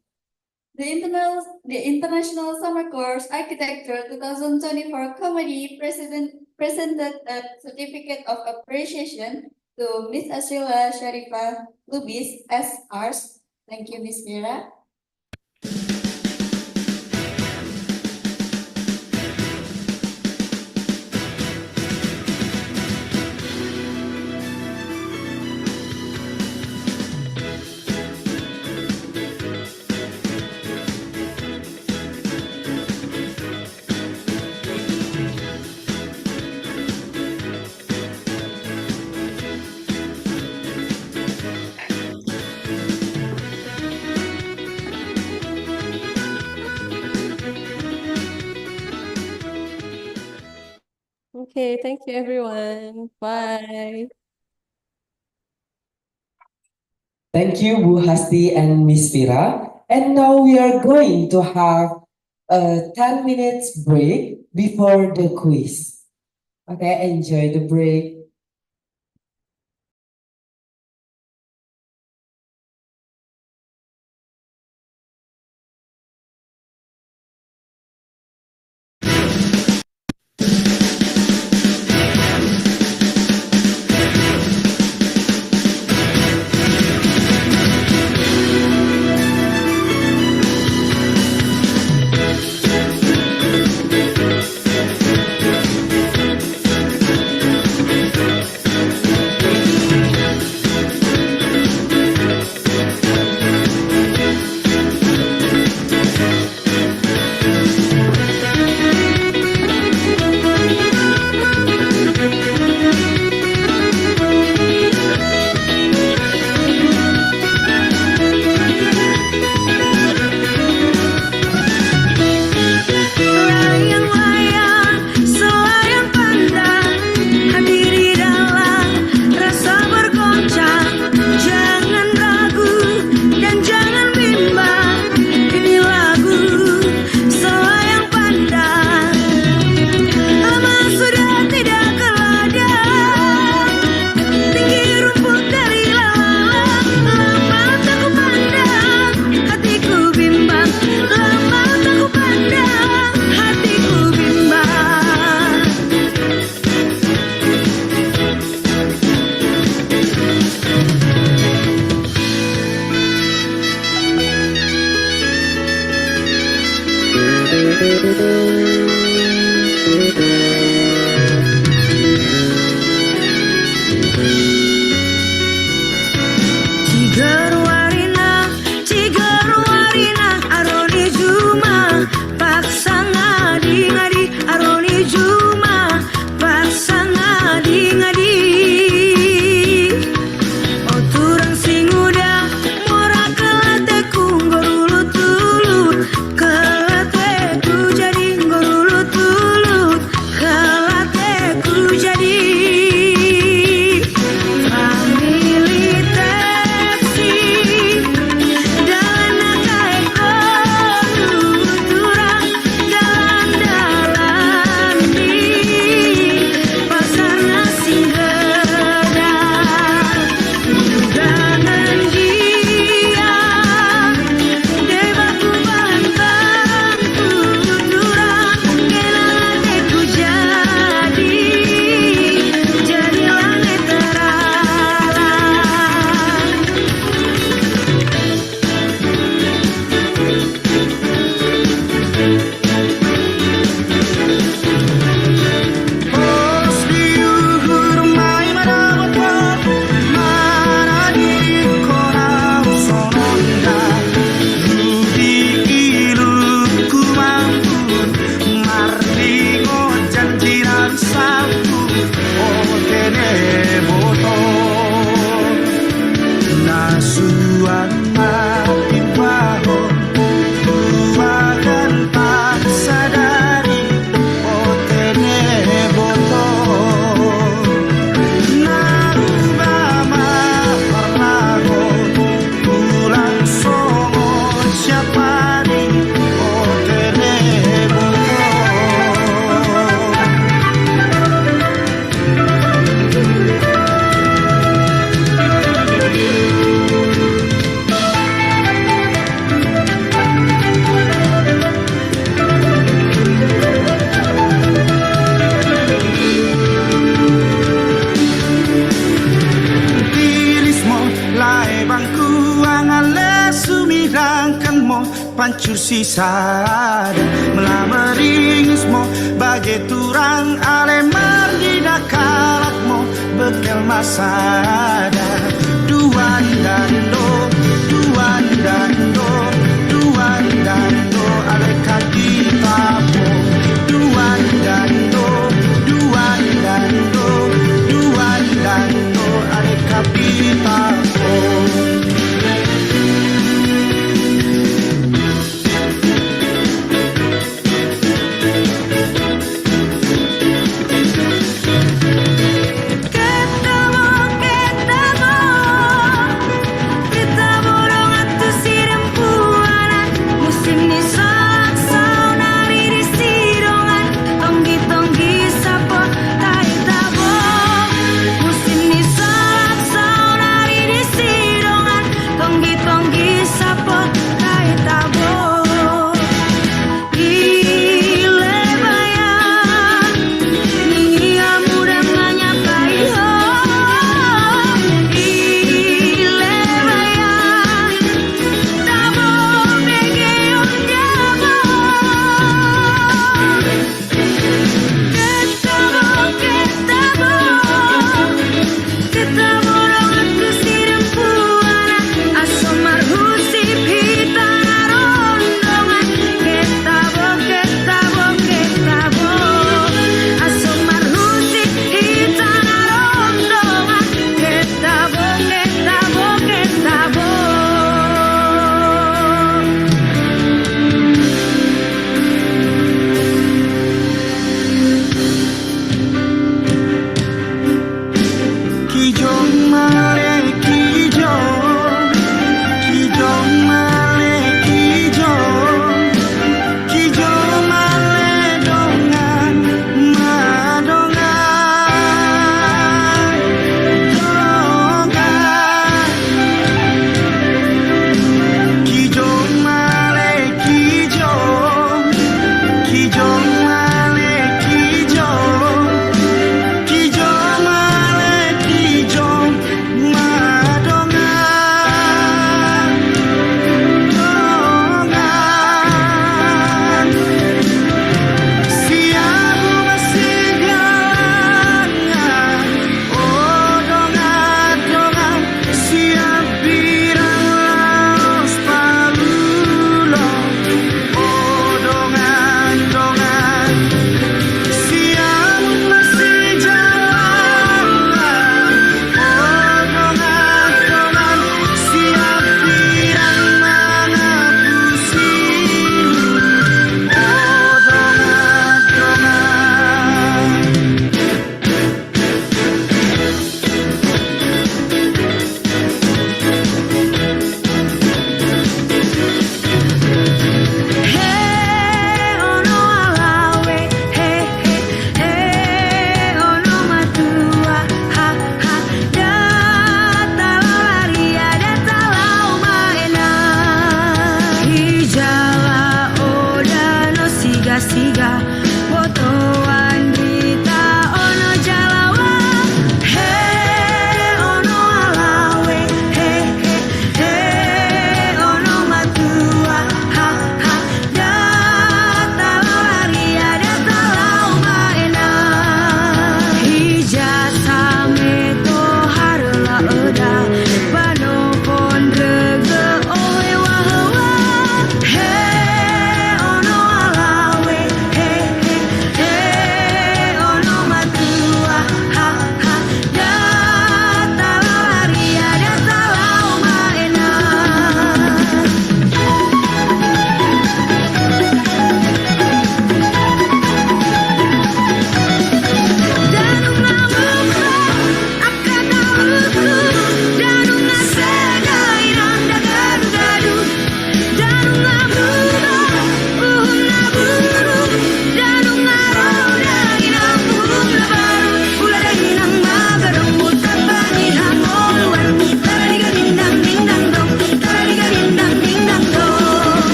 The International Summer Course Architecture 2024 Committee presented a certificate of appreciation to Ms. Asrila Sharifa Lubis as ours. Thank you, Ms. Mira. Okay, thank you, everyone. Bye. Thank you, Bu Hasti and Miss Vira. And now we are going to have a 10 minutes break before the quiz. Okay, enjoy the break. pancur sisa melameringis mo bagai turang alemar di dakalat mo bekel masada duan dando ale kaki tapo duan dando ale kaki tapo. Ketemu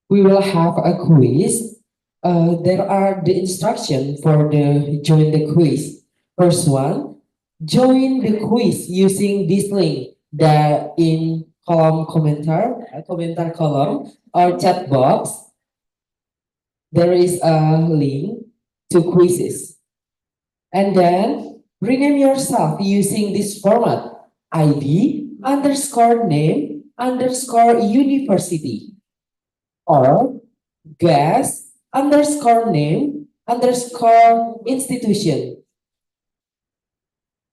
we will have a quiz. There are the instructions for the join the quiz. First one, join the quiz using this link that in column commentar column or chat box. There is a link to quizzes. And then rename yourself using this format: ID underscore name underscore university, or guest underscore name underscore institution.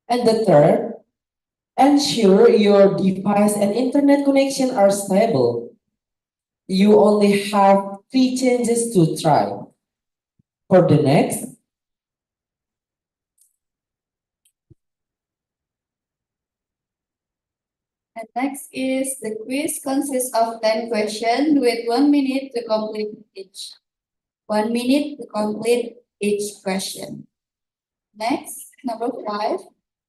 And the third, ensure your device and internet connection are stable. You only have 3 chances to try. For the next, And next is the quiz consists of 10 questions with 1 minute to complete each. 1 minute to complete each question. Next, number 5.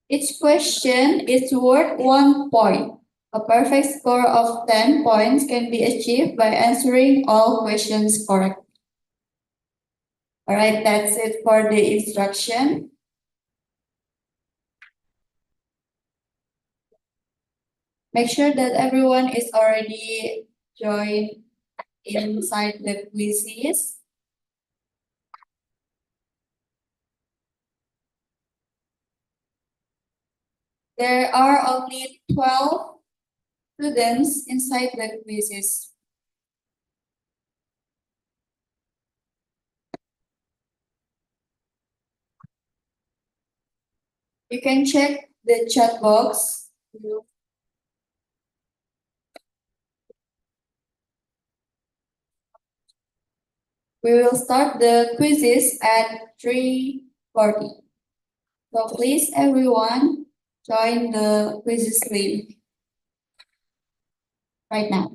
Each question is worth 1 point. A perfect score of 10 points can be achieved by answering all questions correctly. All right, that's it for the instruction. Make sure that everyone is already joined inside the quizzes. There are only 12 students inside the quizzes. You can check the chat box. We will start the quizzes at 3:40. So please everyone join the quizzes link right now.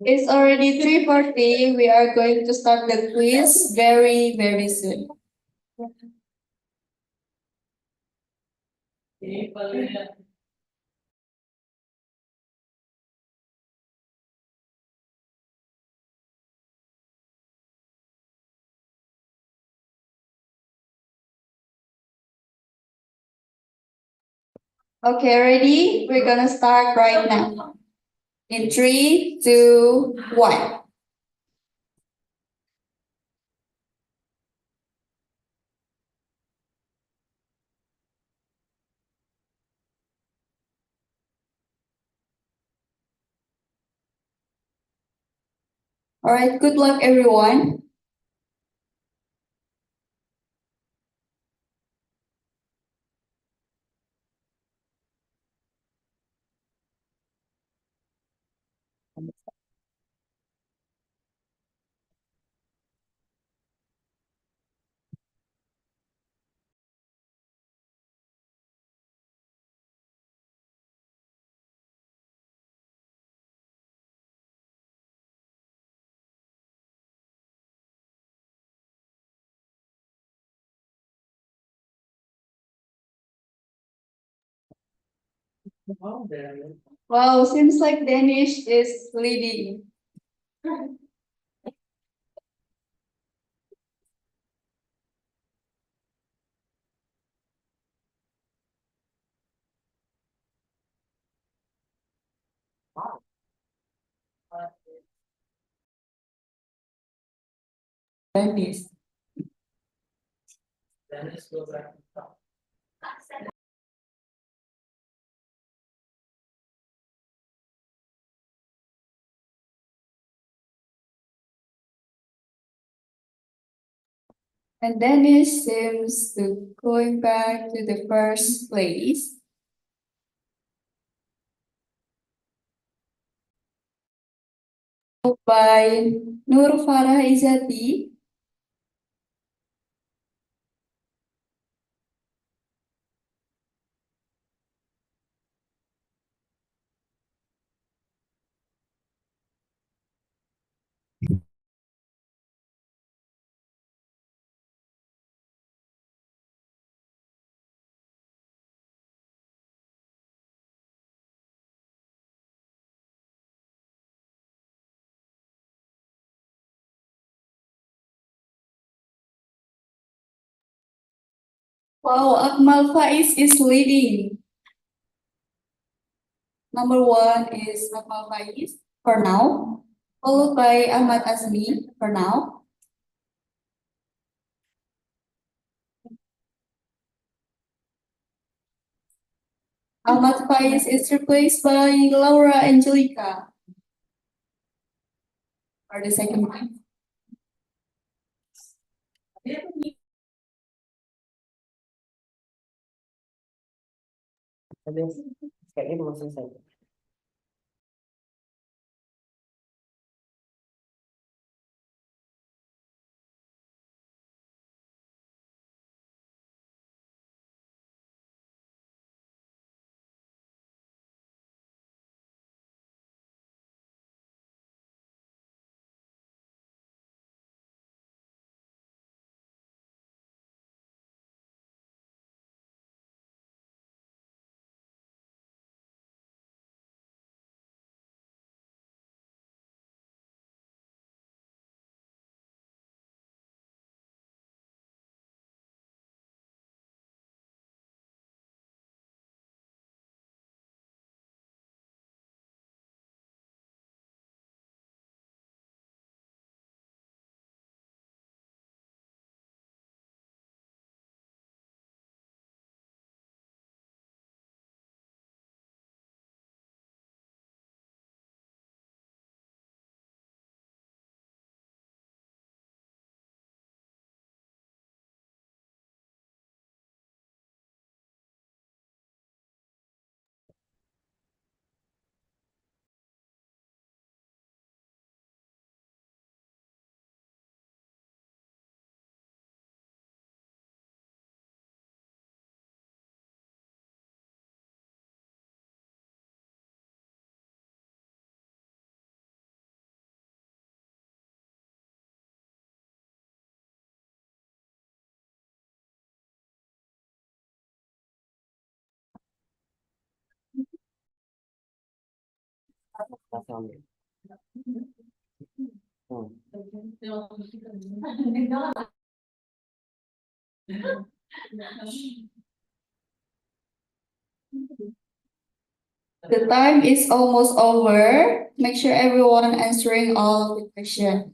It's already 3:40. We are going to start the quiz very, very soon. Okay, ready? We're gonna start right now. In 3, 2, 1. All right, good luck, everyone. Wow, seems like Danish is leading. Dennis. And Danish seems to going back to the first place. By Nur Farah Izati. Wow, Akmal Faiz is leading. Number one is Akmal Faiz for now, followed by Ahmad Azmi for now. Ahmad Faiz is replaced by Laura Angelica for the second time. Kayaknya belum selesai. The time is almost over. Make sure everyone answering all of the questions.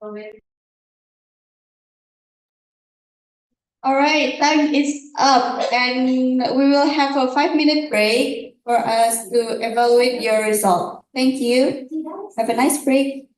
All right, time is up, and we will have a 5-minute break for us to evaluate your result. Thank you. Have a nice break.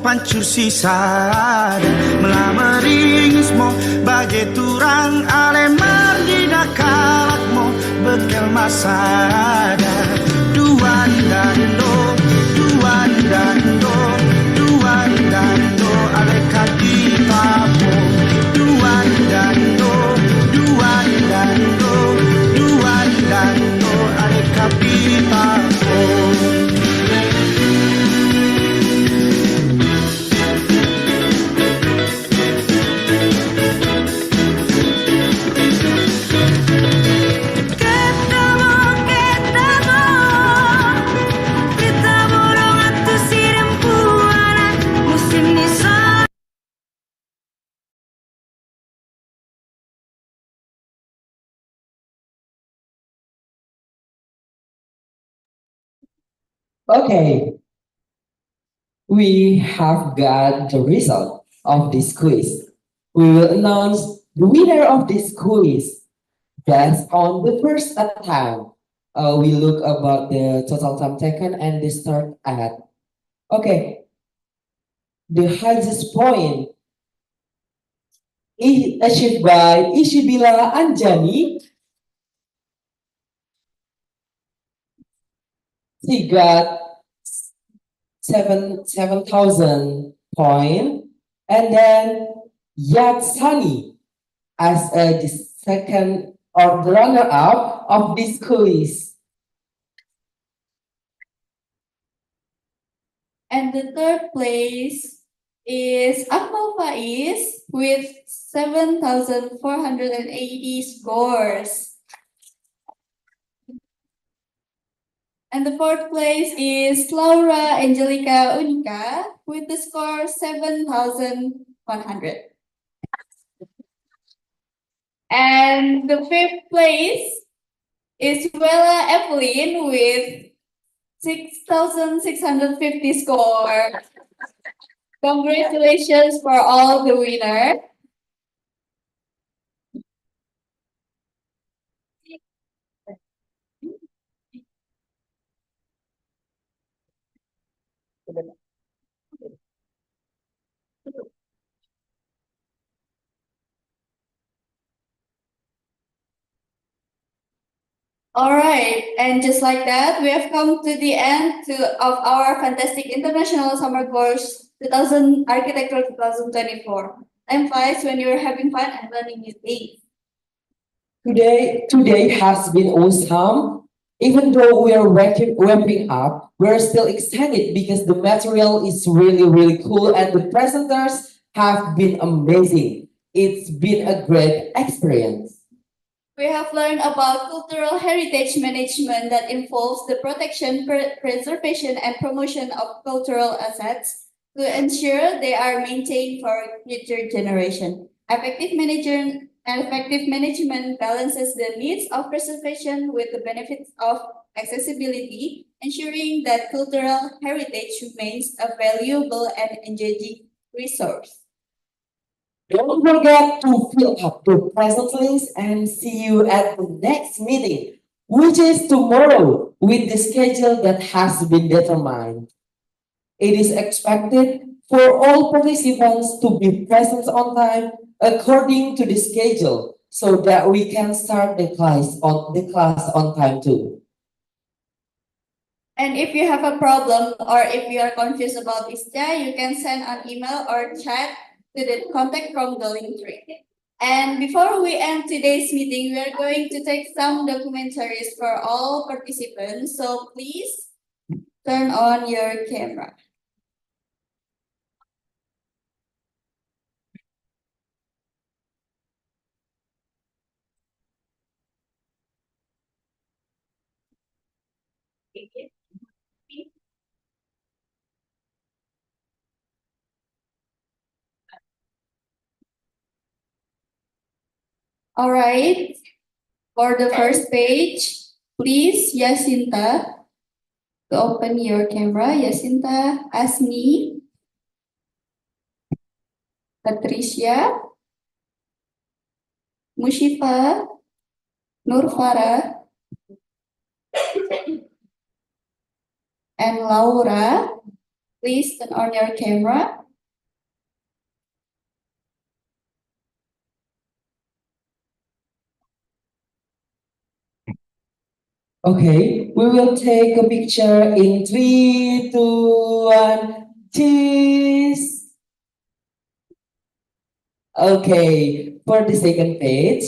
pancur sisa melameringis mo bagai turang alemar di dakalak mo bekel masada duan dando ale kaki papo duan dando ale kaki papo. Ketemu Okay, we have got the result of this quiz. We will announce the winner of this quiz. That's on the first attempt. We look about the total time taken and the start at. Okay, the highest point is achieved by Ishibila Anjani. He got 7,000 point, and then Yatsani as the second or the runner-up of this quiz. And the third place is Akmal Faiz with 7,480 scores. And the fourth place is Laura Angelica Unica with the score 7,100. And the fifth place is Wella Evelyn with 6,650 score. Congratulations for all the winners. All right, and just like that, we have come to the end of our fantastic international summer course 2000 Architecture 2024. Time flies when you're having fun and learning new things. Today has been awesome. Even though we are ramping up, we're still excited because the material is really cool and the presenters have been amazing. It's been a great experience. We have learned about cultural heritage management that involves the protection, preservation, and promotion of cultural assets to ensure they are maintained for future generation. Effective management balances the needs of preservation with the benefits of accessibility, ensuring that cultural heritage remains a valuable and engaging resource. Don't forget to fill up the present list and see you at the next meeting, which is tomorrow with the schedule that has been determined. It is expected for all participants to be present on time according to the schedule so that we can start the class on time too. And if you have a problem or if you are confused about ISTA, you can send an email or chat to the contact from the link tree. And before we end today's meeting, we are going to take some documentaries for all participants. So please turn on your camera. All right. For the first page, please, Yasinta, to open your camera. Yasinta, Asmi, Patricia, Mushifa, Nurfara, and Laura. Please turn on your camera. Okay, we will take a picture in 3, 2, 1, cheese. Okay, for the second page,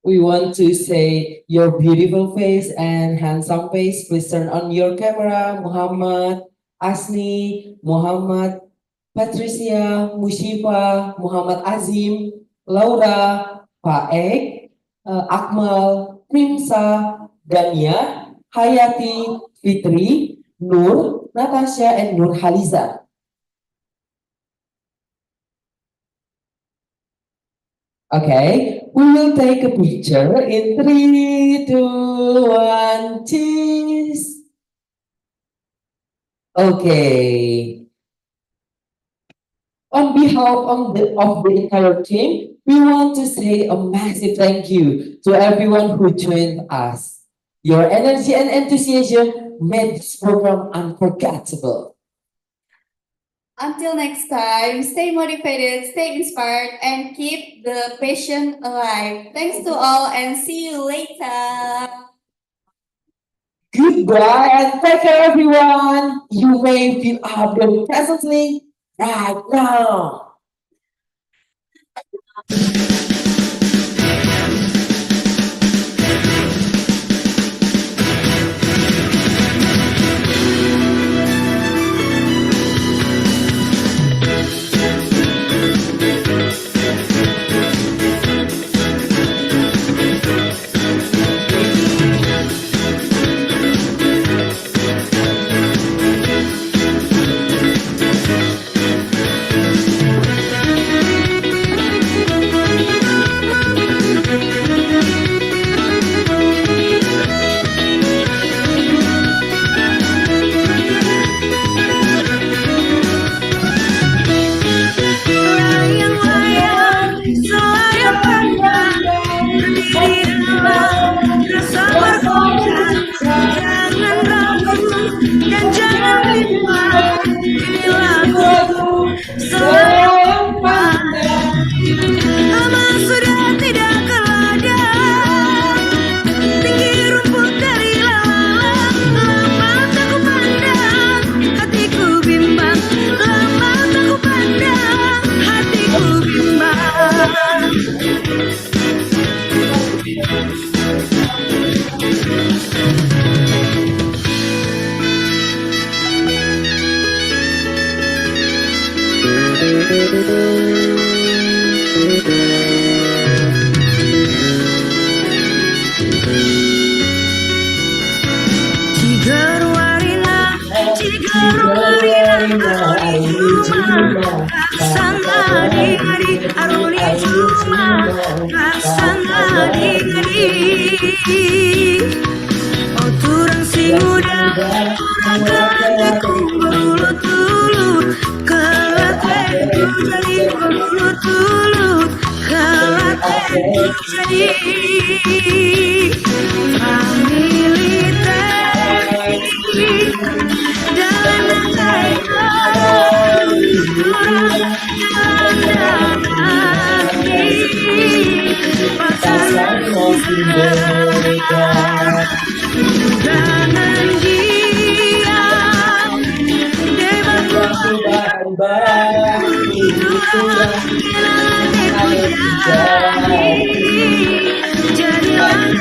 we want to say your beautiful face and handsome face. Please turn on your camera, Muhammad, Asni, Muhammad, Patricia, Mushifa, Muhammad Azim, Laura, Faek, Akmal, Primsa, Dania, Hayati, Fitri, Nur, Natasha, and Nur Haliza. Okay, we will take a picture in 3, 2, 1, cheese. Okay. On behalf of the entire team, we want to say a massive thank you to everyone who joined us. Your energy and enthusiasm made this program unforgettable. Until next time, stay motivated, stay inspired, and keep the passion alive. Thanks to all and see you later. Goodbye and take care, everyone. You may feel our presently right now. Layang-layang selayar pandang berdiri dalam rasa bergoncang. Jangan ragu dan jangan bimbang. Ini lagu selayar pandang. Lama sudah tidak keladang. Tinggi rumput dari lalang. Lama tak ku pandang. Hatiku bimbang. Lama tak ku pandang. Hatiku bimbang. Cigar warina, cigar warina, aruni cuma, karsana di aruni cuma, karsana di. Oh turang si muda, turang kelatiku berulut-ulut, kelatenku jadi berulut-ulut, kelatenku jadi. Militer dalam kaitan dalam hati pasangan jangan diam debatku jadilah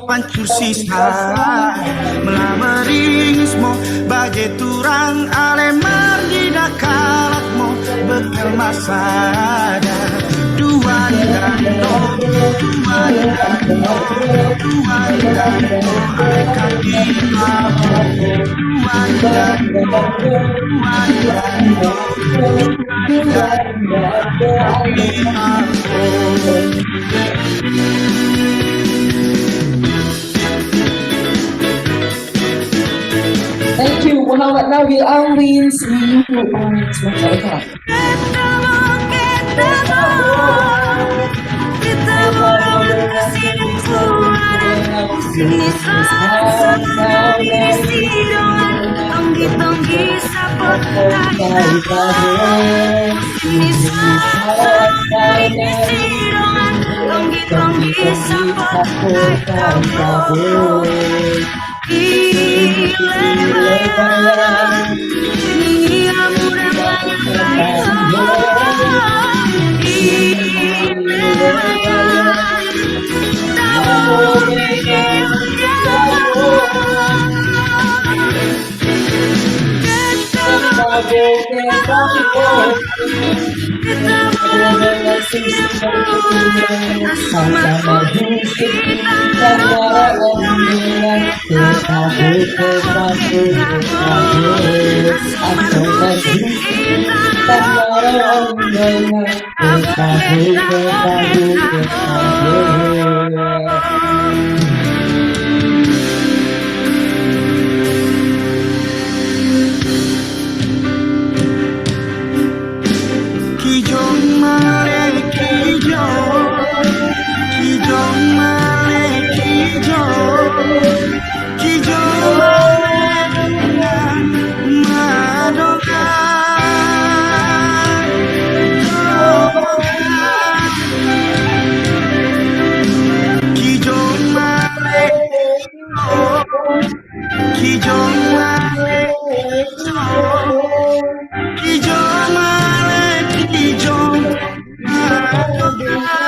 pancur sisa melameringismo bagai turang alemar di dakalatmo bekal masada duan dano akan kita duan dano Thank you, Muhammad Nabil Alvin. See you on Twitter. Kijong male kijong, kijong male kijong, kijong male madoka, kijong male kijong male kijong male kijong madoka.